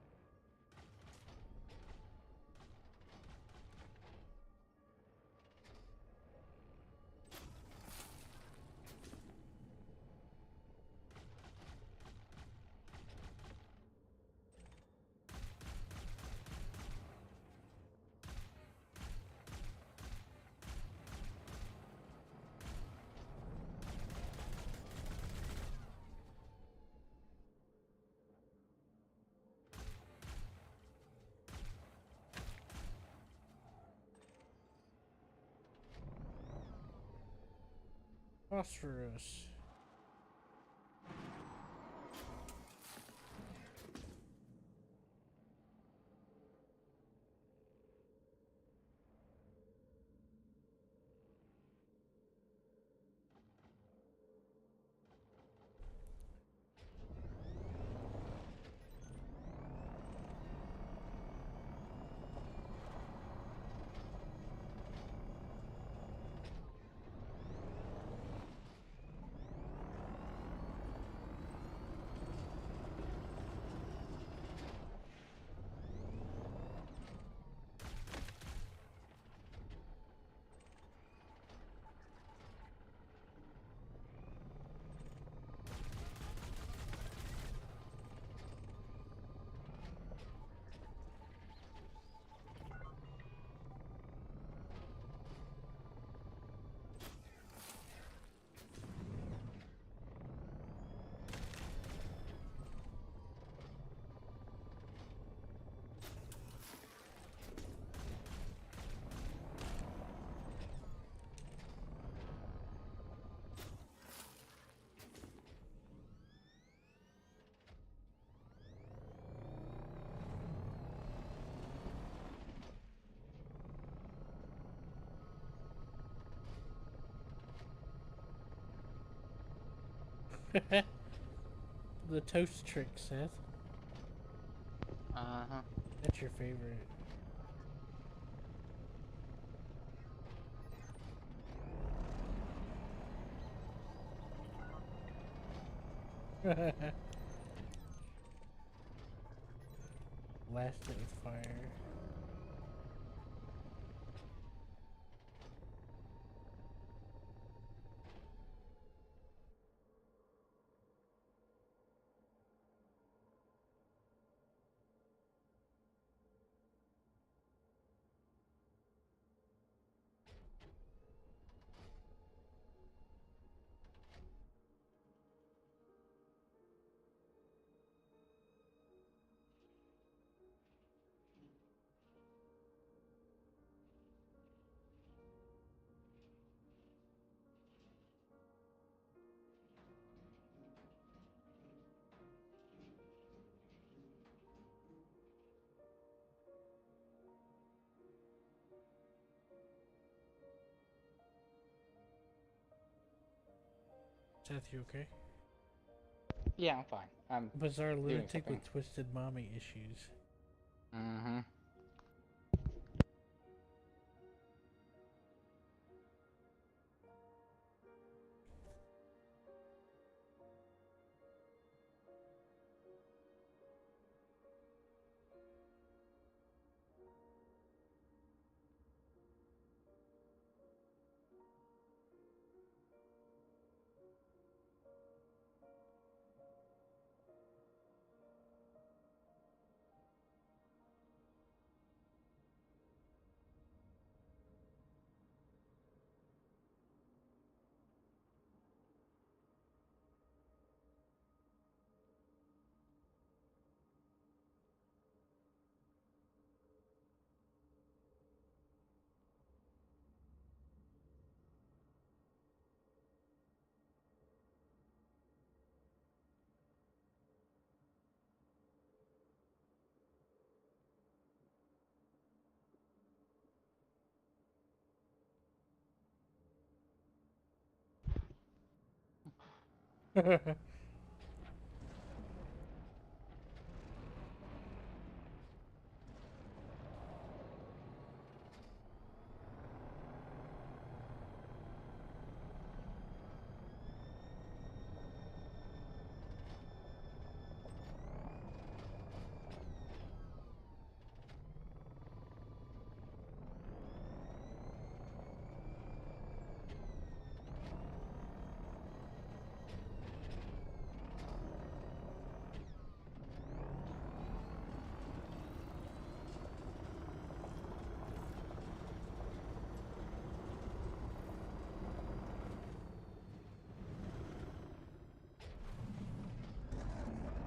Phosphorus. The toast trick, Seth. Uh-huh. That's your favorite. Blast it with fire. Seth, you okay? Yeah, I'm fine. I'm Bizarre doing lunatic something. with twisted mommy issues. Mm-hmm.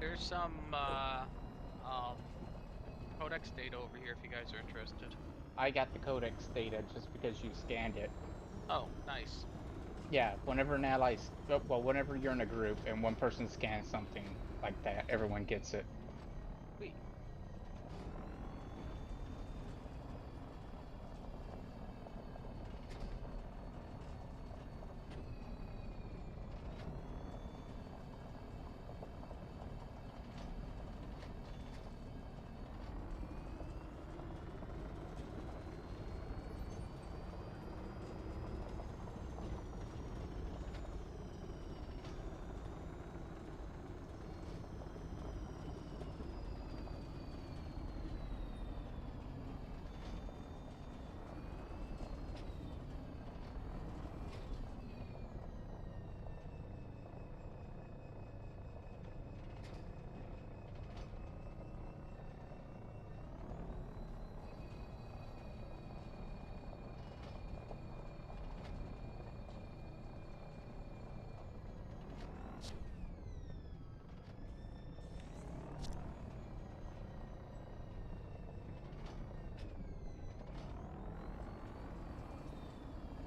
There's some codex data over here if you guys are interested. I got the codex data just because you scanned it. Oh, nice. Yeah, whenever an ally's, well, whenever you're in a group and one person scans something like that, everyone gets it. Sweet.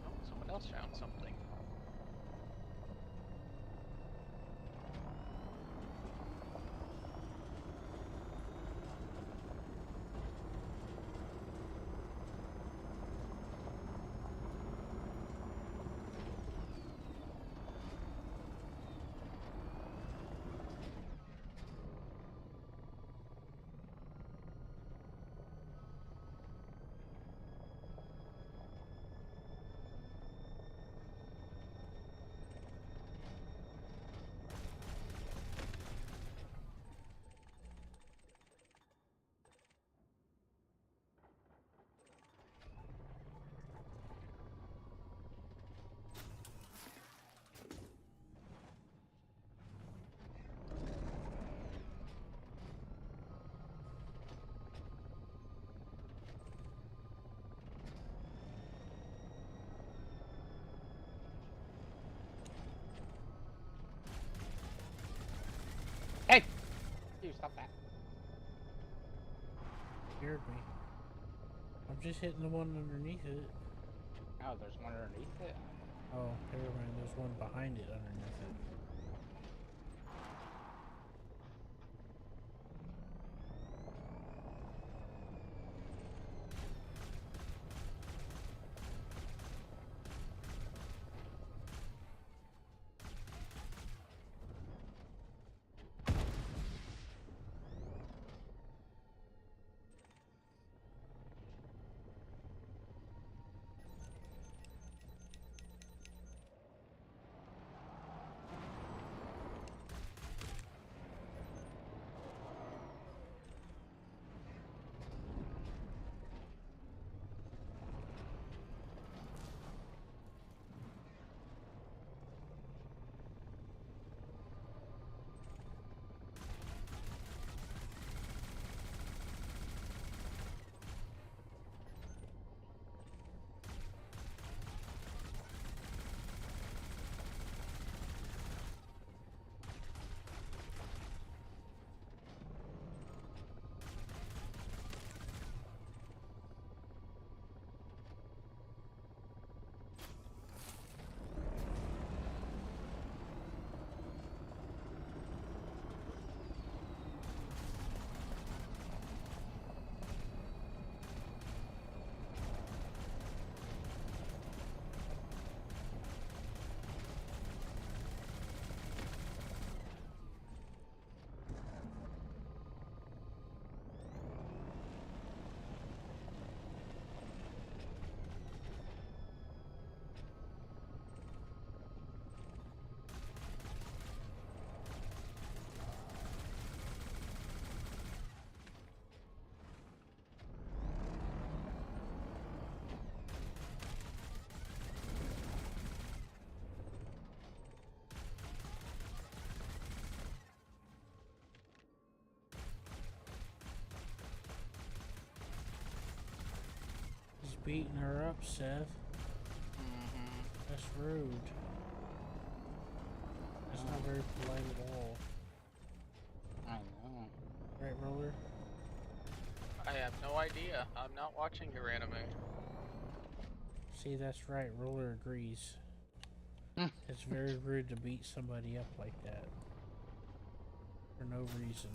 Oh, someone else found something. stop that. Scared me. I'm just hitting the one underneath it. Oh, there's one underneath it? Oh, never mind. There's one behind it underneath it. He's beating her up, Seth. Mm-hmm. That's rude. That's not very polite at all. I know. Right, Roller? I have no idea. I'm not watching your anime. See, that's right. Roller agrees. It's very rude to beat somebody up like that. For no reason.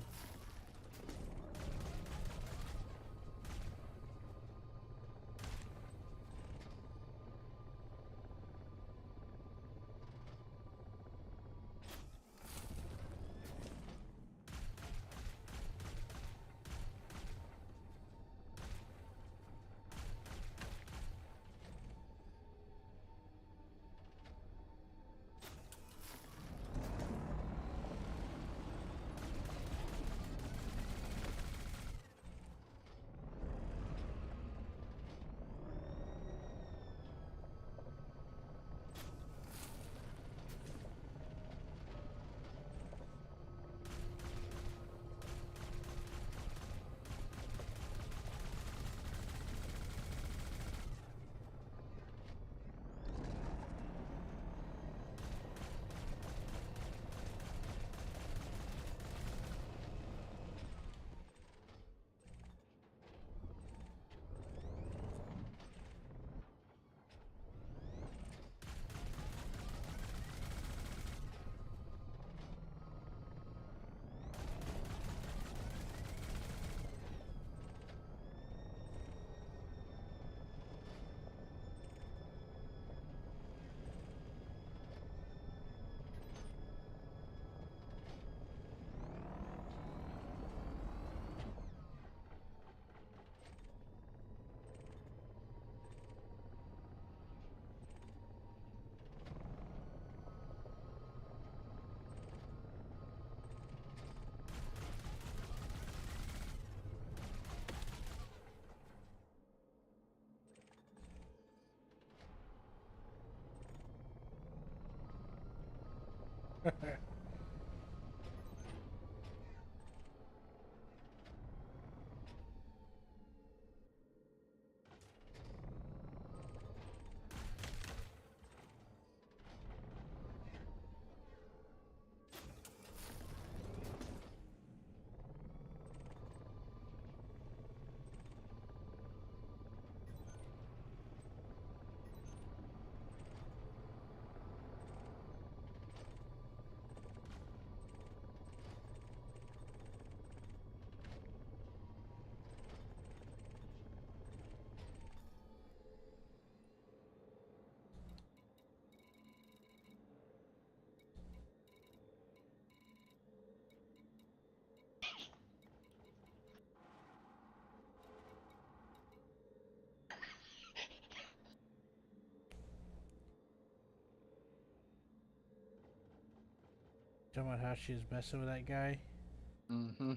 Talking about how she was messing with that guy. Mm-hmm.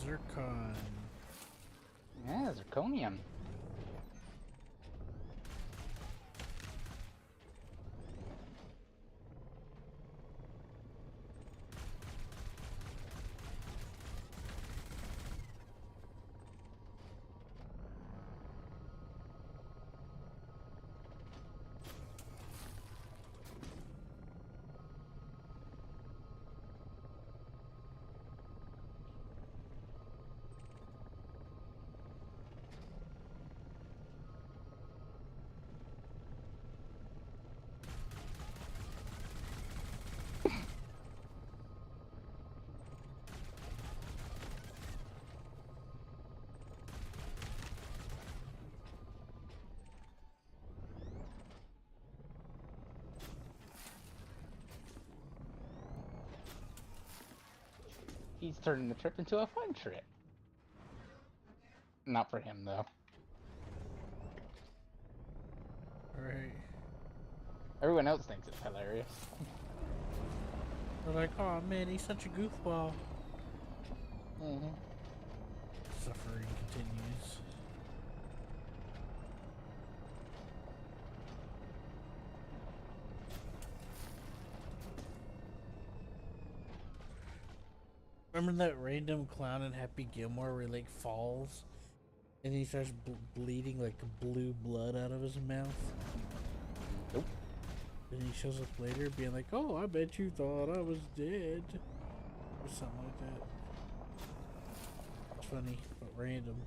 Zircon. Yeah, zirconium. He's turning the trip into a fun trip. Not for him, though. Right. Everyone else thinks it's hilarious. They're like, oh man, he's such a goofball. Mm-hmm. Suffering continues. Remember that random clown in Happy Gilmore where he like falls and he starts bleeding like blue blood out of his mouth? Nope. And he shows up later being like, oh, I bet you thought I was dead. Or something like that. It's funny, but random.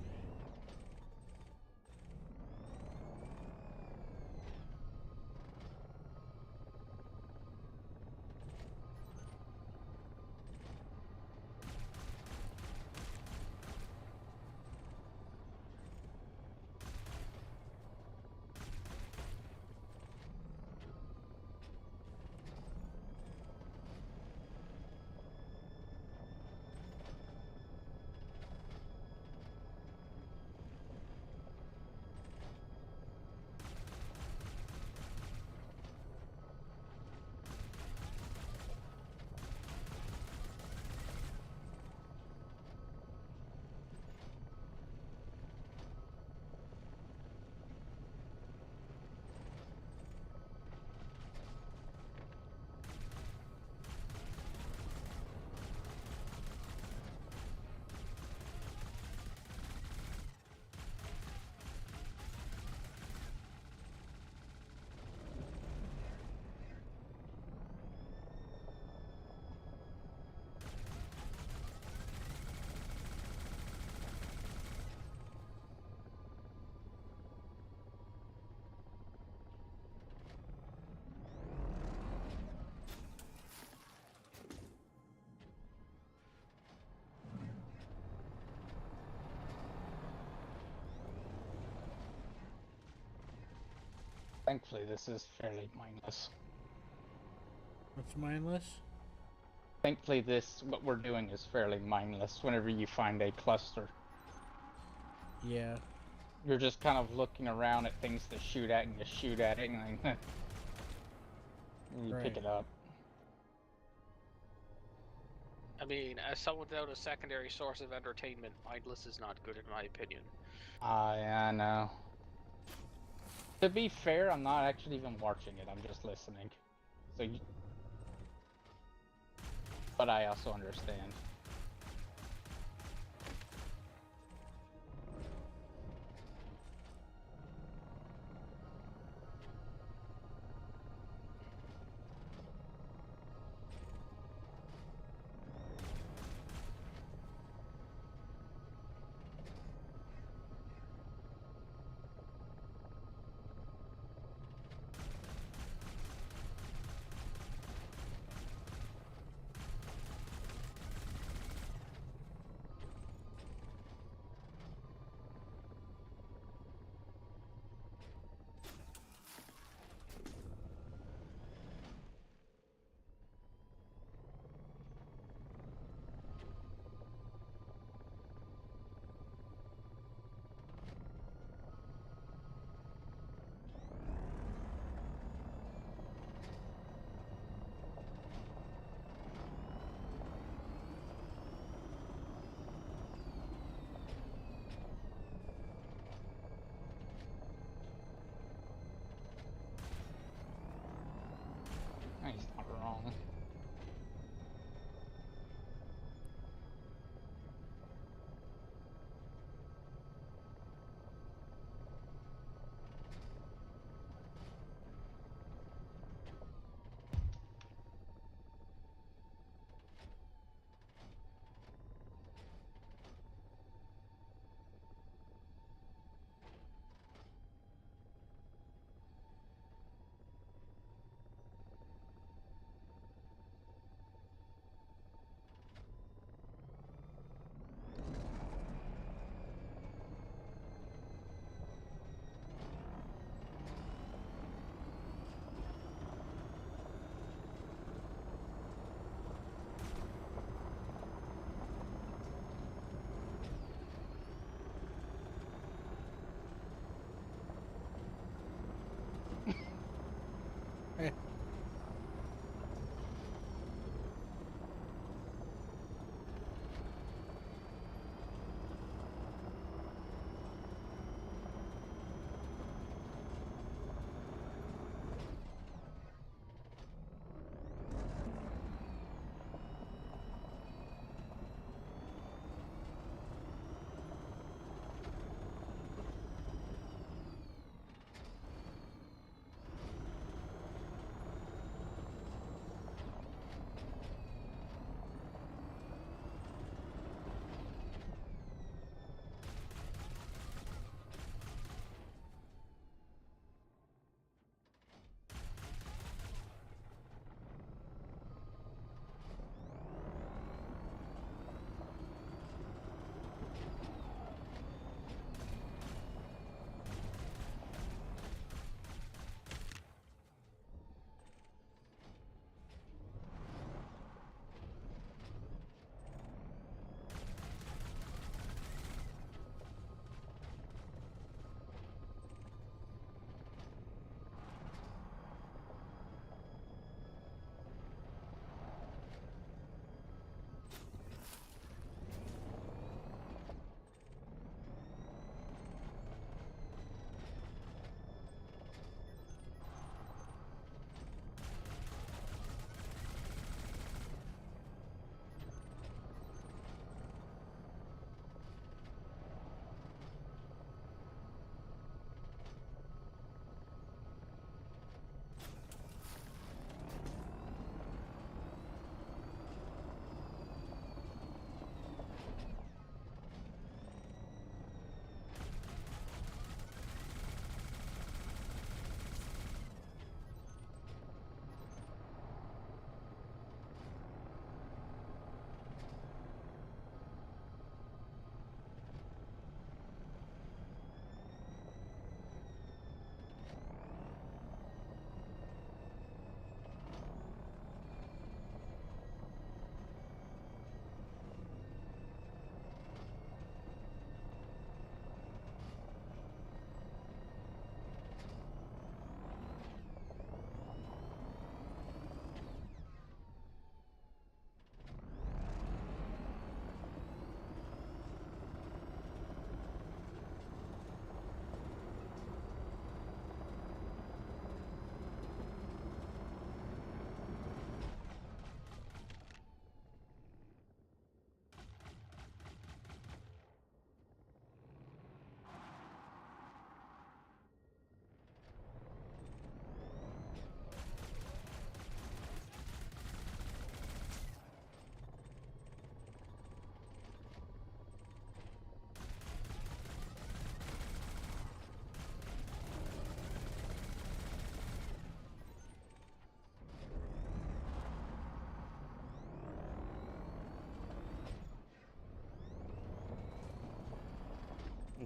Thankfully, this is fairly mindless. What's mindless? Thankfully, what we're doing is fairly mindless whenever you find a cluster. Yeah. You're just kind of looking around at things to shoot at, and you shoot at it, and, and you pick Right. it up. I mean, as someone without a secondary source of entertainment, mindless is not good in my opinion. Yeah, I know. To be fair, I'm not actually even watching it, I'm just listening. So, but I also understand. He's not wrong.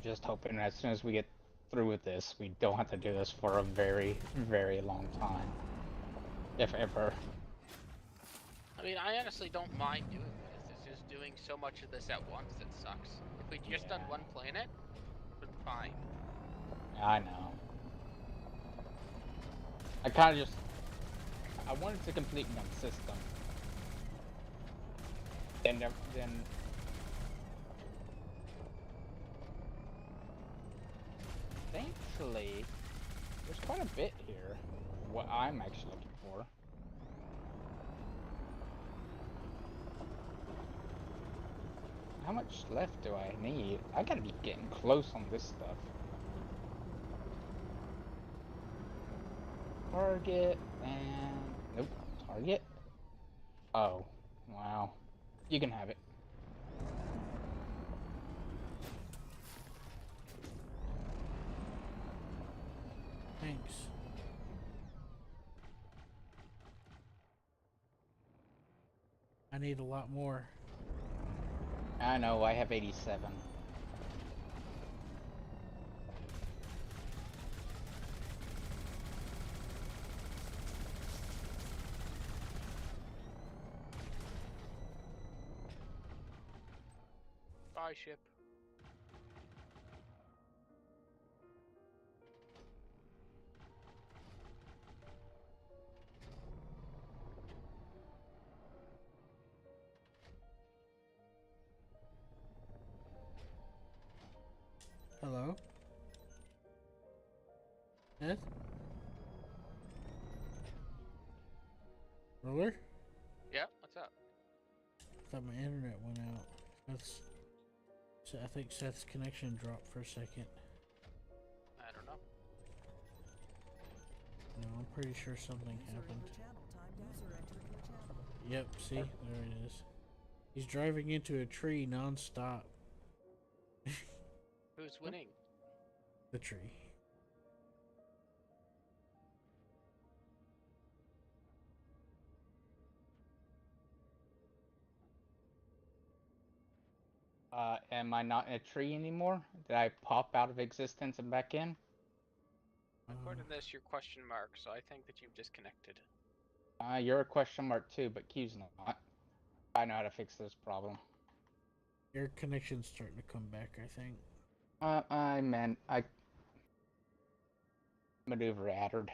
just hoping as soon as we get through with this, we don't have to do this for a very, very long time. If ever. I mean, I honestly don't mind doing this. It's just doing so much of this at once that sucks. If we'd just done Yeah. one planet, it would be fine. I know. I kind of just... I wanted to complete one system. Then... Thankfully, there's quite a bit here. What I'm actually looking for. How much left do I need? I gotta be getting close on this stuff. Target, and... Nope. Target? Oh. Wow. You can have it. Thanks. I need a lot more. I know, I have 87. Bye, ship. Hello? Ed? Ruler? Yeah, what's up? I thought my internet went out. So I think Seth's connection dropped for a second. I don't know. No, I'm pretty sure something happened. Yep, see? There it is. He's driving into a tree non-stop. Who's winning? The tree. Am I not in a tree anymore? Did I pop out of existence and back in? According to this, you're question mark, so I think that you've disconnected. You're a question mark too, but Q's not. I know how to fix this problem. Your connection's starting to come back, I think. I maneuver addered.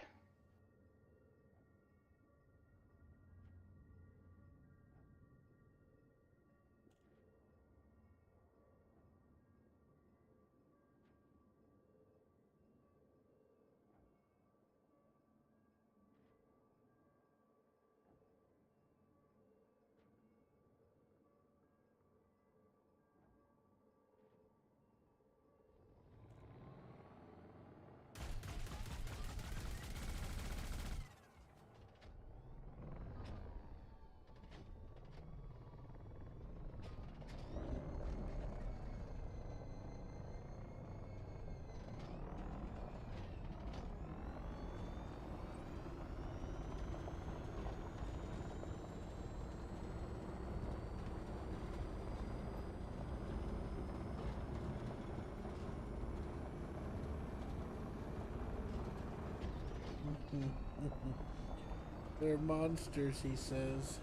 They're monsters, he says.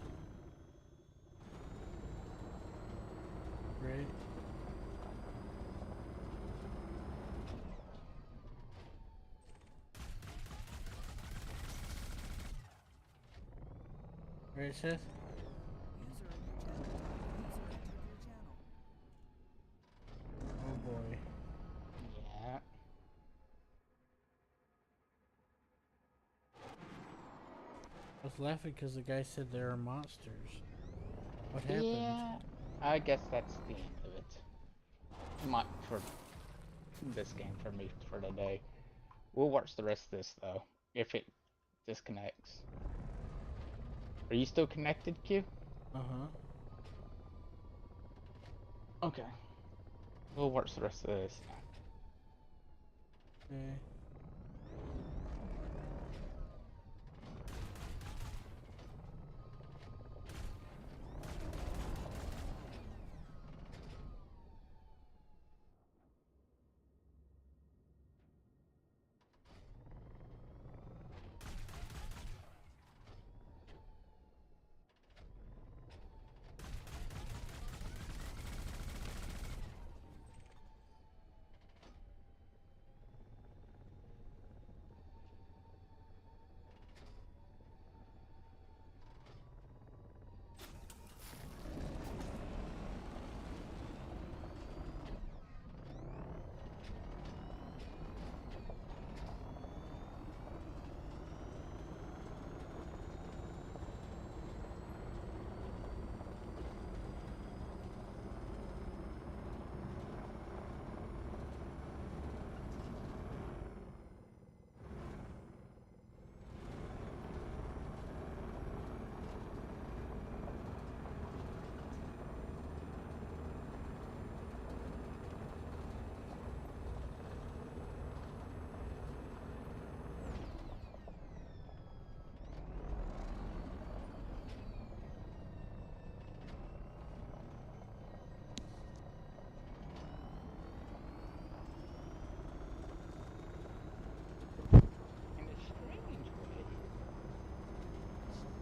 Right? Right, Seth? Oh boy. Yeah. I was laughing because the guy said there are monsters. What happened? Yeah. I guess that's the end of it. Not for this game for me for today. We'll watch the rest of this though, if it disconnects. Are you still connected, Q? Uh-huh. Okay. We'll watch the rest of this. Okay.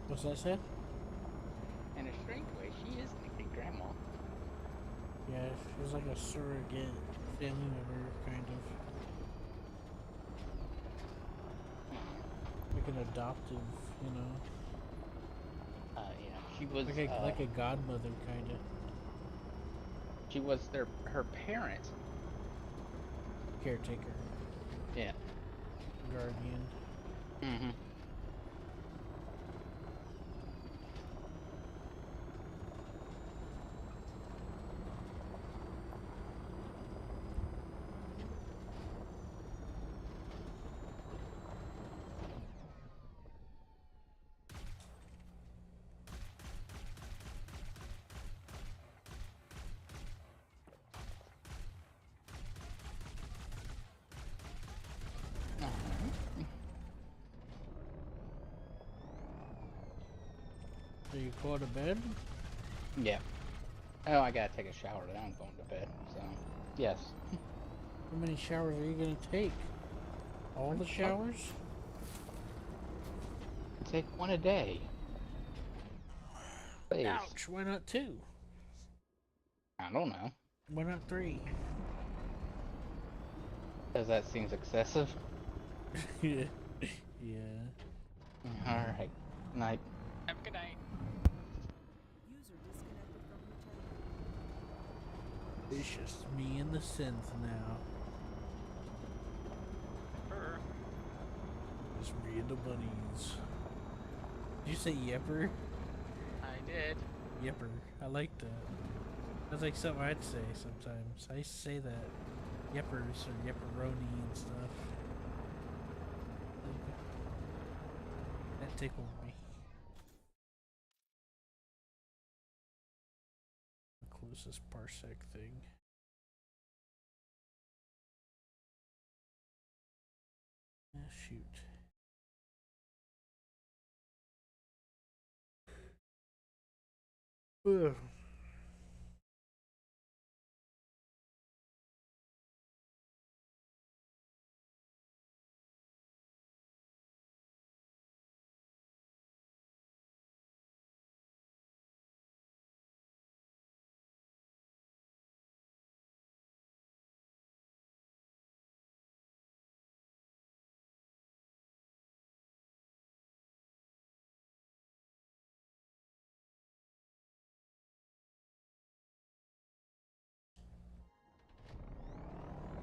What's that say? In a strange way, she is a great grandma. Yeah, she's like a surrogate family member, kind of. Like an adoptive, you know. Yeah, she was Like a godmother, kind of. she was her parent. Caretaker. Yeah. Guardian. Mm-hmm. So you go to bed? Yeah. Oh, I gotta take a shower. Then I'm going to bed. So, yes. How many showers are you gonna take? All the showers? Take one a day. Please. Ouch! Why not 2? I don't know. Why not 3? Because that seems excessive. Yeah. Yeah. Alright. Night. Have a good night. User disconnected from your channel. It's just me and the synth now. Just me and the bunnies. Did you say yepper? I did. Yepper. I like that. That's like something I'd say sometimes. I used to say that. Yeppers or yepperoni and stuff. That tickled me. Close this parsec thing. Ah, shoot. Ugh.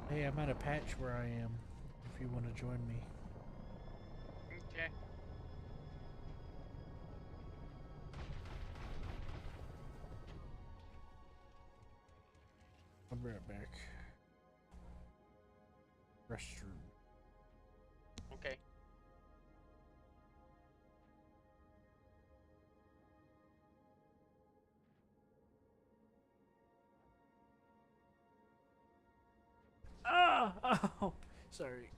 Hey, I'm at a patch where I am. If you want to join me. Okay. I'll be right back. Restroom. Okay. Ah! Oh! Sorry.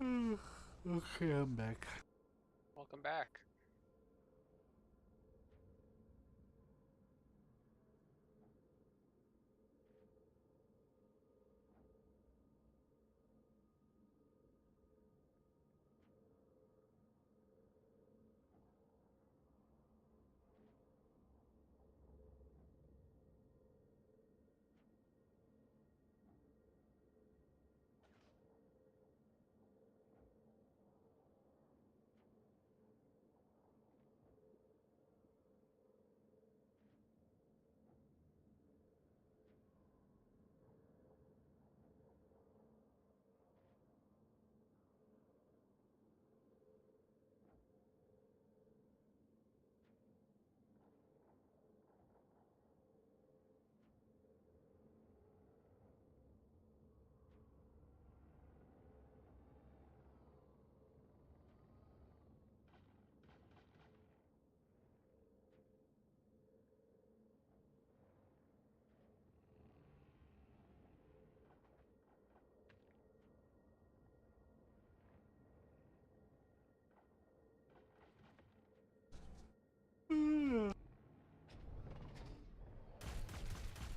Okay, I'm back. Welcome back.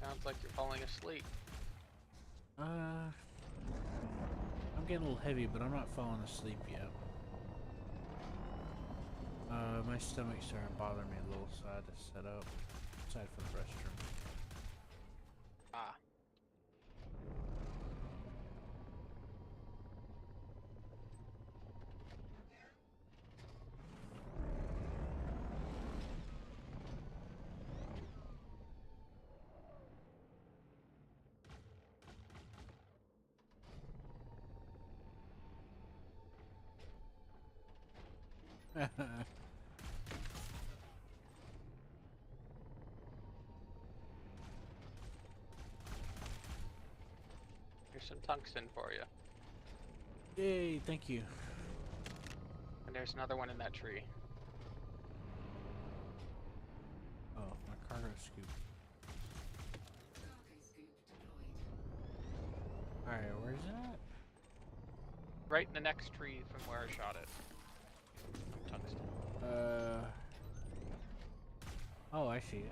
Sounds like you're falling asleep. I'm getting a little heavy, but I'm not falling asleep yet. My stomach's starting to bother me a little, so I had to set up aside for the restroom. Ah. Here's some tungsten for you. Yay, thank you. And there's another one in that tree. Oh, my cargo scoop. Alright, where's that? Right in the next tree from where I shot it. Tungsten. Oh, I see it.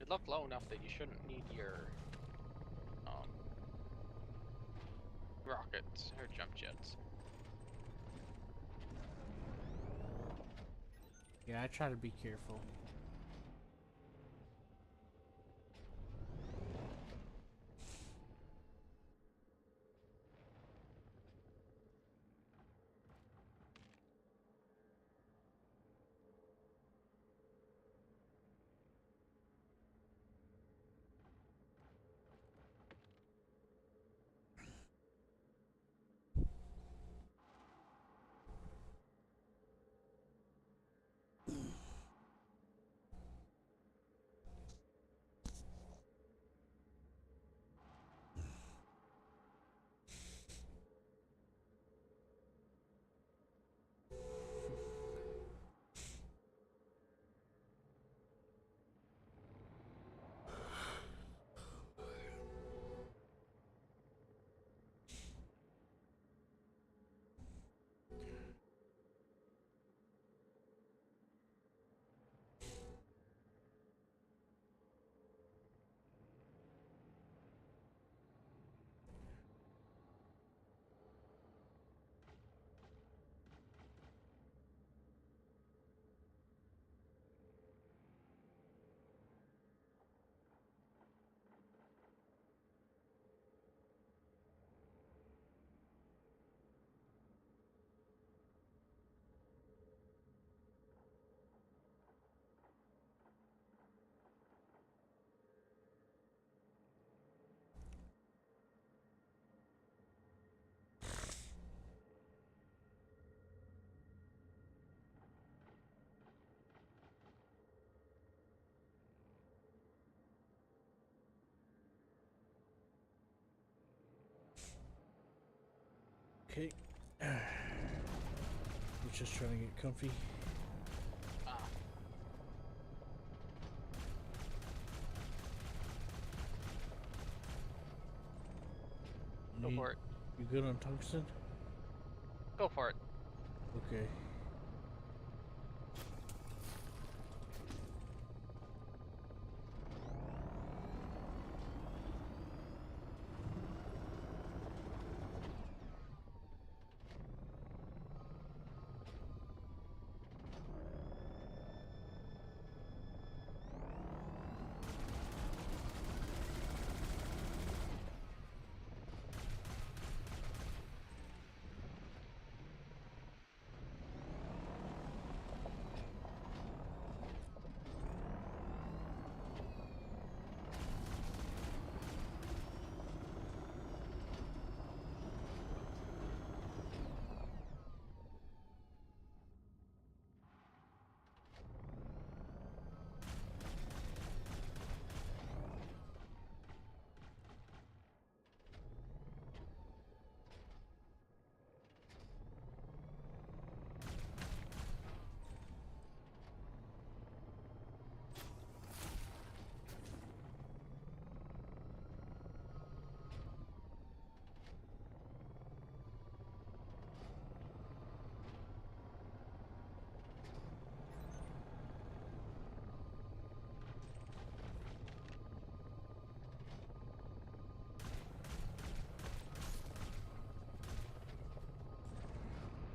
It looked low enough that you shouldn't need your rockets or jump jets. Yeah, I try to be careful. Okay. I'm just trying to get comfy. Ah. for it. You good on tungsten? Go for it. Okay.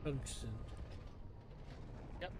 Tungsten. Yep.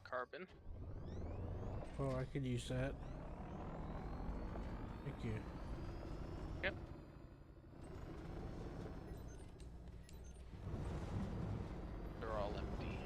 Carbon. Oh, I could use that. Thank you. Yep. They're all empty.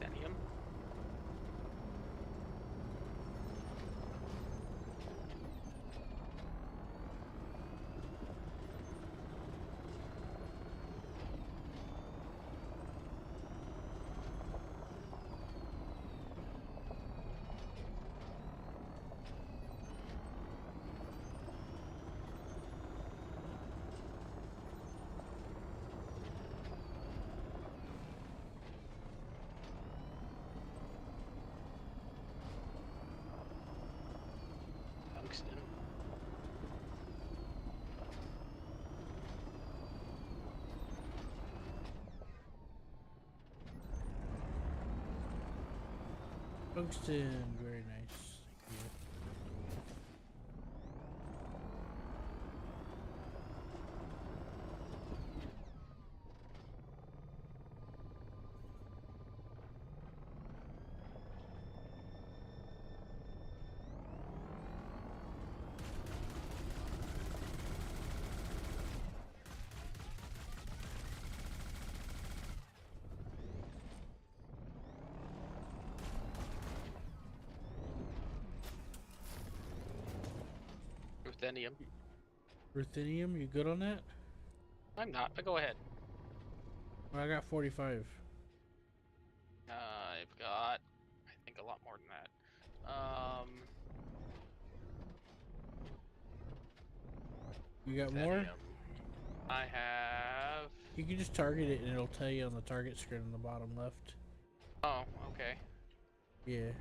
Titanium. Tungsten, very nice. Thank you. Ruthenium. Ruthenium, you good on that? I'm not, but go ahead. Well, I got 45. I've got, I think, a lot more than that. You got more? Ruthenium. I have. You can just target it and it'll tell you on the target screen on the bottom left. Oh, okay. Yeah.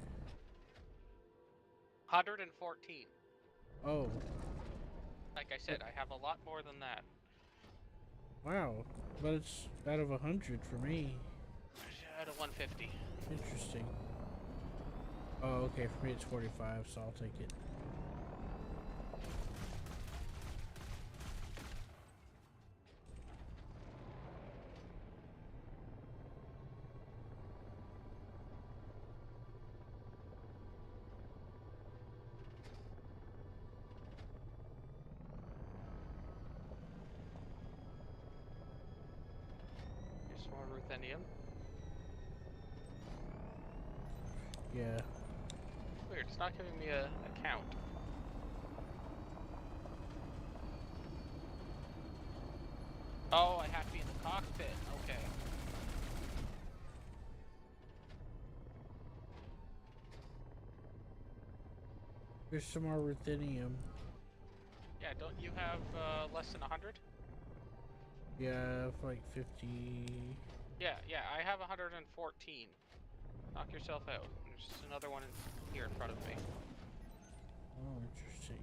114. Oh, Like I said, I have a lot more than that. wow. But it's out of 100 for me. Out of 150. Interesting. Oh, okay. For me it's 45, so I'll take it. Here's more ruthenium. Yeah. Weird, it's not giving me a count. Oh, I have to be in the cockpit. Okay. There's some more ruthenium. Yeah, don't you have less than 100? Yeah, for like 50. Yeah, I have 114. Knock yourself out. There's just another one here in front of me. Oh, interesting.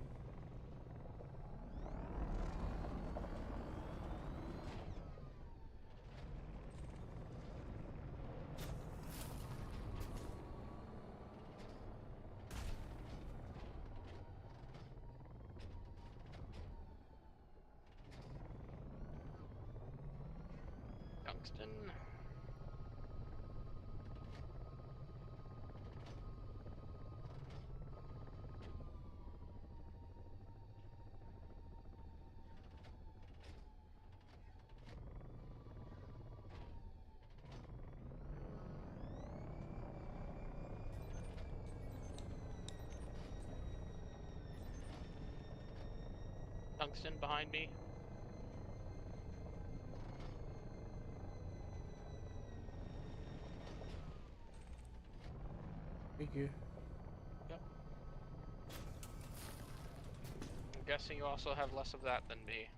Tungsten. Tungsten behind me. Thank you. Yep. I'm guessing you also have less of that than me.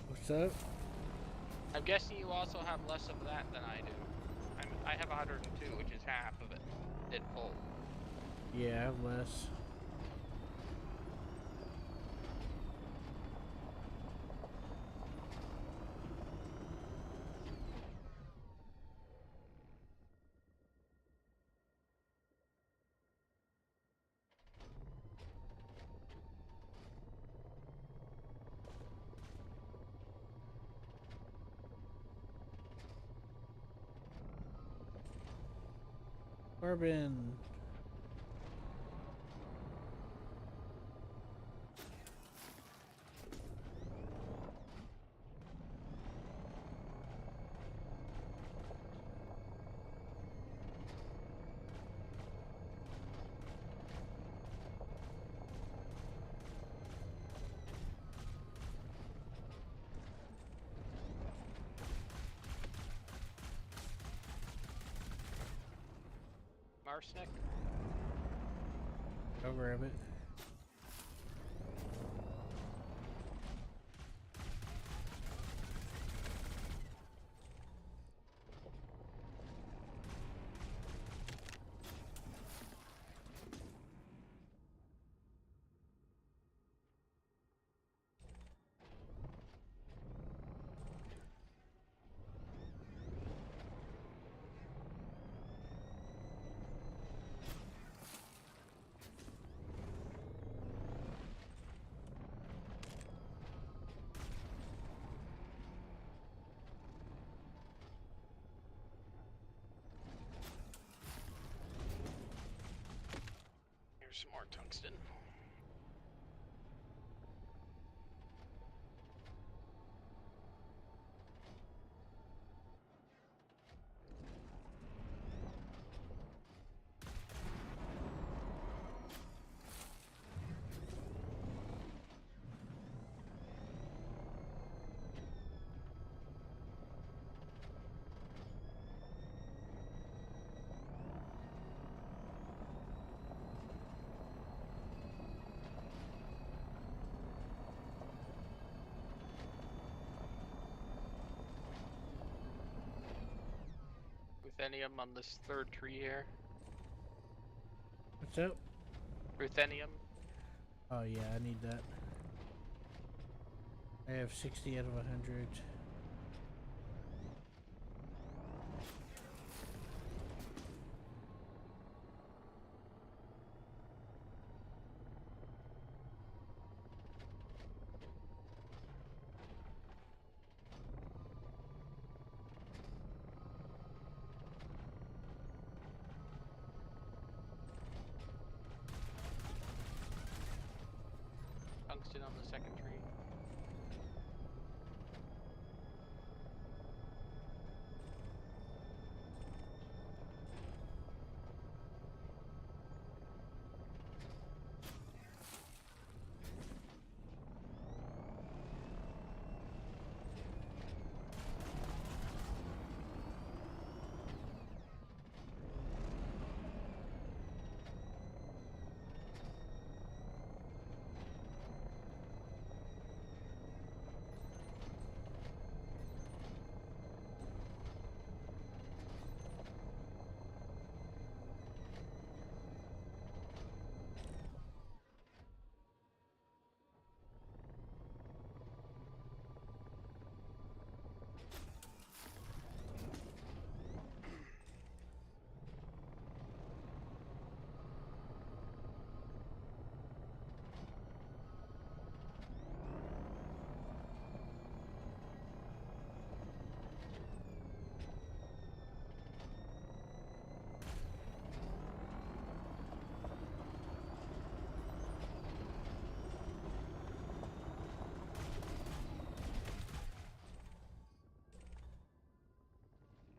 What's up? I'm guessing you also have less of that than I do. I have 102, which is half of it. Did full. Yeah, I have less. Carbon. Arsenic. I'll grab it. some more tungsten. Ruthenium on this third tree here. What's up? Ruthenium. Oh yeah, I need that. I have 60 out of 100. Tungsten on the second tree.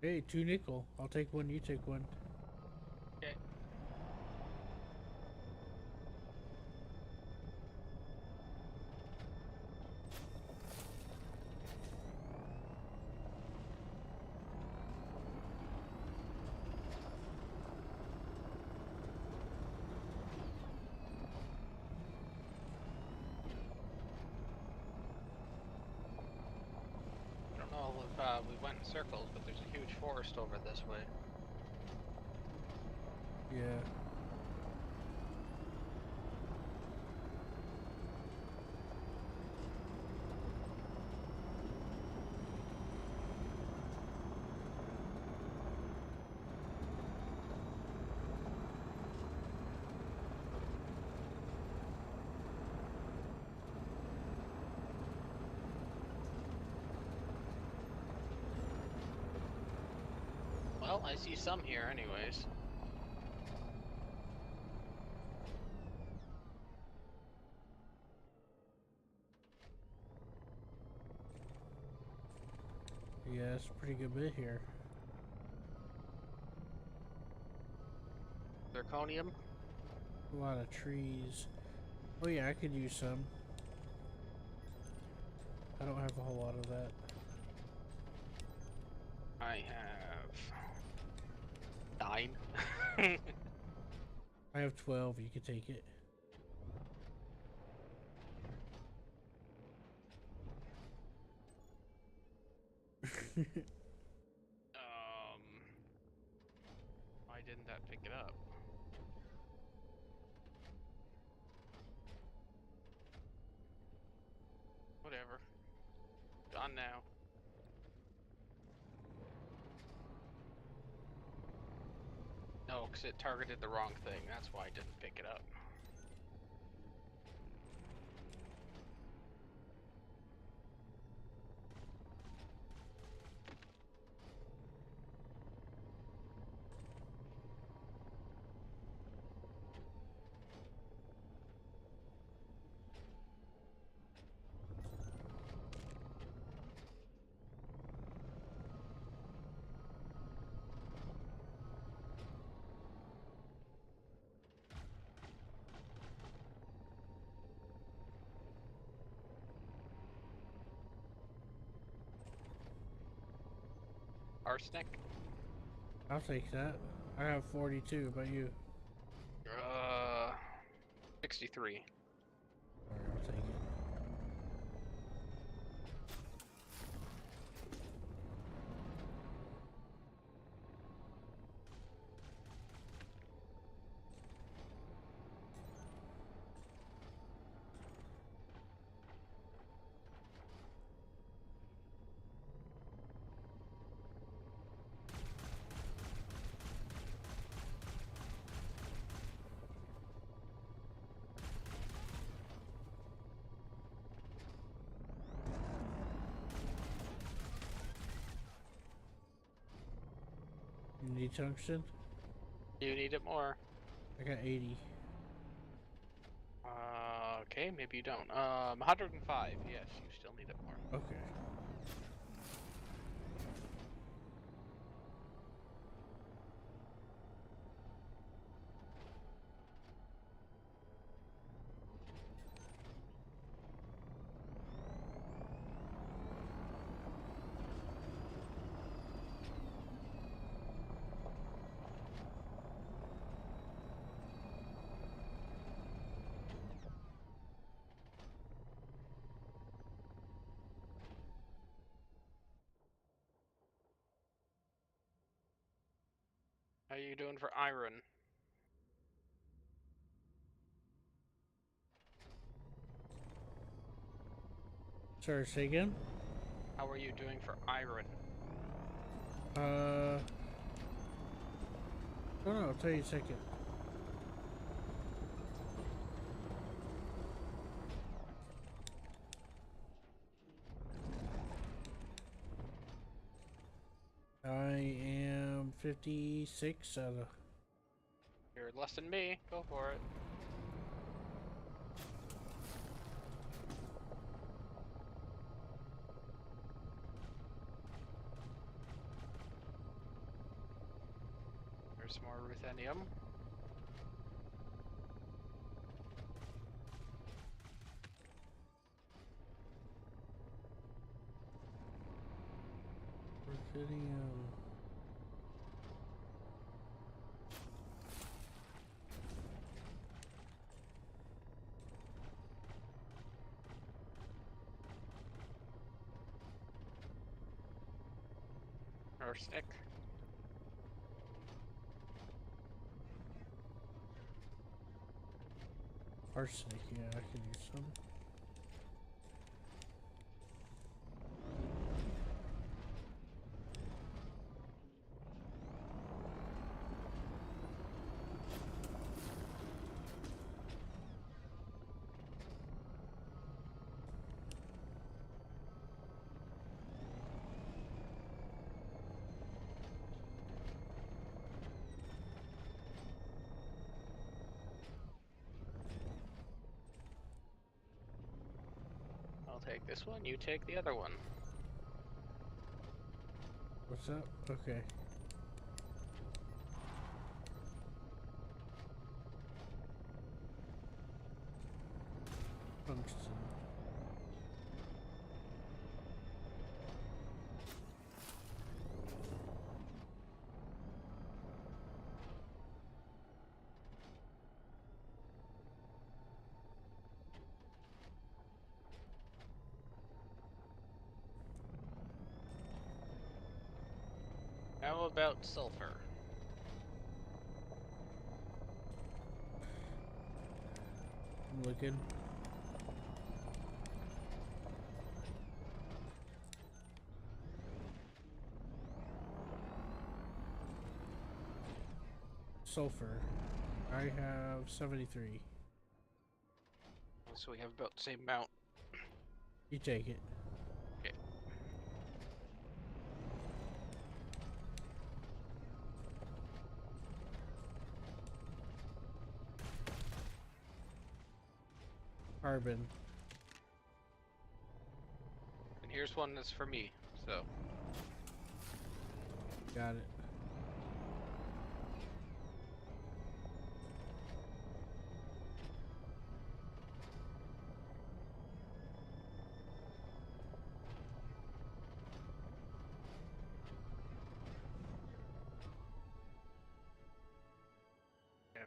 Hey, 2 nickel. I'll take one, you take one. Okay. I don't know if we went in circles, but there's a huge forest over this way. Yeah. Well, I see some here anyways. Yeah, it's a pretty good bit here. Zirconium. A lot of trees. Oh yeah, I could use some. I don't have a whole lot of that. I have 9. I have 12, you could take it. Why didn't that pick it up? Whatever. Gone now. No, because it targeted the wrong thing. That's why I didn't pick it up. arsenic. I'll take that. I have 42. About you? 63. Alright, I'll take it. You need tungsten? You need it more. I got 80. Okay, maybe you don't. 105. Yes, you still need it more. Okay. How you doing for iron? Sorry, say again? How are you doing for iron? Oh no, I'll tell you in a second. I am 56 out of... You're less than me. Go for it. There's more ruthenium. Ruthenium. Arsenic. Arsenic, yeah, I can use some. I'll take this one, you take the other one. What's up? Okay. Tungsten. How about sulfur? I'm looking. Sulfur. I have 73. So we have about the same amount. You take it. Okay. Carbon. And here's one that's for me, so. Got it.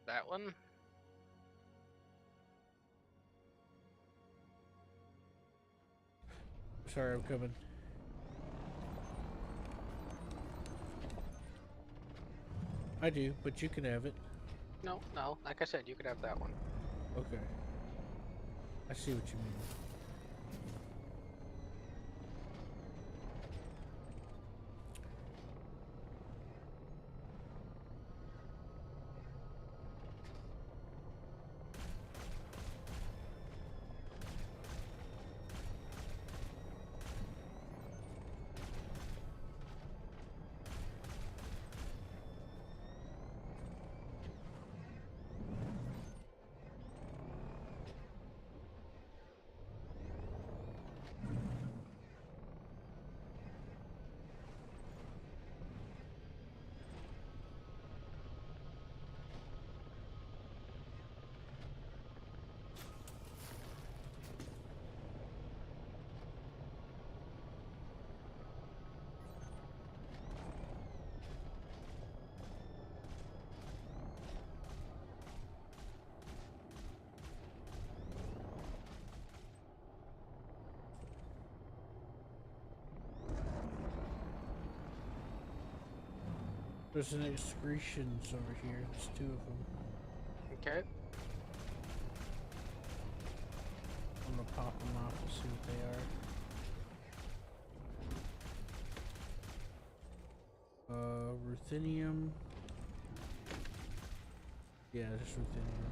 that one. Sorry, I'm coming. I do, but you can have it. No, no. Like I said, you could have that one. Okay. I see what you mean. There's an excretions over here. There's 2 of them. Okay. I'm gonna pop them off and see what they are. Ruthenium. Yeah, just ruthenium.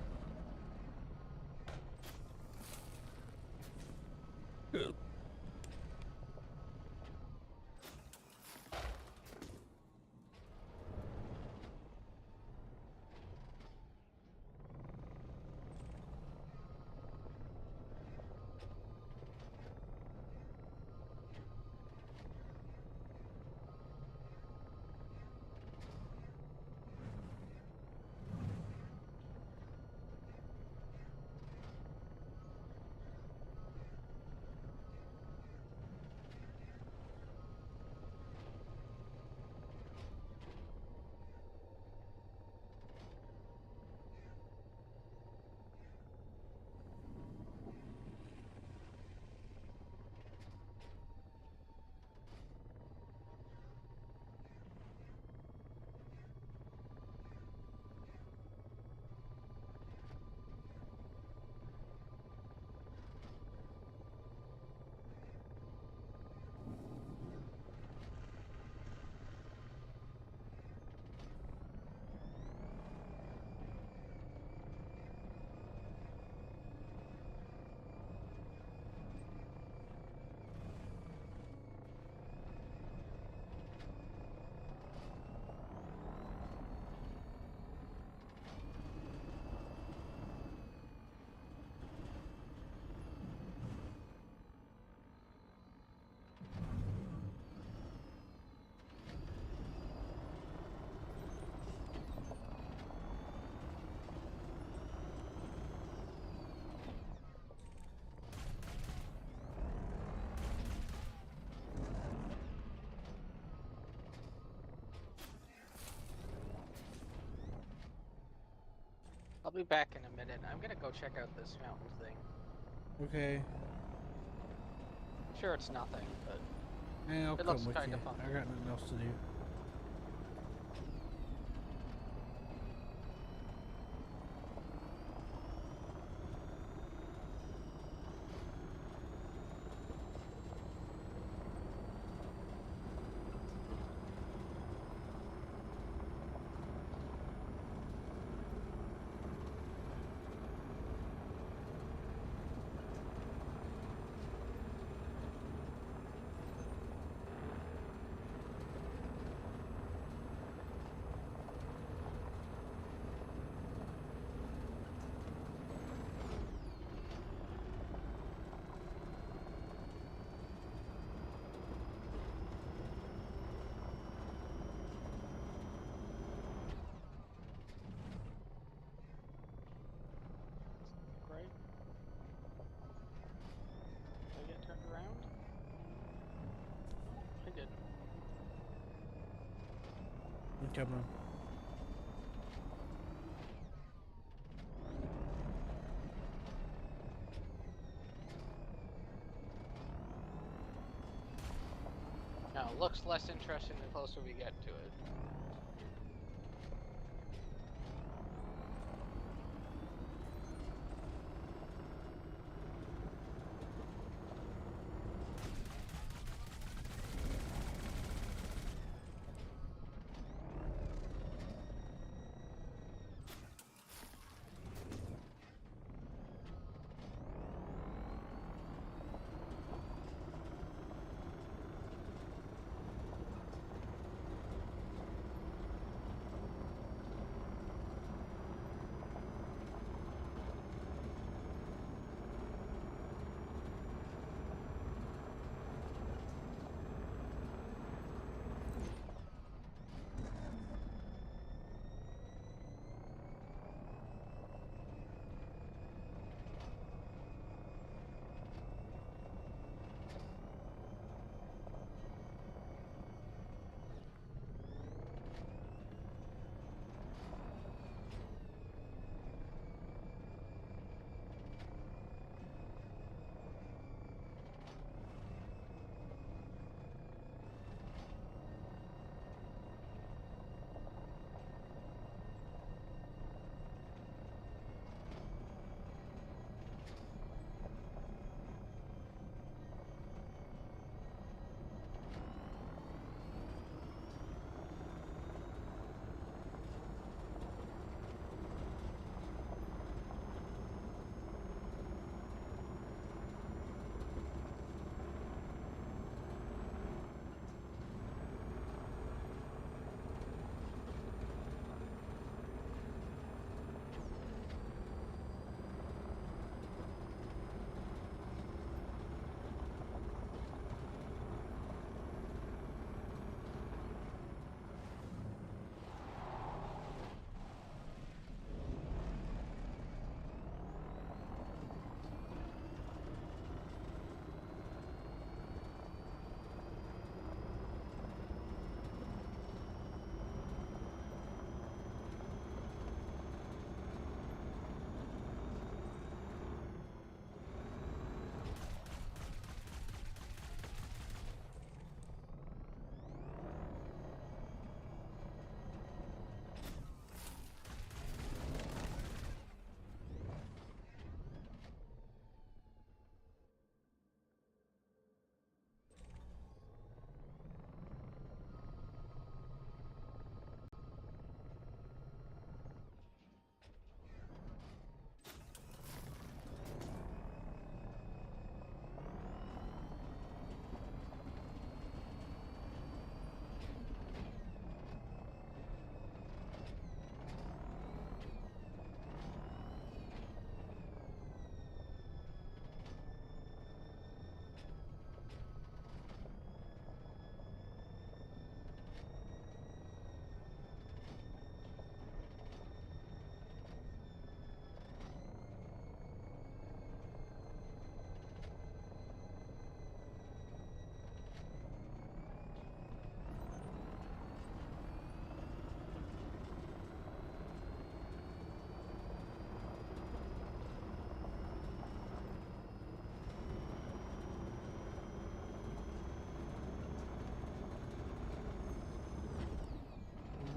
I'll be back in a minute. I'm gonna go check out this fountain thing. Okay. Sure, it's nothing, but Hey, I'll it come looks with kind you. of funky. I got nothing else to do. Right? Did I get turned around? I didn't. I'm coming. No, it looks less interesting the closer we get to it.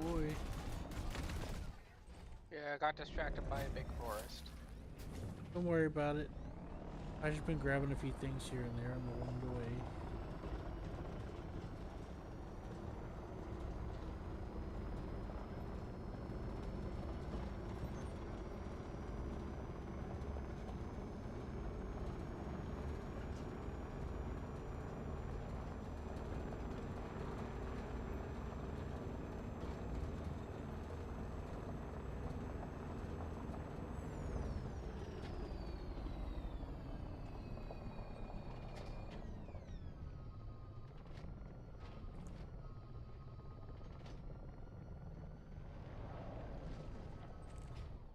Boy. Yeah, I got distracted by a big forest. Don't worry about it. I just been grabbing a few things here and there on the way.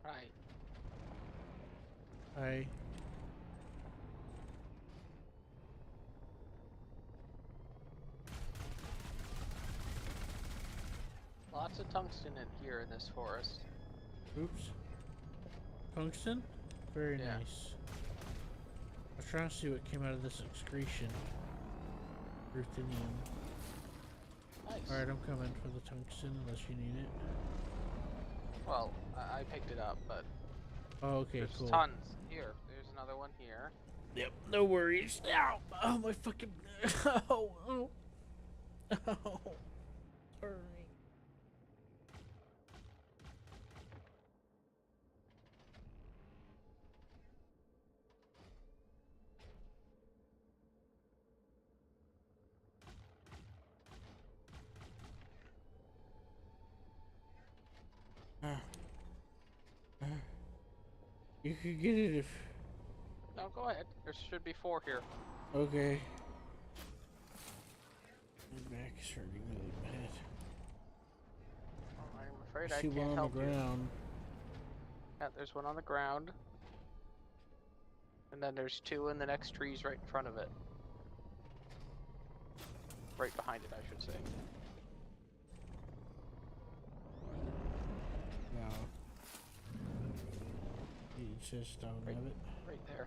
Right. I Lots of tungsten in here in this forest. oops. Tungsten? Very Yeah. nice. I was trying to see what came out of this excretion. Ruthenium. Nice. Alright, I'm coming for the tungsten unless you need it. Well, I picked it up, but Oh, okay, there's cool. tons. Here, there's another one here. Yep, no worries. Ow! Oh, my fucking. Oh, oh. Oh. Sorry. You could get it if. No, go ahead. There should be 4 here. Okay. My back is hurting really bad. Oh, I'm afraid I I see can't one on help the you. ground. Yeah, there's one on the ground. And then there's 2 in the next trees right in front of it. Right behind it, I should say. No. He insists I don't have it. Right there.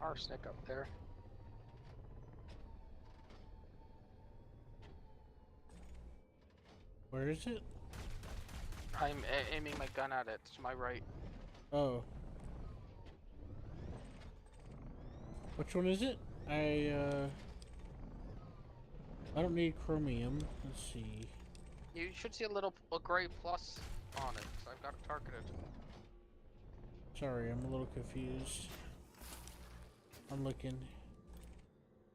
Arsenic up there. Where is it? I'm aiming my gun at it to my right. Oh. Which one is it? I don't need chromium. Let's see. You should see a gray plus on it, 'cause I've got it targeted. Sorry, I'm a little confused. I'm looking.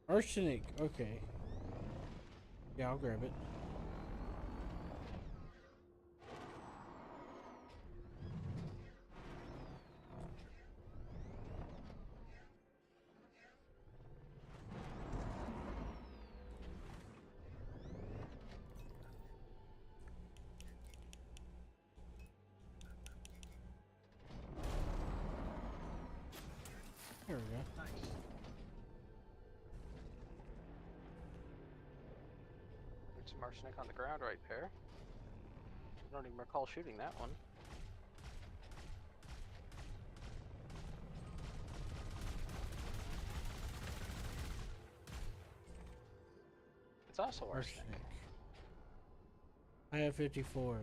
Arsenic. Okay. Yeah, I'll grab it. There we go. Nice. There's some arsenic on the ground right there. I don't even recall shooting that one. It's also arsenic. Arsenic. I have 54.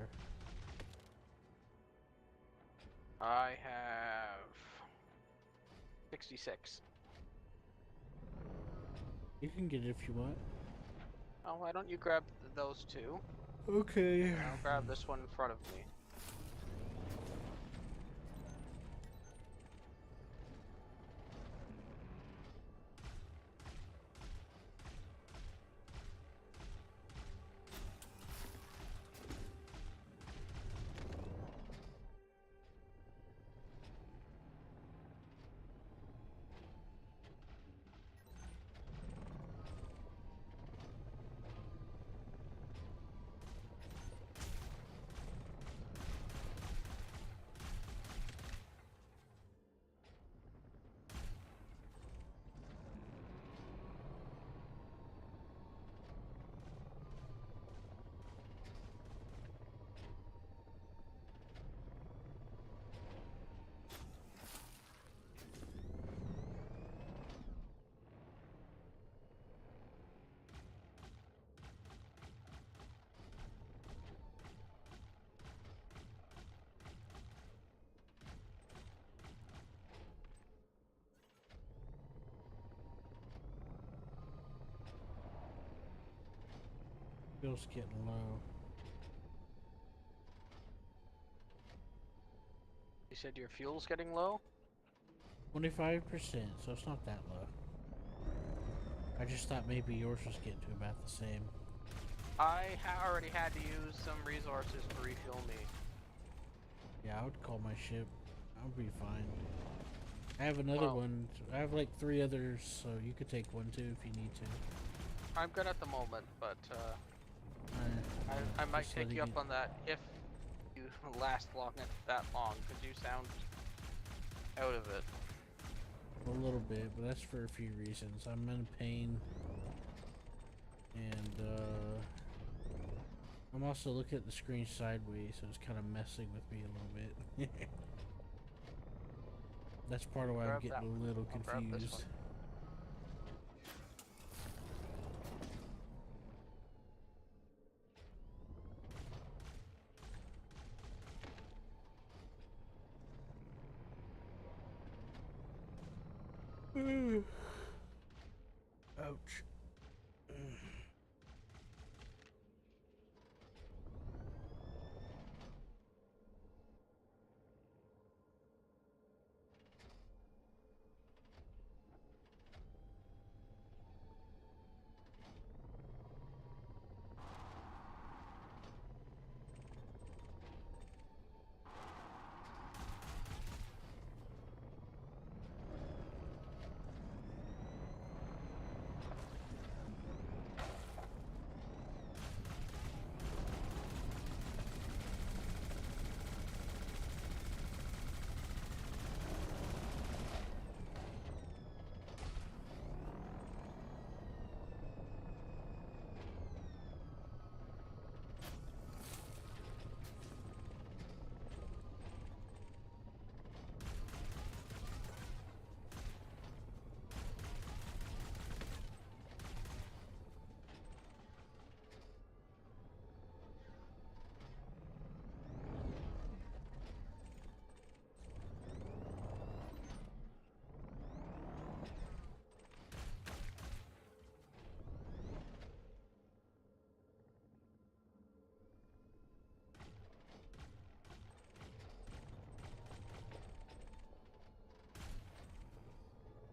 I have 66. You can get it if you want. Oh, why don't you grab those 2? Okay. And I'll grab this one in front of me. Fuel's getting low. You said your fuel's getting low? 25%, so it's not that low. I just thought maybe yours was getting to about the same. I already had to use some resources to refuel me. Yeah, I would call my ship. I'll be fine. I have another one. I have like 3 others, so you could take one too if you need to. I'm good at the moment, but I might just take you letting up on that if you last that long, because you sound out of it. A little bit, but that's for a few reasons. I'm in pain, and I'm also looking at the screen sideways, so it's kind of messing with me a little bit. That's part of why I'm Grab getting that a little I'll grab this confused. one. Ouch.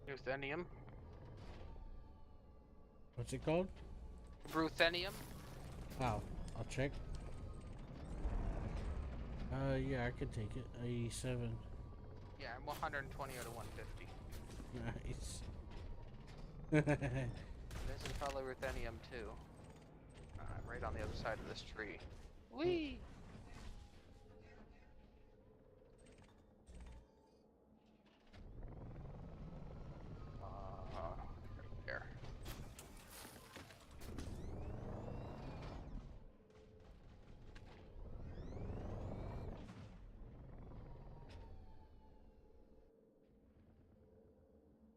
Ruthenium. What's it called? Ruthenium? Wow, I'll check. Yeah, I could take it. 87. Yeah, I'm 120 out of 150. Nice. This is probably ruthenium too. Right on the other side of this tree. Whee! There.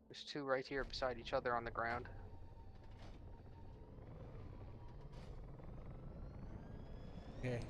There's 2 right here beside each other on the ground. Okay.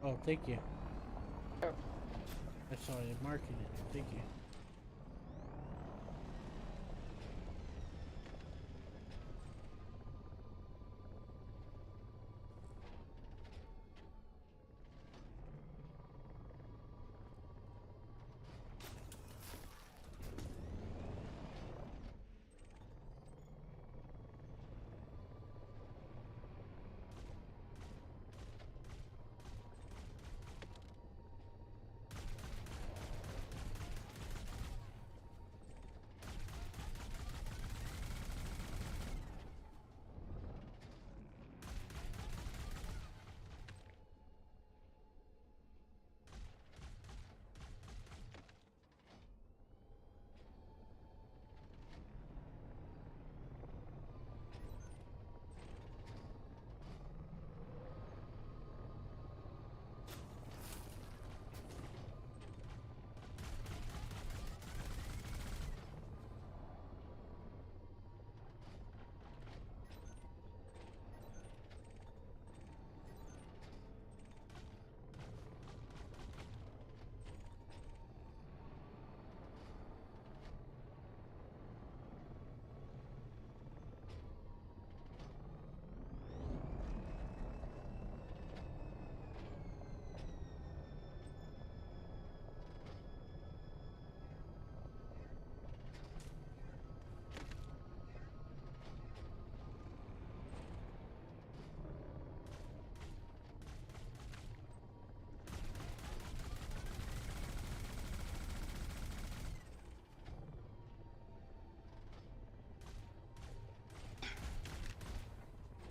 Oh, thank you. Oh. I saw you marking it. Thank you.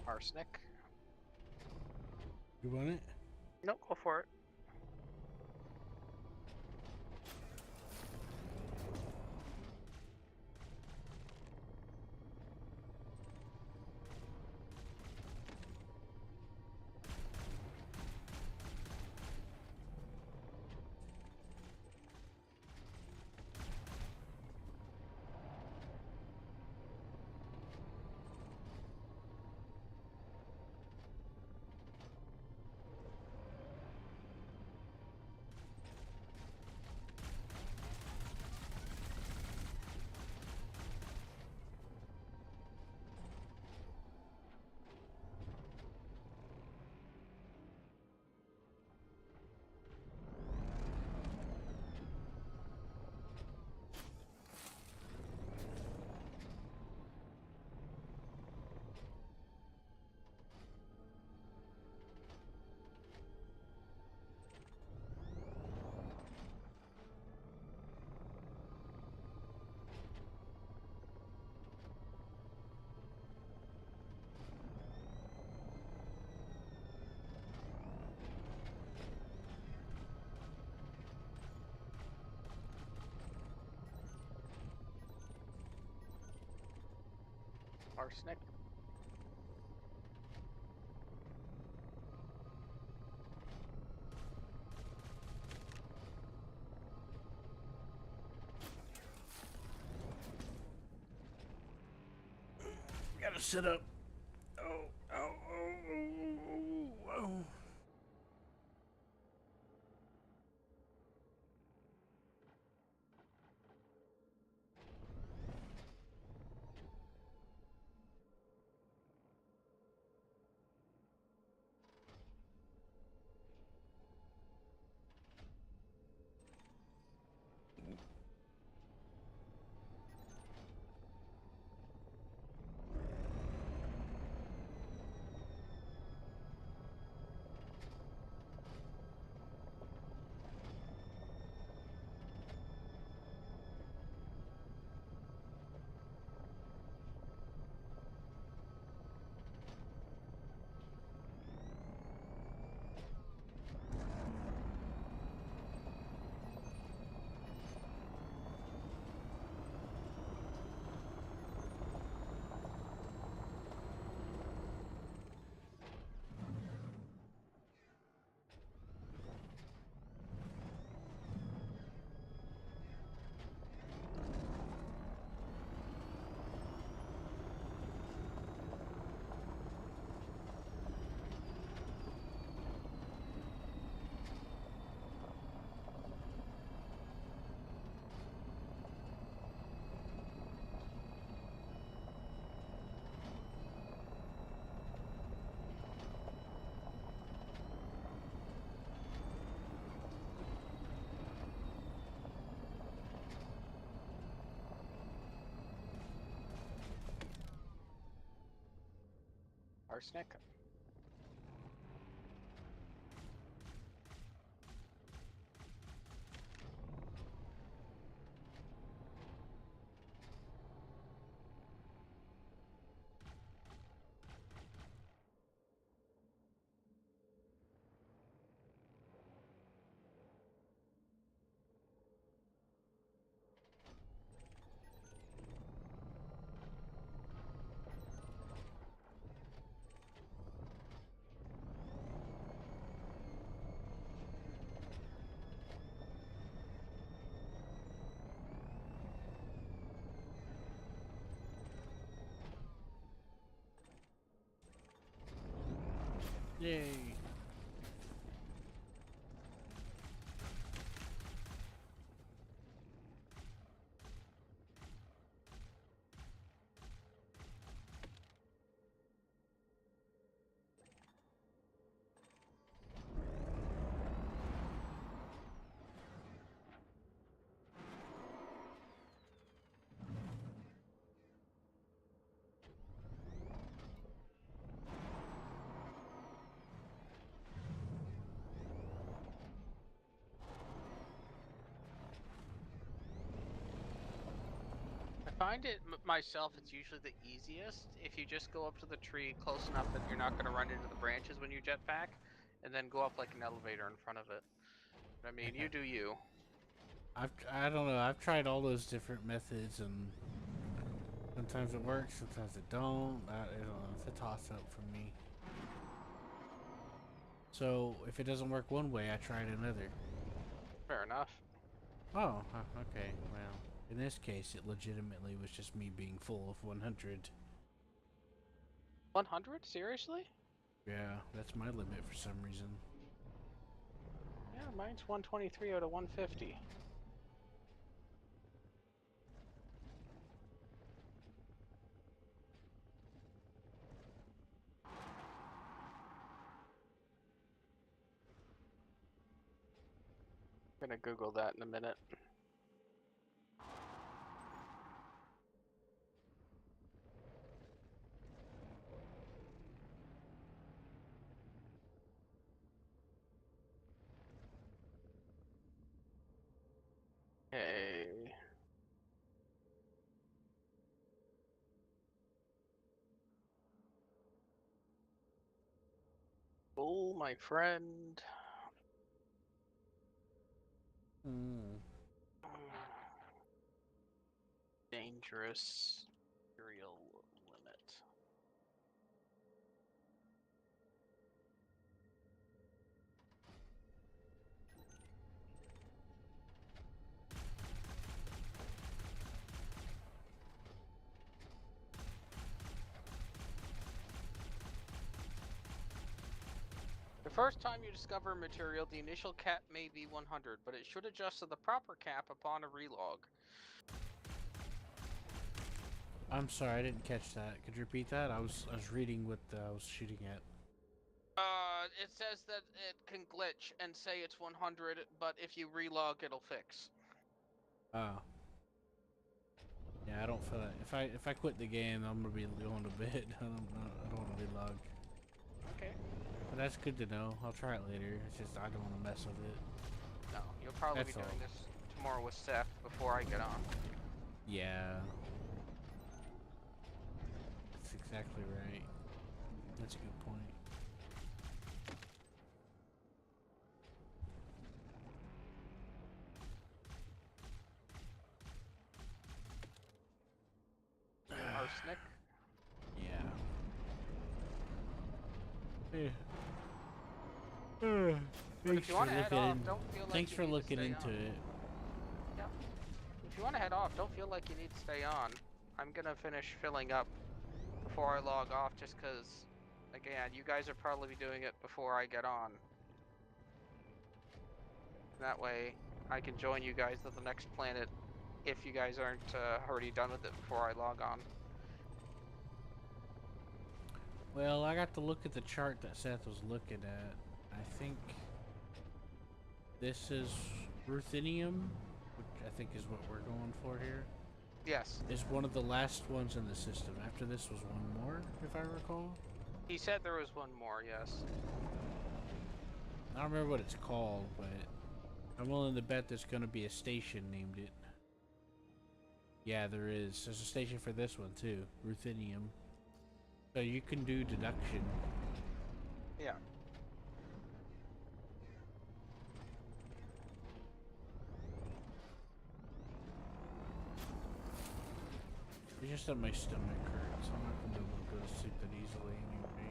Arsenic. You want it? No, go for it. Arsenic. Gotta sit up. Oh, oh, oh, oh, oh. Arsenic. Yay. I find it myself. It's usually the easiest if you just go up to the tree close enough that you're not going to run into the branches when you jetpack, and then go up like an elevator in front of it. I mean, you do you. I don't know. I've tried all those different methods, and sometimes it works, sometimes it don't. I don't know. It's a toss-up for me. So if it doesn't work one way, I try it another. Fair enough. Oh, okay. Well, in this case, it legitimately was just me being full of 100. 100? Seriously? Yeah, that's my limit for some reason. Yeah, mine's 123 out of 150. I'm gonna Google that in a minute. Okay. Oh, my friend. Hmm. Dangerous material limit. The first time you discover a material, the initial cap may be 100, but it should adjust to the proper cap upon a relog. I'm sorry, I didn't catch that. Could you repeat that? I was reading what I was shooting at. It says that it can glitch and say it's 100, but if you relog, it'll fix. Oh. Yeah, I don't feel that. If I quit the game, I'm gonna be going to bed. I don't want to be logged. Okay. But that's good to know. I'll try it later. It's just I don't want to mess with it. No, you'll probably That's be doing all. this tomorrow with Seth before I get on. Yeah. That's exactly right. That's a good point. Arsenic. Yeah. Yeah. But if you want to head off, don't feel like Thanks you for need to looking stay into on. it. Yep. If you want to head off, don't feel like you need to stay on. I'm gonna finish filling up before I log off, just because, again, you guys are probably doing it before I get on. That way, I can join you guys at the next planet if you guys aren't already done with it before I log on. Well, I got to look at the chart that Seth was looking at. I think this is ruthenium, which I think is what we're going for here. Yes. Is one of the last ones in the system. After this was one more, if I recall. He said there was one more, yes. I don't remember what it's called, but I'm willing to bet there's gonna be a station named it. Yeah, there is. There's a station for this one too, ruthenium. So you can do deduction. Yeah. It's just that my stomach hurts. I'm not gonna be able to go to sleep that easily anyway.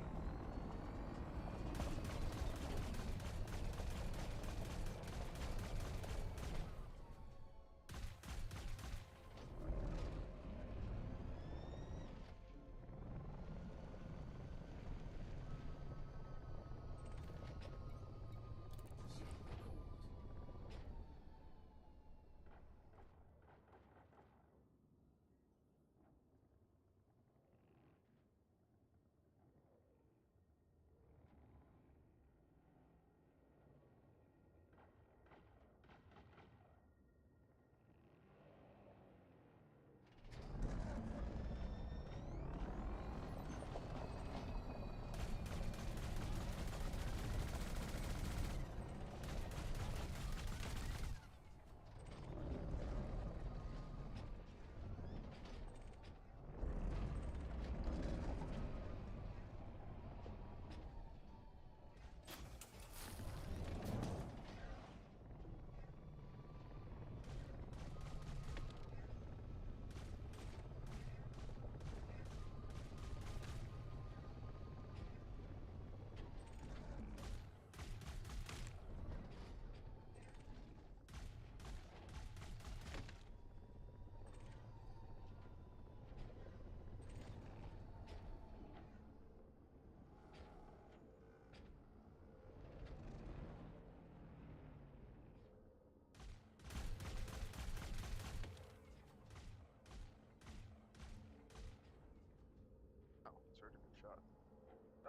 Oh, it's already been shot.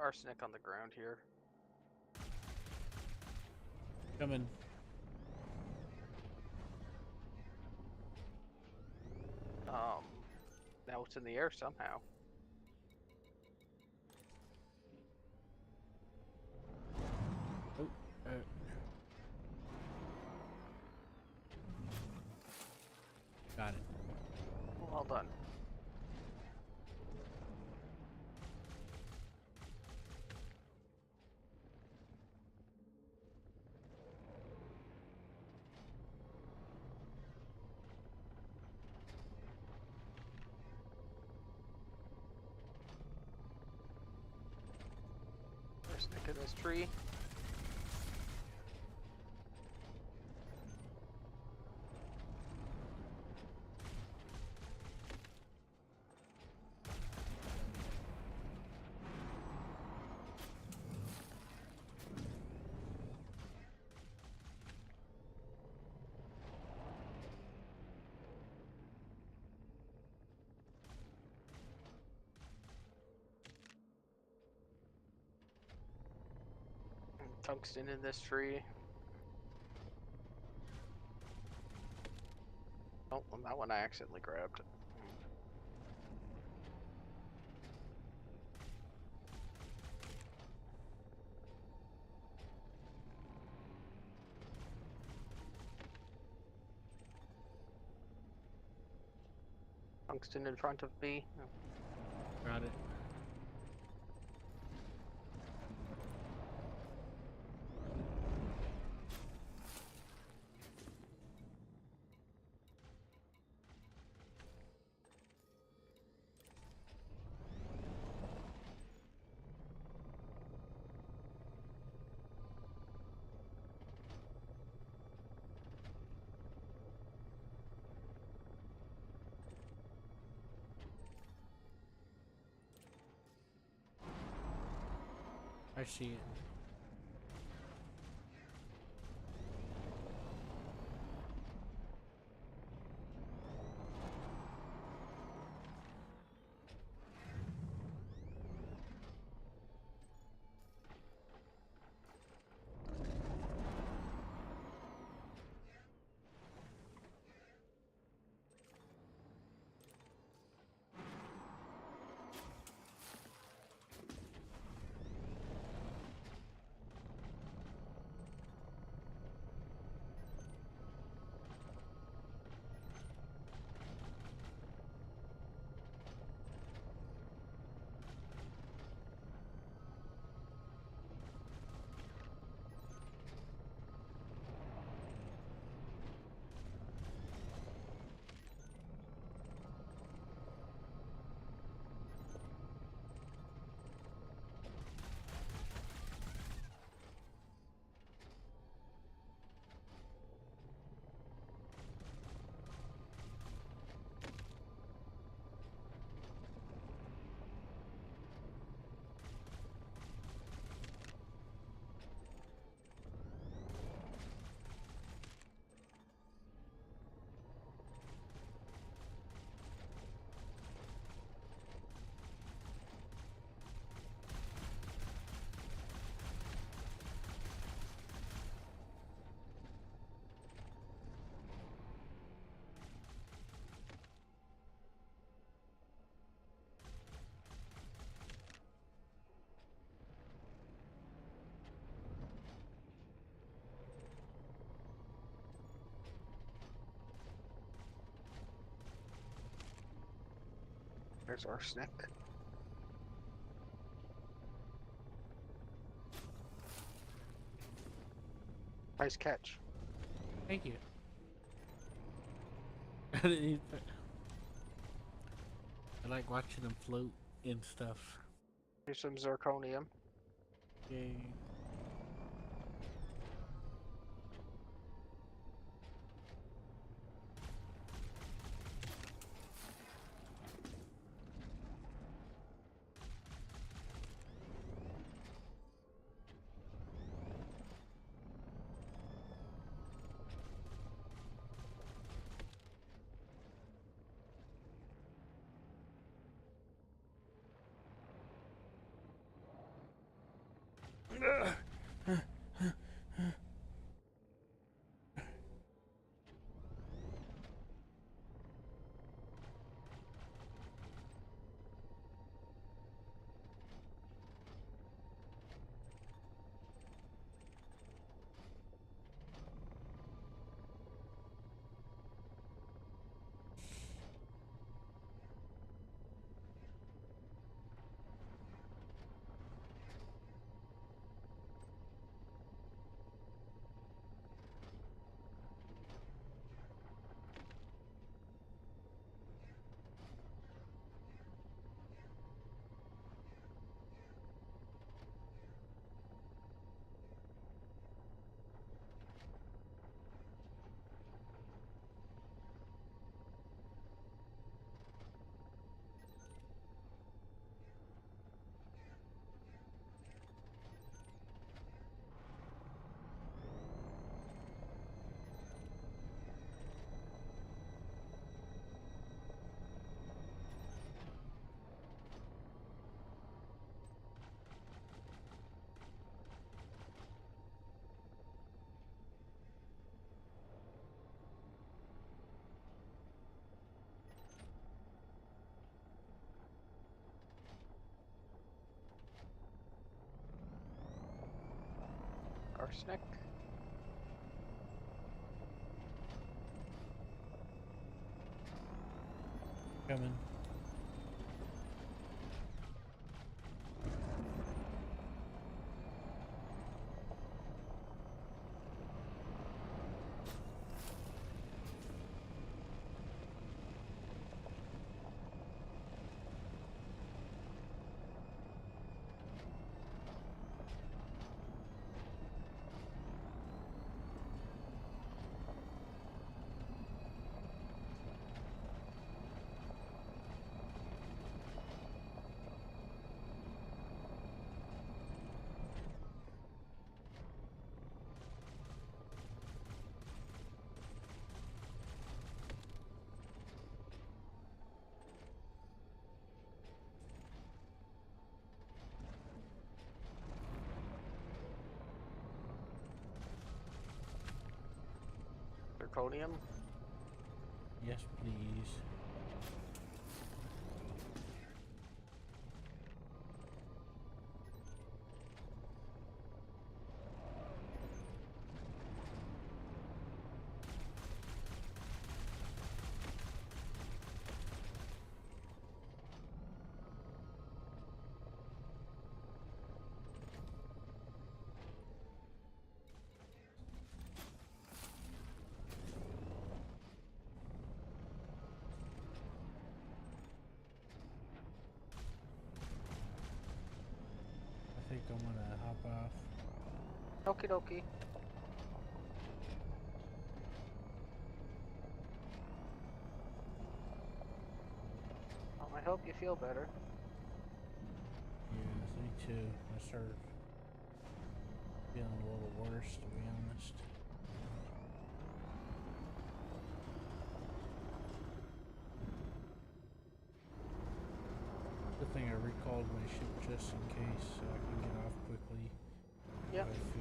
Arsenic on the ground here. Coming. Now it's in the air somehow. Oh, got it. Well done. Arsenic in this tree. Tungsten in this tree. Oh, and that one I accidentally grabbed. Tungsten in front of me. Got it. I see it. There's arsenic. Nice catch. Thank you. I didn't even- I like watching them float and stuff. Here's some zirconium. Yay. Arsenic. Coming. Zirconium. Yes, please. I think I'm gonna hop off. Okie dokie. Well, I hope you feel better. Yeah, me too. I started feeling a little worse, to be honest. Good thing I recalled my ship just in case, so I can get off quickly. Yep. If